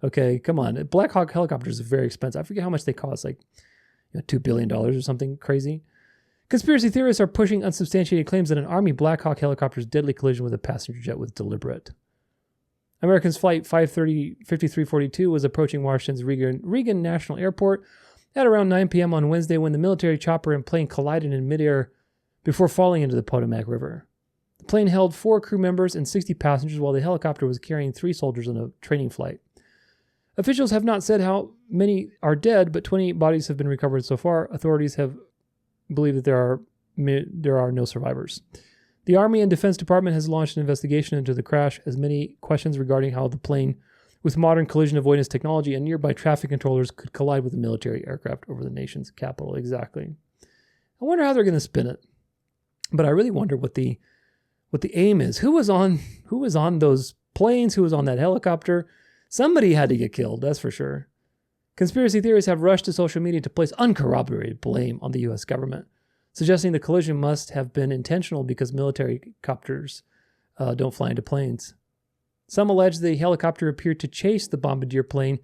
Okay, come on. Black Hawk helicopters are very expensive. I forget how much they cost, like $2 billion or something crazy. Conspiracy theorists are pushing unsubstantiated claims that an Army Black Hawk helicopter's deadly collision with a passenger jet was deliberate. American's Flight 5342 was approaching Washington's Reagan National Airport at around 9 p.m. on Wednesday when the military chopper and plane collided in midair before falling into the Potomac River. The plane held 4 crew members and 60 passengers while the helicopter was carrying 3 soldiers on a training flight. Officials have not said how many are dead, but 28 bodies have been recovered so far. Authorities have believed that there are no survivors. The Army and Defense Department has launched an investigation into the crash, as many questions regarding how the plane, with modern collision avoidance technology and nearby traffic controllers, could collide with a military aircraft over the nation's capital. Exactly. I wonder how they're going to spin it. But I really wonder what the aim is. Who was on those planes? Who was on that helicopter? Somebody had to get killed, that's for sure. Conspiracy theorists have rushed to social media to place uncorroborated blame on the U.S. government, suggesting the collision must have been intentional because military copters don't fly into planes. Some allege the helicopter appeared to chase the bombardier plane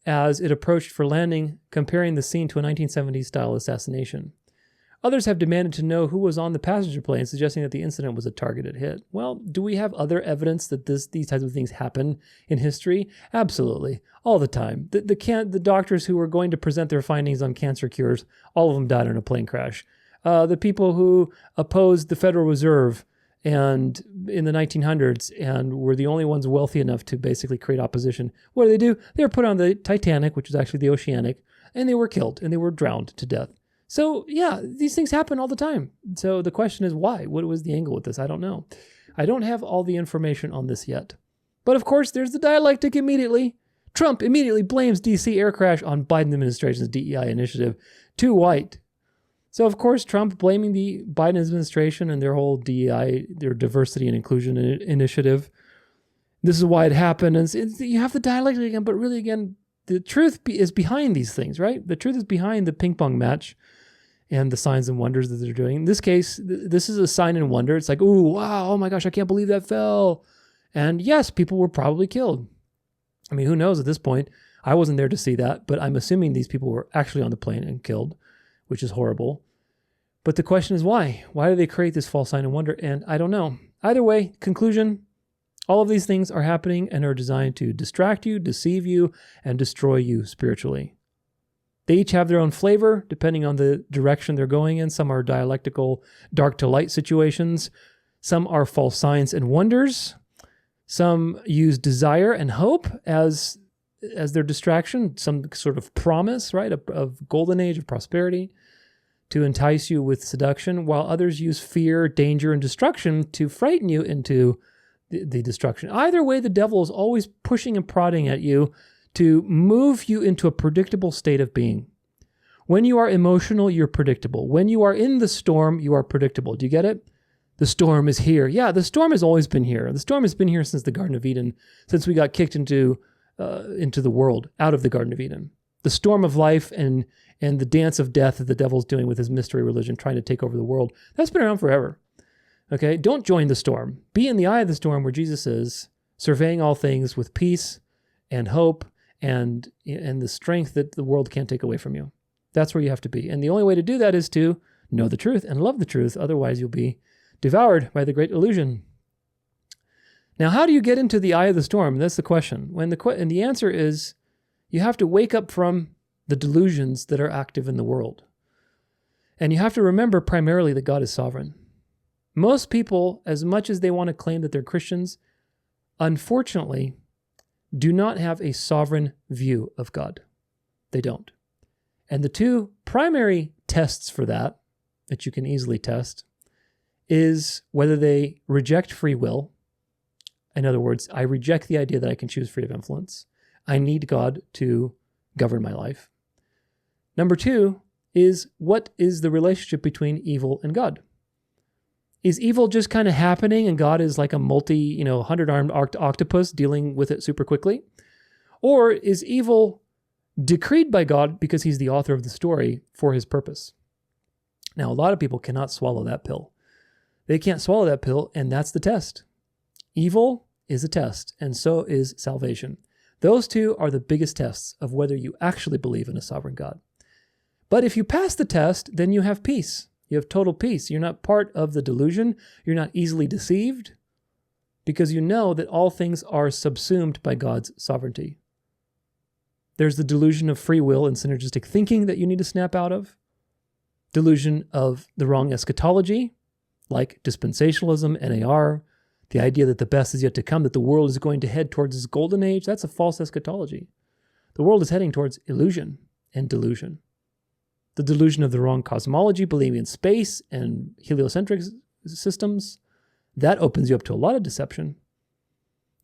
as it approached for landing, comparing the scene to a 1970s-style assassination. Others have demanded to know who was on the passenger plane, suggesting that the incident was a targeted hit. Well, do we have other evidence that these types of things happen in history? Absolutely. All the time. The doctors who were going to present their findings on cancer cures, all of them died in a plane crash. The people who opposed the Federal Reserve and in the 1900s and were the only ones wealthy enough to basically create opposition, what do? They were put on the Titanic, which is actually the Oceanic, and they were killed and they were drowned to death. So, yeah, these things happen all the time. So the question is why? What was the angle with this? I don't know. I don't have all the information on this yet. But of course, there's the dialectic immediately. Trump immediately blames D.C. air crash on Biden administration's DEI initiative. Too white. So, of course, Trump blaming the Biden administration and their whole DEI, their diversity and inclusion initiative. This is why it happened. And you have the dialectic again, but really, again, the truth is behind these things, right? The truth is behind the ping pong match and the signs and wonders that they're doing. In this case, this is a sign and wonder. It's like, ooh, wow, oh my gosh, I can't believe that fell. And yes, people were probably killed. I mean, who knows at this point? I wasn't there to see that, but I'm assuming these people were actually on the plane and killed, which is horrible. But the question is why? Why do they create this false sign and wonder? And I don't know. Either way, conclusion, all of these things are happening and are designed to distract you, deceive you, and destroy you spiritually. They each have their own flavor depending on the direction they're going in. Some are dialectical dark to light situations. Some are false signs and wonders. Some use desire and hope as their distraction, some sort of promise, right, of golden age of prosperity to entice you with seduction, while others use fear, danger, and destruction to frighten you into the destruction. Either way, the devil is always pushing and prodding at you to move you into a predictable state of being. When you are emotional, you're predictable. When you are in the storm, you are predictable. Do you get it? The storm is here. Yeah, the storm has always been here. The storm has been here since the Garden of Eden, since we got kicked into the world, out of the Garden of Eden. The storm of life and the dance of death that the devil's doing with his mystery religion, trying to take over the world, that's been around forever. Okay, don't join the storm. Be in the eye of the storm where Jesus is, surveying all things with peace and hope and the strength that the world can't take away from you. That's where you have to be. And the only way to do that is to know the truth and love the truth. Otherwise, you'll be devoured by the great illusion. Now, how do you get into the eye of the storm? That's the question. And the answer is you have to wake up from the delusions that are active in the world. And you have to remember primarily that God is sovereign. Most people, as much as they want to claim that they're Christians, unfortunately, do not have a sovereign view of God. They don't. And the two primary tests for that you can easily test is whether they reject free will. In other words, I reject the idea that I can choose free of influence. I need God to govern my life. Number two is, what is the relationship between evil and God? Is evil just kind of happening and God is like a 100-armed octopus dealing with it super quickly? Or is evil decreed by God because he's the author of the story for his purpose? Now, a lot of people cannot swallow that pill. They can't swallow that pill, and that's the test. Evil is a test, and so is salvation. Those two are the biggest tests of whether you actually believe in a sovereign God. But if you pass the test, then you have peace. You have total peace. You're not part of the delusion. You're not easily deceived because you know that all things are subsumed by God's sovereignty. There's the delusion of free will and synergistic thinking that you need to snap out of. Delusion of the wrong eschatology, like dispensationalism, NAR, the idea that the best is yet to come, that the world is going to head towards this golden age. That's a false eschatology. The world is heading towards illusion and delusion. The delusion of the wrong cosmology, believing in space and heliocentric systems, that opens you up to a lot of deception.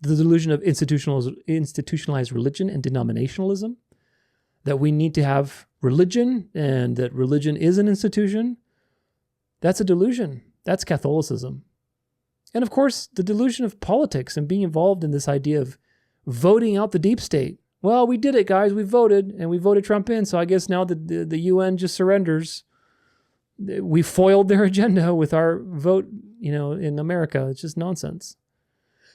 The delusion of institutionalized religion and denominationalism, that we need to have religion and that religion is an institution, that's a delusion. That's Catholicism. And of course, the delusion of politics and being involved in this idea of voting out the deep state. Well, we did it, guys. We voted, and we voted Trump in, so I guess now the UN just surrenders. We foiled their agenda with our vote, in America. It's just nonsense.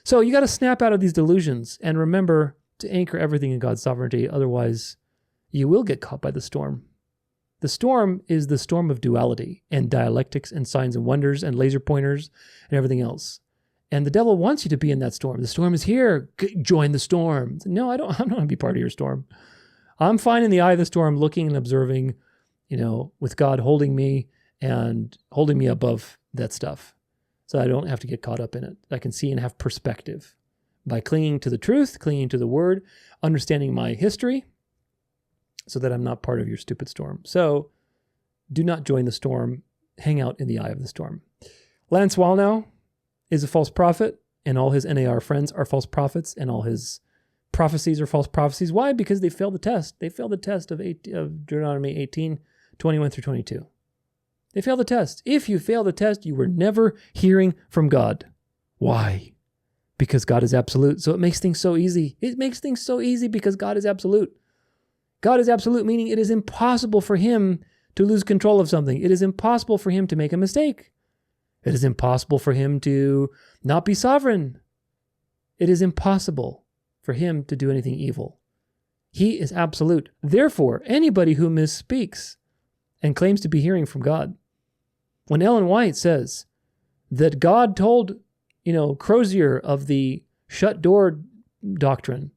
So you got to snap out of these delusions and remember to anchor everything in God's sovereignty. Otherwise, you will get caught by the storm. The storm is the storm of duality and dialectics and signs and wonders and laser pointers and everything else. And the devil wants you to be in that storm. The storm is here. Join the storm. No, I don't want to be part of your storm. I'm fine in the eye of the storm, looking and observing, with God holding me and holding me above that stuff. So I don't have to get caught up in it. I can see and have perspective by clinging to the truth, clinging to the word, understanding my history so that I'm not part of your stupid storm. So do not join the storm. Hang out in the eye of the storm. Lance Wallnau is a false prophet, and all his NAR friends are false prophets, and all his prophecies are false prophecies. Why? Because they failed the test. They failed the test of Deuteronomy 18, 21 through 22. They failed the test. If you fail the test, you were never hearing from God. Why? Because God is absolute. So it makes things so easy. It makes things so easy because God is absolute. God is absolute, meaning it is impossible for him to lose control of something. It is impossible for him to make a mistake. It is impossible for him to not be sovereign. It is impossible for him to do anything evil. He is absolute. Therefore, anybody who misspeaks and claims to be hearing from God When Ellen White says that God told, Crozier of the shut door doctrine,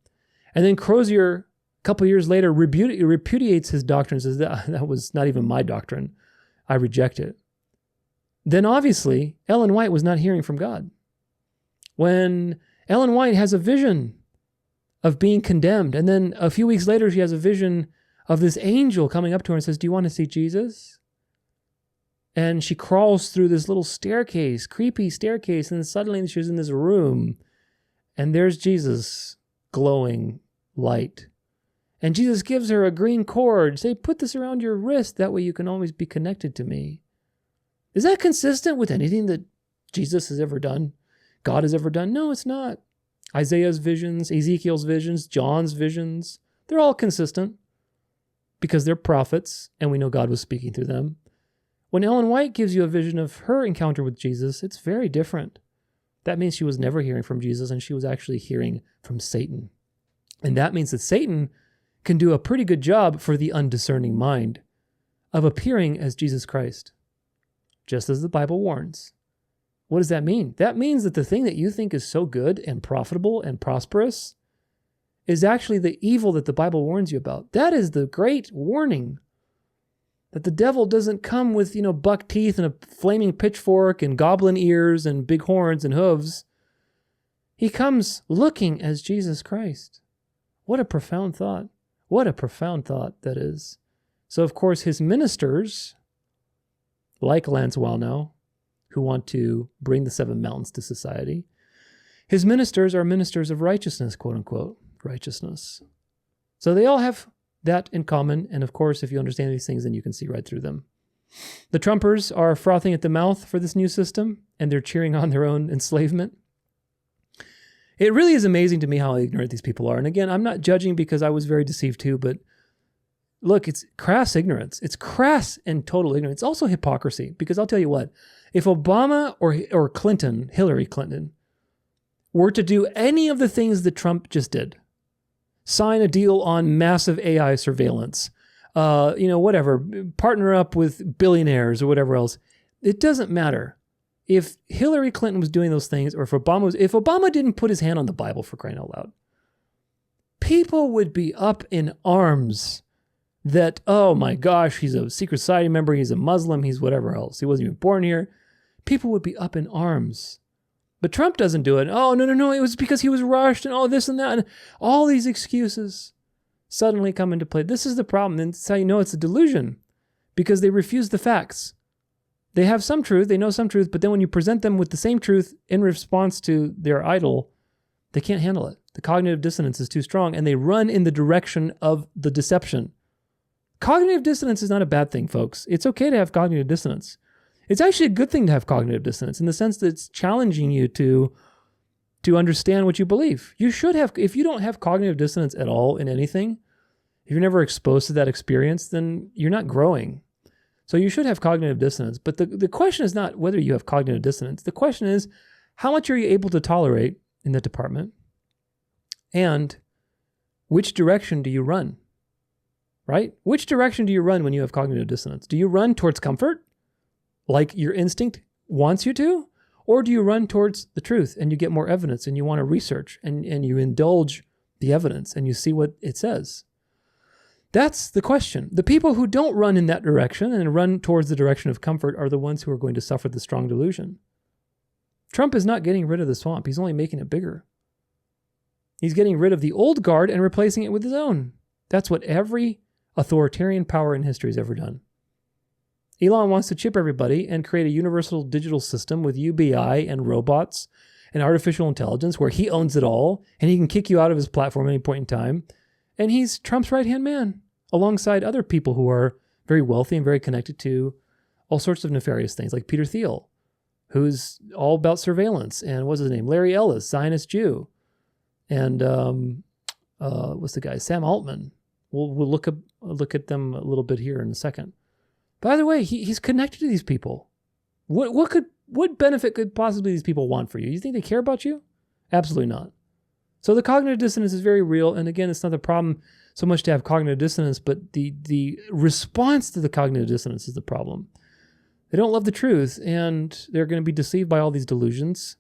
and then Crozier, a couple years later, repudiates his doctrine and says that was not even my doctrine. I reject it. Then obviously, Ellen White was not hearing from God. When Ellen White has a vision of being condemned, and then a few weeks later, she has a vision of this angel coming up to her and says, do you want to see Jesus? And she crawls through this little staircase, creepy staircase, and then suddenly she's in this room, and there's Jesus glowing light. And Jesus gives her a green cord. Say, put this around your wrist. That way you can always be connected to me. Is that consistent with anything that Jesus has ever done? God has ever done? No, it's not. Isaiah's visions, Ezekiel's visions, John's visions, they're all consistent because they're prophets and we know God was speaking through them. When Ellen White gives you a vision of her encounter with Jesus, it's very different. That means she was never hearing from Jesus and she was actually hearing from Satan. And that means that Satan can do a pretty good job for the undiscerning mind of appearing as Jesus Christ, just as the Bible warns. What does that mean? That means that the thing that you think is so good and profitable and prosperous is actually the evil that the Bible warns you about. That is the great warning. That the devil doesn't come with, buck teeth and a flaming pitchfork and goblin ears and big horns and hooves. He comes looking as Jesus Christ. What a profound thought. What a profound thought that is. So, of course, his ministers, like Lance Wallnau, who want to bring the seven mountains to society, his ministers are ministers of righteousness, quote unquote, righteousness. So they all have that in common. And of course, if you understand these things, then you can see right through them. The Trumpers are frothing at the mouth for this new system, and they're cheering on their own enslavement. It really is amazing to me how ignorant these people are. And again, I'm not judging because I was very deceived too, but look, it's crass ignorance. It's crass and total ignorance. It's also hypocrisy, because I'll tell you what, if Obama or Clinton, Hillary Clinton, were to do any of the things that Trump just did, sign a deal on massive AI surveillance, whatever, partner up with billionaires or whatever else, it doesn't matter. If Hillary Clinton was doing those things, or if Obama didn't put his hand on the Bible, for crying out loud, people would be up in arms that, oh my gosh, he's a secret society member, he's a Muslim, he's whatever else. He wasn't even born here. People would be up in arms. But Trump doesn't do it. Oh, no, it was because he was rushed and all this and that. And all these excuses suddenly come into play. This is the problem. And that's how you know it's a delusion, because they refuse the facts. They have some truth, they know some truth, but then when you present them with the same truth in response to their idol, they can't handle it. The cognitive dissonance is too strong, and they run in the direction of the deception. Cognitive dissonance is not a bad thing, folks. It's okay to have cognitive dissonance. It's actually a good thing to have cognitive dissonance in the sense that it's challenging you to understand what you believe. You should have, if you don't have cognitive dissonance at all in anything, if you're never exposed to that experience, then you're not growing. So you should have cognitive dissonance. But the question is not whether you have cognitive dissonance. The question is, how much are you able to tolerate in that department? And which direction do you run? Right? Which direction do you run when you have cognitive dissonance? Do you run towards comfort, like your instinct wants you to? Or do you run towards the truth and you get more evidence and you want to research and you indulge the evidence and you see what it says? That's the question. The people who don't run in that direction and run towards the direction of comfort are the ones who are going to suffer the strong delusion. Trump is not getting rid of the swamp. He's only making it bigger. He's getting rid of the old guard and replacing it with his own. That's what every authoritarian power in history has ever done. Elon wants to chip everybody and create a universal digital system with UBI and robots and artificial intelligence where he owns it all and he can kick you out of his platform at any point in time. And he's Trump's right-hand man alongside other people who are very wealthy and very connected to all sorts of nefarious things, like Peter Thiel, who's all about surveillance. And what's his name? Larry Ellis, Zionist Jew. And what's the guy? Sam Altman. We'll look at them a little bit here in a second. By the way, he's connected to these people. What benefit could possibly these people want for you? You think they care about you? Absolutely not. So the cognitive dissonance is very real. And again, it's not the problem so much to have cognitive dissonance, but the response to the cognitive dissonance is the problem. They don't love the truth, and they're going to be deceived by all these delusions.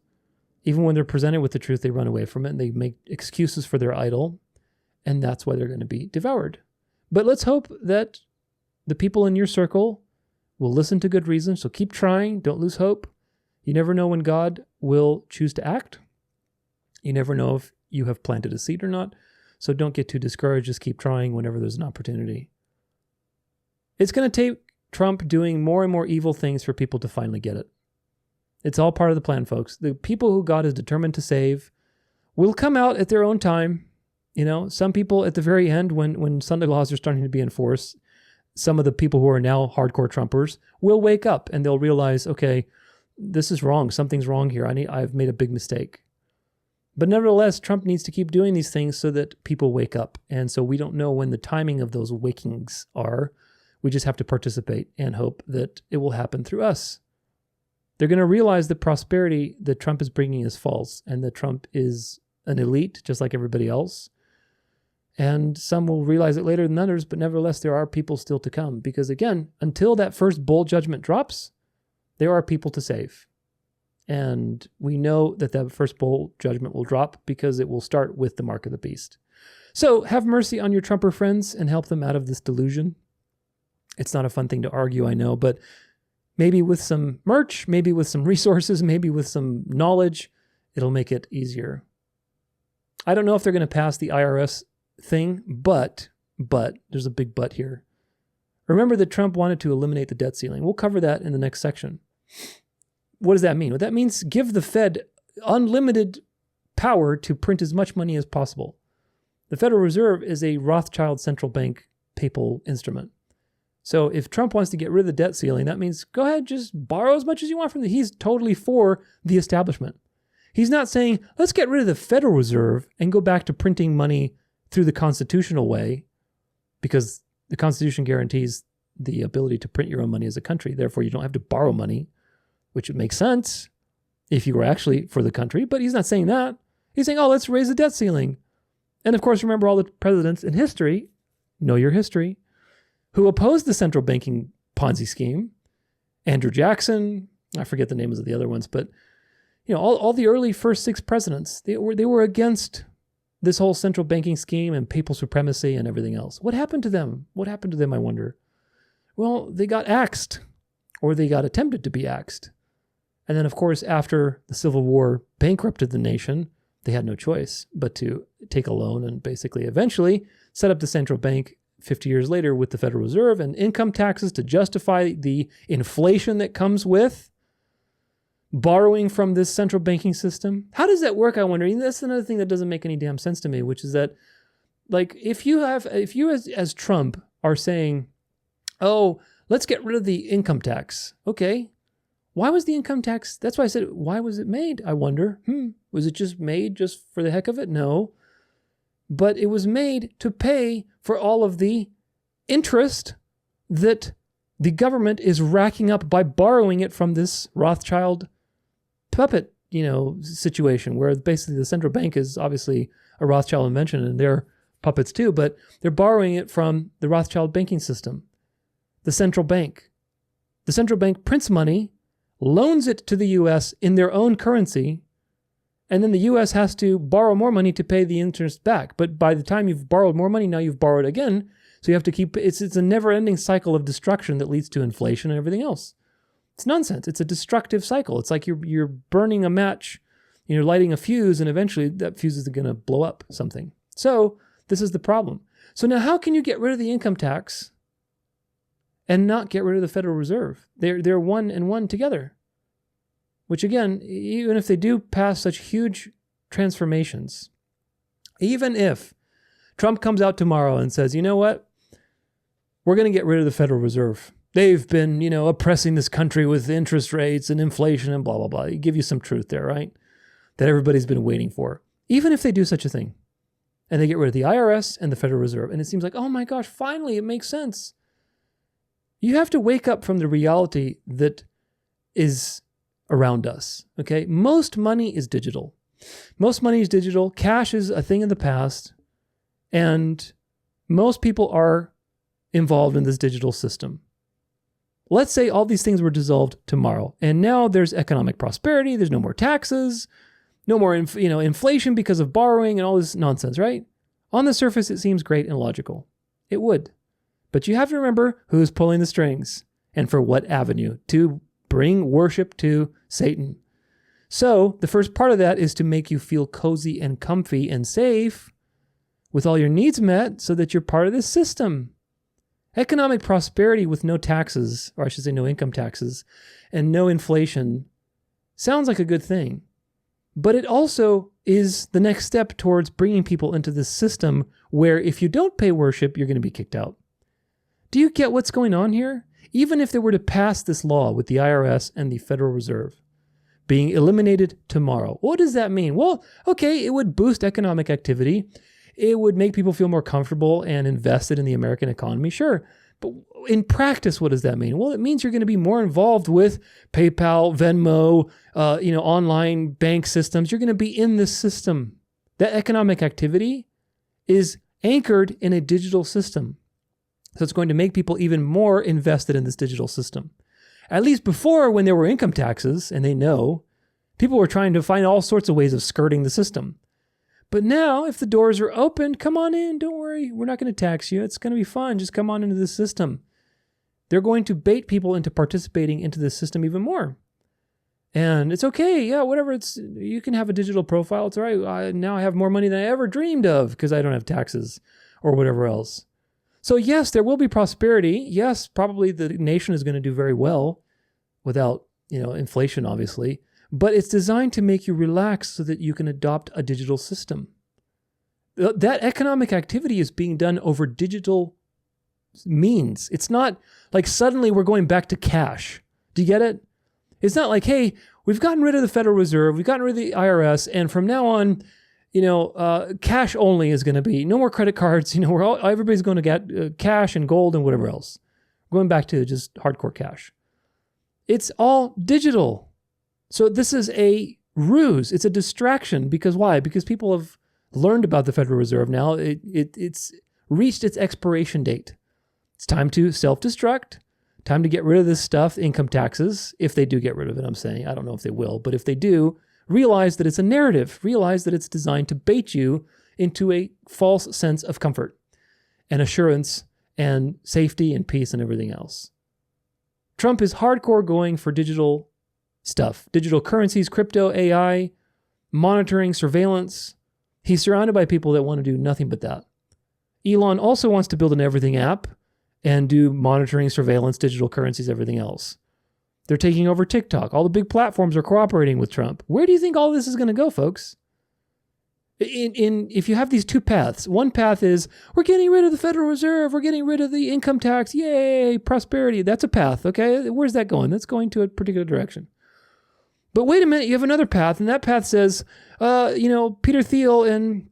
Even when they're presented with the truth, they run away from it, and they make excuses for their idol, and that's why they're going to be devoured. But let's hope that the people in your circle will listen to good reason, so keep trying. Don't lose hope. You never know when God will choose to act. You never know if you have planted a seed or not, so don't get too discouraged. Just keep trying whenever there's an opportunity. It's going to take Trump doing more and more evil things for people to finally get it. It's all part of the plan, folks. The people who God is determined to save will come out at their own time. You know, some people at the very end, when Sunday laws are starting to be enforced, some of the people who are now hardcore Trumpers will wake up and they'll realize, okay, this is wrong. Something's wrong here. I've made a big mistake. But nevertheless, Trump needs to keep doing these things so that people wake up. And so we don't know when the timing of those wakings are. We just have to participate and hope that it will happen through us. They're going to realize that prosperity that Trump is bringing is false and that Trump is an elite just like everybody else. And some will realize it later than others, but nevertheless, there are people still to come. Because again, until that first bowl judgment drops, there are people to save. And we know that that first bowl judgment will drop because it will start with the mark of the beast. So have mercy on your Trumper friends and help them out of this delusion. It's not a fun thing to argue, I know, but maybe with some merch, maybe with some resources, maybe with some knowledge, it'll make it easier. I don't know if they're going to pass the IRS thing, but there's a big but here. Remember that Trump wanted to eliminate the debt ceiling. We'll cover that in the next section. What does that mean? Well, that means give the Fed unlimited power to print as much money as possible. The Federal Reserve is a Rothschild central bank papal instrument. So if Trump wants to get rid of the debt ceiling, that means go ahead, just borrow as much as you want from he's totally for the establishment. He's not saying, let's get rid of the Federal Reserve and go back to printing money through the constitutional way, because the Constitution guarantees the ability to print your own money as a country. Therefore, you don't have to borrow money, which makes sense if you were actually for the country. But he's not saying that. He's saying, oh, let's raise the debt ceiling. And of course, remember all the presidents in history, know your history, who opposed the central banking Ponzi scheme. Andrew Jackson, I forget the names of the other ones, but you know, all the early first 6 presidents, they were against this whole central banking scheme and papal supremacy and everything else. What happened to them? What happened to them, I wonder? Well, they got axed, or they got attempted to be axed. And then, of course, after the Civil War bankrupted the nation, they had no choice but to take a loan and basically eventually set up the central bank 50 years later with the Federal Reserve and income taxes to justify the inflation that comes with borrowing from this central banking system. How does that work, I wonder? That's another thing that doesn't make any damn sense to me, which is that, like, if you as Trump are saying, oh, let's get rid of the income tax. Okay. Why was the income tax? That's why I said, why was it made? I wonder. Was it just made just for the heck of it? No. But it was made to pay for all of the interest that the government is racking up by borrowing it from this Rothschild puppet, situation where basically the central bank is obviously a Rothschild invention and they're puppets too, but they're borrowing it from the Rothschild banking system. The central bank prints money, loans it to the U.S. in their own currency, and then the U.S. has to borrow more money to pay the interest back. But by the time you've borrowed more money, now you've borrowed again. So you have to keep, it's a never-ending cycle of destruction that leads to inflation and everything else. It's nonsense. It's a destructive cycle. It's like you're burning a match, you're lighting a fuse, and eventually that fuse is going to blow up something. So this is the problem. So now how can you get rid of the income tax and not get rid of the Federal Reserve? They're one and one together. Which again, even if they do pass such huge transformations, even if Trump comes out tomorrow and says, you know what, we're going to get rid of the Federal Reserve. They've been, oppressing this country with interest rates and inflation and blah, blah, blah. Give you some truth there, right? That everybody's been waiting for. Even if they do such a thing and they get rid of the IRS and the Federal Reserve, and it seems like, oh my gosh, finally it makes sense. You have to wake up from the reality that is around us, okay? Most money is digital. Cash is a thing of the past. And most people are involved in this digital system. let's say all these things were dissolved tomorrow, and now there's economic prosperity, there's no more taxes, no more inflation because of borrowing and all this nonsense, right? On the surface, it seems great and logical. It would. But you have to remember who's pulling the strings and for what avenue to bring worship to Satan. So the first part of that is to make you feel cozy and comfy and safe with all your needs met so that you're part of this system. Economic prosperity with no taxes, or I should say no income taxes, and no inflation sounds like a good thing. But it also is the next step towards bringing people into this system where if you don't pay worship, you're going to be kicked out. Do you get what's going on here? Even if they were to pass this law with the IRS and the Federal Reserve being eliminated tomorrow, what does that mean? Well, okay, it would boost economic activity. It would make people feel more comfortable and invested in the American economy, sure. But in practice, what does that mean? Well, it means you're going to be more involved with PayPal, Venmo, online bank systems. You're going to be in this system. That economic activity is anchored in a digital system. So it's going to make people even more invested in this digital system. At least before, when there were income taxes, and they know, people were trying to find all sorts of ways of skirting the system. But now, if the doors are open, come on in. Don't worry. We're not going to tax you. It's going to be fun. Just come on into the system. They're going to bait people into participating into this system even more. And it's okay. Yeah, whatever. You can have a digital profile. It's all right. Now I have more money than I ever dreamed of because I don't have taxes or whatever else. So yes, there will be prosperity. Yes, probably the nation is going to do very well without, inflation, obviously. But it's designed to make you relax so that you can adopt a digital system. That economic activity is being done over digital means. It's not like suddenly we're going back to cash. Do you get it? It's not like, hey, we've gotten rid of the Federal Reserve, we've gotten rid of the IRS, and from now on, cash only is going to be no more credit cards. Everybody's going to get cash and gold and whatever else. Going back to just hardcore cash. It's all digital. So this is a ruse. It's a distraction. Because why? Because people have learned about the Federal Reserve now. It's reached its expiration date. It's time to self-destruct. Time to get rid of this stuff, income taxes, if they do get rid of it, I'm saying. I don't know if they will. But if they do, realize that it's a narrative. Realize that it's designed to bait you into a false sense of comfort and assurance and safety and peace and everything else. Trump is hardcore going for digital stuff. Digital currencies, crypto, AI, monitoring, surveillance. He's surrounded by people that want to do nothing but that. Elon also wants to build an everything app and do monitoring, surveillance, digital currencies, everything else. They're taking over TikTok. All the big platforms are cooperating with Trump. Where do you think all this is going to go, folks? If you have these two paths, one path is we're getting rid of the Federal Reserve, we're getting rid of the income tax, yay, prosperity. That's a path, okay? Where's that going? That's going to a particular direction. But wait a minute, you have another path, and that path says, Peter Thiel and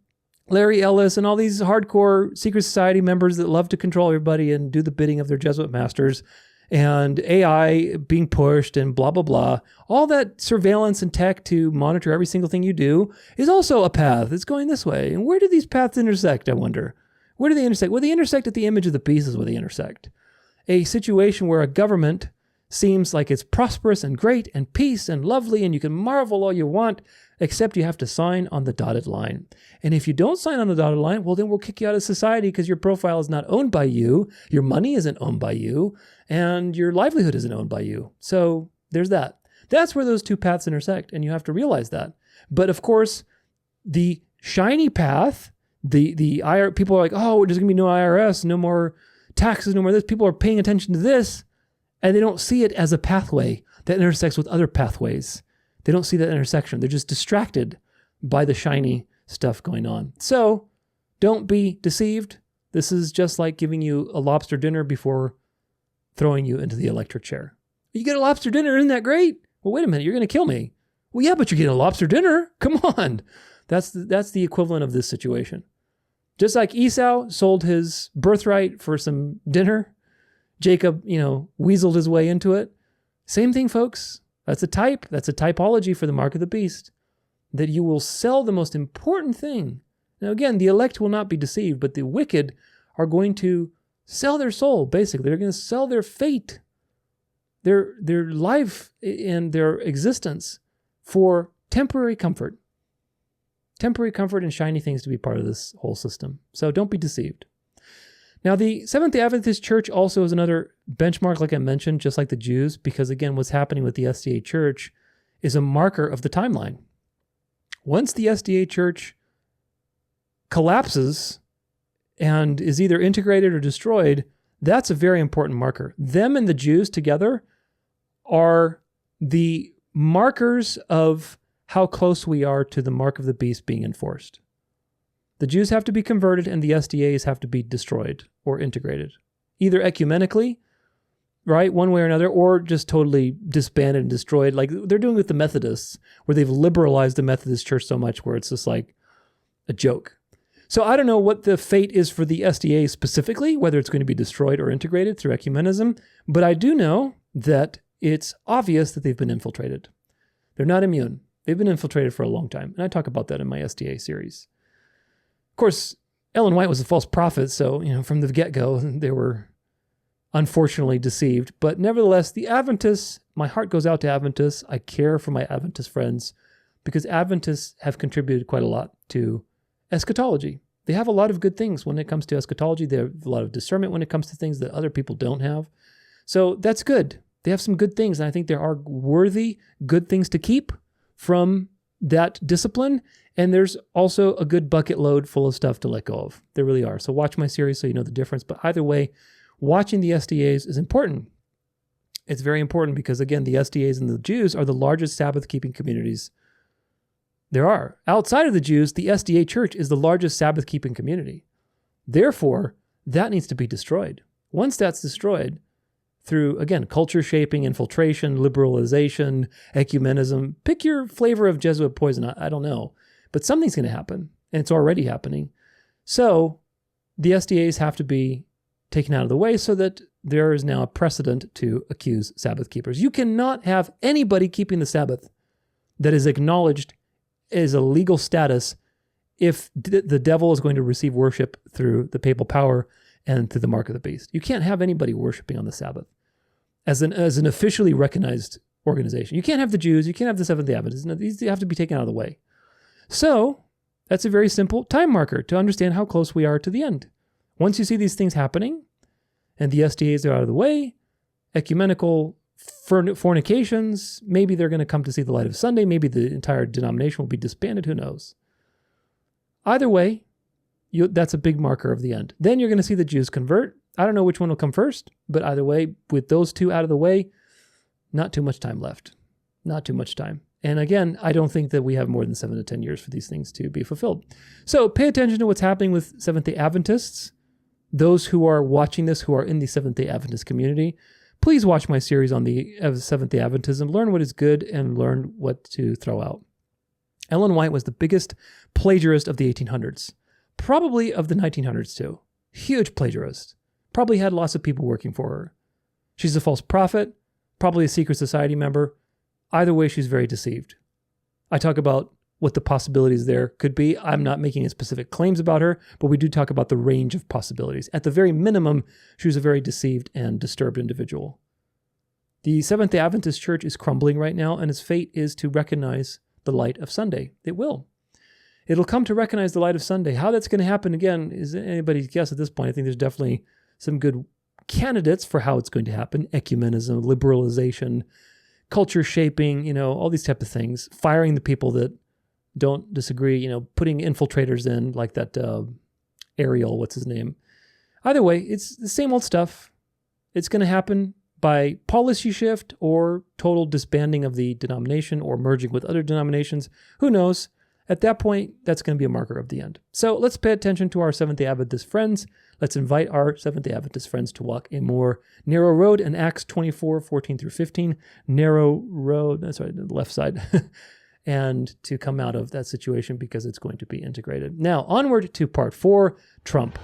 Larry Ellis and all these hardcore secret society members that love to control everybody and do the bidding of their Jesuit masters, and AI being pushed and blah, blah, blah. All that surveillance and tech to monitor every single thing you do is also a path. It's going this way. And where do these paths intersect, I wonder? Where do they intersect? Well, they intersect at the image of the beast is where they intersect. A situation where a government seems like it's prosperous and great and peace and lovely and you can marvel all you want, except you have to sign on the dotted line. And if you don't sign on the dotted line, well, then we'll kick you out of society because your profile is not owned by you, your money isn't owned by you, and your livelihood isn't owned by you. So there's that. That's where those two paths intersect, and you have to realize that. But of course, the shiny path, people are like, oh, there's going to be no IRS, no more taxes, no more this. People are paying attention to this, and they don't see it as a pathway that intersects with other pathways. They don't see that intersection. They're just distracted by the shiny stuff going on. So don't be deceived. This is just like giving you a lobster dinner before throwing you into the electric chair. You get a lobster dinner, isn't that great? Well, wait a minute, you're going to kill me. Well, yeah, but you're getting a lobster dinner. Come on. That's the equivalent of this situation. Just like Esau sold his birthright for some dinner, Jacob, weaseled his way into it. Same thing, folks. That's a type. That's a typology for the mark of the beast. That you will sell the most important thing. Now, again, the elect will not be deceived, but the wicked are going to sell their soul, basically. They're going to sell their fate their life and their existence for temporary comfort and shiny things to be part of this whole system. So don't be deceived. Now, the Seventh-day Adventist Church also is another benchmark, like I mentioned, just like the Jews, because again, what's happening with the SDA Church is a marker of the timeline. Once the SDA Church collapses and is either integrated or destroyed, that's a very important marker. Them and the Jews together are the markers of how close we are to the mark of the beast being enforced. The Jews have to be converted and the SDAs have to be destroyed or integrated, either ecumenically, right, one way or another, or just totally disbanded and destroyed, like they're doing with the Methodists, where they've liberalized the Methodist Church so much where it's just like a joke. So I don't know what the fate is for the SDA specifically, whether it's going to be destroyed or integrated through ecumenism, but I do know that it's obvious that they've been infiltrated. They're not immune. They've been infiltrated for a long time, and I talk about that in my SDA series. Of course, Ellen White was a false prophet, so from the get-go, they were unfortunately deceived. But nevertheless, the Adventists, my heart goes out to Adventists. I care for my Adventist friends because Adventists have contributed quite a lot to eschatology. They have a lot of good things when it comes to eschatology. They have a lot of discernment when it comes to things that other people don't have. So that's good. They have some good things, and I think there are worthy, good things to keep from that discipline. And there's also a good bucket load full of stuff to let go of. There really are. So watch my series so you know the difference. But either way, watching the SDAs is important. It's very important because, again, the SDAs and the Jews are the largest Sabbath-keeping communities there are. Outside of the Jews, the SDA Church is the largest Sabbath-keeping community. Therefore, that needs to be destroyed. Once that's destroyed, through, again, culture shaping, infiltration, liberalization, ecumenism, pick your flavor of Jesuit poison, I don't know. But something's going to happen, and it's already happening. So the SDAs have to be taken out of the way so that there is now a precedent to accuse Sabbath keepers. You cannot have anybody keeping the Sabbath that is acknowledged as a legal status if the devil is going to receive worship through the papal power and through the mark of the beast. You can't have anybody worshiping on the Sabbath as an officially recognized organization. You can't have the Jews. You can't have the Seventh-day Adventists. No, these have to be taken out of the way. So that's a very simple time marker to understand how close we are to the end. Once you see these things happening and the SDAs are out of the way, ecumenical fornications, maybe they're going to come to see the light of Sunday. Maybe the entire denomination will be disbanded. Who knows? Either way, that's a big marker of the end. Then you're going to see the Jews convert. I don't know which one will come first, but either way, with those two out of the way, not too much time left. Not too much time. And again, I don't think that we have more than 7 to 10 years for these things to be fulfilled. So pay attention to what's happening with Seventh-day Adventists. Those who are watching this, who are in the Seventh-day Adventist community, please watch my series on the Seventh-day Adventism. Learn what is good and learn what to throw out. Ellen White was the biggest plagiarist of the 1800s. Probably of the 1900s too. Huge plagiarist. Probably had lots of people working for her. She's a false prophet, probably a secret society member. Either way, she's very deceived. I talk about what the possibilities there could be. I'm not making any specific claims about her, but we do talk about the range of possibilities. At the very minimum, she was a very deceived and disturbed individual. The Seventh-day Adventist Church is crumbling right now, and its fate is to recognize the light of Sunday. It will. It'll come to recognize the light of Sunday. How that's going to happen, again, is anybody's guess at this point. I think there's definitely some good candidates for how it's going to happen. Ecumenism, liberalization, culture shaping, all these type of things. Firing the people that don't disagree, putting infiltrators in, like that Ariel, what's his name? Either way, it's the same old stuff. It's going to happen by policy shift or total disbanding of the denomination or merging with other denominations. Who knows? At that point, that's going to be a marker of the end. So let's pay attention to our Seventh-day Adventist friends. Let's invite our Seventh-day Adventist friends to walk a more narrow road in Acts 24, 14 through 15. Narrow road, that's right, the left side. And to come out of that situation because it's going to be integrated. Now, onward to part 4, Trump.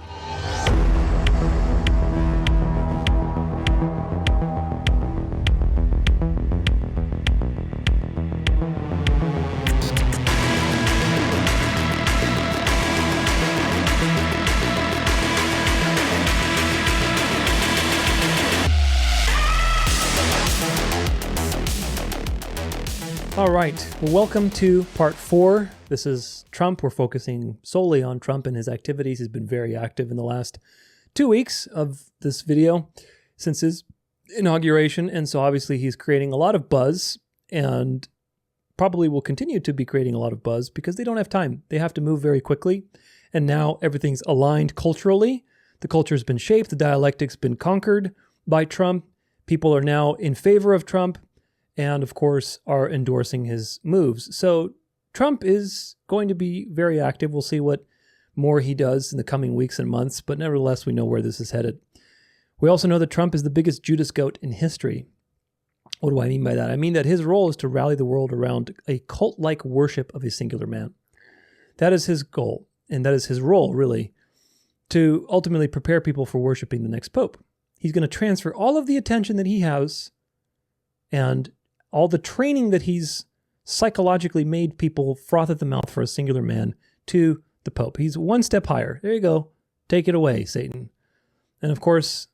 All right, well, welcome to part 4. This is Trump. We're focusing solely on Trump and his activities. He's been very active in the last 2 weeks of this video since his inauguration. And so obviously he's creating a lot of buzz and probably will continue to be creating a lot of buzz because they don't have time. They have to move very quickly. And now everything's aligned culturally. The culture has been shaped. The dialectic's been conquered by Trump. People are now in favor of Trump and, of course, are endorsing his moves. So Trump is going to be very active. We'll see what more he does in the coming weeks and months, but nevertheless, we know where this is headed. We also know that Trump is the biggest Judas goat in history. What do I mean by that? I mean that his role is to rally the world around a cult-like worship of a singular man. That is his goal, and that is his role, really, to ultimately prepare people for worshiping the next pope. He's going to transfer all of the attention that he has and all the training that he's psychologically made people froth at the mouth for a singular man to the Pope. He's one step higher. There you go. Take it away, Satan. And of course,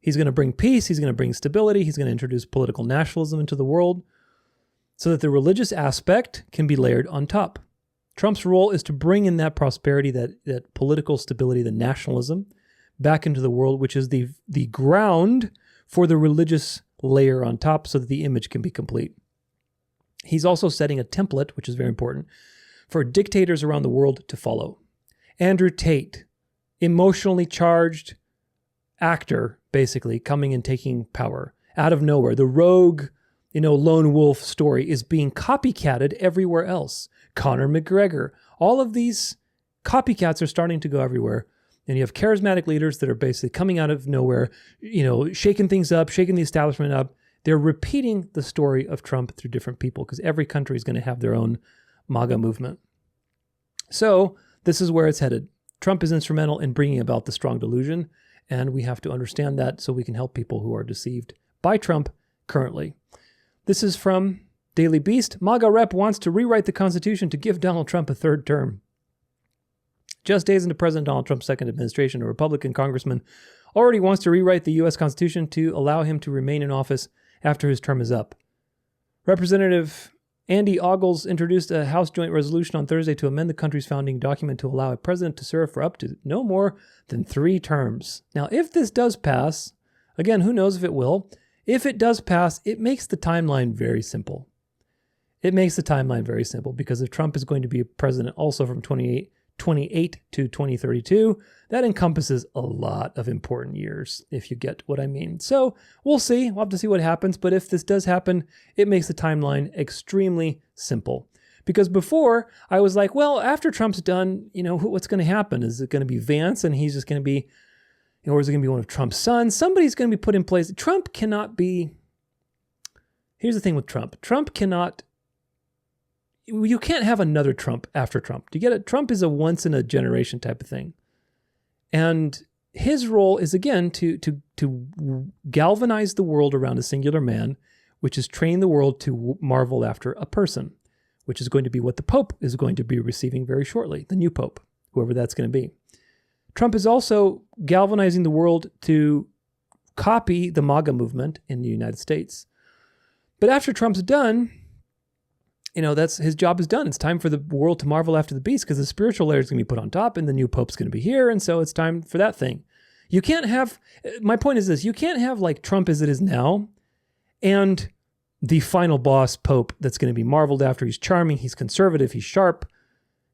he's going to bring peace. He's going to bring stability. He's going to introduce political nationalism into the world so that the religious aspect can be layered on top. Trump's role is to bring in that prosperity, that political stability, the nationalism back into the world, which is the ground for the religious layer on top so that the image can be complete. He's also setting a template, which is very important, for dictators around the world to follow. Andrew Tate, emotionally charged actor, basically, coming and taking power out of nowhere. The rogue, lone wolf story is being copycatted everywhere else. Conor McGregor. All of these copycats are starting to go everywhere. And you have charismatic leaders that are basically coming out of nowhere, shaking things up, shaking the establishment up. They're repeating the story of Trump through different people because every country is going to have their own MAGA movement. So this is where it's headed. Trump is instrumental in bringing about the strong delusion, and we have to understand that so we can help people who are deceived by Trump currently. This is from Daily Beast. MAGA rep wants to rewrite the Constitution to give Donald Trump a third term. Just days into President Donald Trump's second administration, a Republican congressman already wants to rewrite the U.S. Constitution to allow him to remain in office after his term is up. Representative Andy Ogles introduced a House joint resolution on Thursday to amend the country's founding document to allow a president to serve for up to no more than 3 terms. Now, if this does pass, again, who knows if it will, if it does pass, it makes the timeline very simple. It makes the timeline very simple because if Trump is going to be a president also from 28 to 2032, that encompasses a lot of important years, if you get what I mean. So we'll see. We'll have to see what happens. But if this does happen, it makes the timeline extremely simple. Because before, I was like, well, after Trump's done, what's going to happen? Is it going to be Vance and he's just going to be, or is it going to be one of Trump's sons? Somebody's going to be put in place. Trump cannot be. Here's the thing with Trump. Trump cannot. You can't have another Trump after Trump. Do you get it? Trump is a once in a generation type of thing. And his role is, again, to galvanize the world around a singular man, which is train the world to marvel after a person, which is going to be what the Pope is going to be receiving very shortly, the new Pope, whoever that's going to be. Trump is also galvanizing the world to copy the MAGA movement in the United States. But after Trump's done, that's his job is done. It's time for the world to marvel after the beast because the spiritual layer is going to be put on top and the new Pope's going to be here. And so it's time for that thing. You can't have, my point is this, you can't have like Trump as it is now and the final boss Pope that's going to be marveled after. He's charming, he's conservative, he's sharp,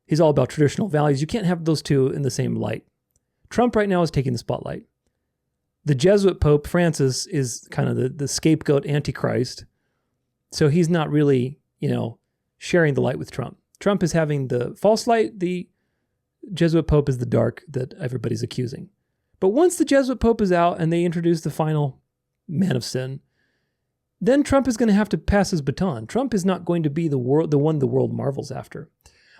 he's all about traditional values. You can't have those two in the same light. Trump right now is taking the spotlight. The Jesuit Pope Francis is kind of the scapegoat antichrist. So he's not really, sharing the light with Trump. Trump is having the false light. The Jesuit Pope is the dark that everybody's accusing. But once the Jesuit Pope is out and they introduce the final man of sin, then Trump is going to have to pass his baton. Trump is not going to be the one the world marvels after.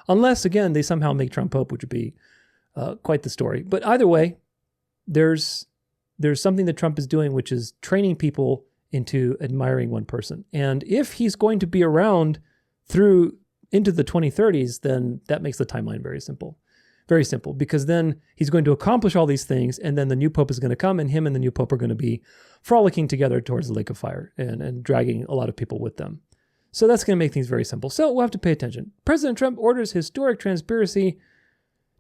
Unless, again, they somehow make Trump Pope, which would be quite the story. But either way, there's something that Trump is doing, which is training people into admiring one person. And if he's going to be around through into the 2030s, then that makes the timeline very simple. Very simple, because then he's going to accomplish all these things, and then the new pope is going to come, and him and the new pope are going to be frolicking together towards the lake of fire and dragging a lot of people with them. So that's going to make things very simple. So we'll have to pay attention. President Trump orders historic transparency,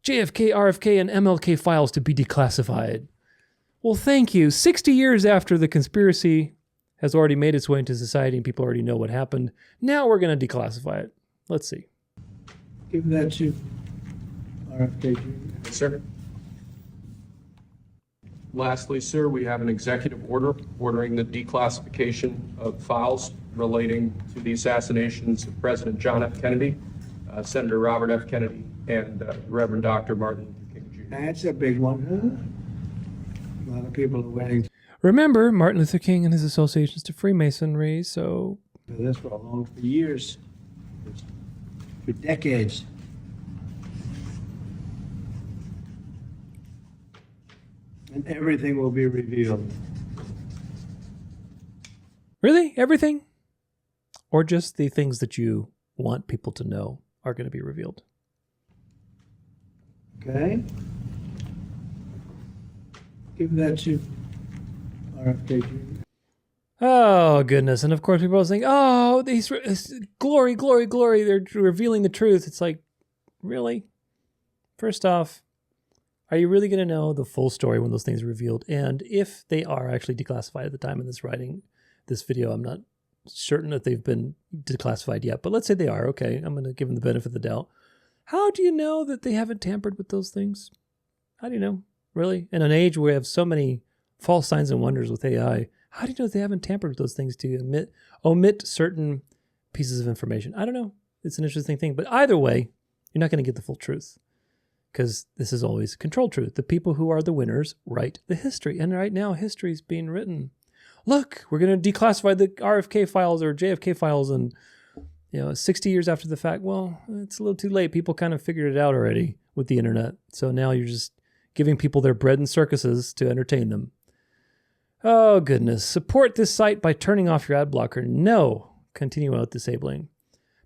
JFK, RFK, and MLK files to be declassified. Well, thank you. 60 years after the conspiracy has already made its way into society and people already know what happened, now we're going to declassify it. Let's see. Give that to RFK Jr. Yes, sir. Lastly, sir, we have an executive order ordering the declassification of files relating to the assassinations of President John F. Kennedy, Senator Robert F. Kennedy, and Reverend Dr. Martin Luther King Jr. That's a big one, huh? A lot of people are waiting Remember Martin Luther King and his associations to Freemasonry, so... for this for years, for decades. And everything will be revealed. Really? Everything? Or just the things that you want people to know are going to be revealed? Okay? Give that to RFK Jr. Oh, goodness. And of course, people are saying, oh, these glory, glory, glory. They're revealing the truth. It's like, really? First off, are you really going to know the full story when those things are revealed? And if they are actually declassified at the time of this writing, this video, I'm not certain that they've been declassified yet, but let's say they are. Okay, I'm going to give them the benefit of the doubt. How do you know that they haven't tampered with those things? How do you know? Really? In an age where we have so many false signs and wonders with AI, how do you know they haven't tampered with those things to omit certain pieces of information? I don't know. It's an interesting thing. But either way, you're not going to get the full truth, because this is always controlled truth. The people who are the winners write the history. And right now, history is being written. Look, we're going to declassify the RFK files or JFK files, and 60 years after the fact, well, it's a little too late. People kind of figured it out already with the internet. So now you're just giving people their bread and circuses to entertain them. Oh, goodness. Support this site by turning off your ad blocker. No. Continue without disabling.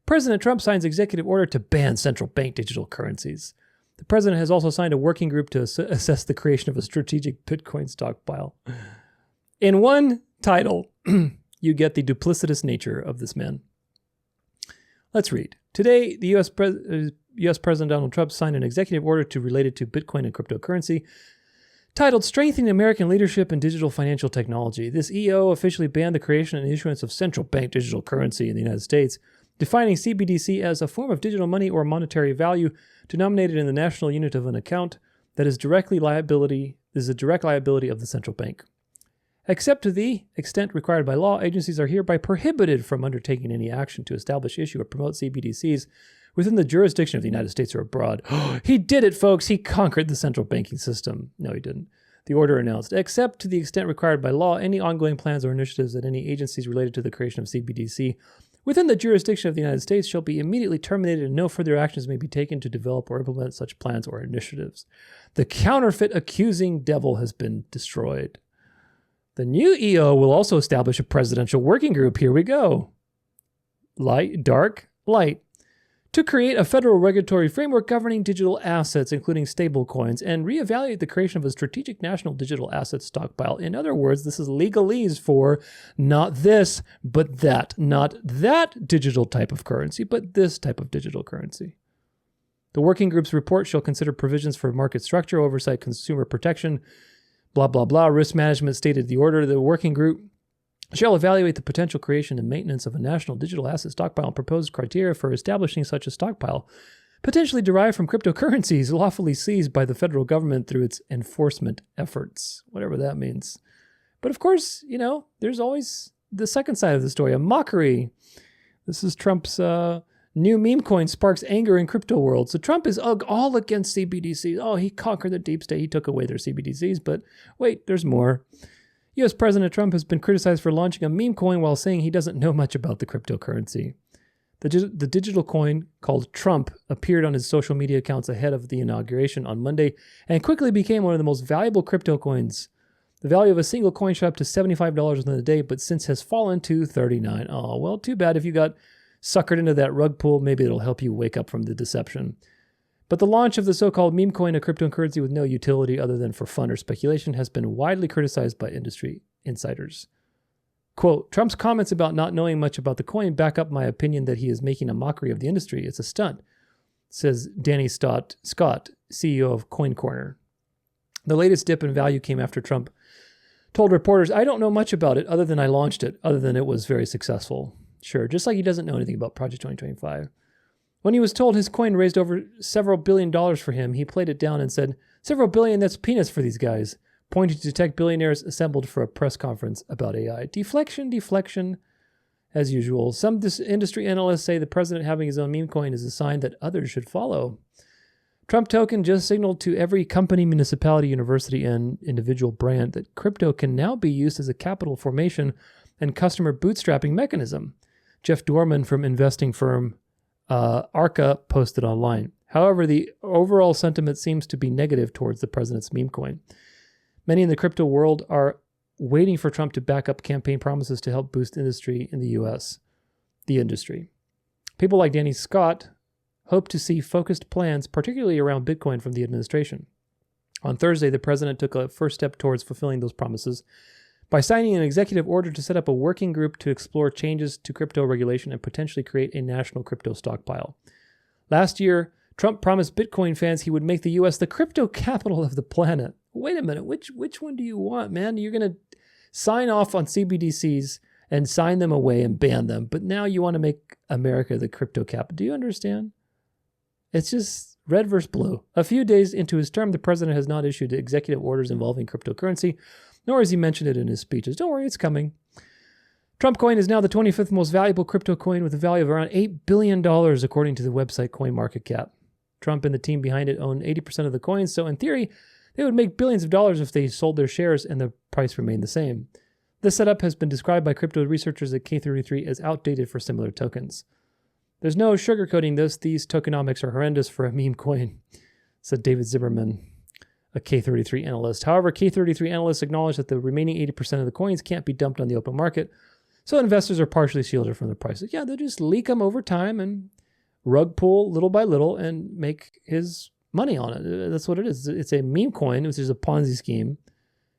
President Trump signs executive order to ban central bank digital currencies. The president has also signed a working group to assess the creation of a strategic Bitcoin stockpile. In one title, you get the duplicitous nature of this man. Let's read. Today, the U.S. President Donald Trump signed an executive order related to Bitcoin and cryptocurrency, titled Strengthening American Leadership in Digital Financial Technology. This EO officially banned the creation and issuance of central bank digital currency in the United States, defining CBDC as a form of digital money or monetary value denominated in the national unit of an account that is a direct liability of the central bank. Except to the extent required by law, agencies are hereby prohibited from undertaking any action to establish, issue, or promote CBDCs within the jurisdiction of the United States or abroad. He did it, folks. He conquered the central banking system. No, he didn't. The order announced, except to the extent required by law, any ongoing plans or initiatives at any agencies related to the creation of CBDC within the jurisdiction of the United States shall be immediately terminated, and no further actions may be taken to develop or implement such plans or initiatives. The counterfeit accusing devil has been destroyed. The new EO will also establish a presidential working group. Here we go. Light, dark, light. To create a federal regulatory framework governing digital assets, including stablecoins, and reevaluate the creation of a strategic national digital asset stockpile. In other words, this is legalese for not this, but that. Not that digital type of currency, but this type of digital currency. The working group's report shall consider provisions for market structure, oversight, consumer protection, blah, blah, blah. Risk management stated the order. The working group shall evaluate the potential creation and maintenance of a national digital asset stockpile and propose criteria for establishing such a stockpile, potentially derived from cryptocurrencies lawfully seized by the federal government through its enforcement efforts, whatever that means. But of course, there's always the second side of the story, a mockery. This is Trump's new meme coin sparks anger in crypto world. So Trump is all against CBDCs. Oh, he conquered the deep state. He took away their CBDCs. But wait, there's more. U.S. President Trump has been criticized for launching a meme coin while saying he doesn't know much about the cryptocurrency. The digital coin called Trump appeared on his social media accounts ahead of the inauguration on Monday and quickly became one of the most valuable crypto coins. The value of a single coin shot up to $75 within the day, but since has fallen to $39. Oh, well, too bad if you got suckered into that rug pull. Maybe it'll help you wake up from the deception. But the launch of the so-called meme coin, a cryptocurrency with no utility other than for fun or speculation, has been widely criticized by industry insiders. Quote, Trump's comments about not knowing much about the coin back up my opinion that he is making a mockery of the industry. It's a stunt, says Danny Scott, CEO of Coin Corner. The latest dip in value came after Trump told reporters, I don't know much about it other than I launched it, other than it was very successful. Sure, just like he doesn't know anything about Project 2025. When he was told his coin raised over several $billion for him, he played it down and said, several billion, that's peanuts for these guys, pointing to tech billionaires assembled for a press conference about AI. Deflection, as usual. Some industry analysts say the president having his own meme coin is a sign that others should follow. Trump token just signaled to every company, municipality, university, and individual brand that crypto can now be used as a capital formation and customer bootstrapping mechanism. Jeff Dorman from investing firm Arca posted online. However, the overall sentiment seems to be negative towards the president's meme coin. Many in the crypto world are waiting for Trump to back up campaign promises to help boost industry in the U.S., the industry. People like Danny Scott hope to see focused plans, particularly around Bitcoin, from the administration. On Thursday, the president took a first step towards fulfilling those promises by signing an executive order to set up a working group to explore changes to crypto regulation and potentially create a national crypto stockpile. Last year, Trump promised Bitcoin fans he would make the U.S. the crypto capital of the planet. Wait a minute, which one do you want, man? You're going to sign off on CBDCs and sign them away and ban them, but now you want to make America the crypto capital. Do you understand? It's just red versus blue. A few days into his term, the president has not issued executive orders involving cryptocurrency, nor has he mentioned it in his speeches. Don't worry, it's coming. Trump coin is now the 25th most valuable crypto coin with a value of around $8 billion, according to the website CoinMarketCap. Trump and the team behind it own 80% of the coins, so in theory, they would make billions of dollars if they sold their shares and the price remained the same. This setup has been described by crypto researchers at K33 as outdated for similar tokens. There's no sugarcoating this. These tokenomics are horrendous for a meme coin, said David Zimmerman, a K33 analyst. However, K33 analysts acknowledge that the remaining 80% of the coins can't be dumped on the open market, so investors are partially shielded from the prices. Yeah, they'll just leak them over time and rug pull little by little and make his money on it. That's what it is. It's a meme coin, which is a Ponzi scheme,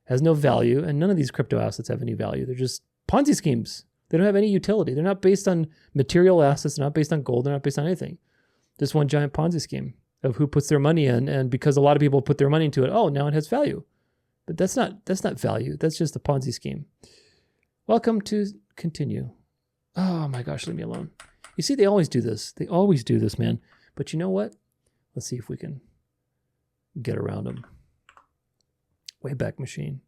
has no value, and none of these crypto assets have any value. They're just Ponzi schemes. They don't have any utility. They're not based on material assets. They're not based on gold. They're not based on anything. Just one giant Ponzi scheme of who puts their money in, and because a lot of people put their money into it, oh, now it has value. But that's not value. That's just a Ponzi scheme. Welcome to continue. Oh my gosh, leave me alone. You see, they always do this. They always do this, man. But you know what? Let's see if we can get around them. Wayback Machine.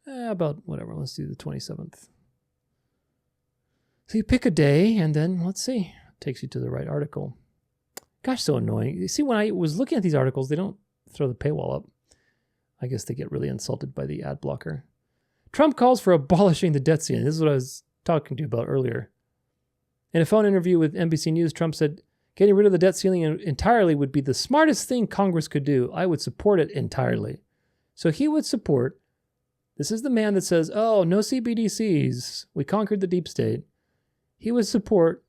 About whatever. Let's do the 27th. So you pick a day, and then let's see. It takes you to the right article. Gosh, so annoying. You see, when I was looking at these articles, they don't throw the paywall up. I guess they get really insulted by the ad blocker. Trump calls for abolishing the debt ceiling. This is what I was talking to you about earlier. In a phone interview with NBC News, Trump said, getting rid of the debt ceiling entirely would be the smartest thing Congress could do. I would support it entirely. So he would support, this is the man that says, oh, no CBDCs. We conquered the deep state. He would support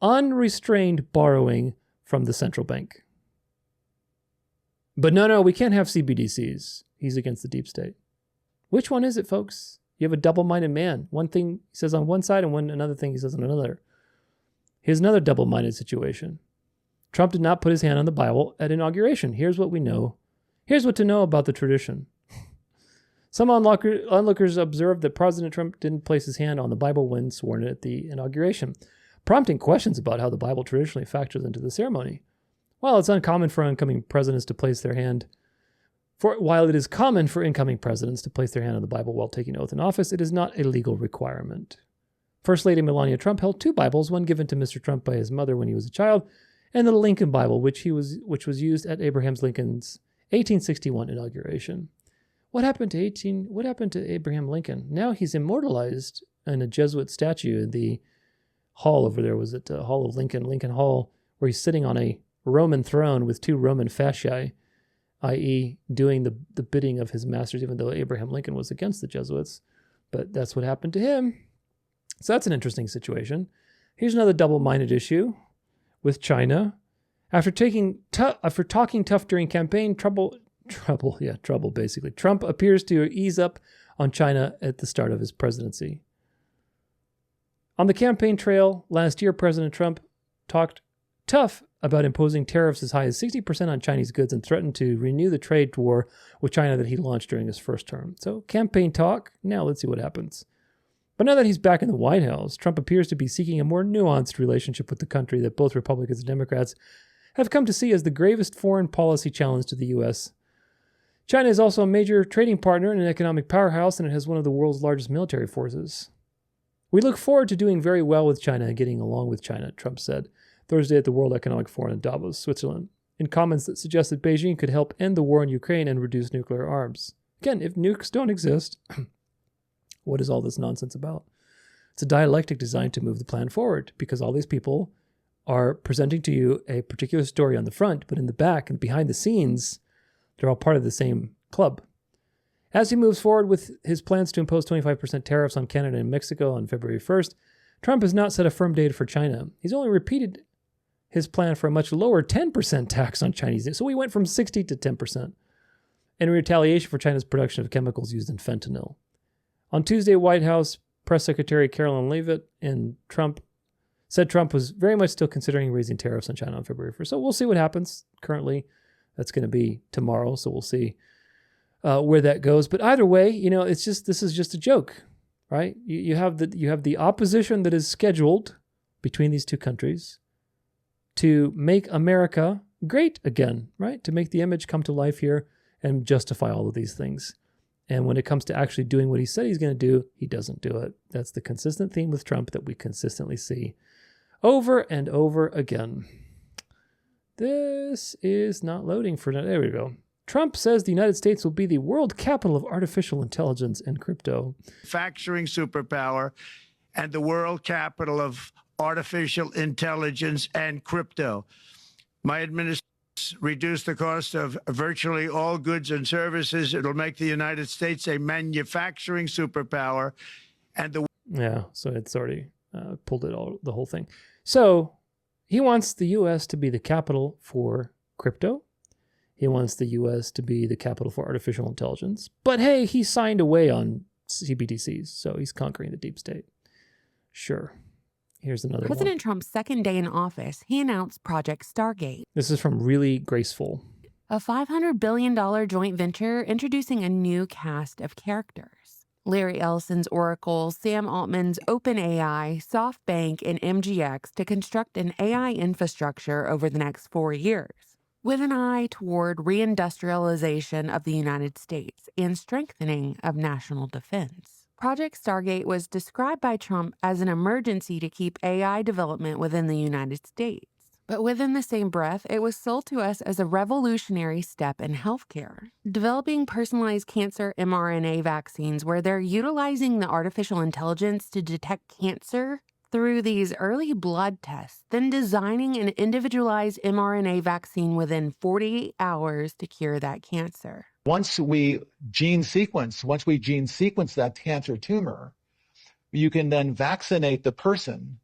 unrestrained borrowing from the central bank. But no, we can't have CBDCs. He's against the deep state. Which one is it, folks? You have a double-minded man. One thing he says on one side and another thing he says on another. Here's another double-minded situation. Trump did not put his hand on the Bible at inauguration. Here's what we know. Here's what to know about the tradition. Some onlookers observed that President Trump didn't place his hand on the Bible when sworn at the inauguration, prompting questions about how the Bible traditionally factors into the ceremony. While it's uncommon for incoming presidents to place their hand, while it is common for incoming presidents to place their hand on the Bible while taking oath in office, it is not a legal requirement. First Lady Melania Trump held two Bibles, one given to Mr. Trump by his mother when he was a child, and the Lincoln Bible, which was used at Abraham Lincoln's 1861 inauguration. What happened to Abraham Lincoln? Now he's immortalized in a Jesuit statue in the hall over there. Was it Hall of Lincoln Hall, where he's sitting on a Roman throne with two Roman fasciae, i.e. doing the bidding of his masters, even though Abraham Lincoln was against the Jesuits. But that's what happened to him. So that's an interesting situation. Here's another double-minded issue with China. After talking tough during campaign, trouble basically. Trump appears to ease up on China at the start of his presidency. On the campaign trail last year, President Trump talked tough about imposing tariffs as high as 60% on Chinese goods and threatened to renew the trade war with China that he launched during his first term. So campaign talk, now let's see what happens. But now that he's back in the White House, Trump appears to be seeking a more nuanced relationship with the country that both Republicans and Democrats have come to see as the gravest foreign policy challenge to the U.S. China is also a major trading partner and an economic powerhouse, and it has one of the world's largest military forces. We look forward to doing very well with China and getting along with China, Trump said Thursday at the World Economic Forum in Davos, Switzerland, in comments that suggested Beijing could help end the war in Ukraine and reduce nuclear arms. Again, if nukes don't exist, what is all this nonsense about? It's a dialectic designed to move the plan forward, because all these people are presenting to you a particular story on the front, but in the back and behind the scenes, they're all part of the same club. As he moves forward with his plans to impose 25% tariffs on Canada and Mexico on February 1st, Trump has not set a firm date for China. He's only repeated his plan for a much lower 10% tax on Chinese. So we went from 60 to 10% in retaliation for China's production of chemicals used in fentanyl. On Tuesday, White House Press Secretary Carolyn Leavitt said Trump was very much still considering raising tariffs on China on February 1st. So we'll see what happens. Currently, that's going to be tomorrow, so we'll see where that goes. But either way, this is just a joke, right? You have the opposition that is scheduled between these two countries to make America great again, right? To make the image come to life here and justify all of these things. And when it comes to actually doing what he said he's going to do, he doesn't do it. That's the consistent theme with Trump that we consistently see over and over again. This is not loading for now. There we go. Trump says the United States will be the world capital of artificial intelligence and crypto. Manufacturing superpower and the world capital of artificial intelligence and crypto. My administration reduce the cost of virtually all goods and services. It'll make the United States a manufacturing superpower, and so it's already pulled the whole thing. So he wants the U.S. to be the capital for crypto. He wants the U.S. to be the capital for artificial intelligence. But hey, he signed away on CBDCs, so he's conquering the deep state. Sure. Here's another President one. Trump's second day in office, he announced Project Stargate. This is from Really Graceful. A $500 billion joint venture introducing a new cast of characters. Larry Ellison's Oracle, Sam Altman's OpenAI, SoftBank, and MGX to construct an AI infrastructure over the next 4 years, with an eye toward reindustrialization of the United States and strengthening of national defense. Project Stargate was described by Trump as an emergency to keep AI development within the United States. But within the same breath, it was sold to us as a revolutionary step in healthcare. Developing personalized cancer mRNA vaccines where they're utilizing the artificial intelligence to detect cancer through these early blood tests, then designing an individualized mRNA vaccine within 48 hours to cure that cancer. Once we gene sequence that cancer tumor, you can then vaccinate the person,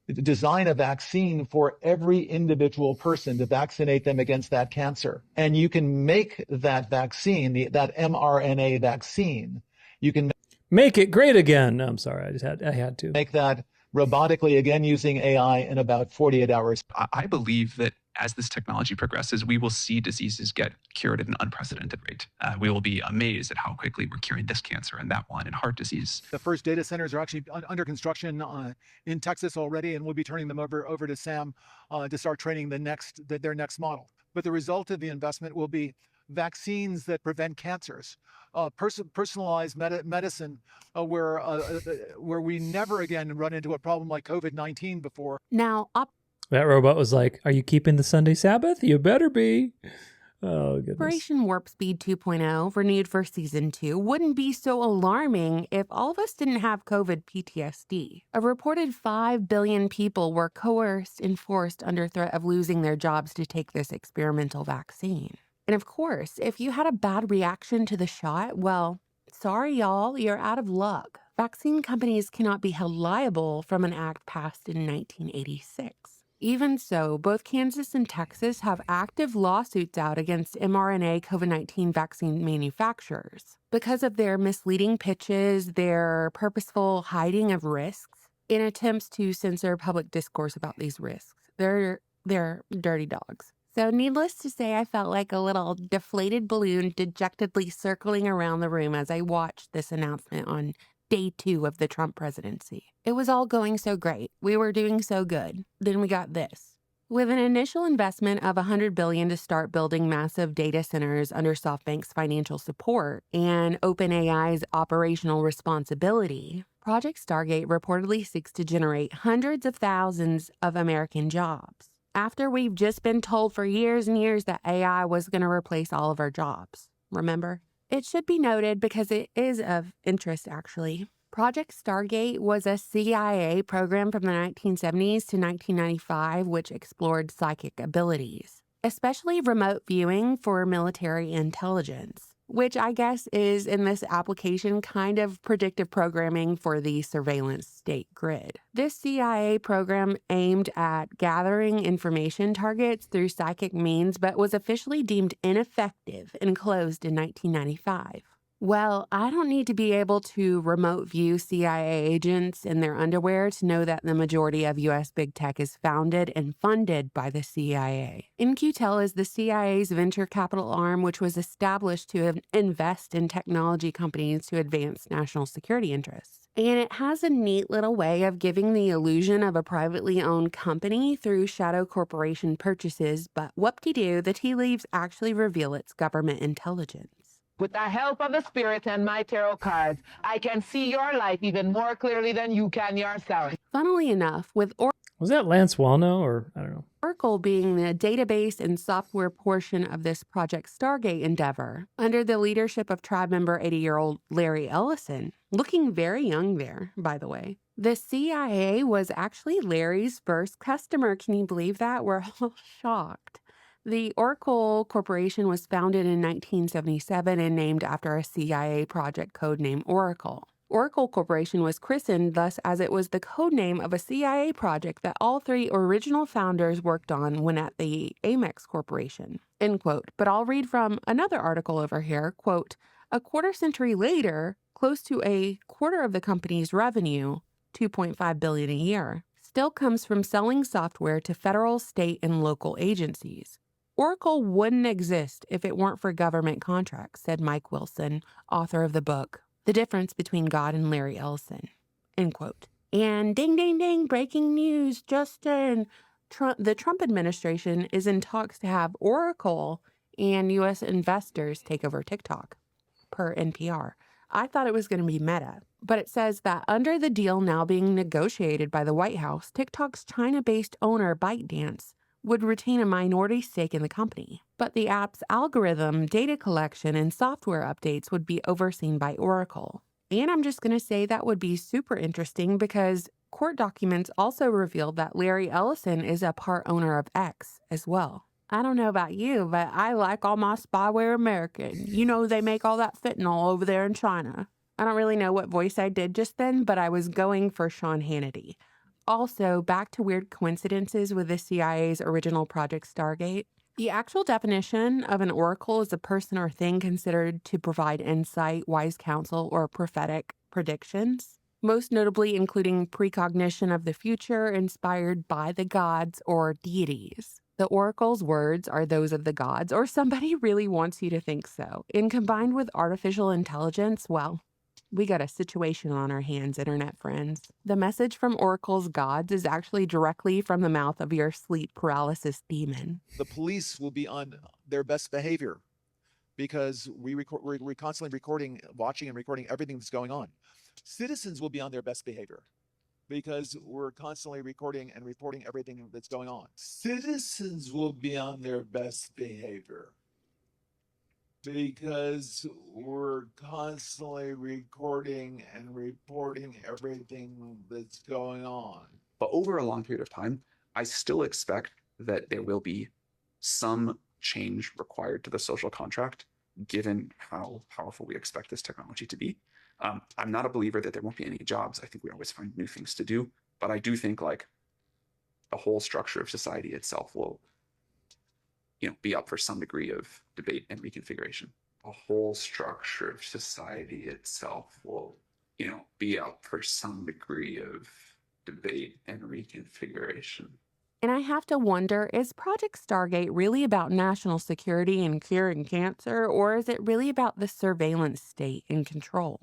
design a vaccine for every individual person to vaccinate them against that cancer. And you can make that vaccine, that mRNA vaccine, you can make it great again. No, I'm sorry, I had to. Make that robotically again using AI in about 48 hours. I believe that as this technology progresses, we will see diseases get cured at an unprecedented rate. We will be amazed at how quickly we're curing this cancer and that one and heart disease. The first data centers are actually under construction in Texas already, and we'll be turning them over to Sam to start training their next model. But the result of the investment will be vaccines that prevent cancers, personalized medicine, where we never again run into a problem like COVID-19 before. Now, that robot was like, "Are you keeping the Sunday Sabbath? You better be." Oh, goodness. Operation Warp Speed 2.0, renewed for Season 2, wouldn't be so alarming if all of us didn't have COVID PTSD. A reported 5 billion people were coerced and forced under threat of losing their jobs to take this experimental vaccine. And of course, if you had a bad reaction to the shot, well, sorry y'all, you're out of luck. Vaccine companies cannot be held liable from an act passed in 1986. Even so, both Kansas and Texas have active lawsuits out against mRNA COVID-19 vaccine manufacturers because of their misleading pitches, their purposeful hiding of risks, in attempts to censor public discourse about these risks. They're dirty dogs. So needless to say, I felt like a little deflated balloon dejectedly circling around the room as I watched this announcement on day 2 of the Trump presidency. It was all going so great. We were doing so good. Then we got this. With an initial investment of $100 billion to start building massive data centers under SoftBank's financial support and OpenAI's operational responsibility, Project Stargate reportedly seeks to generate hundreds of thousands of American jobs, after we've just been told for years and years that AI was going to replace all of our jobs. Remember? It should be noted, because it is of interest actually, Project Stargate was a CIA program from the 1970s to 1995 which explored psychic abilities, especially remote viewing for military intelligence, which I guess is in this application kind of predictive programming for the surveillance state grid. This CIA program aimed at gathering information targets through psychic means, but was officially deemed ineffective and closed in 1995. Well, I don't need to be able to remote view CIA agents in their underwear to know that the majority of U.S. big tech is founded and funded by the CIA. In-Q-Tel is the CIA's venture capital arm, which was established to invest in technology companies to advance national security interests. And it has a neat little way of giving the illusion of a privately owned company through shadow corporation purchases, but whoop-de-doo, the tea leaves actually reveal its government intelligence. With the help of the spirits and my tarot cards, I can see your life even more clearly than you can yourself. Funnily enough, with Was that Lance Wallno, or I don't know? Oracle being the database and software portion of this Project Stargate endeavor, under the leadership of tribe member 80-year-old Larry Ellison, looking very young there, by the way. The CIA was actually Larry's first customer. Can you believe that? We're all shocked. The Oracle Corporation was founded in 1977 and named after a CIA project codenamed Oracle. Oracle Corporation was christened thus as it was the codename of a CIA project that all 3 original founders worked on when at the Amex Corporation, end quote. But I'll read from another article over here, quote, a quarter century later, close to a quarter of the company's revenue, $2.5 billion a year, still comes from selling software to federal, state, and local agencies. Oracle wouldn't exist if it weren't for government contracts, said Mike Wilson, author of the book, The Difference Between God and Larry Ellison, end quote. And ding, ding, ding, breaking news, Justin. The Trump administration is in talks to have Oracle and U.S. investors take over TikTok, per NPR. I thought it was going to be Meta, but it says that under the deal now being negotiated by the White House, TikTok's China-based owner ByteDance would retain a minority stake in the company, but the app's algorithm, data collection, and software updates would be overseen by Oracle. And I'm just going to say that would be super interesting because court documents also revealed that Larry Ellison is a part owner of X as well. I don't know about you, but I like all my spyware American. You know they make all that fentanyl over there in China. I don't really know what voice I did just then, but I was going for Sean Hannity. Also, back to weird coincidences with the CIA's original Project Stargate. The actual definition of an oracle is a person or thing considered to provide insight, wise counsel, or prophetic predictions, most notably including precognition of the future inspired by the gods or deities. The oracle's words are those of the gods, or somebody really wants you to think so. And combined with artificial intelligence, well, we got a situation on our hands, internet friends. The message from Oracle's gods is actually directly from the mouth of your sleep paralysis demon. The police will be on their best behavior because we're constantly recording, watching and recording everything that's going on. Citizens will be on their best behavior because we're constantly recording and reporting everything that's going on. Citizens will be on their best behavior because we're constantly recording and reporting everything that's going on. But over a long period of time, I still expect that there will be some change required to the social contract, given how powerful we expect this technology to be. I'm not a believer that there won't be any jobs. I think we always find new things to do. But I do think, like, the whole structure of society itself will, be up for some degree of debate and reconfiguration. The whole structure of society itself will, be up for some degree of debate and reconfiguration. And I have to wonder, is Project Stargate really about national security and curing cancer, or is it really about the surveillance state and control?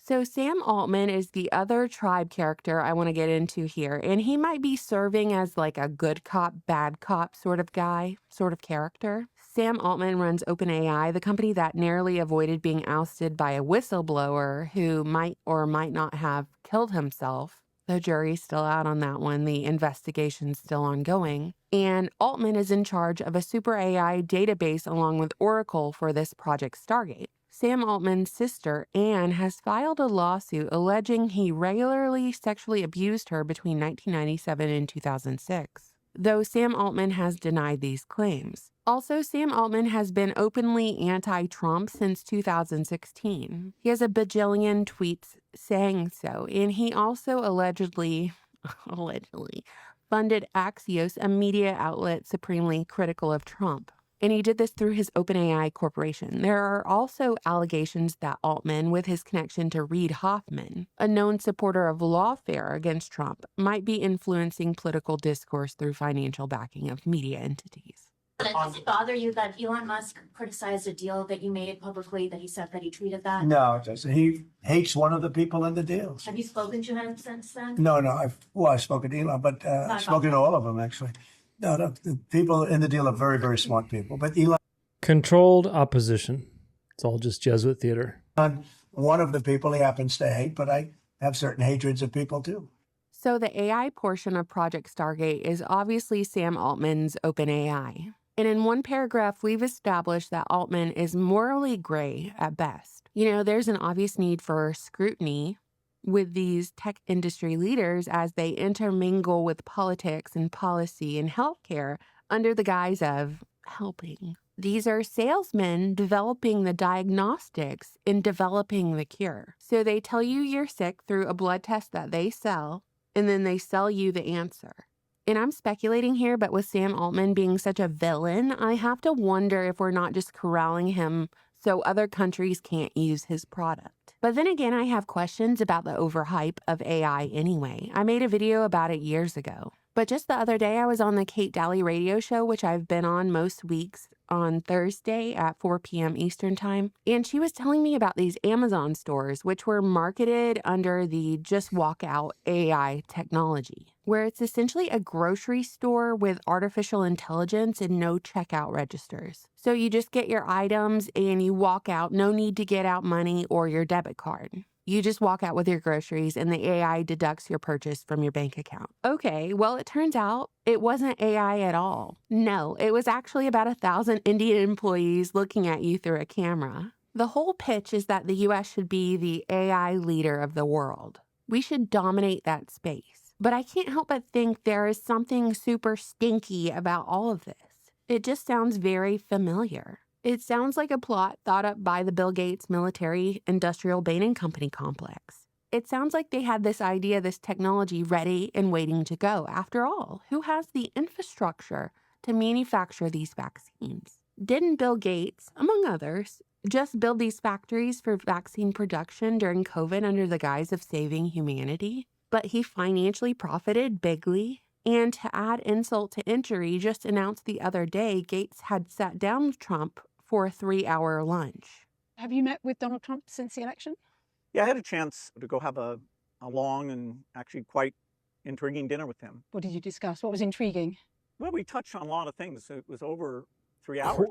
So Sam Altman is the other tribe character I want to get into here, and he might be serving as like a good cop, bad cop sort of guy, sort of character. Sam Altman runs OpenAI, the company that narrowly avoided being ousted by a whistleblower who might or might not have killed himself. The jury's still out on that one. The investigation's still ongoing. And Altman is in charge of a super AI database along with Oracle for this Project Stargate. Sam Altman's sister, Anne, has filed a lawsuit alleging he regularly sexually abused her between 1997 and 2006, though Sam Altman has denied these claims. Also, Sam Altman has been openly anti-Trump since 2016. He has a bajillion tweets saying so, and he also allegedly funded Axios, a media outlet supremely critical of Trump. And he did this through his OpenAI corporation. There are also allegations that Altman, with his connection to Reid Hoffman, a known supporter of lawfare against Trump, might be influencing political discourse through financial backing of media entities. Does it bother you that Elon Musk criticized a deal that you made publicly, that he said that he tweeted that? No, it doesn't. He hates one of the people in the deals. Have you spoken to him since then? No, I've spoken to Elon, but I've spoken to all of them, actually. No, the people in the deal are very, very smart people. But Elon... Controlled opposition. It's all just Jesuit theater. One of the people he happens to hate, but I have certain hatreds of people, too. So the AI portion of Project Stargate is obviously Sam Altman's OpenAI. And in one paragraph, we've established that Altman is morally gray at best. There's an obvious need for scrutiny with these tech industry leaders as they intermingle with politics and policy and healthcare under the guise of helping. These are salesmen developing the diagnostics and developing the cure. So they tell you you're sick through a blood test that they sell, and then they sell you the answer. And I'm speculating here, but with Sam Altman being such a villain, I have to wonder if we're not just corralling him so other countries can't use his product. But then again, I have questions about the overhype of AI anyway. I made a video about it years ago. But just the other day, I was on the Kate Daly radio show, which I've been on most weeks on Thursday at 4 p.m. Eastern Time. And she was telling me about these Amazon stores, which were marketed under the Just Walk Out AI technology, where it's essentially a grocery store with artificial intelligence and no checkout registers. So you just get your items and you walk out, no need to get out money or your debit card. You just walk out with your groceries and the AI deducts your purchase from your bank account. Okay, well, it turns out it wasn't AI at all. No, it was actually about 1,000 Indian employees looking at you through a camera. The whole pitch is that the US should be the AI leader of the world. We should dominate that space. But I can't help but think there is something super stinky about all of this. It just sounds very familiar. It sounds like a plot thought up by the Bill Gates military-industrial Bain & Company complex. It sounds like they had this idea, this technology ready and waiting to go. After all, who has the infrastructure to manufacture these vaccines? Didn't Bill Gates, among others, just build these factories for vaccine production during COVID under the guise of saving humanity? But he financially profited bigly. And to add insult to injury, just announced the other day, Gates had sat down with Trump for a 3-hour lunch. Have you met with Donald Trump since the election? Yeah, I had a chance to go have a long and actually quite intriguing dinner with him. What did you discuss? What was intriguing? Well, we touched on a lot of things. It was over 3 hours.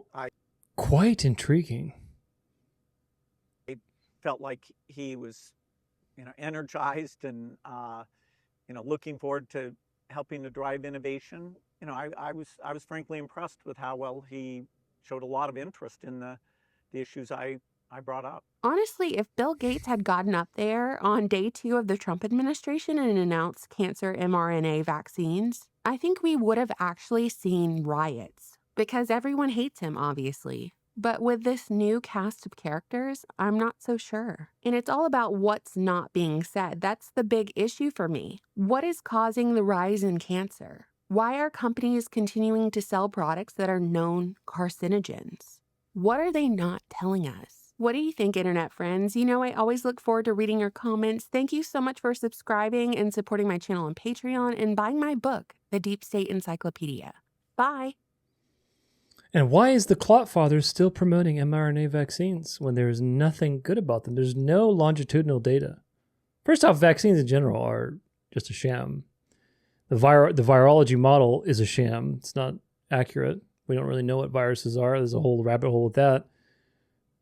Quite intriguing. I felt like he was, energized and, looking forward to helping to drive innovation. I was frankly impressed with how well he showed a lot of interest in the issues I brought up. Honestly, if Bill Gates had gotten up there on day 2 of the Trump administration and announced cancer mRNA vaccines, I think we would have actually seen riots because everyone hates him, obviously. But with this new cast of characters, I'm not so sure. And it's all about what's not being said. That's the big issue for me. What is causing the rise in cancer? Why are companies continuing to sell products that are known carcinogens? What are they not telling us? What do you think, internet friends? You know, I always look forward to reading your comments. Thank you so much for subscribing and supporting my channel on Patreon and buying my book, The Deep State Encyclopedia. Bye. And why is the Clot Fathers still promoting mRNA vaccines when there's nothing good about them? There's no longitudinal data. First off, vaccines in general are just a sham. The virology model is a sham. It's not accurate. We don't really know what viruses are. There's a whole rabbit hole with that.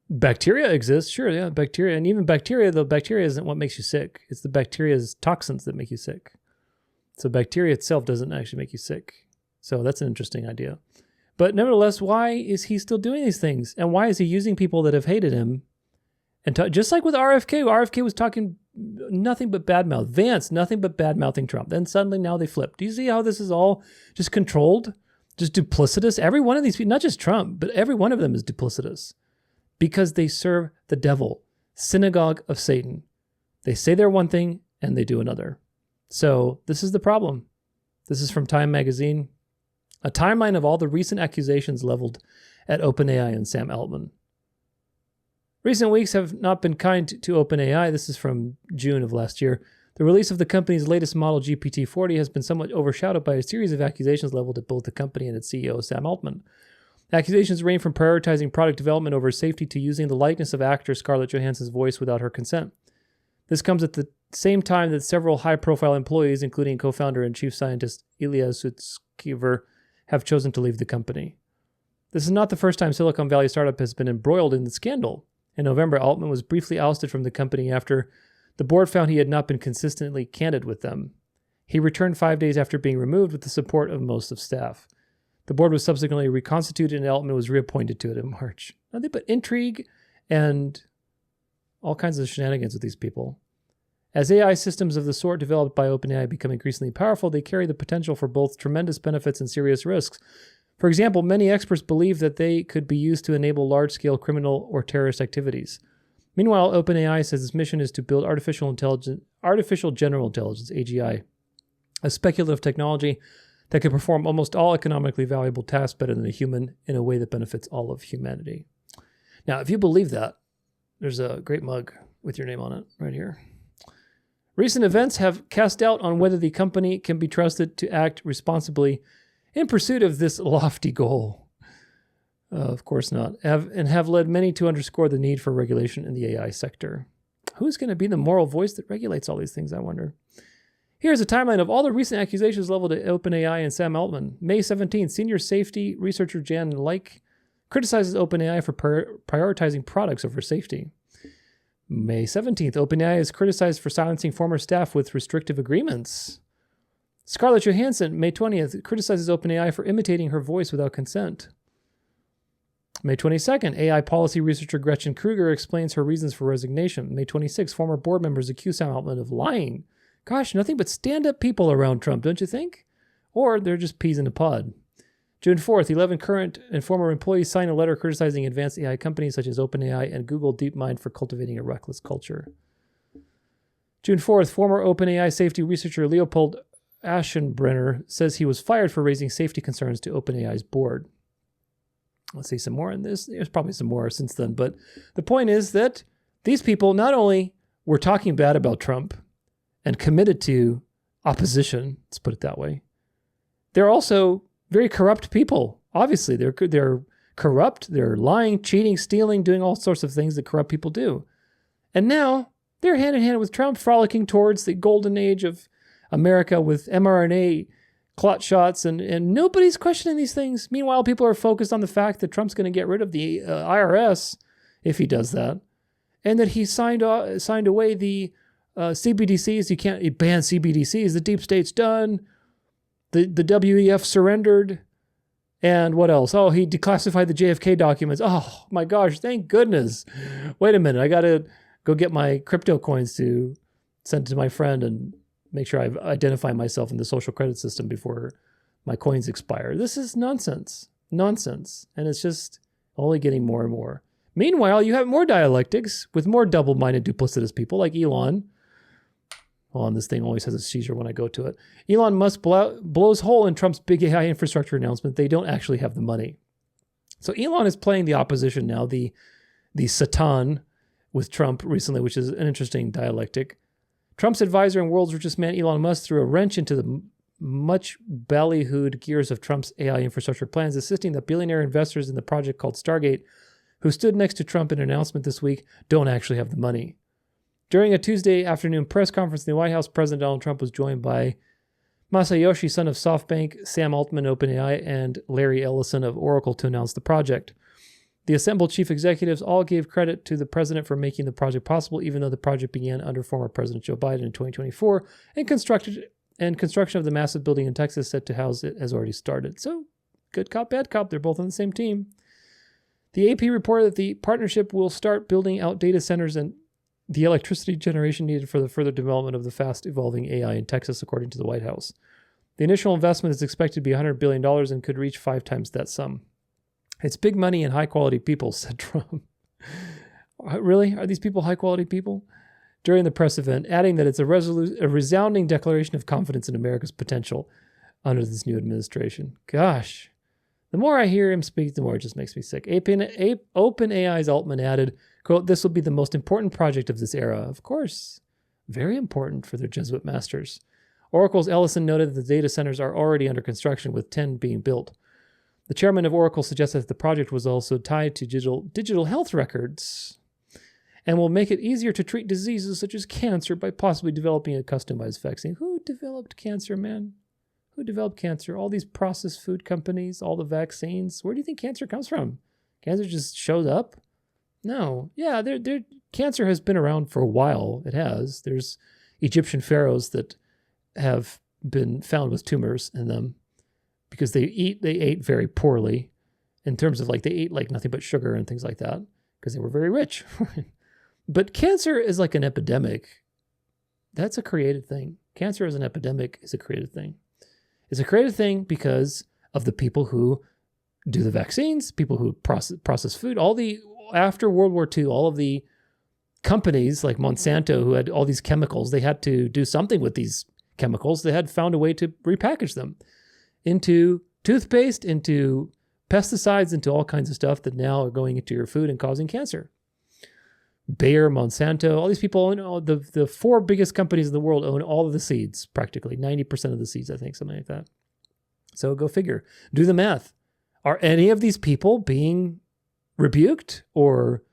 Bacteria exist, sure, yeah, bacteria. And even bacteria, though, bacteria isn't what makes you sick. It's the bacteria's toxins that make you sick. So bacteria itself doesn't actually make you sick. So that's an interesting idea. But nevertheless, why is he still doing these things? And why is he using people that have hated him? And just like with RFK was talking nothing but bad mouth. Vance, nothing but bad mouthing Trump. Then suddenly now they flip. Do you see how this is all just controlled? Just duplicitous? Every one of these people, not just Trump, but every one of them is duplicitous because they serve the devil, synagogue of Satan. They say they're one thing and they do another. So this is the problem. This is from Time Magazine. A timeline of all the recent accusations leveled at OpenAI and Sam Altman. Recent weeks have not been kind to OpenAI. This is from June of last year. The release of the company's latest model, GPT-40, has been somewhat overshadowed by a series of accusations leveled at both the company and its CEO, Sam Altman. Accusations range from prioritizing product development over safety to using the likeness of actor Scarlett Johansson's voice without her consent. This comes at the same time that several high-profile employees, including co-founder and chief scientist Ilya Sutskever, have chosen to leave the company. This is not the first time Silicon Valley startup has been embroiled in the scandal. In November, Altman was briefly ousted from the company after the board found he had not been consistently candid with them. He returned 5 days after being removed with the support of most of staff. The board was subsequently reconstituted and Altman was reappointed to it in March. Nothing but intrigue and all kinds of shenanigans with these people. As AI systems of the sort developed by OpenAI become increasingly powerful, they carry the potential for both tremendous benefits and serious risks. For example, many experts believe that they could be used to enable large-scale criminal or terrorist activities. Meanwhile, OpenAI says its mission is to build artificial general intelligence, AGI, a speculative technology that can perform almost all economically valuable tasks better than a human in a way that benefits all of humanity. Now, if you believe that, there's a great mug with your name on it right here. Recent events have cast doubt on whether the company can be trusted to act responsibly in pursuit of this lofty goal. Of course not. Have led many to underscore the need for regulation in the AI sector. Who's going to be the moral voice that regulates all these things, I wonder? Here's a timeline of all the recent accusations leveled at OpenAI and Sam Altman. May 17th, senior safety researcher Jan Leik criticizes OpenAI for prioritizing products over safety. May 17th, OpenAI is criticized for silencing former staff with restrictive agreements. Scarlett Johansson, May 20th, criticizes OpenAI for imitating her voice without consent. May 22nd, AI policy researcher Gretchen Kruger explains her reasons for resignation. May 26th, former board members accuse Sam Altman of lying. Gosh, nothing but stand-up people around Trump, don't you think? Or they're just peas in a pod. June 4th, 11 current and former employees sign a letter criticizing advanced AI companies such as OpenAI and Google DeepMind for cultivating a reckless culture. June 4th, former OpenAI safety researcher Leopold Aschenbrenner says he was fired for raising safety concerns to OpenAI's board. Let's see some more in this. There's probably some more since then, but the point is that these people not only were talking bad about Trump and committed to opposition, let's put it that way, they're also very corrupt people. Obviously, they're corrupt, they're lying, cheating, stealing, doing all sorts of things that corrupt people do. And now they're hand in hand with Trump, frolicking towards the golden age of America with mRNA clot shots, and nobody's questioning these things. Meanwhile, people are focused on the fact that Trump's going to get rid of the IRS if he does that, and that he signed away the CBDCs. You can't ban CBDCs. The deep state's done. The WEF surrendered. And what else? Oh, he declassified the JFK documents. Oh my gosh, thank goodness. Wait a minute, I got to go get my crypto coins to send to my friend and make sure I identify myself in the social credit system before my coins expire. This is nonsense. Nonsense. And it's just only getting more and more. Meanwhile, you have more dialectics with more double-minded duplicitous people like Elon. Hold on, this thing always has a seizure when I go to it. Elon Musk blows hole in Trump's big AI infrastructure announcement. They don't actually have the money. So Elon is playing the opposition now, the Satan with Trump recently, which is an interesting dialectic. Trump's advisor and world's richest man, Elon Musk, threw a wrench into the much ballyhooed gears of Trump's AI infrastructure plans, insisting that billionaire investors in the project called Stargate, who stood next to Trump in an announcement this week, don't actually have the money. During a Tuesday afternoon press conference in the White House, President Donald Trump was joined by Masayoshi Son of SoftBank, Sam Altman, OpenAI, and Larry Ellison of Oracle to announce the project. The assembled chief executives all gave credit to the president for making the project possible, even though the project began under former President Joe Biden in 2024, and construction of the massive building in Texas set to house it has already started. So, good cop, bad cop, they're both on the same team. The AP reported that the partnership will start building out data centers and the electricity generation needed for the further development of the fast-evolving AI in Texas, according to the White House. The initial investment is expected to be $100 billion and could reach 5 times that sum. It's big money and high-quality people, said Trump. Really? Are these people high-quality people? During the press event, adding that it's a resounding declaration of confidence in America's potential under this new administration. Gosh. The more I hear him speak, the more it just makes me sick. OpenAI's Altman added, quote, "This will be the most important project of this era." Of course. Very important for their Jesuit masters. Oracle's Ellison noted that the data centers are already under construction, with 10 being built. The chairman of Oracle suggested that the project was also tied to digital health records and will make it easier to treat diseases such as cancer by possibly developing a customized vaccine. Who developed cancer, man? Who developed cancer? All these processed food companies, all the vaccines. Where do you think cancer comes from? Cancer just shows up? No. Yeah, cancer has been around for a while. It has. There's Egyptian pharaohs that have been found with tumors in them because they ate very poorly in terms of like they ate like nothing but sugar and things like that because they were very rich. But cancer is like an epidemic. That's a created thing. Cancer as an epidemic is a created thing. It's a created thing because of the people who do the vaccines, people who process food, after World War II, all of the companies like Monsanto who had all these chemicals, they had to do something with these chemicals. They had found a way to repackage them into toothpaste, into pesticides, into all kinds of stuff that now are going into your food and causing cancer. Bayer, Monsanto, all these people own the 4 biggest companies in the world own all of the seeds, practically 90% of the seeds, I think, something like that. So go figure. Do the math. Are any of these people being rebuked or,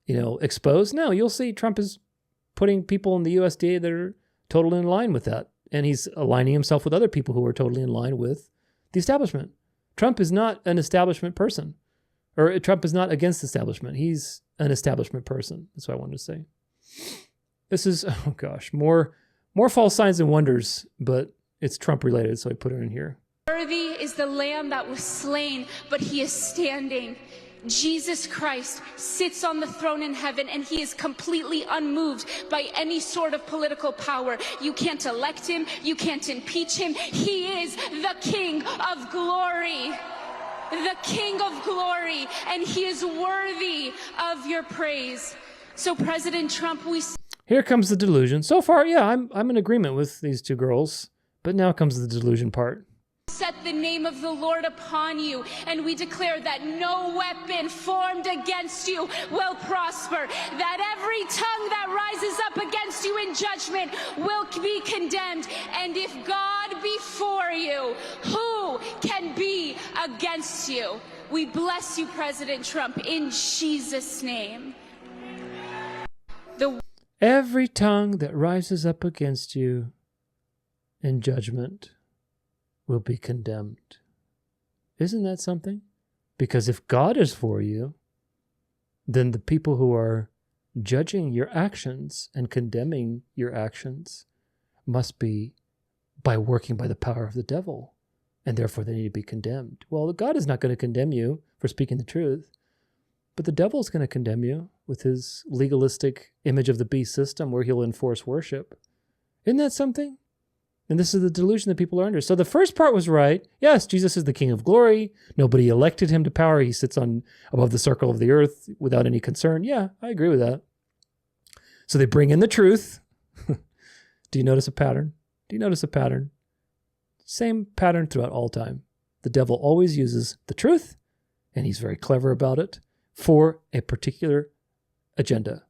exposed? No, you'll see Trump is putting people in the USDA that are totally in line with that. And he's aligning himself with other people who are totally in line with the establishment. Trump is not an establishment person. Or Trump is not against establishment. He's an establishment person. That's what I wanted to say. This is, oh gosh, more false signs and wonders, but it's Trump related, so I put it in here. Worthy is the Lamb that was slain, but he is standing. Jesus Christ sits on the throne in heaven, and he is completely unmoved by any sort of political power. You can't elect him. You can't impeach him. He is the King of glory. The King of glory, and he is worthy of your praise. So President Trump, Here comes the delusion. So far, yeah, I'm in agreement with these 2 girls, but now comes the delusion part. set the name of the Lord upon you, and we declare that no weapon formed against you will prosper, that every tongue that rises up against you in judgment will be condemned. And if God be for you, who can be against you? We bless you, President Trump, in Jesus' name. Every tongue that rises up against you in judgment will be condemned. Isn't that something? Because if God is for you, then the people who are judging your actions and condemning your actions must be working by the power of the devil, and therefore they need to be condemned. Well, God is not going to condemn you for speaking the truth, but the devil is going to condemn you with his legalistic image of the beast system where he'll enforce worship. Isn't that something? And this is the delusion that people are under. So the first part was right. Yes, Jesus is the King of glory. Nobody elected him to power. He sits above the circle of the earth without any concern. Yeah, I agree with that. So they bring in the truth. Do you notice a pattern? Do you notice a pattern? Same pattern throughout all time. The devil always uses the truth, and he's very clever about it, for a particular agenda.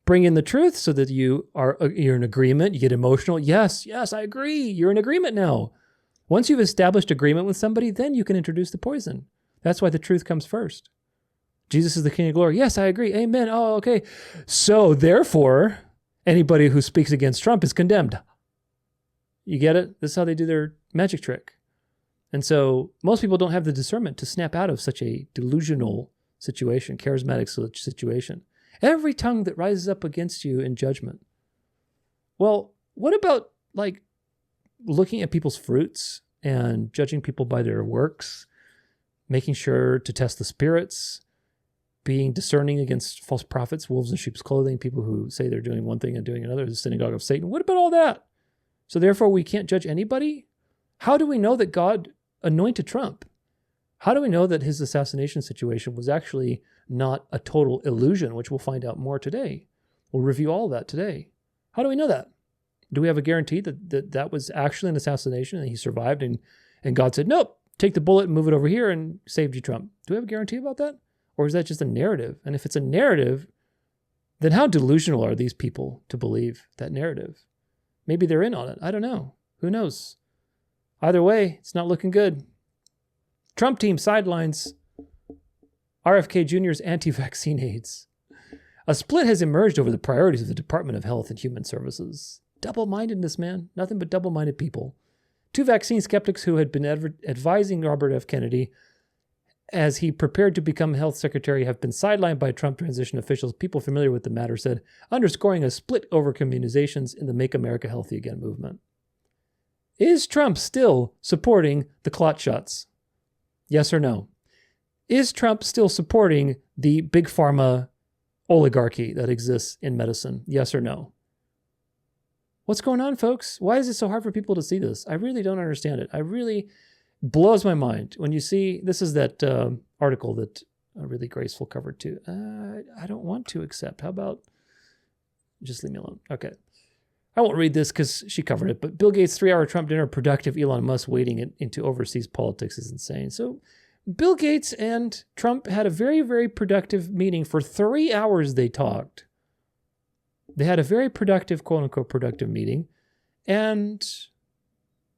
Bring in the truth so that you're in agreement, you get emotional. Yes, I agree. You're in agreement now. Once you've established agreement with somebody, then you can introduce the poison. That's why the truth comes first. Jesus is the King of glory. Yes, I agree. Amen. Oh, okay. So therefore, anybody who speaks against Trump is condemned. You get it? This is how they do their magic trick. And so most people don't have the discernment to snap out of such a delusional situation, charismatic situation. Every tongue that rises up against you in judgment. Well, what about like looking at people's fruits and judging people by their works, making sure to test the spirits, being discerning against false prophets, wolves in sheep's clothing, people who say they're doing one thing and doing another, the synagogue of Satan. What about all that? So therefore we can't judge anybody? How do we know that God anointed Trump? How do we know that his assassination situation was actually not a total illusion, which we'll find out more today? We'll review all that today. How do we know that? Do we have a guarantee that was actually an assassination and he survived and God said, nope, take the bullet and move it over here and saved you, Trump? Do we have a guarantee about that? Or is that just a narrative? And if it's a narrative, then how delusional are these people to believe that narrative? Maybe they're in on it. I don't know. Who knows? Either way, it's not looking good. Trump team sidelines RFK Jr.'s anti-vaccine aides. A split has emerged over the priorities of the Department of Health and Human Services. Double-mindedness, man. Nothing but double-minded people. Two vaccine skeptics who had been advising Robert F. Kennedy as he prepared to become health secretary have been sidelined by Trump transition officials. People familiar with the matter said, underscoring a split over communications in the Make America Healthy Again movement. Is Trump still supporting the clot shots? Yes or no? Is Trump still supporting the big pharma oligarchy that exists in medicine? Yes or no? What's going on, folks? Why is it so hard for people to see this? I really don't understand it. I really blows my mind when you see, this is that article that Really Graceful covered too. I don't want to accept. How about just leave me alone? Okay. I won't read this because she covered it, but Bill Gates' 3-hour Trump dinner, productive. Elon Musk wading into overseas politics is insane. So Bill Gates and Trump had a very, very productive meeting. For 3 hours they talked. They had a very productive, quote unquote, productive meeting. And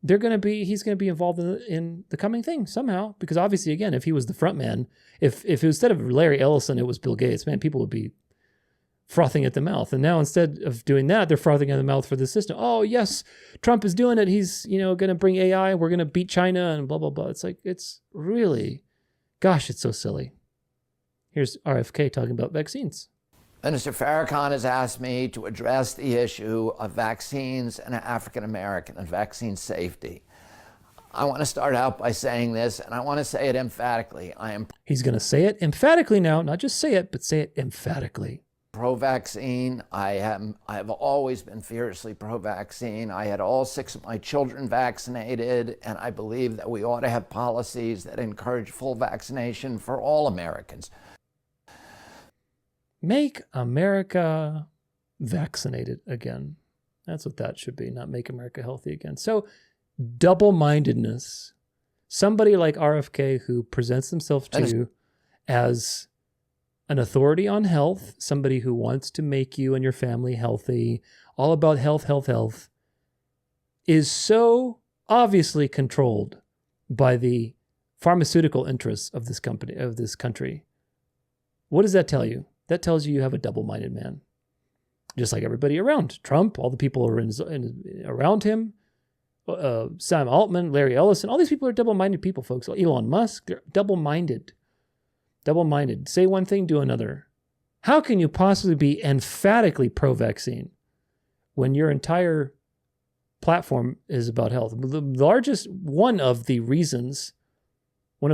he's going to be involved in the coming thing somehow. Because obviously, again, if he was the front man, if instead of Larry Ellison, it was Bill Gates, man, people would be frothing at the mouth. And now instead of doing that, they're frothing at the mouth for the system. Oh, yes, Trump is doing it. He's, going to bring AI. We're going to beat China and blah, blah, blah. It's like, it's really, gosh, it's so silly. Here's RFK talking about vaccines. Minister Farrakhan has asked me to address the issue of vaccines and African American and vaccine safety. I want to start out by saying this, and I want to say it emphatically. He's going to say it emphatically now, not just say it, but say it emphatically. Pro-vaccine. I have always been fiercely pro-vaccine. I had all 6 of my children vaccinated, and I believe that we ought to have policies that encourage full vaccination for all Americans. Make America vaccinated again. That's what that should be, not make America healthy again. So double-mindedness. Somebody like RFK who presents themselves to you as an authority on health, somebody who wants to make you and your family healthy, all about health, health, health, is so obviously controlled by the pharmaceutical interests of this company, of this country. What does that tell you? That tells you have a double-minded man. Just like everybody around. Trump, all the people who are around him, Sam Altman, Larry Ellison, all these people are double-minded people, folks. Elon Musk, they're double-minded. Double-minded. Say one thing, do another. How can you possibly be emphatically pro-vaccine when your entire platform is about health? One of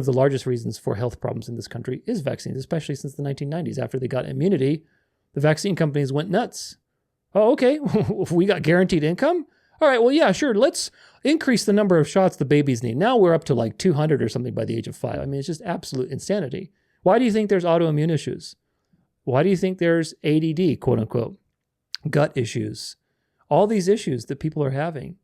the largest reasons for health problems in this country is vaccines, especially since the 1990s. After they got immunity, the vaccine companies went nuts. Oh, okay, we got guaranteed income? All right, well, yeah, sure, let's increase the number of shots the babies need. Now we're up to like 200 or something by the age of 5. I mean, it's just absolute insanity. Why do you think there's autoimmune issues? Why do you think there's ADD, quote unquote, gut issues? all these issues that people are having,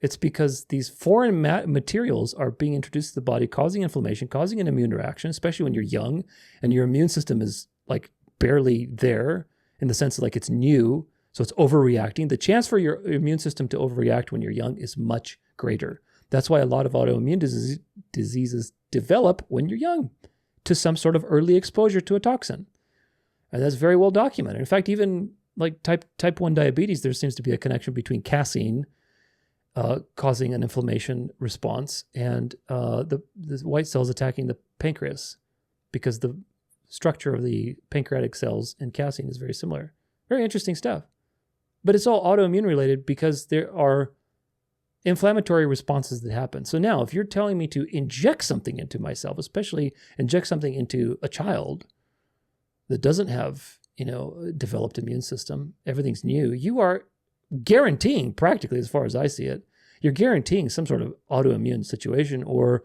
it's because these foreign materials are being introduced to the body, causing inflammation, causing an immune reaction, especially when you're young and your immune system is like barely there in the sense of like it's new, so it's overreacting. The chance for your immune system to overreact when you're young is much greater. That's why a lot of autoimmune diseases develop when you're young to some sort of early exposure to a toxin. And that's very well documented. In fact, even like type 1 diabetes, there seems to be a connection between casein causing an inflammation response and the white cells attacking the pancreas, because the structure of the pancreatic cells and casein is very similar. Very interesting stuff. But it's all autoimmune related because there are inflammatory responses that happen. So now if you're telling me to inject something into myself, especially inject something into a child that doesn't have, developed immune system, everything's new, you are guaranteeing, practically as far as I see it, you're guaranteeing some sort of autoimmune situation or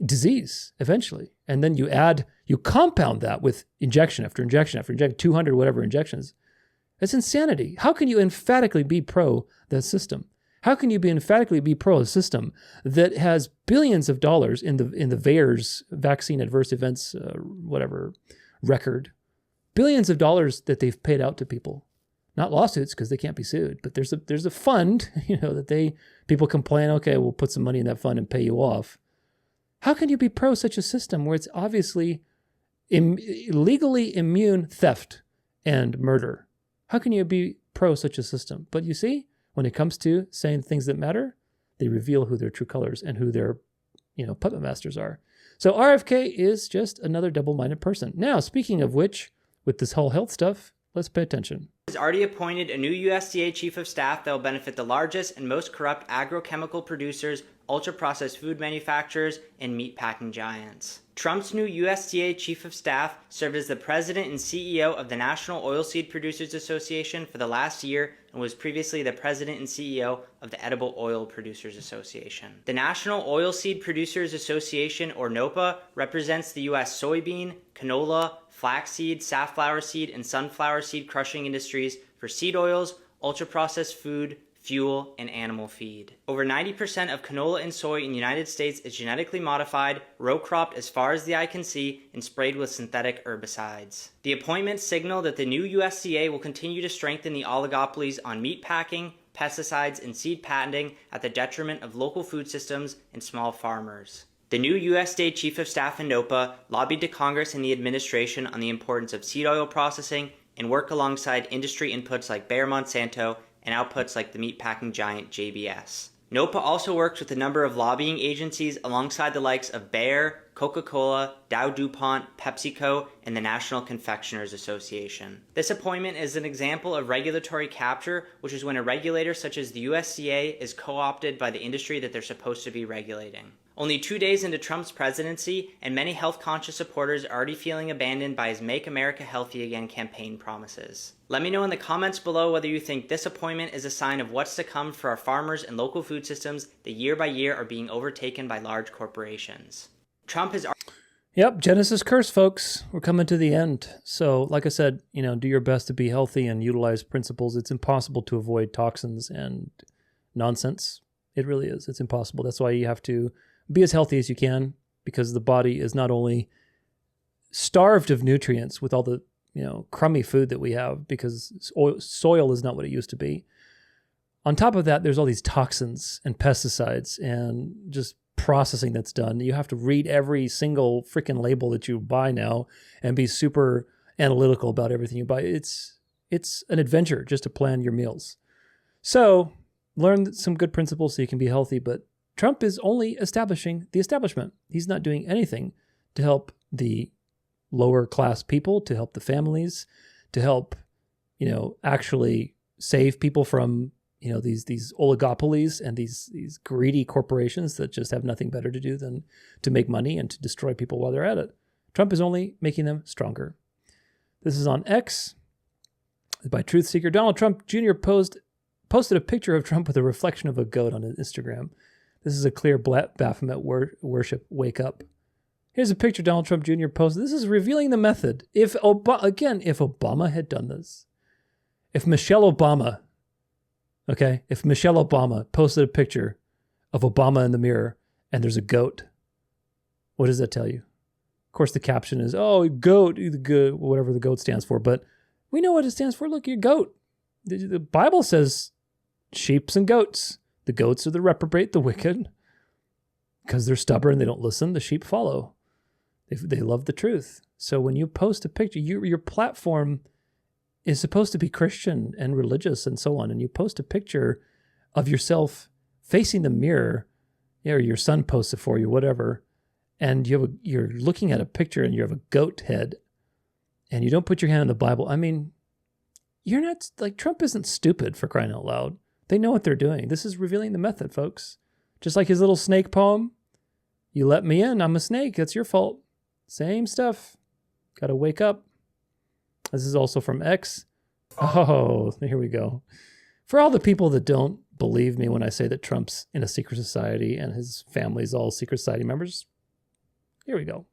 disease eventually. And then you compound that with injection after injection after injection, 200 whatever injections. It's insanity. How can you emphatically be pro that system? How can you emphatically be pro a system that has billions of dollars in the VAERS, vaccine adverse events, record, billions of dollars that they've paid out to people, not lawsuits because they can't be sued, but there's a fund, that people complain, okay, we'll put some money in that fund and pay you off. How can you be pro such a system where it's obviously legally immune theft and murder? How can you be pro such a system? But you see, when it comes to saying things that matter, they reveal who their true colors and who their, puppet masters are. So RFK is just another double-minded person. Now, speaking of which, with this whole health stuff, let's pay attention. Has already appointed a new USDA chief of staff that will benefit the largest and most corrupt agrochemical producers, ultra-processed food manufacturers, and meatpacking giants. Trump's new USDA chief of staff served as the president and CEO of the National Oilseed Producers Association for the last year and was previously the president and CEO of the Edible Oil Producers Association. The National Oilseed Producers Association, or NOPA, represents the U.S. soybean, canola, flaxseed, safflower seed, and sunflower seed crushing industries for seed oils, ultra-processed food, fuel, and animal feed. Over 90% of canola and soy in the United States is genetically modified, row cropped as far as the eye can see, and sprayed with synthetic herbicides. The appointments signal that the new USDA will continue to strengthen the oligopolies on meat packing, pesticides, and seed patenting at the detriment of local food systems and small farmers. The new USDA Chief of Staff in NOPA lobbied to Congress and the administration on the importance of seed oil processing and work alongside industry inputs like Bayer Monsanto and outputs like the meatpacking giant JBS. NOPA also works with a number of lobbying agencies alongside the likes of Bayer, Coca-Cola, Dow DuPont, PepsiCo, and the National Confectioners Association. This appointment is an example of regulatory capture, which is when a regulator such as the USDA is co-opted by the industry that they're supposed to be regulating. Only 2 days into Trump's presidency, and many health-conscious supporters are already feeling abandoned by his Make America Healthy Again campaign promises. Let me know in the comments below whether you think this appointment is a sign of what's to come for our farmers and local food systems that year by year are being overtaken by large corporations. Trump has... Yep, Genesis curse, folks. We're coming to the end. So, like I said, do your best to be healthy and utilize principles. It's impossible to avoid toxins and nonsense. It really is. It's impossible. That's why you have to be as healthy as you can, because the body is not only starved of nutrients with all the crummy food that we have, because soil is not what it used to be. On top of that, there's all these toxins and pesticides and just processing that's done. You have to read every single freaking label that you buy now and be super analytical about everything you buy. It's an adventure just to plan your meals. So learn some good principles so you can be healthy, but Trump is only establishing the establishment. He's not doing anything to help the lower class people, to help the families, to help, actually save people from, these oligopolies and these greedy corporations that just have nothing better to do than to make money and to destroy people while they're at it. Trump is only making them stronger. This is on X by Truth Seeker. Donald Trump Jr. posted a picture of Trump with a reflection of a goat on his Instagram. This is a clear Baphomet worship. Wake up. Here's a picture Donald Trump Jr. posted. This is revealing the method. If Obama had done this, if Michelle Obama Okay? If Michelle Obama posted a picture of Obama in the mirror and there's a goat, what does that tell you? Of course, the caption is, oh, goat, whatever the goat stands for. But we know what it stands for. Look, you're goat. The Bible says sheeps and goats. The goats are the reprobate, the wicked. Because they're stubborn, they don't listen, the sheep follow. They love the truth. So when you post a picture, your platform is supposed to be Christian and religious and so on. And you post a picture of yourself facing the mirror, or your son posts it for you, whatever, and you're looking at a picture and you have a goat head and you don't put your hand on the Bible. I mean, you're not, like, Trump isn't stupid, for crying out loud. They know what they're doing. This is revealing the method, folks. Just like his little snake poem. You let me in, I'm a snake, that's your fault. Same stuff. Got to wake up. This is also from X. Oh, here we go. For all the people that don't believe me when I say that Trump's in a secret society and his family's all secret society members, here we go.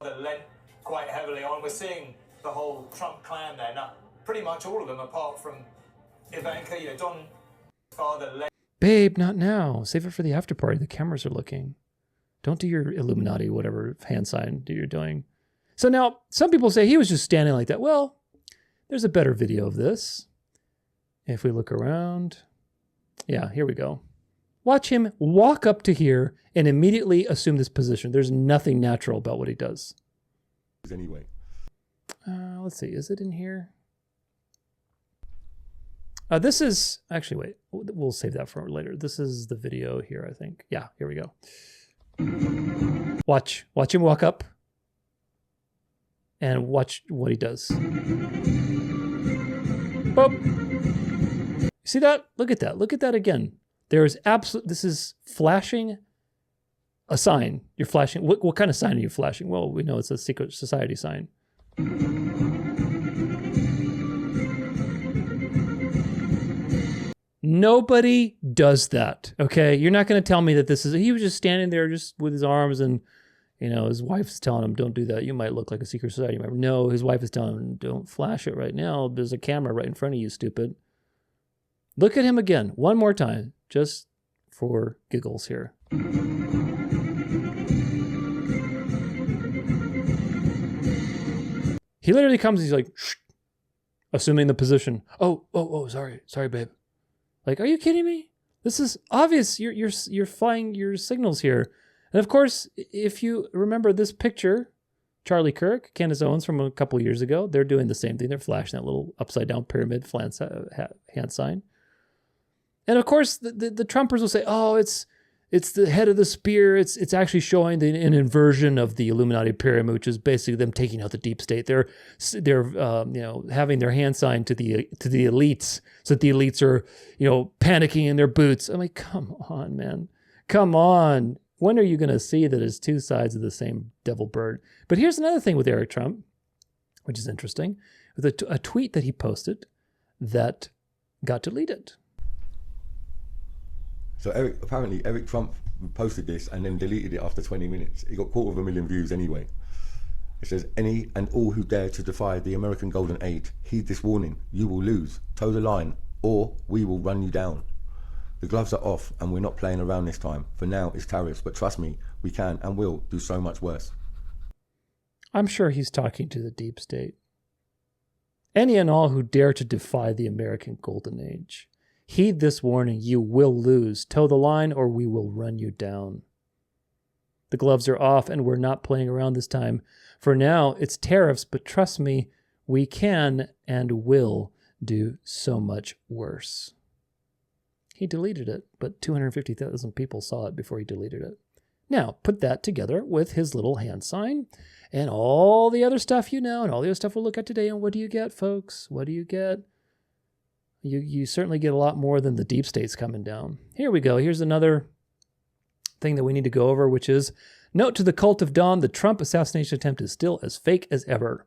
That lent quite heavily on. We're seeing the whole Trump clan there. Now, pretty much all of them, apart from Ivanka, Don father led. Babe, not now. Save it for the after party. The cameras are looking. Don't do your Illuminati, whatever hand sign you're doing. So now, some people say he was just standing like that. Well, there's a better video of this. If we look around. Yeah, here we go. Watch him walk up to here and immediately assume this position. There's nothing natural about what he does. Anyway. Let's see. Is it in here? This is... Actually, wait. We'll save that for later. This is the video here, I think. Yeah, here we go. Watch him walk up and watch what he does. Boop. See that? Look at that. Look at that again. There is this is flashing a sign. You're flashing. What kind of sign are you flashing? Well, we know it's a secret society sign. Nobody does that, okay? You're not going to tell me that this is... He was just standing there just with his arms and, his wife's telling him, don't do that. You might look like a secret society member. No, his wife is telling him, don't flash it right now. There's a camera right in front of you, stupid. Look at him again, one more time, just for giggles here. He literally comes and he's like, shh, assuming the position. Oh, sorry, babe. Like, are you kidding me? This is obvious. You're flying your signals here. And of course, if you remember this picture, Charlie Kirk, Candace Owens from a couple years ago, they're doing the same thing. They're flashing that little upside down pyramid hand sign. And of course, the Trumpers will say, oh, it's the head of the spear. It's actually showing an inversion of the Illuminati pyramid, which is basically them taking out the deep state. They're having their hand sign to the elites, so that the elites are panicking in their boots. I'm like, come on, man, come on. When are you going to see that it's two sides of the same devil bird? But here's another thing with Eric Trump, which is interesting, with a tweet that he posted that got deleted. So apparently Eric Trump posted this and then deleted it after 20 minutes. It got 250,000 views anyway. It says, any and all who dare to defy the American golden age, heed this warning. You will lose. Toe the line, or we will run you down. The gloves are off and we're not playing around this time. For now, it's tariffs, but trust me, we can and will do so much worse. I'm sure he's talking to the deep state. Any and all who dare to defy the American golden age. Heed this warning, you will lose. Toe the line or we will run you down. The gloves are off and we're not playing around this time. For now, it's tariffs, but trust me, we can and will do so much worse. He deleted it, but 250,000 people saw it before he deleted it. Now, put that together with his little hand sign and all the other stuff and all the other stuff we'll look at today. And what do you get, folks? What do you get? You certainly get a lot more than the deep state's coming down. Here we go. Here's another thing that we need to go over, which is, note to the cult of Dawn, the Trump assassination attempt is still as fake as ever.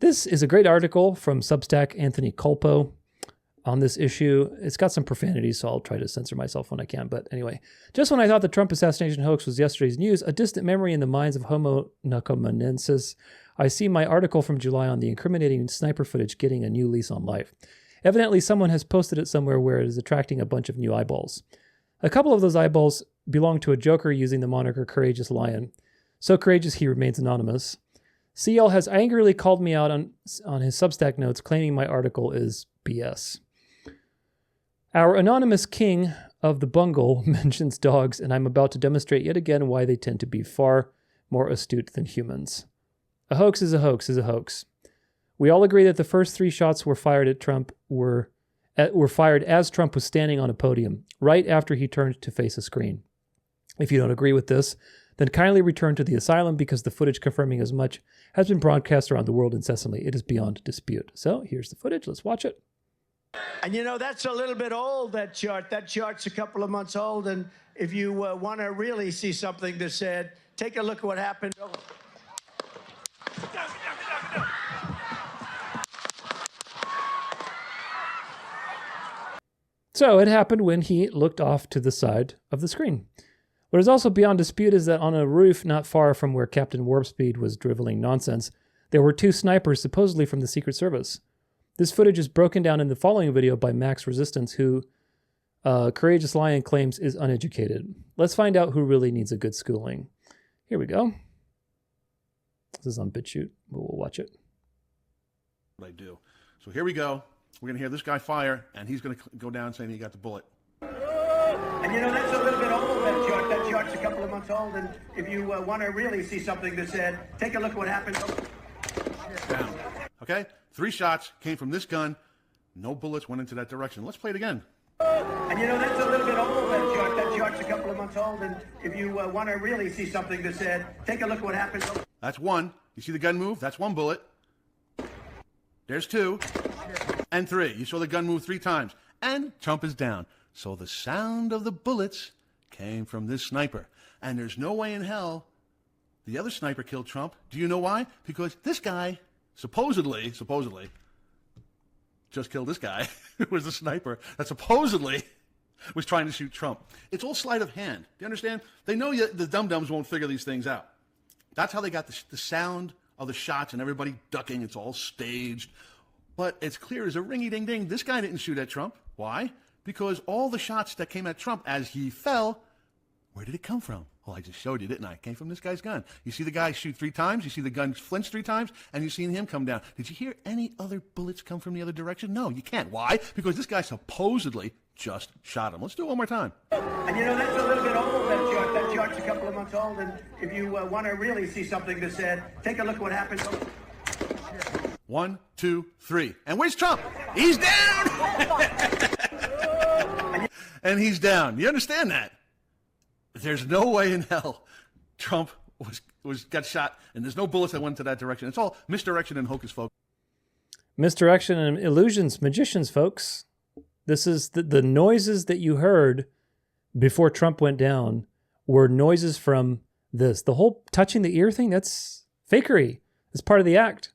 This is a great article from Substack Anthony Colpo on this issue. It's got some profanity, so I'll try to censor myself when I can. But anyway, just when I thought the Trump assassination hoax was yesterday's news, a distant memory in the minds of Homo Nacomanensis, I see my article from July on the incriminating sniper footage getting a new lease on life. Evidently, someone has posted it somewhere where it is attracting a bunch of new eyeballs. A couple of those eyeballs belong to a joker using the moniker Courageous Lion. So courageous he remains anonymous. CL has angrily called me out on his Substack notes, claiming my article is BS. Our anonymous king of the bungle mentions dogs, and I'm about to demonstrate yet again why they tend to be far more astute than humans. A hoax is a hoax is a hoax. We all agree that the first 3 shots were fired at Trump were fired as Trump was standing on a podium, right after he turned to face a screen. If you don't agree with this, then kindly return to the asylum because the footage confirming as much has been broadcast around the world incessantly. It is beyond dispute. So here's the footage. Let's watch it. And you know, that's a little bit old, that chart. That chart's a couple of months old. And if you want to really see something that's said, take a look at what happened. So it happened when he looked off to the side of the screen. What is also beyond dispute is that on a roof not far from where Captain Warp Speed was driveling nonsense, there were 2 snipers supposedly from the Secret Service. This footage is broken down in the following video by Max Resistance, who Courageous Lion claims is uneducated. Let's find out who really needs a good schooling. Here we go. This is on BitChute. We'll watch it. What I do. So here we go. We're going to hear this guy fire, and he's going to go down saying he got the bullet. And you know, that's a little bit old, that chart. That chart's a couple of months old. And if you want to really see something that's said, take a look at what happened. Down. Okay? 3 shots came from this gun. No bullets went into that direction. Let's play it again. And you know, that's a little bit old, that chart. That chart's a couple of months old. And if you want to really see something that's said, take a look at what happened. That's 1. You see the gun move? That's 1 bullet. There's 2. And 3. You saw the gun move 3 times. And Trump is down. So the sound of the bullets came from this sniper. And there's no way in hell the other sniper killed Trump. Do you know why? Because this guy supposedly just killed this guy who was the sniper that supposedly was trying to shoot Trump. It's all sleight of hand. Do you understand? They know the dum-dums won't figure these things out. That's how they got the sound of the shots and everybody ducking. It's all staged. But it's clear as a ringy-ding-ding, this guy didn't shoot at Trump. Why? Because all the shots that came at Trump as he fell, where did it come from? Well, I just showed you, didn't I? It came from this guy's gun. You see the guy shoot 3 times, you see the gun flinch 3 times, and you've seen him come down. Did you hear any other bullets come from the other direction? No, you can't. Why? Because this guy supposedly just shot him. Let's do it one more time. And you know, that's a little bit old, that chart. That chart's a couple of months old. And if you want to really see something that's said, take a look at what happened. 1, 2, 3. And where's Trump? He's down! And he's down. You understand that? There's no way in hell Trump got shot, and there's no bullets that went to that direction. It's all misdirection and hocus pocus. Misdirection and illusions, magicians, folks. This is the noises that you heard before Trump went down were noises from this. The whole touching the ear thing, that's fakery. It's part of the act.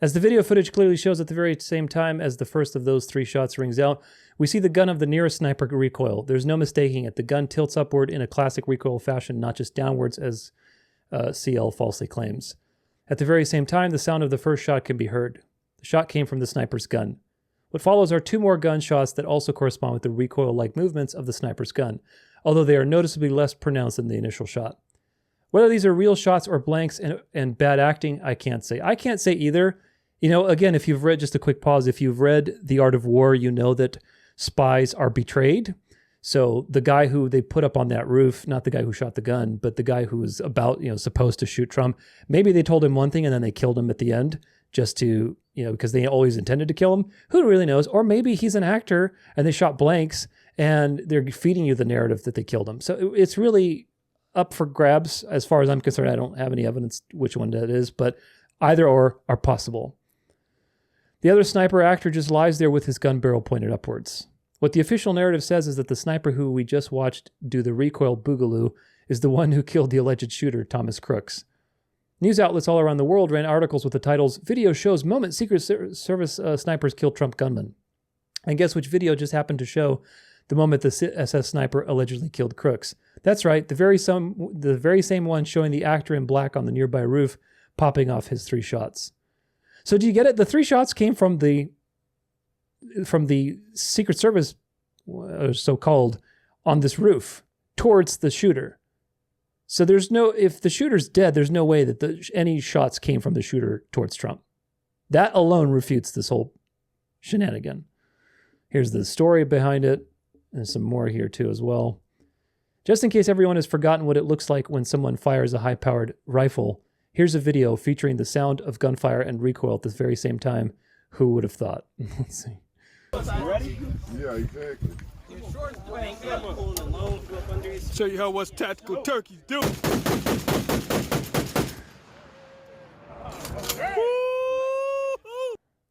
As the video footage clearly shows, at the very same time as the first of those 3 shots rings out, we see the gun of the nearest sniper recoil. There's no mistaking it. The gun tilts upward in a classic recoil fashion, not just downwards as CL falsely claims. At the very same time, the sound of the first shot can be heard. The shot came from the sniper's gun. What follows are 2 more gunshots that also correspond with the recoil-like movements of the sniper's gun, although they are noticeably less pronounced than the initial shot. Whether these are real shots or blanks and bad acting, I can't say. I can't say either. You know, again, if you've read, just a quick pause, if you've read The Art of War, you know that spies are betrayed. So the guy who they put up on that roof, not the guy who shot the gun, but the guy who was supposed to shoot Trump, maybe they told him one thing and then they killed him at the end just to, because they always intended to kill him. Who really knows? Or maybe he's an actor and they shot blanks and they're feeding you the narrative that they killed him. So it's really up for grabs as far as I'm concerned. I don't have any evidence which one that is, but either or are possible. The other sniper actor just lies there with his gun barrel pointed upwards. What the official narrative says is that the sniper who we just watched do the recoil boogaloo is the one who killed the alleged shooter, Thomas Crooks. News outlets all around the world ran articles with the titles, "Video shows moment Secret Service snipers killed Trump gunman." And guess which video just happened to show the moment the SS sniper allegedly killed Crooks? That's right, the very same one showing the actor in black on the nearby roof popping off his 3 shots. So do you get it? The 3 shots came from the from the Secret Service, so-called, on this roof towards the shooter. So if the shooter's dead, there's no way that any shots came from the shooter towards Trump. That alone refutes this whole shenanigan. Here's the story behind it. There's some more here too as well. Just in case everyone has forgotten what it looks like when someone fires a high-powered rifle, here's a video featuring the sound of gunfire and recoil at the very same time. Who would have thought? Let's see. You ready? Yeah, exactly. Show you how us tactical turkeys do.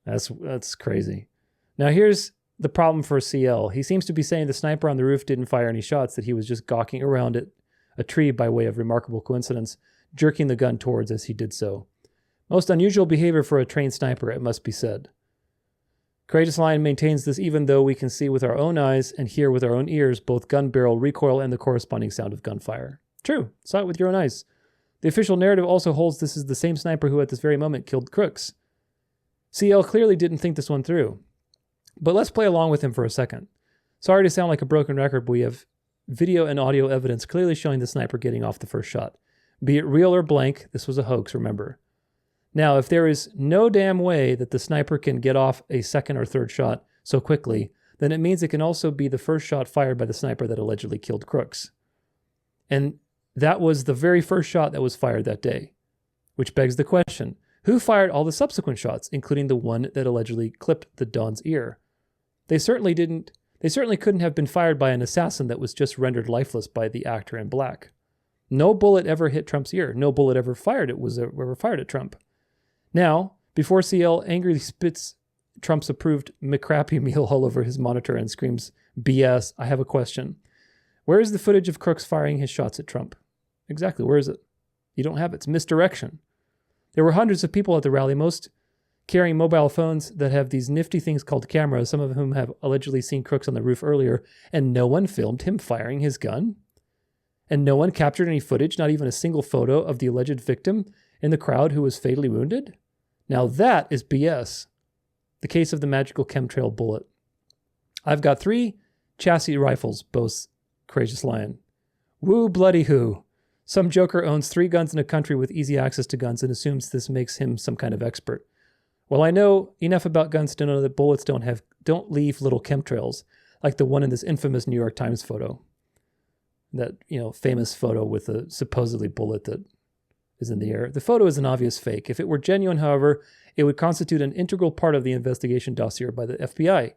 That's crazy. Now here's the problem for CL. He seems to be saying the sniper on the roof didn't fire any shots, that he was just gawking around at a tree by way of remarkable coincidence, jerking the gun towards as he did so. Most unusual behavior for a trained sniper, it must be said. Courageous Lion maintains this even though we can see with our own eyes and hear with our own ears both gun barrel recoil and the corresponding sound of gunfire. True, saw it with your own eyes. The official narrative also holds this is the same sniper who at this very moment killed Crooks. CL clearly didn't think this one through. But let's play along with him for a second. Sorry to sound like a broken record, but we have video and audio evidence clearly showing the sniper getting off the first shot. Be it real or blank, this was a hoax, remember. Now, if there is no damn way that the sniper can get off a second or third shot so quickly, then it means it can also be the first shot fired by the sniper that allegedly killed Crooks. And that was the very first shot that was fired that day. Which begs the question, who fired all the subsequent shots, including the one that allegedly clipped the Don's ear? They certainly couldn't have been fired by an assassin that was just rendered lifeless by the actor in black. No bullet ever hit Trump's ear. No bullet ever fired at Trump. Now, before CL angrily spits Trump's approved McCrappy meal all over his monitor and screams, BS, I have a question. Where is the footage of Crooks firing his shots at Trump? Exactly, where is it? You don't have it. It's misdirection. There were hundreds of people at the rally, most carrying mobile phones that have these nifty things called cameras, some of whom have allegedly seen Crooks on the roof earlier, and no one filmed him firing his gun? And no one captured any footage, not even a single photo of the alleged victim in the crowd who was fatally wounded? Now that is BS. The case of the magical chemtrail bullet. I've got 3 chassis rifles, boasts Courageous Lion. Woo bloody who. Some joker owns 3 guns in a country with easy access to guns and assumes this makes him some kind of expert. Well, I know enough about guns to know that bullets don't leave little chemtrails, like the one in this infamous New York Times photo. That, famous photo with a supposedly bullet that is in the air. The photo is an obvious fake. If it were genuine, however, it would constitute an integral part of the investigation dossier by the FBI.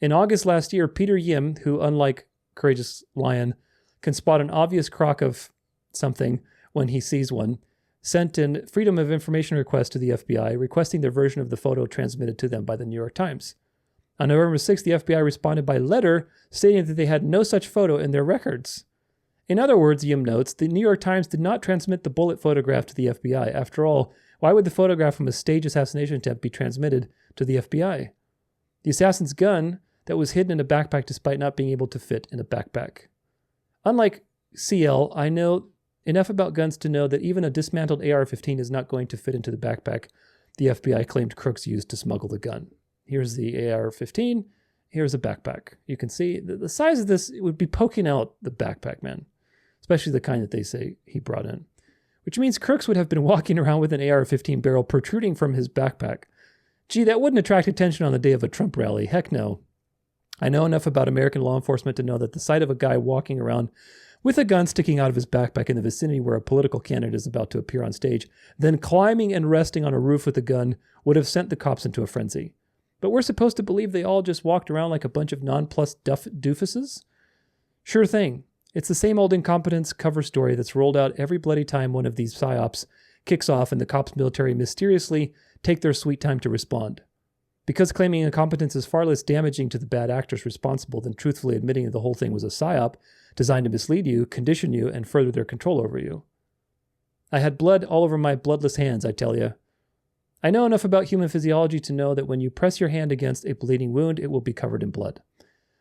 In August last year, Peter Yim, who, unlike Courageous Lion, can spot an obvious crock of something when he sees one, sent in Freedom of Information request to the FBI, requesting their version of the photo transmitted to them by the New York Times. On November 6th, the FBI responded by letter stating that they had no such photo in their records. In other words, Yim notes, the New York Times did not transmit the bullet photograph to the FBI. After all, why would the photograph from a staged assassination attempt be transmitted to the FBI? The assassin's gun that was hidden in a backpack despite not being able to fit in a backpack. Unlike CL, I know enough about guns to know that even a dismantled AR-15 is not going to fit into the backpack the FBI claimed Crooks used to smuggle the gun. Here's the AR-15. Here's a backpack. You can see the size of this, it would be poking out the backpack, man. Especially the kind that they say he brought in. Which means Crooks would have been walking around with an AR-15 barrel protruding from his backpack. Gee, that wouldn't attract attention on the day of a Trump rally. Heck no. I know enough about American law enforcement to know that the sight of a guy walking around with a gun sticking out of his backpack in the vicinity where a political candidate is about to appear on stage, then climbing and resting on a roof with a gun would have sent the cops into a frenzy. But we're supposed to believe they all just walked around like a bunch of nonplussed doofuses? Sure thing. It's the same old incompetence cover story that's rolled out every bloody time one of these psyops kicks off and the cops military mysteriously take their sweet time to respond. Because claiming incompetence is far less damaging to the bad actors responsible than truthfully admitting that the whole thing was a psyop designed to mislead you, condition you, and further their control over you. I had blood all over my bloodless hands, I tell you. I know enough about human physiology to know that when you press your hand against a bleeding wound, it will be covered in blood.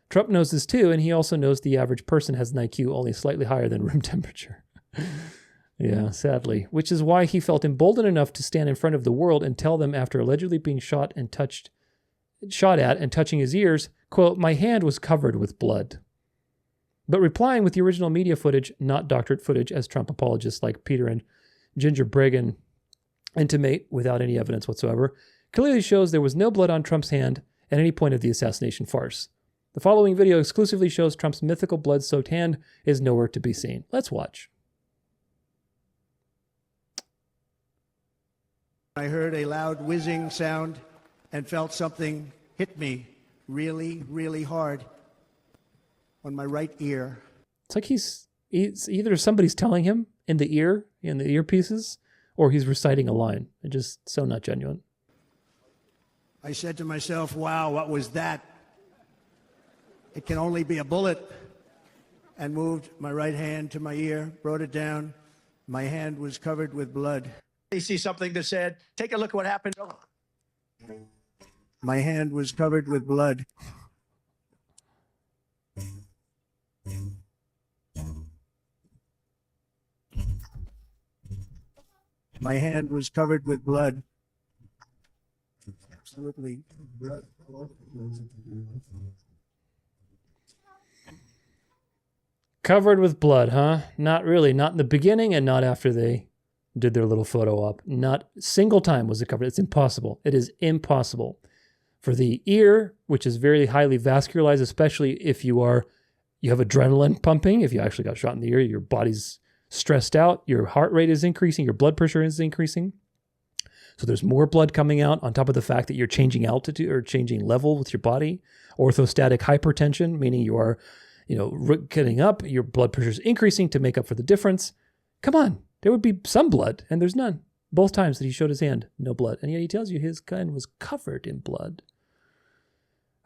Trump knows this too, and he also knows the average person has an IQ only slightly higher than room temperature. Yeah, sadly. Which is why he felt emboldened enough to stand in front of the world and tell them after allegedly being shot and touched shot at and touching his ears, quote, "My hand was covered with blood." But replying with the original media footage, not doctored footage, as Trump apologists like Peter and Ginger Bregan intimate without any evidence whatsoever, clearly shows there was no blood on Trump's hand at any point of the assassination farce. The following video exclusively shows Trump's mythical blood-soaked hand is nowhere to be seen. Let's watch. I heard a loud whizzing sound and felt something hit me really, really hard on my right ear. It's like he's either somebody's telling him in the earpieces, or he's reciting a line. It's just so not genuine. I said to myself, wow, what was that? It can only be a bullet. And moved my right hand to my ear, brought it down. My hand was covered with blood. You see something that said, take a look at what happened. My hand was covered with blood. My hand was covered with blood. Absolutely. Covered with blood, huh? Not really. Not in the beginning and not after they did their little photo op. Not a single time was it covered. It's impossible. It is impossible. For the ear, which is very highly vascularized, especially if you have adrenaline pumping, if you actually got shot in the ear, your body's stressed out, your heart rate is increasing, your blood pressure is increasing. So there's more blood coming out on top of the fact that you're changing altitude or changing level with your body. Orthostatic hypertension, meaning you are, getting up, your blood pressure is increasing to make up for the difference. Come on, there would be some blood, and there's none. Both times that he showed his hand, no blood. And yet he tells you his gun was covered in blood.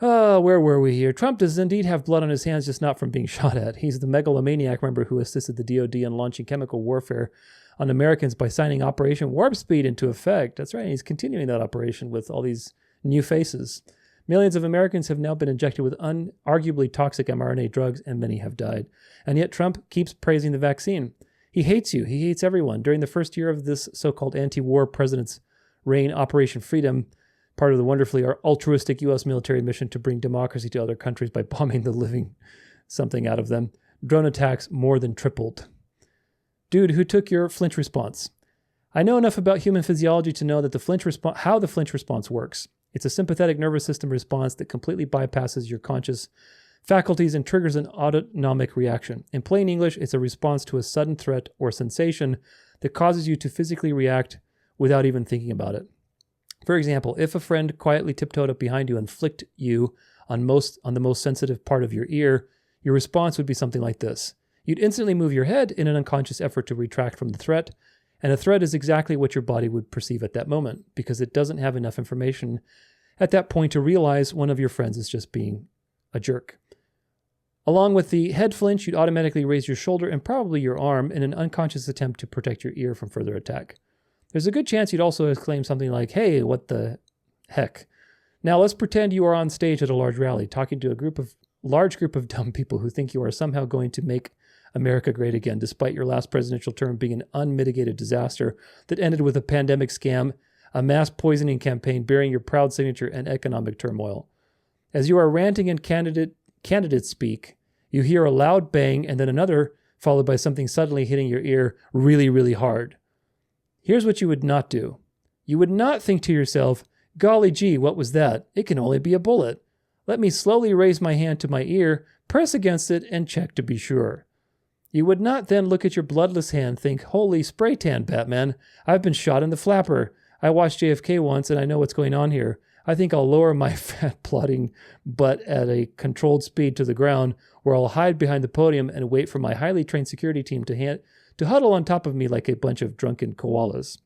Oh, where were we here? Trump does indeed have blood on his hands, just not from being shot at. He's the megalomaniac, remember, who assisted the DOD in launching chemical warfare on Americans by signing Operation Warp Speed into effect. That's right. He's continuing that operation with all these new faces. Millions of Americans have now been injected with unarguably toxic mRNA drugs, and many have died. And yet Trump keeps praising the vaccine. He hates you. He hates everyone. During the first year of this so-called anti-war president's reign, Operation Freedom, part of the wonderfully altruistic U.S. military mission to bring democracy to other countries by bombing the living something out of them, drone attacks more than tripled. Dude, who took your flinch response? I know enough about human physiology to know that how the flinch response works. It's a sympathetic nervous system response that completely bypasses your conscious faculties and triggers an autonomic reaction. In plain English, it's a response to a sudden threat or sensation that causes you to physically react without even thinking about it. For example, if a friend quietly tiptoed up behind you and flicked you on the most sensitive part of your ear, your response would be something like this. You'd instantly move your head in an unconscious effort to retract from the threat, and a threat is exactly what your body would perceive at that moment, because it doesn't have enough information at that point to realize one of your friends is just being a jerk. Along with the head flinch, you'd automatically raise your shoulder and probably your arm in an unconscious attempt to protect your ear from further attack. There's a good chance you'd also exclaim something like, hey, what the heck? Now let's pretend you are on stage at a large rally talking to a large group of dumb people who think you are somehow going to make America great again, despite your last presidential term being an unmitigated disaster that ended with a pandemic scam, a mass poisoning campaign bearing your proud signature, and economic turmoil. As you are ranting in candidate speak, you hear a loud bang and then another, followed by something suddenly hitting your ear really, really hard. Here's what you would not do. You would not think to yourself, golly gee, what was that? It can only be a bullet. Let me slowly raise my hand to my ear, press against it, and check to be sure. You would not then look at your bloodless hand, think, holy spray tan, Batman. I've been shot in the flapper. I watched JFK once and I know what's going on here. I think I'll lower my fat plodding butt at a controlled speed to the ground, where I'll hide behind the podium and wait for my highly trained security team to huddle on top of me like a bunch of drunken koalas.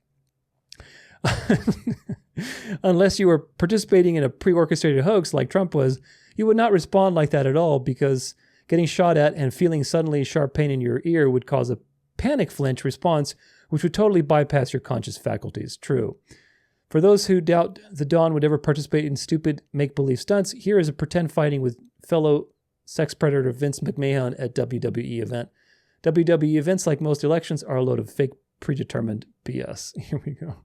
Unless you were participating in a pre-orchestrated hoax like Trump was, you would not respond like that at all, because getting shot at and feeling suddenly sharp pain in your ear would cause a panic flinch response, which would totally bypass your conscious faculties. True. For those who doubt the Dawn would ever participate in stupid make-believe stunts, here is a pretend fighting with fellow sex predator Vince McMahon at WWE event. WWE events, like most elections, are a load of fake predetermined BS. Here we go.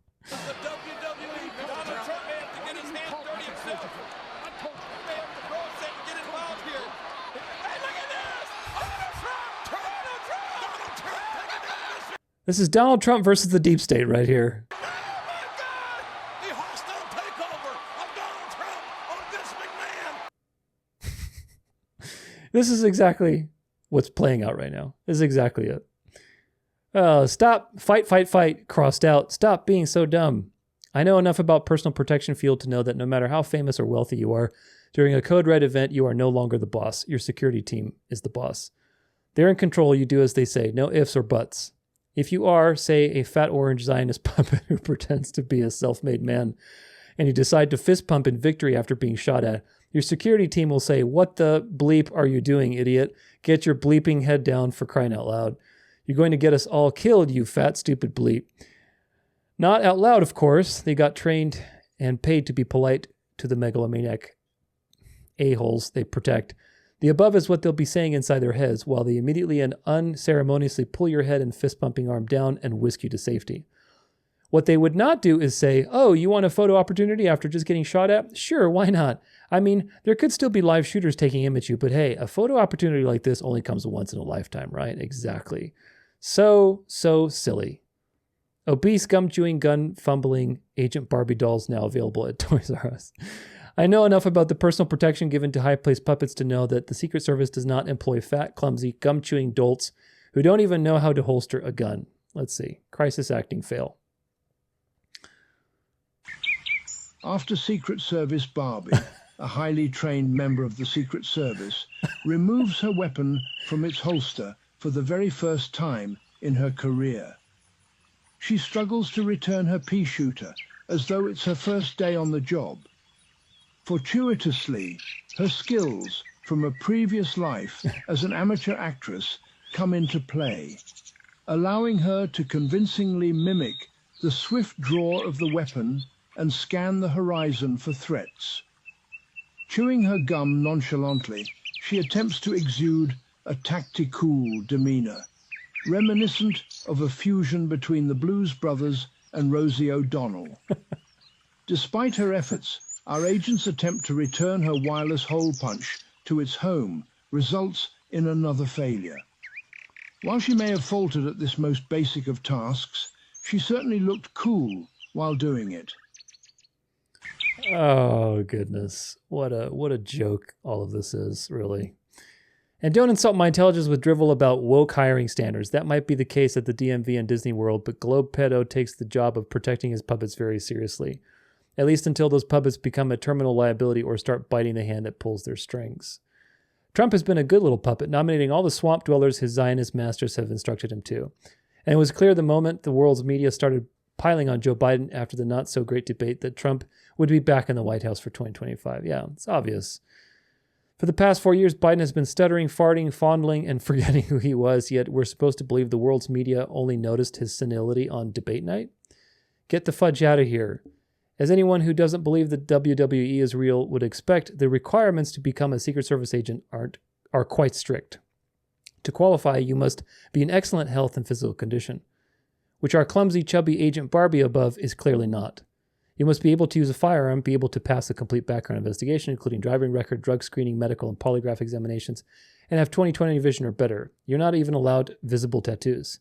This is Donald Trump versus the deep state right here. The hostile takeover of Donald Trump on Vince McMahon. This is exactly what's playing out right now. This is exactly it. Stop, fight, crossed out. Stop being so dumb. I know enough about personal protection field to know that no matter how famous or wealthy you are, during a Code Red event, you are no longer the boss. Your security team is the boss. They're in control. You do as they say. No ifs or buts. If you are, say, a fat orange Zionist puppet who pretends to be a self-made man, and you decide to fist pump in victory after being shot at, your security team will say, "What the bleep are you doing, idiot? Get your bleeping head down, for crying out loud. You're going to get us all killed, you fat, stupid bleep." Not out loud, of course. They got trained and paid to be polite to the megalomaniac a-holes they protect. The above is what they'll be saying inside their heads, while they immediately and unceremoniously pull your head and fist-pumping arm down and whisk you to safety. What they would not do is say, "Oh, you want a photo opportunity after just getting shot at? Sure, why not? I mean, there could still be live shooters taking aim at you, but hey, a photo opportunity like this only comes once in a lifetime, right?" Exactly. So silly. Obese, gum-chewing, gun-fumbling Agent Barbie dolls now available at Toys R Us. I know enough about the personal protection given to high-placed puppets to know that the Secret Service does not employ fat, clumsy, gum-chewing dolts who don't even know how to holster a gun. Let's see. Crisis acting fail. After Secret Service Barbie, a highly trained member of the Secret Service, removes her weapon from its holster for the very first time in her career. She struggles to return her pea shooter as though it's her first day on the job. Fortuitously, her skills from a previous life as an amateur actress come into play, allowing her to convincingly mimic the swift draw of the weapon and scan the horizon for threats. Chewing her gum nonchalantly, she attempts to exude a tactical demeanor, reminiscent of a fusion between the Blues Brothers and Rosie O'Donnell. Despite her efforts, our agent's attempt to return her wireless hole punch to its home results in another failure. While she may have faltered at this most basic of tasks, she certainly looked cool while doing it. Oh, goodness. What a joke all of this is, really. And don't insult my intelligence with drivel about woke hiring standards. That might be the case at the DMV and Disney World, but Globe Pedo takes the job of protecting his puppets very seriously. At least until those puppets become a terminal liability or start biting the hand that pulls their strings. Trump has been a good little puppet, nominating all the swamp dwellers his Zionist masters have instructed him to. And it was clear the moment the world's media started piling on Joe Biden after the not-so-great debate that Trump would be back in the White House for 2025. Yeah, it's obvious. For the past 4 years, Biden has been stuttering, farting, fondling, and forgetting who he was, yet we're supposed to believe the world's media only noticed his senility on debate night? Get the fudge out of here. As anyone who doesn't believe that WWE is real would expect, the requirements to become a Secret Service agent are quite strict. To qualify, you must be in excellent health and physical condition, which our clumsy, chubby Agent Barbie above is clearly not. You must be able to use a firearm, be able to pass a complete background investigation, including driving record, drug screening, medical and polygraph examinations, and have 20/20 vision or better. You're not even allowed visible tattoos.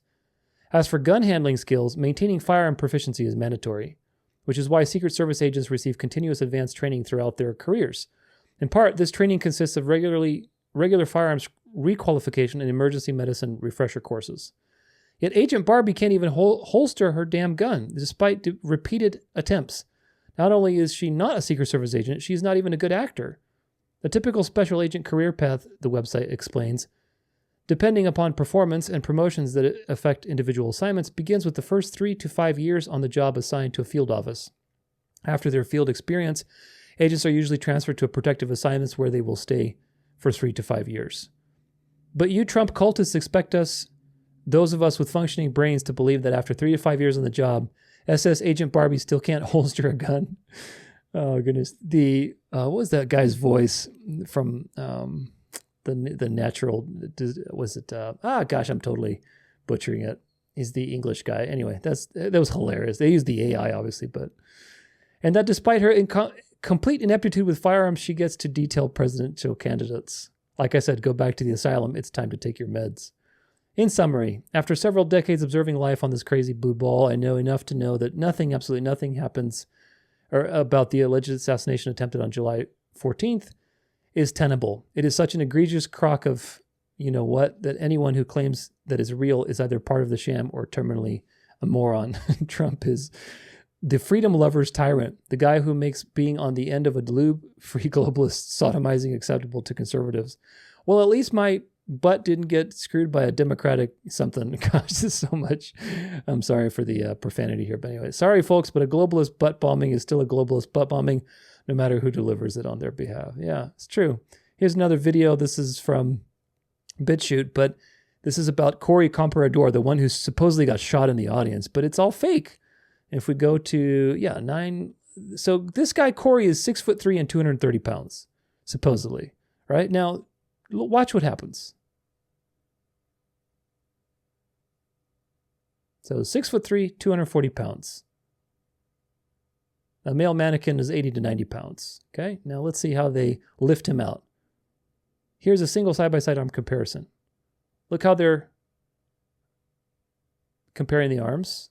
As for gun handling skills, maintaining firearm proficiency is mandatory, which is why Secret Service agents receive continuous advanced training throughout their careers. In part, this training consists of regular firearms requalification and emergency medicine refresher courses. Yet Agent Barbie can't even holster her damn gun, despite repeated attempts. Not only is she not a Secret Service agent, she's not even a good actor. The typical special agent career path, the website explains, depending upon performance and promotions that affect individual assignments, begins with the first 3 to 5 years on the job assigned to a field office. After their field experience, agents are usually transferred to protective assignments where they will stay for 3 to 5 years. But you Trump cultists expect us, those of us with functioning brains, to believe that after 3 to 5 years on the job, SS Agent Barbie still can't holster a gun. Oh, goodness. What was that guy's voice from the natural, was it, I'm totally butchering it. He's the English guy. Anyway, that was hilarious. They used the AI, obviously, and that despite her complete ineptitude with firearms, she gets to detail presidential candidates. Like I said, go back to the asylum. It's time to take your meds. In summary, after several decades observing life on this crazy blue ball, I know enough to know that nothing, absolutely nothing happens or about the alleged assassination attempted on July 14th is tenable. It is such an egregious crock of you know what that anyone who claims that is real is either part of the sham or terminally a moron. Trump is the freedom lover's tyrant, the guy who makes being on the end of a lube-free globalist sodomizing acceptable to conservatives. Well, at least my butt didn't get screwed by a Democratic something. Gosh, this is so much. I'm sorry for the profanity here. But anyway, sorry, folks, but a globalist butt bombing is still a globalist butt bombing, no matter who delivers it on their behalf. Yeah, it's true. Here's another video. This is from BitChute, but this is about Corey Comparador, the one who supposedly got shot in the audience, but it's all fake. If we go to, so this guy, Corey, is 6'3" and 230 pounds, supposedly, right? Now, watch what happens. So 6'3", 240 pounds. A male mannequin is 80 to 90 pounds. Okay, now let's see how they lift him out. Here's a single side-by-side arm comparison. Look how they're comparing the arms.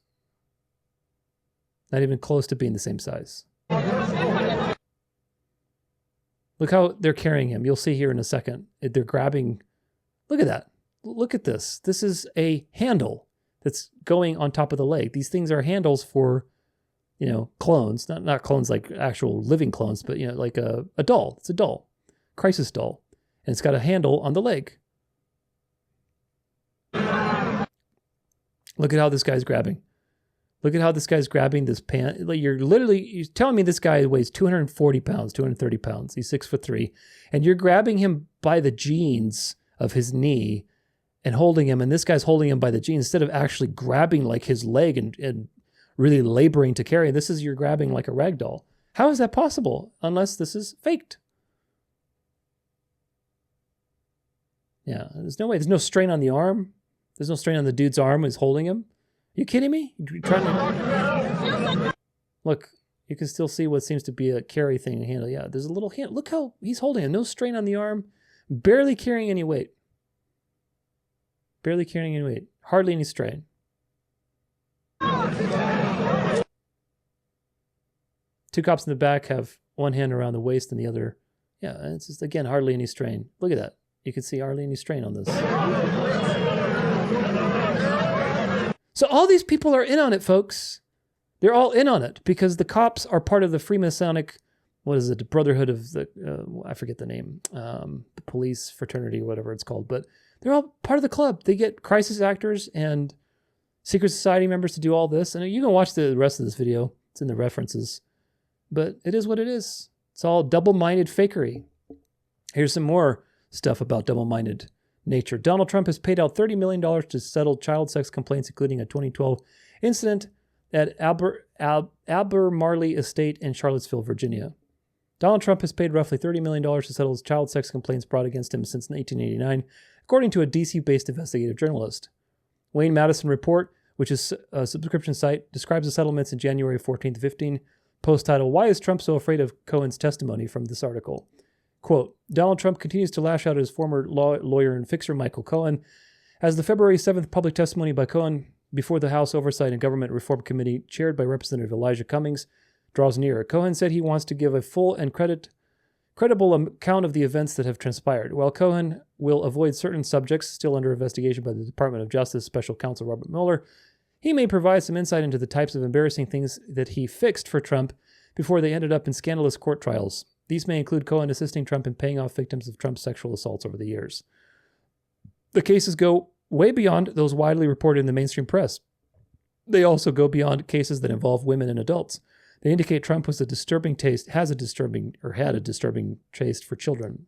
Not even close to being the same size. Look how they're carrying him. You'll see here in a second. They're grabbing. Look at that. Look at this. This is a handle that's going on top of the leg. These things are handles for, clones. Not clones like actual living clones, but, like a doll. It's a doll. Crisis doll. And it's got a handle on the leg. Look at how this guy's grabbing. Look at how this guy's grabbing this pant. Like you're telling me this guy weighs 240 pounds, 230 pounds. He's 6'3", and you're grabbing him by the jeans of his knee and holding him. And this guy's holding him by the jeans instead of actually grabbing like his leg and really laboring to carry. You're grabbing like a rag doll. How is that possible? Unless this is faked. Yeah, there's no way. There's no strain on the arm. There's no strain on the dude's arm who's holding him. You kidding me? You're trying to... Look, you can still see what seems to be a carry thing and handle. Yeah, there's a little hand. Look how he's holding it. No strain on the arm. Barely carrying any weight. Barely carrying any weight. Hardly any strain. Two cops in the back have one hand around the waist and the other. Yeah, it's just, again, hardly any strain. Look at that. You can see hardly any strain on this. So all these people are in on it, folks. They're all in on it because the cops are part of the Freemasonic, the Brotherhood of the, I forget the name, the police fraternity, whatever it's called. But they're all part of the club. They get crisis actors and secret society members to do all this. And you can watch the rest of this video. It's in the references. But it is what it is. It's all double-minded fakery. Here's some more stuff about double-minded nature. Donald Trump has paid out $30 million to settle child sex complaints, including a 2012 incident at Albemarle Estate in Charlottesville, Virginia. Donald Trump has paid roughly $30 million to settle child sex complaints brought against him since 1989, according to a DC-based investigative journalist. Wayne Madison Report, which is a subscription site, describes the settlements in January 14 to 15. Post title, Why is Trump so afraid of Cohen's testimony, from this article. Quote, Donald Trump continues to lash out at his former lawyer and fixer, Michael Cohen. As the February 7th public testimony by Cohen before the House Oversight and Government Reform Committee, chaired by Representative Elijah Cummings, draws near, Cohen said he wants to give a full and credible account of the events that have transpired. While Cohen will avoid certain subjects still under investigation by the Department of Justice Special Counsel Robert Mueller, he may provide some insight into the types of embarrassing things that he fixed for Trump before they ended up in scandalous court trials. These may include Cohen assisting Trump in paying off victims of Trump's sexual assaults over the years. The cases go way beyond those widely reported in the mainstream press. They also go beyond cases that involve women and adults. They indicate Trump had a disturbing taste for children.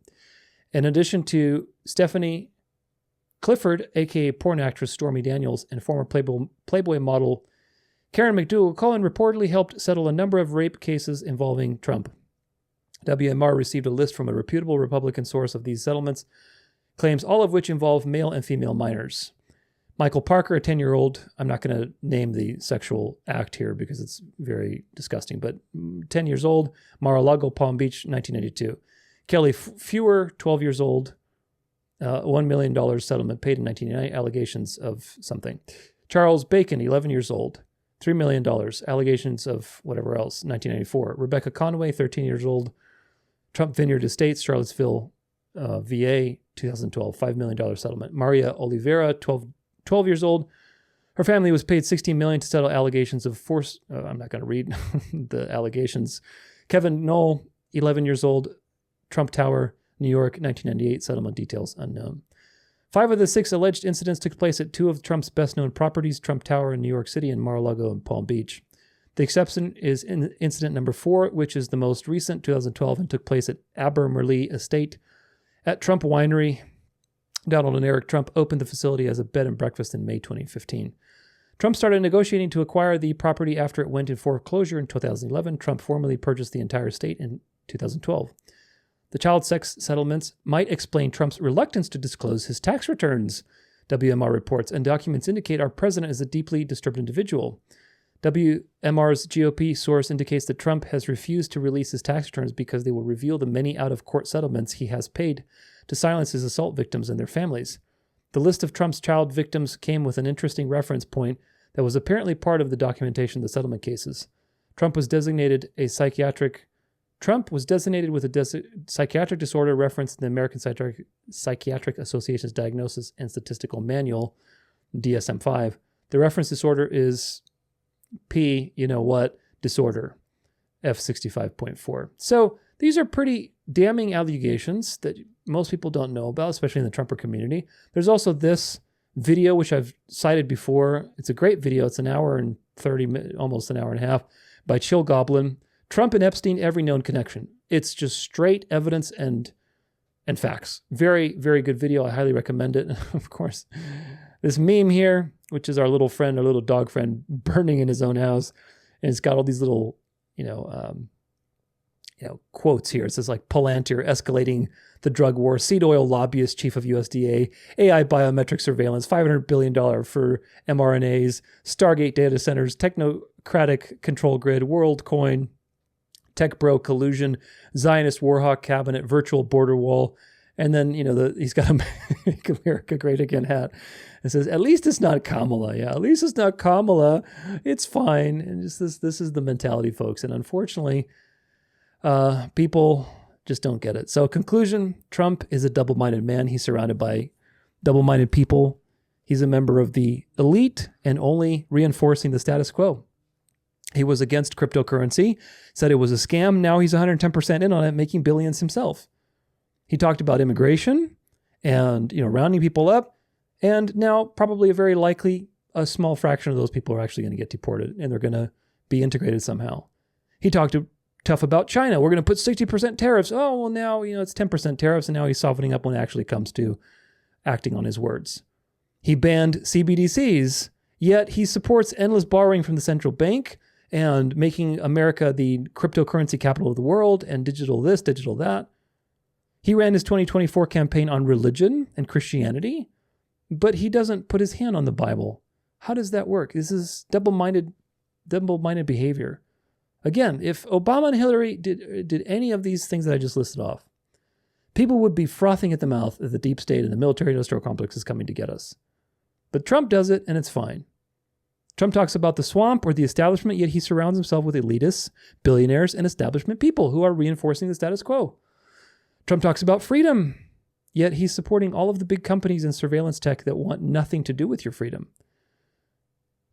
In addition to Stephanie Clifford, aka porn actress Stormy Daniels, and former Playboy model Karen McDougal, Cohen reportedly helped settle a number of rape cases involving Trump. WMR received a list from a reputable Republican source of these settlements, claims all of which involve male and female minors. Michael Parker, a 10-year-old, I'm not going to name the sexual act here because it's very disgusting, but 10 years old, Mar-a-Lago, Palm Beach, 1992. Kelly Fewer, 12 years old, $1 million settlement paid in 1999, allegations of something. Charles Bacon, 11 years old, $3 million, allegations of whatever else, 1994. Rebecca Conway, 13 years old, Trump Vineyard Estates, Charlottesville, VA, 2012, $5 million settlement. Maria Oliveira, 12 years old. Her family was paid $16 million to settle allegations of force. I'm not going to read the allegations. Kevin Knoll, 11 years old, Trump Tower, New York, 1998, settlement details unknown. 5 of the 6 alleged incidents took place at 2 of Trump's best-known properties, Trump Tower in New York City and Mar-a-Lago in Palm Beach. The exception is incident number 4, which is the most recent, 2012, and took place at Abermerley Estate. At Trump Winery, Donald and Eric Trump opened the facility as a bed and breakfast in May 2015. Trump started negotiating to acquire the property after it went in foreclosure in 2011. Trump formally purchased the entire estate in 2012. The child sex settlements might explain Trump's reluctance to disclose his tax returns, WMR reports, and documents indicate our president is a deeply disturbed individual. WMR's GOP source indicates that Trump has refused to release his tax returns because they will reveal the many out-of-court settlements he has paid to silence his assault victims and their families. The list of Trump's child victims came with an interesting reference point that was apparently part of the documentation of the settlement cases. Trump was designated with a psychiatric disorder referenced in the American Psychiatric Association's Diagnosis and Statistical Manual, DSM-5. The reference disorder is disorder, F65.4. So these are pretty damning allegations that most people don't know about, especially in the Trumper community. There's also this video, which I've cited before. It's a great video. It's an hour and 30 minutes, almost an hour and a half, by Chill Goblin. Trump and Epstein, every known connection. It's just straight evidence and facts. Very, very good video. I highly recommend it. Of course, this meme here, which is our little friend, our little dog friend, burning in his own house. And it's got all these little, quotes here. It says like Palantir escalating the drug war, seed oil lobbyist, chief of USDA, AI biometric surveillance, $500 billion for mRNAs, Stargate data centers, technocratic control grid, WorldCoin, Tech Bro collusion, Zionist Warhawk cabinet, virtual border wall. And then, he's got a Make America Great Again hat. It says, at least it's not Kamala. Yeah, at least it's not Kamala. It's fine. And just this is the mentality, folks. And unfortunately, people just don't get it. So conclusion, Trump is a double-minded man. He's surrounded by double-minded people. He's a member of the elite and only reinforcing the status quo. He was against cryptocurrency, said it was a scam. Now he's 110% in on it, making billions himself. He talked about immigration and, rounding people up. And now probably very likely a small fraction of those people are actually going to get deported and they're going to be integrated somehow. He talked tough about China. We're going to put 60% tariffs. Oh, well, now, it's 10% tariffs. And now he's softening up when it actually comes to acting on his words. He banned CBDCs, yet he supports endless borrowing from the central bank and making America the cryptocurrency capital of the world and digital this, digital that. He ran his 2024 campaign on religion and Christianity, but he doesn't put his hand on the Bible. How does that work? This is double-minded behavior. Again, if Obama and Hillary did any of these things that I just listed off, people would be frothing at the mouth that the deep state and the military-industrial complex is coming to get us. But Trump does it, and it's fine. Trump talks about the swamp or the establishment, yet he surrounds himself with elitists, billionaires, and establishment people who are reinforcing the status quo. Trump talks about freedom, yet he's supporting all of the big companies in surveillance tech that want nothing to do with your freedom.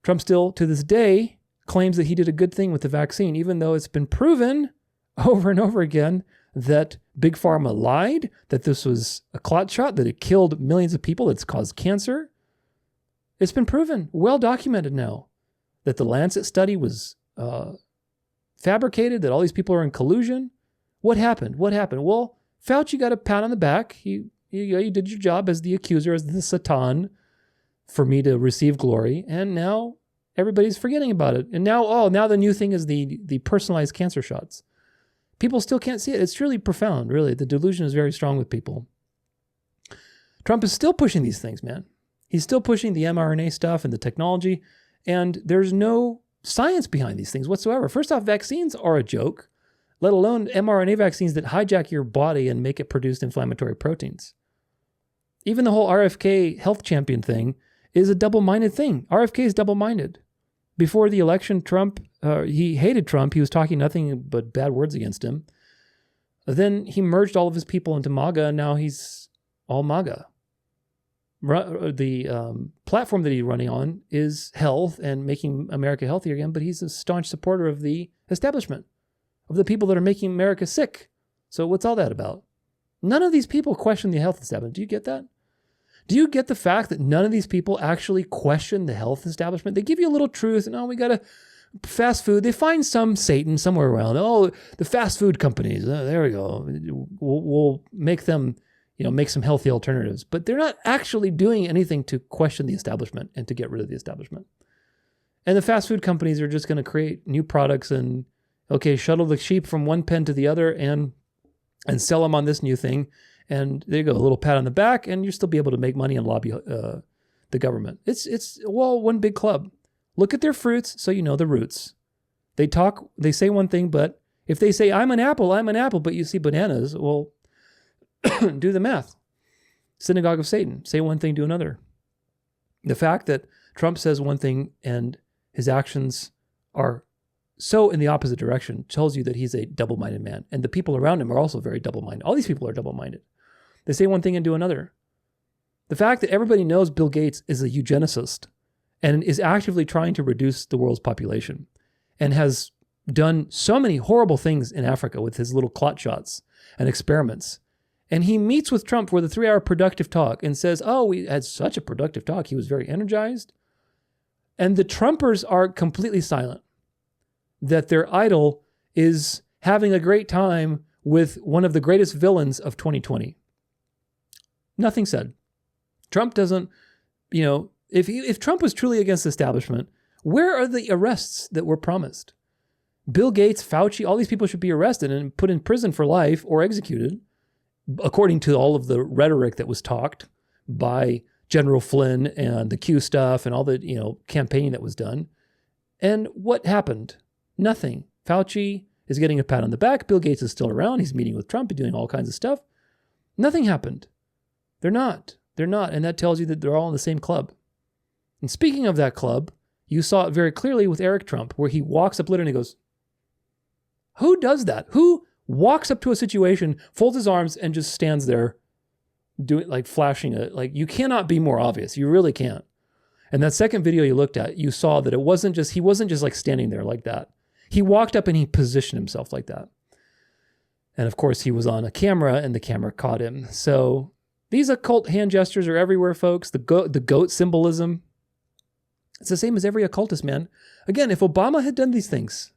Trump still, to this day, claims that he did a good thing with the vaccine, even though it's been proven over and over again that Big Pharma lied, that this was a clot shot, that it killed millions of people, it's caused cancer. It's been proven, well documented now, that the Lancet study was fabricated, that all these people are in collusion. What happened? Well, Fauci got a pat on the back. You did your job as the accuser, as the Satan, for me to receive glory. And now everybody's forgetting about it. And now the new thing is the personalized cancer shots. People still can't see it. It's really profound, really. The delusion is very strong with people. Trump is still pushing these things, man. He's still pushing the mRNA stuff and the technology. And there's no science behind these things whatsoever. First off, vaccines are a joke, let alone mRNA vaccines that hijack your body and make it produce inflammatory proteins. Even the whole RFK health champion thing is a double-minded thing. RFK is double-minded. Before the election, Trump, he hated Trump. He was talking nothing but bad words against him. Then he merged all of his people into MAGA, and now he's all MAGA. The platform that he's running on is health and making America healthier again, but he's a staunch supporter of the establishment, of the people that are making America sick. So what's all that about? None of these people question the health establishment. Do you get that? Do you get the fact that none of these people actually question the health establishment? They give you a little truth, and we got to fast food. They find some Satan somewhere around. Oh, the fast food companies. There we go. We'll make them, make some healthy alternatives. But they're not actually doing anything to question the establishment and to get rid of the establishment. And the fast food companies are just going to create new products and, shuttle the sheep from one pen to the other and sell them on this new thing. And there you go, a little pat on the back, and you'll still be able to make money and lobby the government. It's one big club. Look at their fruits so you know the roots. They say one thing, but if they say, I'm an apple, but you see bananas, well, do the math. Synagogue of Satan. Say one thing, do another. The fact that Trump says one thing and his actions are so in the opposite direction tells you that he's a double-minded man. And the people around him are also very double-minded. All these people are double-minded. They say one thing and do another. The fact that everybody knows Bill Gates is a eugenicist and is actively trying to reduce the world's population and has done so many horrible things in Africa with his little clot shots and experiments. And he meets with Trump for the 3-hour productive talk and says, we had such a productive talk. He was very energized. And the Trumpers are completely silent that their idol is having a great time with one of the greatest villains of 2020. Nothing said. Trump doesn't, if Trump was truly against the establishment, where are the arrests that were promised? Bill Gates, Fauci, all these people should be arrested and put in prison for life or executed, according to all of the rhetoric that was talked by General Flynn and the Q stuff and all the, campaigning that was done. And what happened? Nothing. Fauci is getting a pat on the back. Bill Gates is still around. He's meeting with Trump and doing all kinds of stuff. Nothing happened. They're not. And that tells you that they're all in the same club. And speaking of that club, you saw it very clearly with Eric Trump, where he walks up literally and he goes, who does that? Who walks up to a situation, folds his arms, and just stands there doing flashing it? You cannot be more obvious. You really can't. And that second video you looked at, you saw that he wasn't just standing there like that. He walked up and he positioned himself like that. And of course, he was on a camera and the camera caught him. So these occult hand gestures are everywhere, folks. The goat symbolism. It's the same as every occultist, man. Again, if Obama had done these things,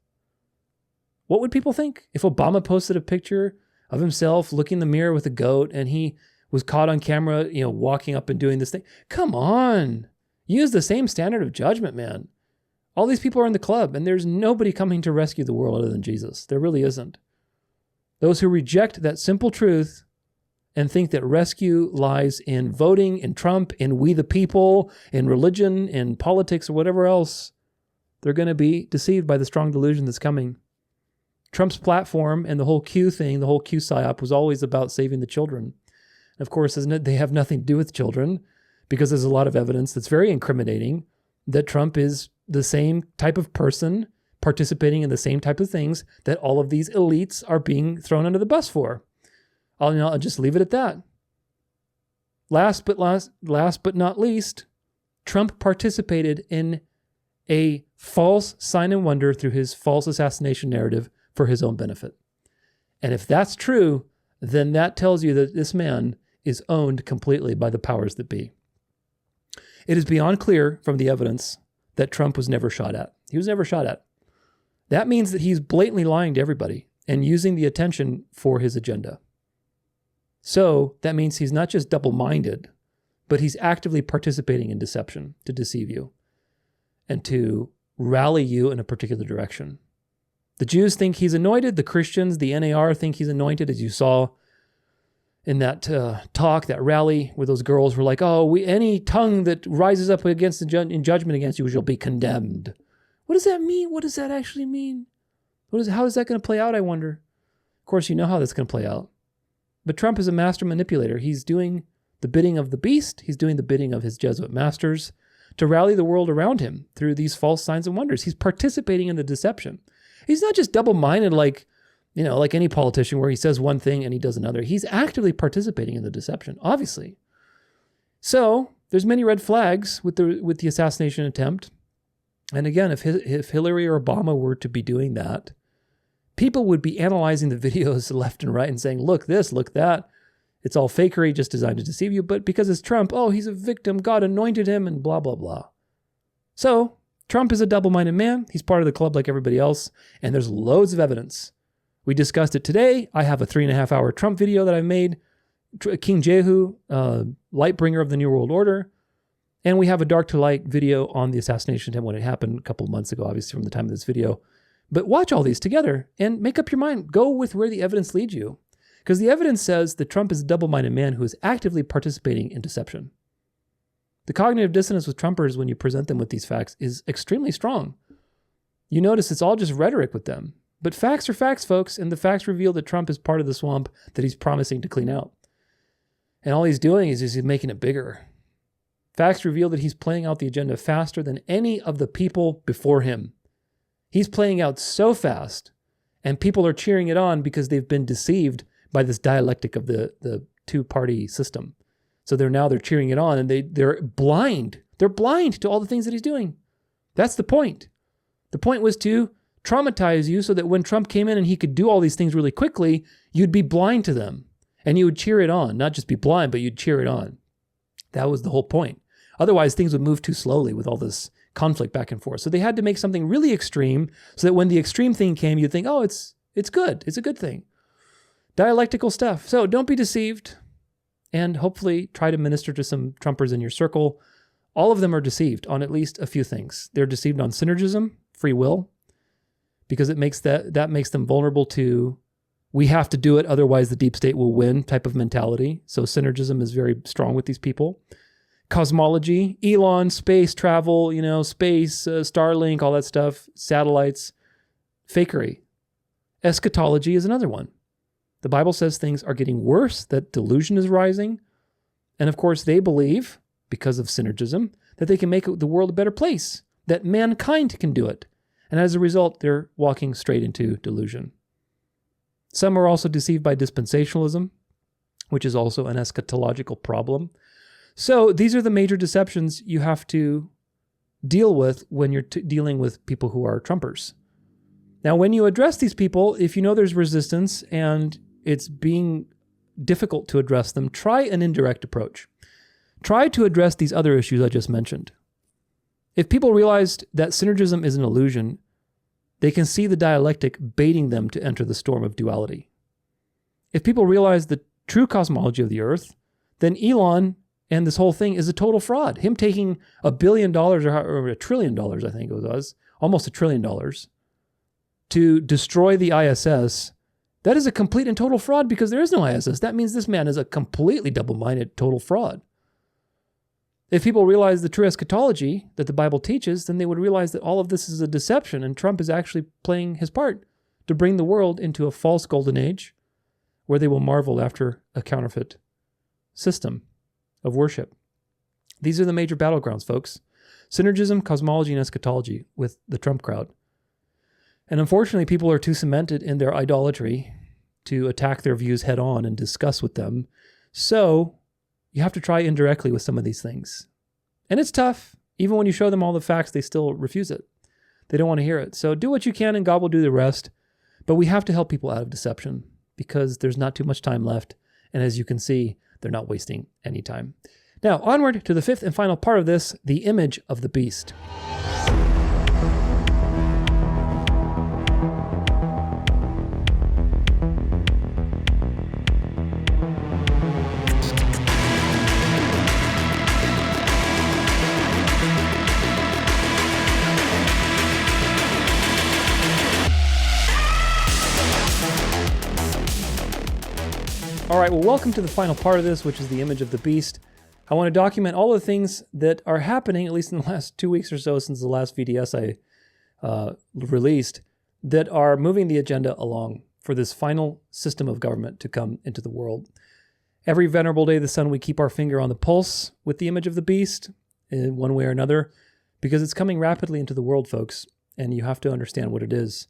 what would people think? If Obama posted a picture of himself looking in the mirror with a goat and he was caught on camera, walking up and doing this thing. Come on. Use the same standard of judgment, man. All these people are in the club, and there's nobody coming to rescue the world other than Jesus. There really isn't. Those who reject that simple truth and think that rescue lies in voting, in Trump, in we the people, in religion, in politics, or whatever else, they're going to be deceived by the strong delusion that's coming. Trump's platform and the whole Q thing, the whole Q psyop, was always about saving the children. Of course, they have nothing to do with children, because there's a lot of evidence that's very incriminating that Trump is the same type of person participating in the same type of things that all of these elites are being thrown under the bus for. I'll just leave it at that. Last but not least, Trump participated in a false sign and wonder through his false assassination narrative for his own benefit. And if that's true, then that tells you that this man is owned completely by the powers that be. It is beyond clear from the evidence that Trump was never shot at. He was never shot at. That means that he's blatantly lying to everybody and using the attention for his agenda. So that means he's not just double-minded, but he's actively participating in deception to deceive you and to rally you in a particular direction. The Jews think he's anointed. The Christians, the NAR, think he's anointed, as you saw in that talk, that rally, where those girls were like, any tongue that rises up against in judgment against you shall be condemned. What does that mean? What does that actually mean? How is that going to play out, I wonder? Of course, you know how that's going to play out. But Trump is a master manipulator. He's doing the bidding of the beast. He's doing the bidding of his Jesuit masters to rally the world around him through these false signs and wonders. He's participating in the deception. He's not just double-minded like any politician where he says one thing and he does another. He's actively participating in the deception, obviously. So there's many red flags with the assassination attempt. And again, if Hillary or Obama were to be doing that, people would be analyzing the videos left and right and saying, look this, look that. It's all fakery, just designed to deceive you. But because it's Trump, oh, he's a victim. God anointed him and blah, blah, blah. So Trump is a double-minded man. He's part of the club like everybody else. And there's loads of evidence. We discussed it today. I have a 3.5-hour Trump video that I made. King Jehu, light bringer of the New World Order. And we have a dark to light video on the assassination attempt when it happened a couple of months ago, obviously from the time of this video. But watch all these together and make up your mind. Go with where the evidence leads you. Because the evidence says that Trump is a double-minded man who is actively participating in deception. The cognitive dissonance with Trumpers when you present them with these facts is extremely strong. You notice it's all just rhetoric with them. But facts are facts, folks, and the facts reveal that Trump is part of the swamp that he's promising to clean out. And all he's doing is he's making it bigger. Facts reveal that he's playing out the agenda faster than any of the people before him. He's playing out so fast, and people are cheering it on because they've been deceived by this dialectic of the two-party system. So they're cheering it on, and they're blind. They're blind to all the things that he's doing. That's the point. The point was to traumatize you so that when Trump came in and he could do all these things really quickly, you'd be blind to them. And you would cheer it on. Not just be blind, but you'd cheer it on. That was the whole point. Otherwise, things would move too slowly with all this conflict back and forth. So they had to make something really extreme so that when the extreme thing came, you'd think, oh, it's good. It's a good thing. Dialectical stuff. So don't be deceived, and hopefully try to minister to some Trumpers in your circle. All of them are deceived on at least a few things. They're deceived on synergism, free will, because it makes that makes them vulnerable to, we have to do it, otherwise the deep state will win type of mentality. So synergism is very strong with these people. Cosmology, Elon, space travel, space, Starlink, all that stuff, satellites, fakery. Eschatology is another one. The Bible says things are getting worse, that delusion is rising. And of course, they believe, because of synergism, that they can make the world a better place, that mankind can do it. And as a result, they're walking straight into delusion. Some are also deceived by dispensationalism, which is also an eschatological problem. So these are the major deceptions you have to deal with when you're dealing with people who are Trumpers. Now, when you address these people, if you know there's resistance and it's being difficult to address them, try an indirect approach. Try to address these other issues I just mentioned. If people realized that synergism is an illusion, they can see the dialectic baiting them to enter the storm of duality. If people realize the true cosmology of the earth, then Elon and this whole thing is a total fraud. Him taking $1 billion or $1 trillion, I think it was, almost $1 trillion, to destroy the ISS, that is a complete and total fraud because there is no ISS. That means this man is a completely double-minded total fraud. If people realize the true eschatology that the Bible teaches, then they would realize that all of this is a deception and Trump is actually playing his part to bring the world into a false golden age where they will marvel after a counterfeit system of worship. These are the major battlegrounds, folks. Synergism, cosmology, and eschatology with the Trump crowd. And unfortunately, people are too cemented in their idolatry to attack their views head on and discuss with them. So you have to try indirectly with some of these things. And it's tough. Even when you show them all the facts, they still refuse it. They don't want to hear it. So do what you can and God will do the rest. But we have to help people out of deception because there's not too much time left. And as you can see, they're not wasting any time. Now, onward to the fifth and final part of this, the image of the beast. All right, well, welcome to the final part of this, which is the image of the beast. I want to document all the things that are happening, at least in the last 2 weeks or so since the last VDS I released, that are moving the agenda along for this final system of government to come into the world. Every Venerable Day of the Sun, we keep our finger on the pulse with the image of the beast in one way or another, because it's coming rapidly into the world, folks, and you have to understand what it is.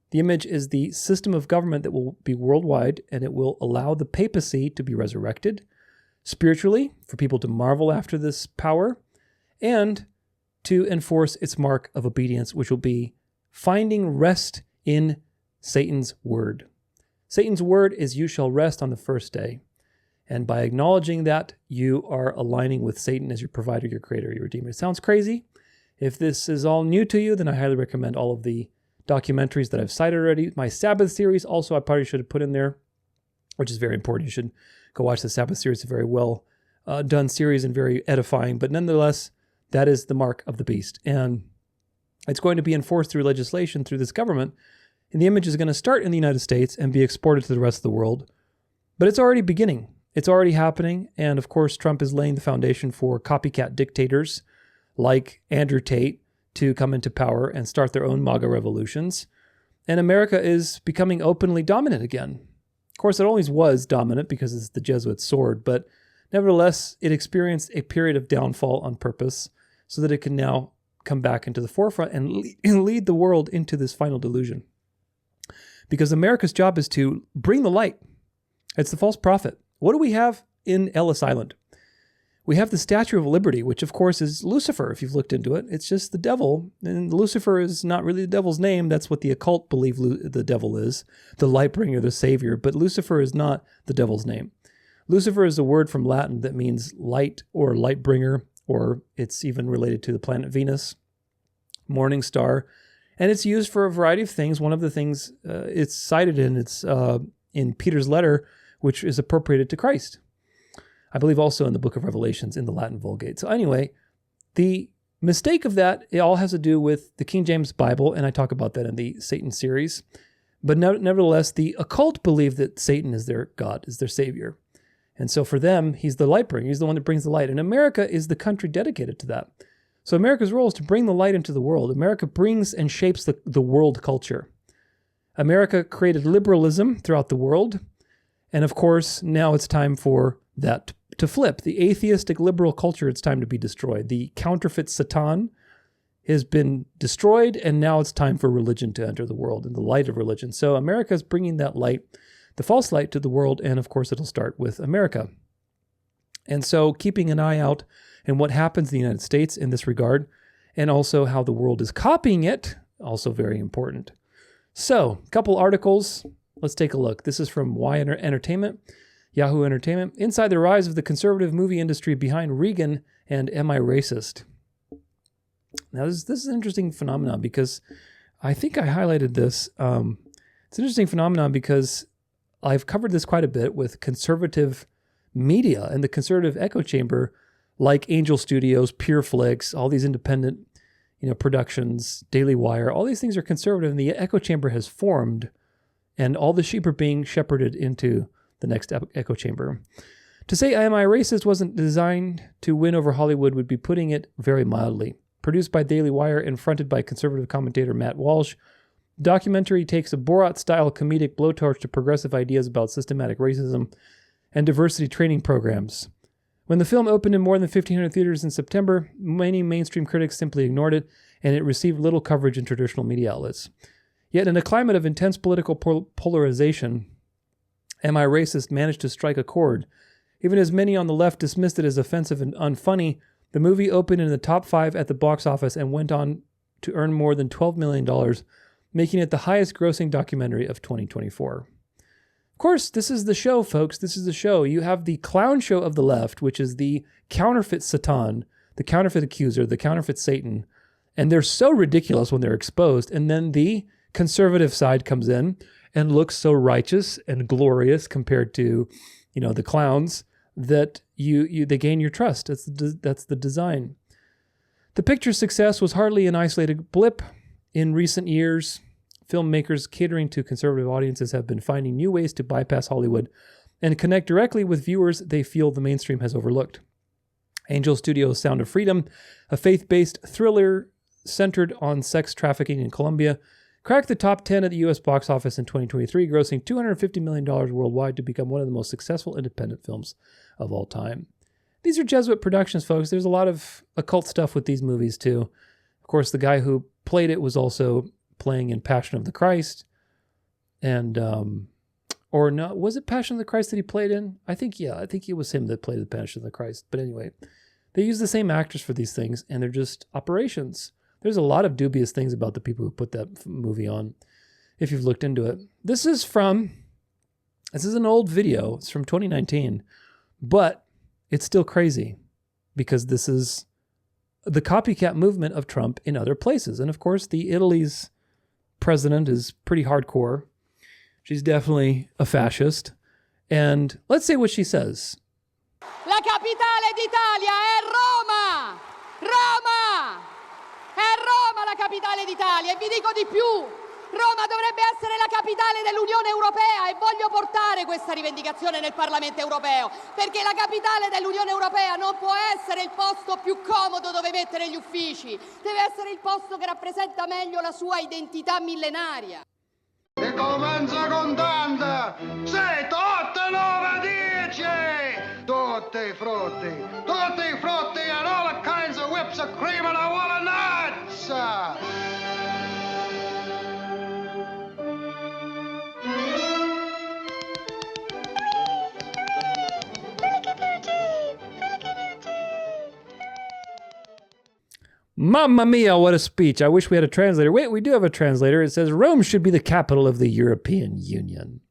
The image is the system of government that will be worldwide, and it will allow the papacy to be resurrected spiritually, for people to marvel after this power, and to enforce its mark of obedience, which will be finding rest in Satan's word. Satan's word is, you shall rest on the first day. And by acknowledging that, you are aligning with Satan as your provider, your creator, your redeemer. It sounds crazy. If this is all new to you, then I highly recommend all of the documentaries that I've cited already. My Sabbath series also I probably should have put in there, which is very important. You should go watch the Sabbath series. It's a very well done series and very edifying. But nonetheless, that is the mark of the beast. And it's going to be enforced through legislation, through this government. And the image is going to start in the United States and be exported to the rest of the world. But it's already beginning. It's already happening. And of course, Trump is laying the foundation for copycat dictators like Andrew Tate to come into power and start their own MAGA revolutions. And America is becoming openly dominant again. Of course, it always was dominant because it's the Jesuit sword, but nevertheless, it experienced a period of downfall on purpose so that it can now come back into the forefront and lead the world into this final delusion. Because America's job is to bring the light. It's the false prophet. What do we have in Ellis Island? We have the Statue of Liberty, which of course is Lucifer, if you've looked into it. It's just the devil, and Lucifer is not really the devil's name. That's what the occult believe the devil is, the light bringer, the savior. But Lucifer is not the devil's name. Lucifer is a word from Latin that means light or light bringer, or it's even related to the planet Venus, morning star. And it's used for a variety of things. One of the things it's cited it's in Peter's letter, which is appropriated to Christ. I believe also in the book of Revelations in the Latin Vulgate. So anyway, the mistake of that, it all has to do with the King James Bible, and I talk about that in the Satan series. But nevertheless, the occult believe that Satan is their God, is their savior. And so for them, he's the light bringer. He's the one that brings the light. And America is the country dedicated to that. So America's role is to bring the light into the world. America brings and shapes the world culture. America created liberalism throughout the world. And of course, now it's time for that to flip. The atheistic liberal culture, it's time to be destroyed. The counterfeit Satan has been destroyed, and now it's time for religion to enter the world and the light of religion. So America is bringing that light, the false light, to the world, and of course it'll start with America. And so keeping an eye out on what happens in the United States in this regard, and also how the world is copying it, also very important. So, a couple articles. Let's take a look. This is from Entertainment, Yahoo Entertainment. Inside the rise of the conservative movie industry behind Reagan and Am I Racist? Now, this is an interesting phenomenon because I think I highlighted this. It's an interesting phenomenon because I've covered this quite a bit with conservative media and the conservative echo chamber, like Angel Studios, Pure Flix, all these independent, productions, Daily Wire. All these things are conservative, and the echo chamber has formed, and all the sheep are being shepherded into the next echo chamber. To say Am I Racist wasn't designed to win over Hollywood would be putting it very mildly. Produced by Daily Wire and fronted by conservative commentator Matt Walsh, the documentary takes a Borat-style comedic blowtorch to progressive ideas about systematic racism and diversity training programs. When the film opened in more than 1,500 theaters in September, many mainstream critics simply ignored it, and it received little coverage in traditional media outlets. Yet in a climate of intense political polarization, Am I Racist managed to strike a chord. Even as many on the left dismissed it as offensive and unfunny, the movie opened in the top 5 at the box office and went on to earn more than $12 million, making it the highest grossing documentary of 2024. Of course, this is the show, folks. This is the show. You have the clown show of the left, which is the counterfeit Satan, the counterfeit accuser, the counterfeit Satan. And they're so ridiculous when they're exposed. And then the conservative side comes in and looks so righteous and glorious compared to, the clowns that they gain your trust. That's the design. The picture's success was hardly an isolated blip. In recent years, filmmakers catering to conservative audiences have been finding new ways to bypass Hollywood and connect directly with viewers they feel the mainstream has overlooked. Angel Studios' Sound of Freedom, a faith-based thriller centered on sex trafficking in Colombia, cracked the top 10 at the U.S. box office in 2023, grossing $250 million worldwide to become one of the most successful independent films of all time. These are Jesuit productions, folks. There's a lot of occult stuff with these movies, too. Of course, the guy who played it was also playing in Passion of the Christ. And, or no, was it Passion of the Christ that he played in? I think it was him that played the Passion of the Christ. But anyway, they use the same actors for these things, and they're just operations. There's a lot of dubious things about the people who put that movie on, if you've looked into it. This is an old video. It's from 2019, but it's still crazy because this is the copycat movement of Trump in other places. And of course, Italy's president is pretty hardcore. She's definitely a fascist. And let's see what she says. La capitale d'Italia è Roma! Roma! È Roma la capitale d'Italia e vi dico di più. Roma dovrebbe essere la capitale dell'Unione Europea e voglio portare questa rivendicazione nel Parlamento Europeo, perché la capitale dell'Unione Europea non può essere il posto più comodo dove mettere gli uffici, deve essere il posto che rappresenta meglio la sua identità millenaria. E comincia contando, 7, 8, 9, 10, tutti i frutti and all kinds of whips of cream and a wall of nuts. Mamma mia, what a speech. I wish we had a translator. Wait, we do have a translator. It says, Rome should be the capital of the European Union.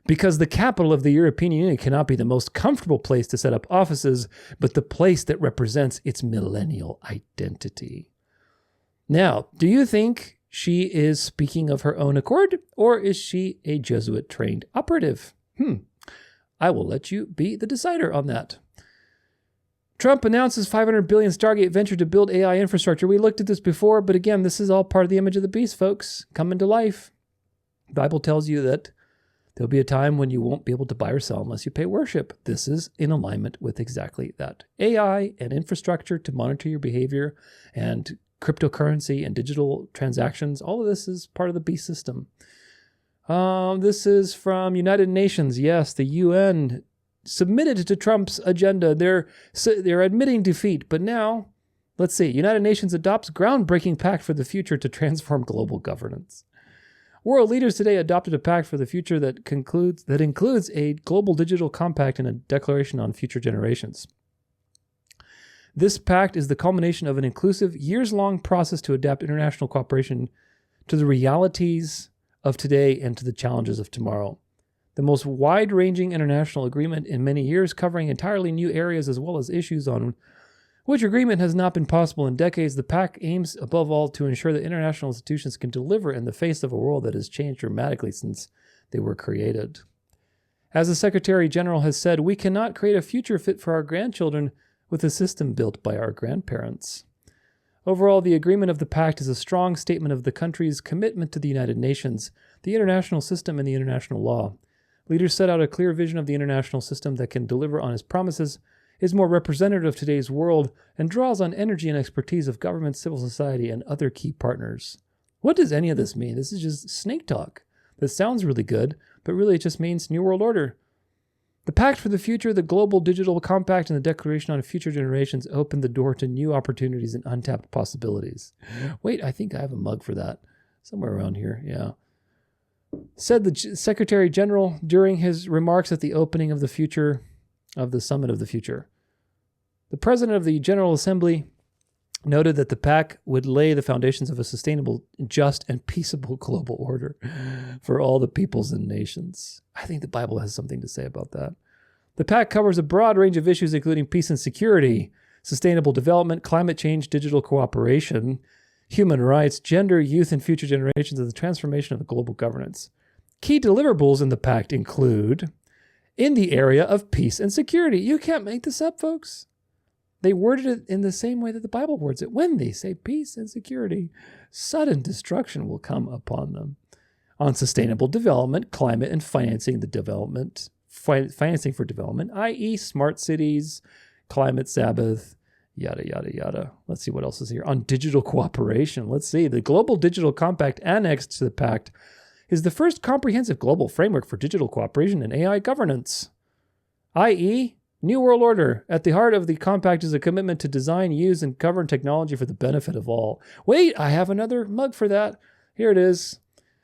Because the capital of the European Union cannot be the most comfortable place to set up offices, but the place that represents its millennial identity. Now, do you think she is speaking of her own accord, or is she a Jesuit-trained operative? I will let you be the decider on that. Trump announces $500 billion Stargate venture to build AI infrastructure. We looked at this before, but again, this is all part of the image of the beast, folks, coming to life. The Bible tells you that there'll be a time when you won't be able to buy or sell unless you pay worship. This is in alignment with exactly that. AI and infrastructure to monitor your behavior and cryptocurrency and digital transactions, all of this is part of the beast system. This is from United Nations. Yes, the UN submitted to Trump's agenda. They're admitting defeat, but now, let's see. United Nations adopts groundbreaking pact for the future to transform global governance. World leaders today adopted a pact for the future that includes a global digital compact and a declaration on future generations. This pact is the culmination of an inclusive, years-long process to adapt international cooperation to the realities of today and to the challenges of tomorrow. The most wide-ranging international agreement in many years, covering entirely new areas as well as issues on which agreement has not been possible in decades. The pact aims, above all, to ensure that international institutions can deliver in the face of a world that has changed dramatically since they were created. As the Secretary General has said, we cannot create a future fit for our grandchildren with a system built by our grandparents. Overall, the agreement of the pact is a strong statement of the country's commitment to the United Nations, the international system, and the international law. Leaders set out a clear vision of the international system that can deliver on its promises, is more representative of today's world, and draws on energy and expertise of government, civil society, and other key partners. What does any of this mean? This is just snake talk. This sounds really good, but really it just means New World Order. The Pact for the Future, the Global Digital Compact, and the Declaration on Future Generations open the door to new opportunities and untapped possibilities. Wait, I think I have a mug for that. Somewhere around here, yeah. Said the Secretary General during his remarks at the opening of the Summit of the Future. The President of the General Assembly noted that the pact would lay the foundations of a sustainable, just, and peaceable global order for all the peoples and nations. I think the Bible has something to say about that. The pact covers a broad range of issues, including peace and security, sustainable development, climate change, digital cooperation, human rights, gender, youth, and future generations, and the transformation of global governance. Key deliverables in the pact include, in the area of peace and security. You can't make this up, folks. They worded it in the same way that the Bible words it. When they say peace and security, sudden destruction will come upon them. On sustainable development, climate, and financing for development, i.e. smart cities, climate Sabbath, Yada, yada, yada. Let's see what else is here. On digital cooperation, let's see. The Global Digital Compact annexed to the pact is the first comprehensive global framework for digital cooperation and AI governance, i.e., New World Order. At the heart of the compact is a commitment to design, use, and govern technology for the benefit of all. Wait, I have another mug for that. Here it is.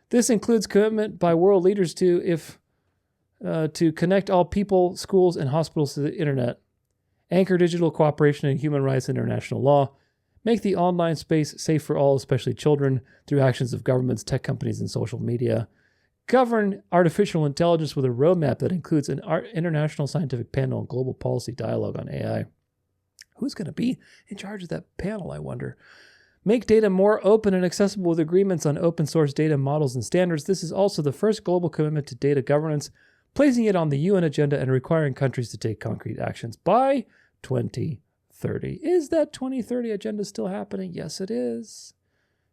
This includes commitment by world leaders to connect all people, schools, and hospitals to the internet, anchor digital cooperation in human rights and international law, make the online space safe for all, especially children, through actions of governments, tech companies, and social media, govern artificial intelligence with a roadmap that includes an international scientific panel and global policy dialogue on AI. Who's going to be in charge of that panel, I wonder? Make data more open and accessible with agreements on open source data models and standards. This is also the first global commitment to data governance, placing it on the UN agenda and requiring countries to take concrete actions by 2030. Is that 2030 agenda still happening? Yes, it is.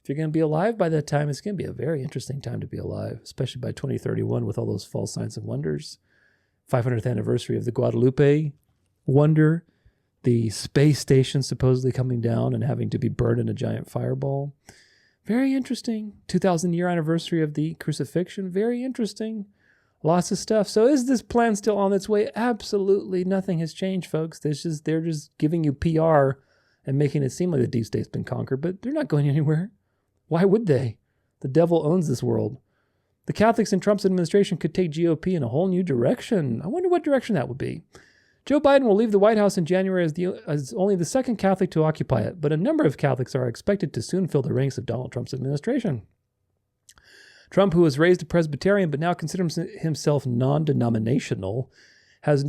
If you're going to be alive by that time, it's going to be a very interesting time to be alive, especially by 2031 with all those false signs and wonders. 500th anniversary of the Guadalupe wonder, the space station supposedly coming down and having to be burned in a giant fireball. Very interesting. 2,000-year anniversary of the crucifixion. Very interesting. Lots of stuff. So is this plan still on its way? Absolutely nothing has changed, folks. They're just giving you PR and making it seem like the deep state's been conquered, but they're not going anywhere. Why would they? The devil owns this world. The Catholics in Trump's administration could take GOP in a whole new direction. I wonder what direction that would be. Joe Biden will leave the White House in January as only the second Catholic to occupy it, but a number of Catholics are expected to soon fill the ranks of Donald Trump's administration. Trump, who was raised a Presbyterian but now considers himself non-denominational, has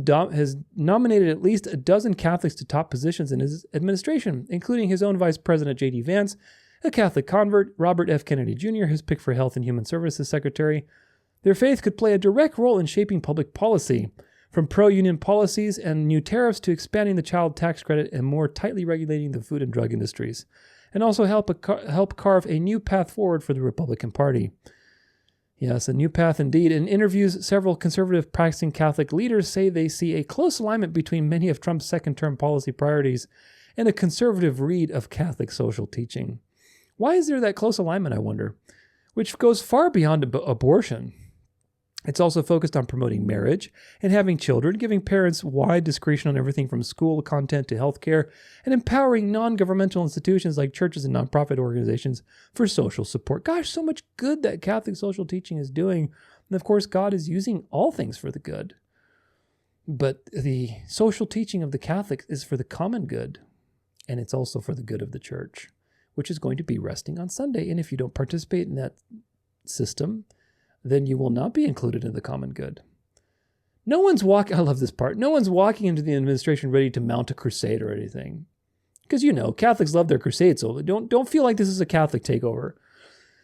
nominated at least a dozen Catholics to top positions in his administration, including his own Vice President J.D. Vance, a Catholic convert, Robert F. Kennedy Jr., his pick for Health and Human Services Secretary. Their faith could play a direct role in shaping public policy, from pro-union policies and new tariffs to expanding the child tax credit and more tightly regulating the food and drug industries, and also help carve a new path forward for the Republican Party. Yes, a new path indeed. In interviews, several conservative practicing Catholic leaders say they see a close alignment between many of Trump's second-term policy priorities and a conservative read of Catholic social teaching. Why is there that close alignment, I wonder? Which goes far beyond abortion. It's also focused on promoting marriage and having children, giving parents wide discretion on everything from school content to healthcare, and empowering non-governmental institutions like churches and nonprofit organizations for social support. Gosh, so much good that Catholic social teaching is doing. And of course, God is using all things for the good. But the social teaching of the Catholics is for the common good, and it's also for the good of the church, which is going to be resting on Sunday. And if you don't participate in that system, then you will not be included in the common good. I love this part. No one's walking into the administration ready to mount a crusade or anything. Because Catholics love their crusades, so don't feel like this is a Catholic takeover.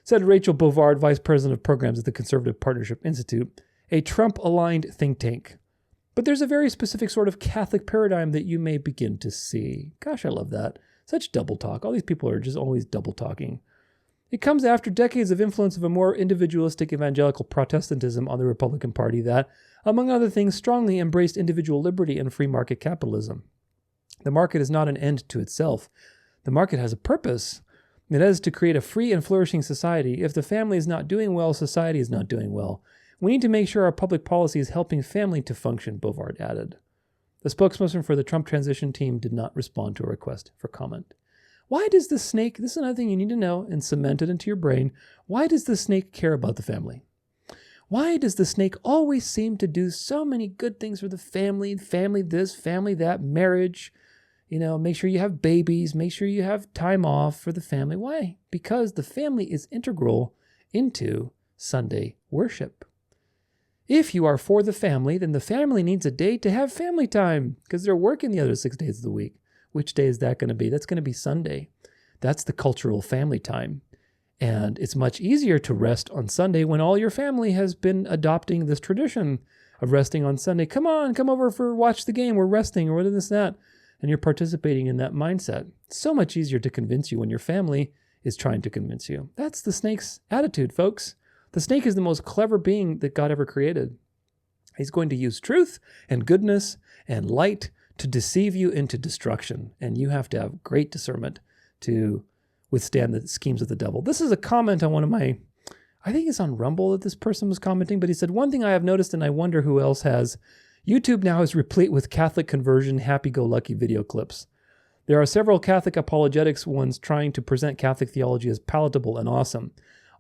Said Rachel Bovard, Vice President of Programs at the Conservative Partnership Institute, a Trump-aligned think tank. But there's a very specific sort of Catholic paradigm that you may begin to see. Gosh, I love that. Such double talk. All these people are just always double talking. It comes after decades of influence of a more individualistic evangelical Protestantism on the Republican Party that, among other things, strongly embraced individual liberty and free market capitalism. The market is not an end to itself. The market has a purpose. It is to create a free and flourishing society. If the family is not doing well, society is not doing well. We need to make sure our public policy is helping family to function, Bovard added. The spokesperson for the Trump transition team did not respond to a request for comment. Why does the snake, this is another thing you need to know and cement it into your brain, why does the snake care about the family? Why does the snake always seem to do so many good things for the family, family this, family that, marriage, make sure you have babies, make sure you have time off for the family. Why? Because the family is integral into Sunday worship. If you are for the family, then the family needs a day to have family time because they're working the other 6 days of the week. Which day is that going to be? That's going to be Sunday. That's the cultural family time. And it's much easier to rest on Sunday when all your family has been adopting this tradition of resting on Sunday. Come on, come over for watch the game. We're resting or this and that. And you're participating in that mindset. It's so much easier to convince you when your family is trying to convince you. That's the snake's attitude, folks. The snake is the most clever being that God ever created. He's going to use truth and goodness and light to deceive you into destruction. And you have to have great discernment to withstand the schemes of the devil. This is a comment on one of my, I think it's on Rumble that this person was commenting, but he said, one thing I have noticed, and I wonder who else has, YouTube now is replete with Catholic conversion, happy-go-lucky video clips. There are several Catholic apologetics ones trying to present Catholic theology as palatable and awesome.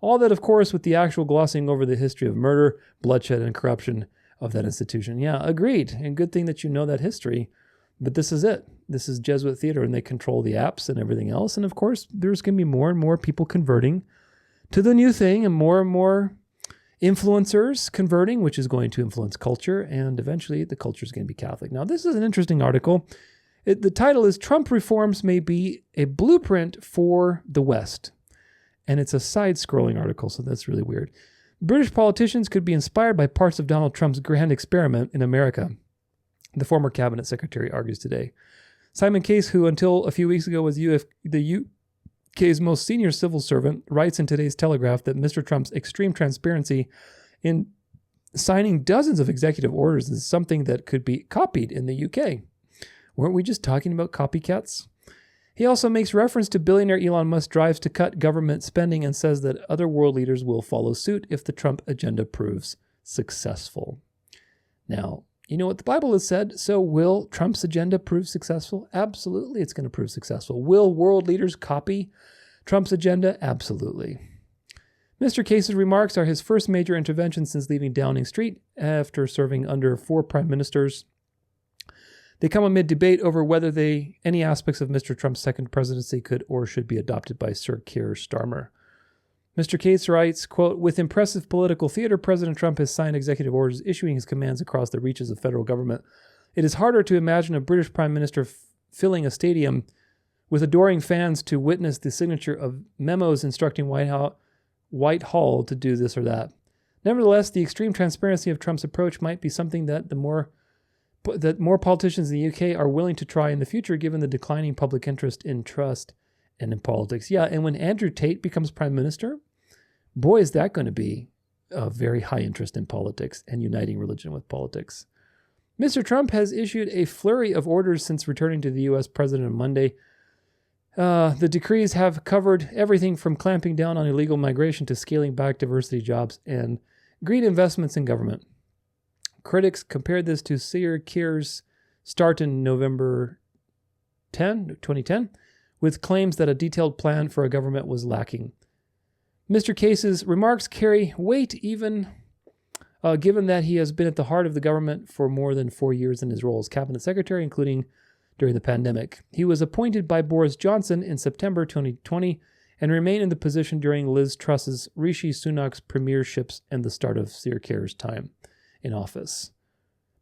All that, of course, with the actual glossing over the history of murder, bloodshed, and corruption of that institution. Yeah, agreed. And good thing that you know that history. But this is it. This is Jesuit theater, and they control the apps and everything else. And of course, there's going to be more and more people converting to the new thing, and more influencers converting, which is going to influence culture. And eventually, the culture is going to be Catholic. Now, this is an interesting article. The title is Trump Reforms May Be a Blueprint for the West. And it's a side-scrolling article, so that's really weird. British politicians could be inspired by parts of Donald Trump's grand experiment in America, the former cabinet secretary argues today. Simon Case, who until a few weeks ago was the UK's most senior civil servant, writes in today's Telegraph that Mr. Trump's extreme transparency in signing dozens of executive orders is something that could be copied in the UK. Weren't we just talking about copycats? He also makes reference to billionaire Elon Musk's drives to cut government spending and says that other world leaders will follow suit if the Trump agenda proves successful. Now, you know what the Bible has said, so will Trump's agenda prove successful? Absolutely, it's going to prove successful. Will world leaders copy Trump's agenda? Absolutely. Mr. Case's remarks are his first major intervention since leaving Downing Street after serving under 4 prime ministers. They come amid debate over whether any aspects of Mr. Trump's second presidency could or should be adopted by Sir Keir Starmer. Mr. Case writes, quote, with impressive political theater, President Trump has signed executive orders issuing his commands across the reaches of federal government. It is harder to imagine a British prime minister filling a stadium with adoring fans to witness the signature of memos instructing Whitehall to do this or that. Nevertheless, the extreme transparency of Trump's approach might be something that more politicians in the UK are willing to try in the future, given the declining public interest in trust and in politics. Yeah, and when Andrew Tate becomes prime minister, boy, is that going to be a very high interest in politics and uniting religion with politics. Mr. Trump has issued a flurry of orders since returning to the U.S. president on Monday. The decrees have covered everything from clamping down on illegal migration to scaling back diversity jobs and green investments in government. Critics compared this to Sir Keir's start in November 2010, with claims that a detailed plan for a government was lacking. Mr. Case's remarks carry weight even given that he has been at the heart of the government for more than 4 years in his role as cabinet secretary, including during the pandemic. He was appointed by Boris Johnson in September 2020 and remained in the position during Liz Truss's, Rishi Sunak's premierships and the start of Sir Keir's time in office.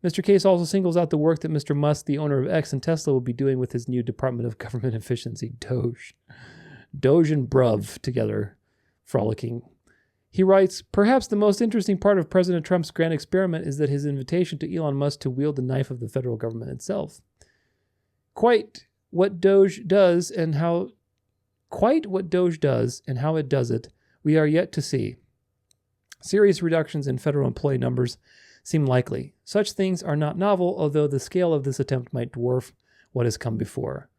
Mr. Case also singles out the work that Mr. Musk, the owner of X and Tesla, will be doing with his new Department of Government Efficiency, Doge. Doge and Bruv together, frolicking. He writes, perhaps the most interesting part of President Trump's grand experiment is that his invitation to Elon Musk to wield the knife of the federal government itself. Quite what Doge does and how it does it, we are yet to see. Serious reductions in federal employee numbers seem likely. Such things are not novel, although the scale of this attempt might dwarf what has come before.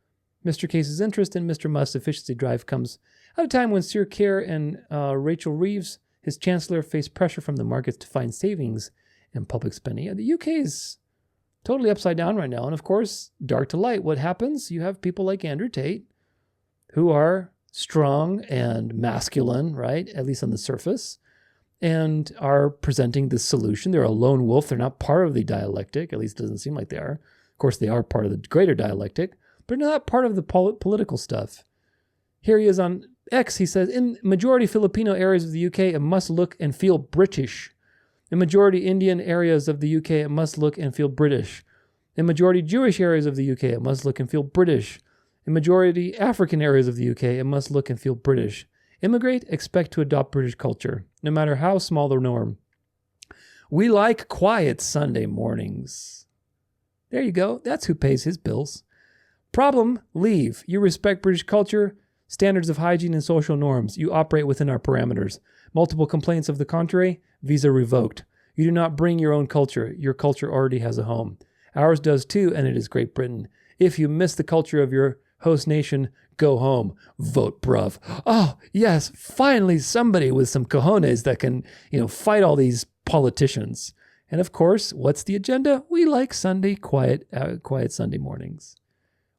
Mr. Case's interest in Mr. Musk's efficiency drive comes at a time when Sir Keir and Rachel Reeves, his chancellor, face pressure from the markets to find savings in public spending. Yeah, the UK is totally upside down right now. And of course, dark to light, what happens? You have people like Andrew Tate, who are strong and masculine, right? At least on the surface, and are presenting this solution. They're a lone wolf. They're not part of the dialectic. At least it doesn't seem like they are. Of course, they are part of the greater dialectic, but not part of the political stuff. Here he is on X. He says, in majority Filipino areas of the UK, it must look and feel British. In majority Indian areas of the UK, it must look and feel British. In majority Jewish areas of the UK, it must look and feel British. In majority African areas of the UK, it must look and feel British. Immigrate, expect to adopt British culture, no matter how small the norm. We like quiet Sunday mornings. There you go. That's who pays his bills. Problem, leave. You respect British culture, standards of hygiene and social norms. You operate within our parameters. Multiple complaints of the contrary, visa revoked. You do not bring your own culture. Your culture already has a home. Ours does too, and it is Great Britain. If you miss the culture of your host nation, go home. Vote, bruv. Oh, yes, finally somebody with some cojones that can, fight all these politicians. And of course, what's the agenda? We like Sunday quiet Sunday mornings.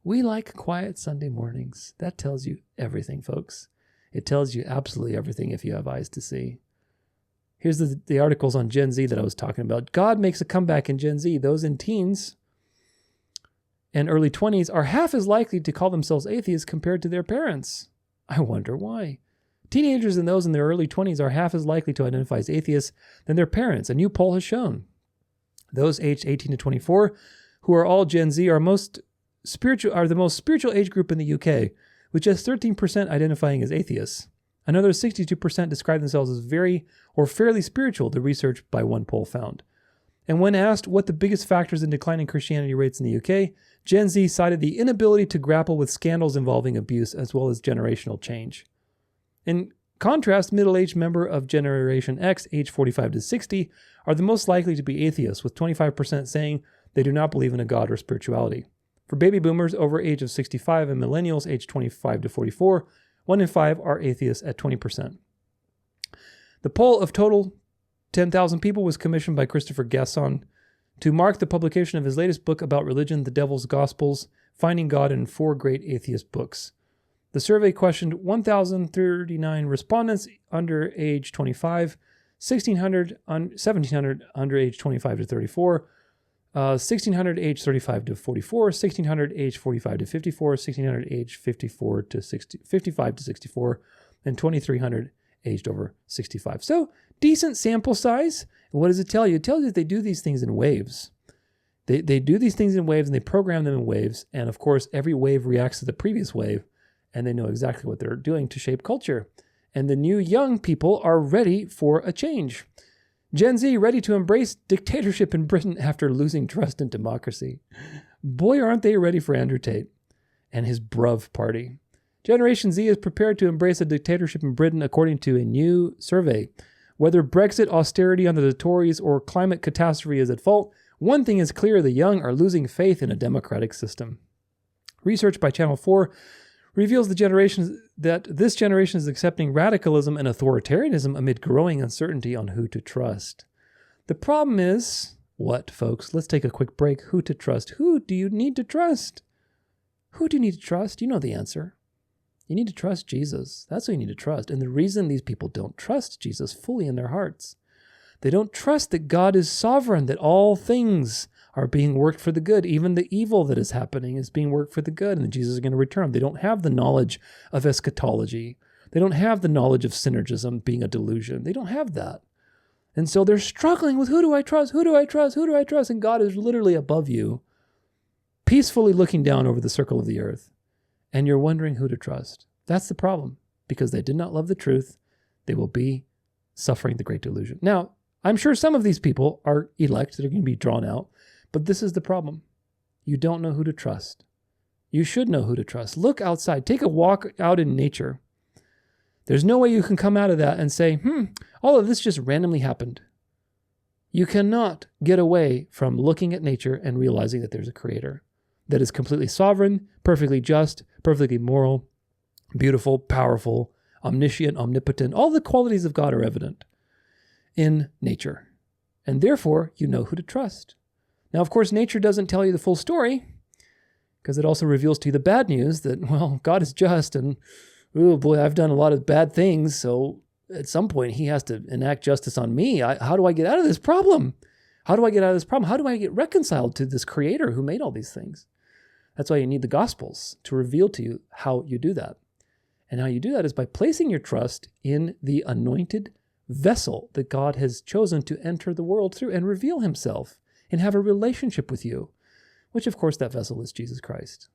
We like quiet Sunday mornings. That tells you everything, folks. It tells you absolutely everything if you have eyes to see. Here's the articles on Gen Z that I was talking about. God makes a comeback in Gen Z. Those in teens and early 20s are half as likely to call themselves atheists compared to their parents. I wonder why. Teenagers and those in their early 20s are half as likely to identify as atheists than their parents, a new poll has shown. Those aged 18 to 24, who are all Gen Z, are the most spiritual age group in the UK, with just 13% identifying as atheists. Another 62% describe themselves as very or fairly spiritual, the research by one poll found. And when asked what the biggest factors in declining Christianity rates in the UK, Gen Z cited the inability to grapple with scandals involving abuse as well as generational change. In contrast, middle-aged members of Generation X, aged 45 to 60, are the most likely to be atheists, with 25% saying they do not believe in a God or spirituality. For baby boomers over age of 65 and millennials aged 25 to 44, 1 in 5 are atheists at 20%. The poll of total 10,000 people was commissioned by Christopher Gasson to mark the publication of his latest book about religion, The Devil's Gospels, Finding God in 4 Great Atheist Books. The survey questioned 1,039 respondents under age 25, 1,700 under age 25 to 34, 1,600 age 35 to 44, 1,600 age 45 to 54, 1,600 age 55 to 64, and 2,300 aged over 65. So decent sample size. And what does it tell you? It tells you that they do these things in waves. They do these things in waves and they program them in waves. And of course, every wave reacts to the previous wave and they know exactly what they're doing to shape culture. And the new young people are ready for a change. Gen Z ready to embrace dictatorship in Britain after losing trust in democracy. Boy, aren't they ready for Andrew Tate and his bruv party. Generation Z is prepared to embrace a dictatorship in Britain according to a new survey. Whether Brexit, austerity under the Tories, or climate catastrophe is at fault, one thing is clear: the young are losing faith in a democratic system. Research by Channel 4 reveals that this generation is accepting radicalism and authoritarianism amid growing uncertainty on who to trust. The problem is, what, folks? Let's take a quick break. Who to trust? Who do you need to trust? Who do you need to trust? You know the answer. You need to trust Jesus. That's who you need to trust. And the reason these people don't trust Jesus fully in their hearts, they don't trust that God is sovereign, that all things are being worked for the good. Even the evil that is happening is being worked for the good, and that Jesus is going to return. They don't have the knowledge of eschatology. They don't have the knowledge of synergism being a delusion. They don't have that. And so they're struggling with, who do I trust? Who do I trust? Who do I trust? And God is literally above you, peacefully looking down over the circle of the earth. And you're wondering who to trust. That's the problem. Because they did not love the truth, they will be suffering the great delusion. Now, I'm sure some of these people are elect, that are going to be drawn out, but this is the problem. You don't know who to trust. You should know who to trust. Look outside. Take a walk out in nature. There's no way you can come out of that and say, all of this just randomly happened. You cannot get away from looking at nature and realizing that there's a creator that is completely sovereign, perfectly just, perfectly moral, beautiful, powerful, omniscient, omnipotent. All the qualities of God are evident in nature. And therefore, you know who to trust. Now, of course, nature doesn't tell you the full story, because it also reveals to you the bad news that, well, God is just, and, oh boy, I've done a lot of bad things, so at some point he has to enact justice on me. How do I get out of this problem? How do I get out of this problem? How do I get reconciled to this creator who made all these things? That's why you need the Gospels to reveal to you how you do that. And how you do that is by placing your trust in the anointed vessel that God has chosen to enter the world through and reveal himself and have a relationship with you, which of course that vessel is Jesus Christ.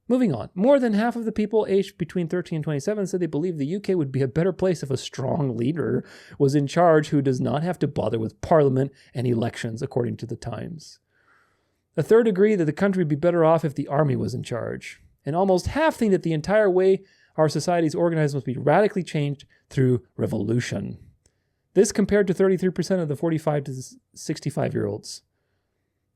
Moving on. More than half of the people aged between 13 and 27 said they believe the UK would be a better place if a strong leader was in charge who does not have to bother with parliament and elections, according to the Times. A third agree that the country would be better off if the army was in charge. And almost half think that the entire way our society is organized must be radically changed through revolution. This compared to 33% of the 45 to 65-year-olds.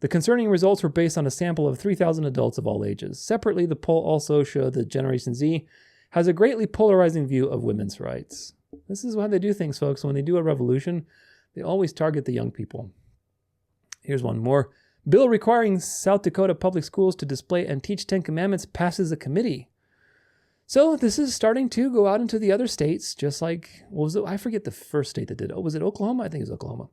The concerning results were based on a sample of 3,000 adults of all ages. Separately, the poll also showed that Generation Z has a greatly polarizing view of women's rights. This is how they do things, folks. When they do a revolution, they always target the young people. Here's one more. Bill requiring South Dakota public schools to display and teach 10 Commandments passes a committee. So this is starting to go out into the other states, just like, what was it? I forget the first state that did it. Oh, was it Oklahoma? I think it was Oklahoma.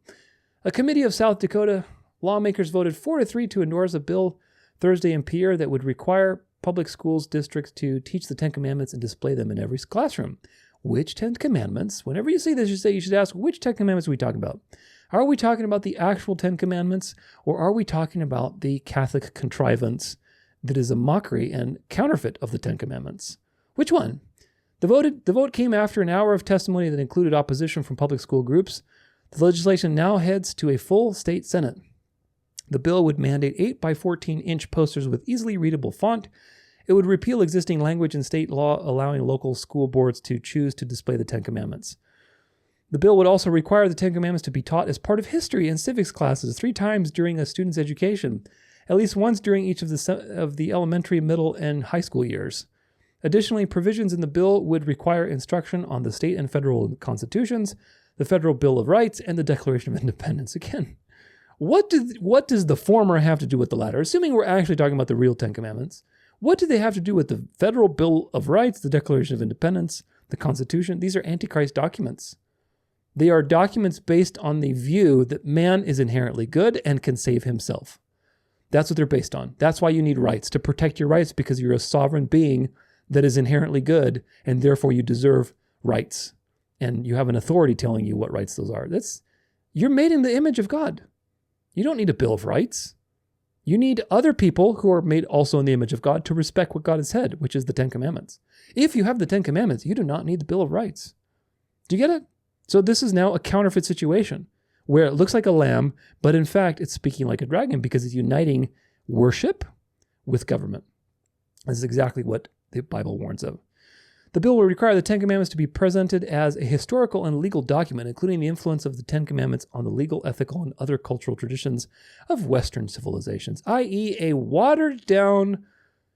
A committee of South Dakota lawmakers voted 4-3 to endorse a bill Thursday in Pierre that would require public schools districts to teach the 10 Commandments and display them in every classroom. Which 10 Commandments? Whenever you see this, you should ask, which 10 Commandments are we talking about? Are we talking about the actual 10 Commandments, or are we talking about the Catholic contrivance that is a mockery and counterfeit of the 10 Commandments? Which one? The vote came after an hour of testimony that included opposition from public school groups. The legislation now heads to a full state Senate. The bill would mandate 8 by 14-inch posters with easily readable font. It would repeal existing language in state law allowing local school boards to choose to display the 10 Commandments. The bill would also require the 10 Commandments to be taught as part of history and civics classes 3 times during a student's education, at least once during each of the elementary, middle, and high school years. Additionally, provisions in the bill would require instruction on the state and federal constitutions, the Federal Bill of Rights, and the Declaration of Independence. Again, what does the former have to do with the latter? Assuming we're actually talking about the real 10 Commandments, what do they have to do with the Federal Bill of Rights, the Declaration of Independence, the Constitution? These are Antichrist documents. They are documents based on the view that man is inherently good and can save himself. That's what they're based on. That's why you need rights, to protect your rights, because you're a sovereign being that is inherently good, and therefore you deserve rights. And you have an authority telling you what rights those are. You're made in the image of God. You don't need a Bill of Rights. You need other people who are made also in the image of God to respect what God has said, which is the 10 Commandments. If you have the 10 Commandments, you do not need the Bill of Rights. Do you get it? So this is now a counterfeit situation where it looks like a lamb, but in fact, it's speaking like a dragon because it's uniting worship with government. This is exactly what the Bible warns of. The bill will require the 10 Commandments to be presented as a historical and legal document, including the influence of the 10 Commandments on the legal, ethical, and other cultural traditions of Western civilizations, i.e. a watered-down,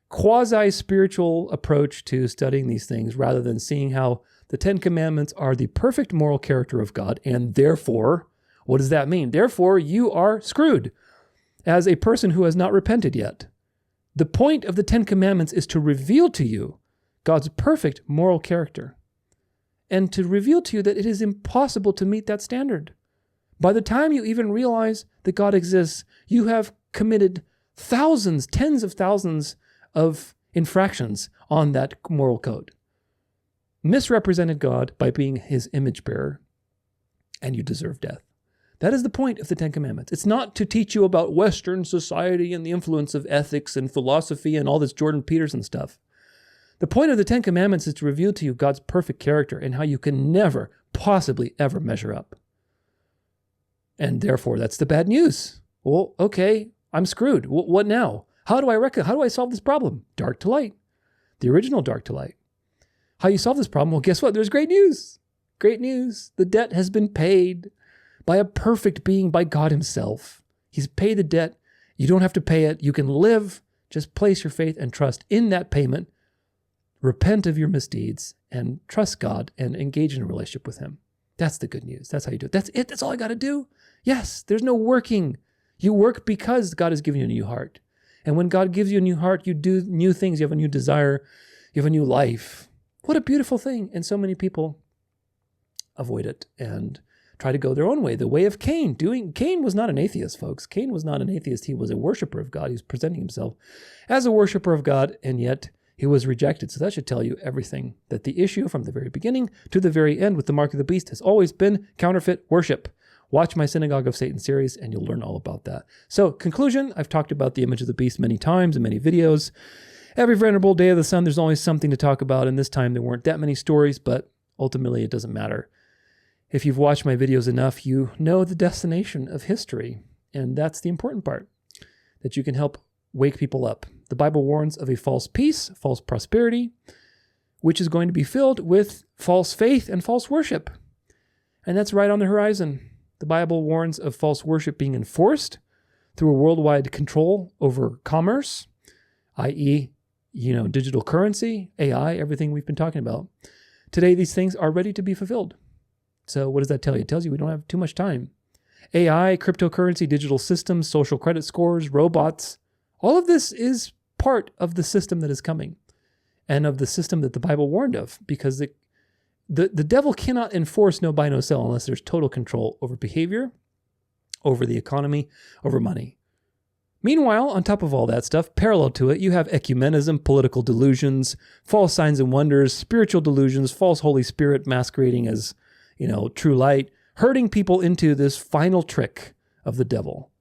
quasi-spiritual approach to studying these things rather than seeing how the 10 Commandments are the perfect moral character of God, and therefore, what does that mean? Therefore, you are screwed as a person who has not repented yet. The point of the 10 Commandments is to reveal to you God's perfect moral character, and to reveal to you that it is impossible to meet that standard. By the time you even realize that God exists, you have committed thousands, tens of thousands of infractions on that moral code. Misrepresented God by being his image bearer, and you deserve death. That is the point of the 10 Commandments. It's not to teach you about Western society and the influence of ethics and philosophy and all this Jordan Peterson stuff. The point of the 10 Commandments is to reveal to you God's perfect character and how you can never, possibly ever measure up. And therefore, that's the bad news. Well, okay, I'm screwed. What now? How do I solve this problem? Dark to light. The original dark to light. How you solve this problem? Well, guess what? There's great news. Great news. The debt has been paid by a perfect being, by God himself. He's paid the debt. You don't have to pay it. You can live. Just place your faith and trust in that payment. Repent of your misdeeds and trust God and engage in a relationship with him. That's the good news. That's how you do it. That's it. That's all I got to do. Yes, there's no working. You work because God has given you a new heart. And when God gives you a new heart, you do new things. You have a new desire. You have a new life. What a beautiful thing. And so many people avoid it and try to go their own way. The way of Cain. Cain was not an atheist, folks. Cain was not an atheist. He was a worshiper of God. He was presenting himself as a worshiper of God, and yet he was rejected. So that should tell you everything, that the issue from the very beginning to the very end with the mark of the beast has always been counterfeit worship. Watch my Synagogue of Satan series and you'll learn all about that. So conclusion, I've talked about the image of the beast many times in many videos. Every Venerable Day of the Sun, there's always something to talk about. And this time there weren't that many stories, but ultimately it doesn't matter. If you've watched my videos enough, you know the destination of history. And that's the important part, that you can help wake people up. The Bible warns of a false peace, false prosperity, which is going to be filled with false faith and false worship. And that's right on the horizon. The Bible warns of false worship being enforced through a worldwide control over commerce, i.e., digital currency, AI, everything we've been talking about. Today, these things are ready to be fulfilled. So what does that tell you? It tells you we don't have too much time. AI, cryptocurrency, digital systems, social credit scores, robots, all of this is part of the system that is coming and of the system that the Bible warned of, because the devil cannot enforce no buy, no sell unless there's total control over behavior, over the economy, over money. Meanwhile, on top of all that stuff, parallel to it, you have ecumenism, political delusions, false signs and wonders, spiritual delusions, false Holy Spirit masquerading as, true light, herding people into this final trick of the devil.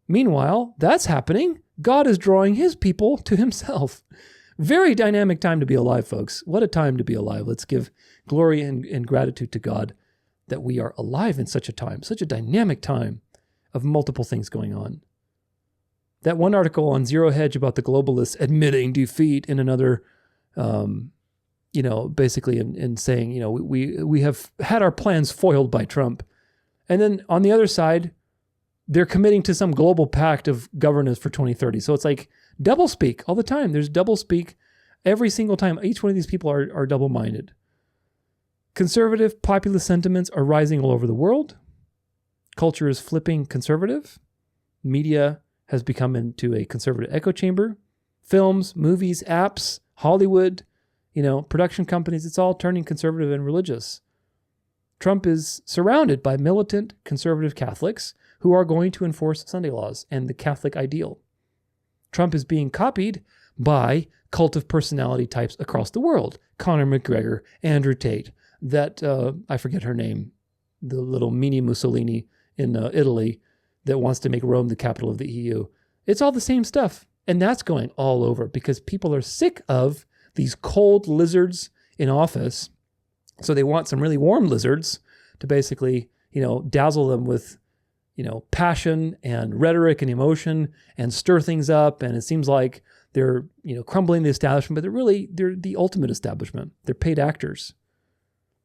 Meanwhile, that's happening. God is drawing his people to himself. Very dynamic time to be alive, folks. What a time to be alive. Let's give glory and gratitude to God that we are alive in such a time, such a dynamic time of multiple things going on. That one article on Zero Hedge about the globalists admitting defeat in another, basically in saying, we have had our plans foiled by Trump. And then on the other side, they're committing to some global pact of governance for 2030. So it's like doublespeak all the time. There's doublespeak every single time. Each one of these people are double-minded. Conservative populist sentiments are rising all over the world. Culture is flipping conservative. Media has become into a conservative echo chamber. Films, movies, apps, Hollywood, production companies, it's all turning conservative and religious. Trump is surrounded by militant conservative Catholics who are going to enforce Sunday laws and the Catholic ideal. Trump is being copied by cult of personality types across the world. Conor McGregor, Andrew Tate, that, I forget her name, the little mini Mussolini in Italy, that wants to make Rome the capital of the EU. It's all the same stuff. And that's going all over because people are sick of these cold lizards in office. So they want some really warm lizards to basically, dazzle them with, passion and rhetoric and emotion and stir things up. And it seems like they're, crumbling the establishment, but they're the ultimate establishment. They're paid actors.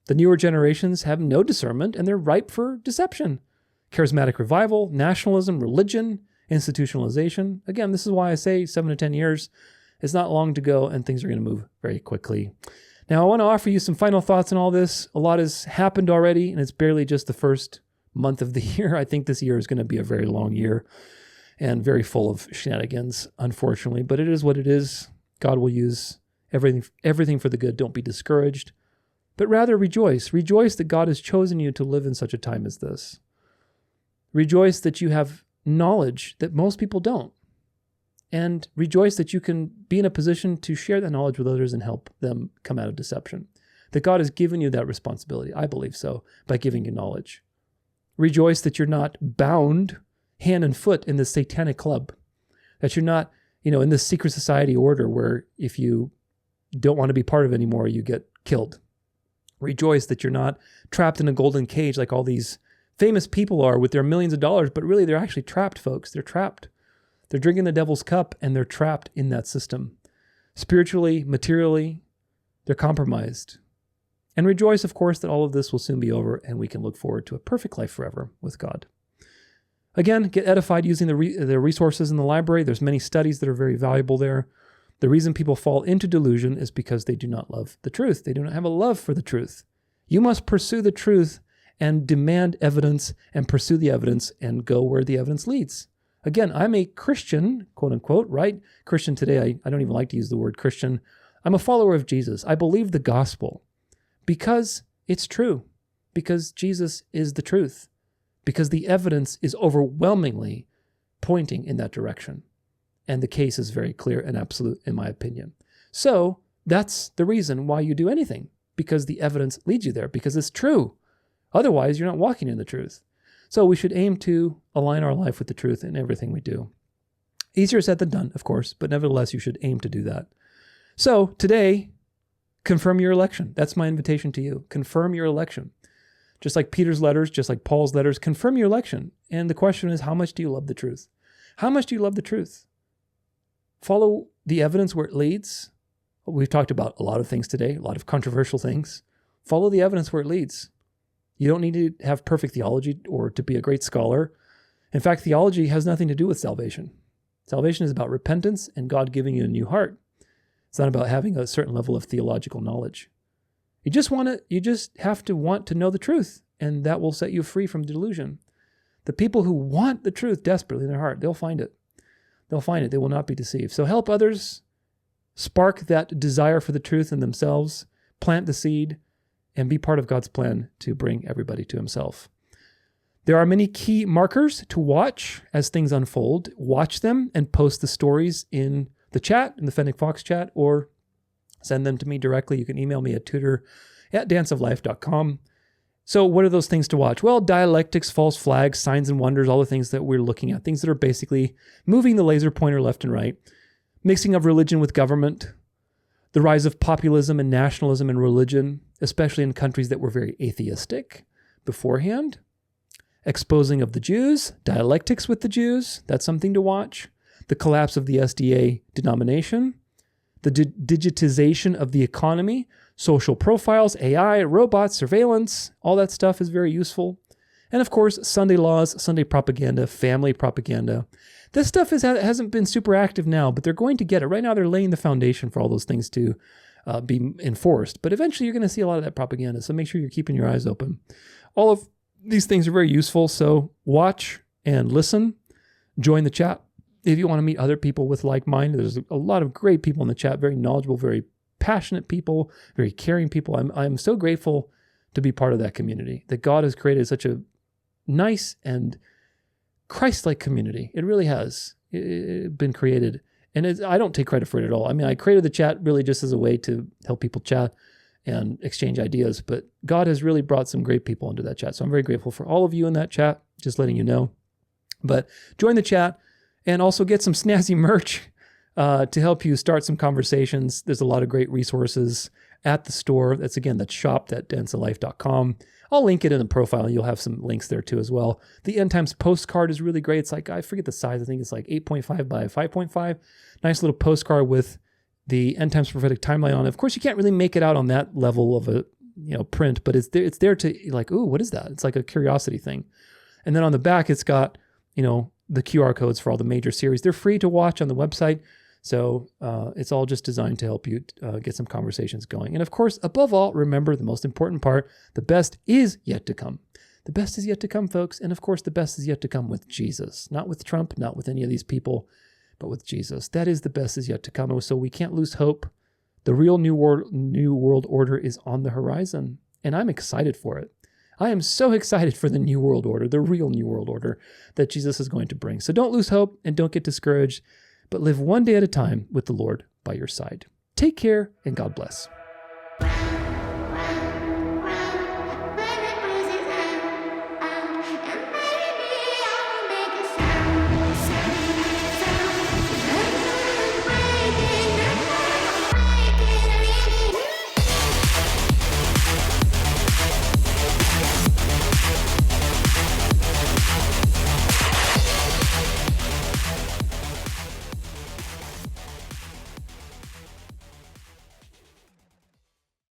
The newer generations have no discernment and they're ripe for deception. Charismatic revival, nationalism, religion, institutionalization. Again, this is why I say 7 to 10 years is not long to go and things are going to move very quickly. Now, I want to offer you some final thoughts on all this. A lot has happened already, and it's barely just the first month of the year. I think this year is going to be a very long year and very full of shenanigans, unfortunately, but it is what it is. God will use everything for the good. Don't be discouraged, but rather rejoice. Rejoice that God has chosen you to live in such a time as this. Rejoice that you have knowledge that most people don't. And rejoice that you can be in a position to share that knowledge with others and help them come out of deception. That God has given you that responsibility, I believe so, by giving you knowledge. Rejoice that you're not bound hand and foot in this satanic club. That you're not, in this secret society order where if you don't want to be part of it anymore, you get killed. Rejoice that you're not trapped in a golden cage like all these famous people are with their millions of dollars, but really they're actually trapped, folks. They're trapped. They're drinking the devil's cup and they're trapped in that system. Spiritually, materially, they're compromised. And rejoice, of course, that all of this will soon be over and we can look forward to a perfect life forever with God. Again, get edified using the resources in the library. There's many studies that are very valuable there. The reason people fall into delusion is because they do not love the truth. They do not have a love for the truth. You must pursue the truth and demand evidence and pursue the evidence and go where the evidence leads. Again, I'm a Christian, quote unquote, right? Christian today, I don't even like to use the word Christian. I'm a follower of Jesus. I believe the gospel because it's true, because Jesus is the truth, because the evidence is overwhelmingly pointing in that direction. And the case is very clear and absolute, in my opinion. So that's the reason why you do anything, because the evidence leads you there, because it's true. Otherwise, you're not walking in the truth. So we should aim to align our life with the truth in everything we do. Easier said than done, of course, but nevertheless, you should aim to do that. So today, confirm your election. That's my invitation to you. Confirm your election. Just like Peter's letters, just like Paul's letters, confirm your election. And the question is, how much do you love the truth? How much do you love the truth? Follow the evidence where it leads. We've talked about a lot of things today, a lot of controversial things. Follow the evidence where it leads. You don't need to have perfect theology or to be a great scholar. In fact, theology has nothing to do with salvation. Salvation is about repentance and God giving you a new heart. It's not about having a certain level of theological knowledge. You just have to want to know the truth, and that will set you free from delusion. The people who want the truth desperately in their heart, they'll find it. They'll find it. They will not be deceived. So help others spark that desire for the truth in themselves, plant the seed, and be part of God's plan to bring everybody to himself. There are many key markers to watch as things unfold. Watch them and post the stories in the chat, in the Fennec Fox chat, or send them to me directly. You can email me at tudor@danceoflife.com. So what are those things to watch? Well, dialectics, false flags, signs and wonders, all the things that we're looking at, things that are basically moving the laser pointer left and right, mixing of religion with government, the rise of populism and nationalism in religion, especially in countries that were very atheistic beforehand, exposing of the Jews, dialectics with the Jews, that's something to watch, the collapse of the SDA denomination, the digitization of the economy, social profiles, AI, robots, surveillance, all that stuff is very useful. And of course, Sunday laws, Sunday propaganda, family propaganda. This stuff hasn't been super active now, but they're going to get it. Right now, they're laying the foundation for all those things to be enforced. But eventually, you're going to see a lot of that propaganda, so make sure you're keeping your eyes open. All of these things are very useful, so watch and listen. Join the chat. If you want to meet other people with like mind, there's a lot of great people in the chat, very knowledgeable, very passionate people, very caring people. I'm so grateful to be part of that community, that God has created such a nice and Christ-like community. It really has been created. And I don't take credit for it at all. I mean, I created the chat really just as a way to help people chat and exchange ideas, but God has really brought some great people into that chat. So I'm very grateful for all of you in that chat, just letting you know. But join the chat and also get some snazzy merch to help you start some conversations. There's a lot of great resources at the store. That's shop.danceoflife.com. I'll link it in the profile. You'll have some links there too as well. The End Times postcard is really great. It's like, I forget the size. I think it's like 8.5 by 5.5. Nice little postcard with the End Times prophetic timeline on it. Of course, you can't really make it out on that level of a print, but it's there to like, ooh, what is that? It's like a curiosity thing. And then on the back, it's got, the QR codes for all the major series. They're free to watch on the website. So it's all just designed to help you get some conversations going. And of course, above all, remember the most important part, the best is yet to come. The best is yet to come, folks. And of course, the best is yet to come with Jesus, not with Trump, not with any of these people, but with Jesus. That is the best is yet to come. So we can't lose hope. The real new world order is on the horizon, and I'm excited for it. I am so excited for the new world order, the real new world order that Jesus is going to bring. So don't lose hope and don't get discouraged, but live one day at a time with the Lord by your side. Take care and God bless.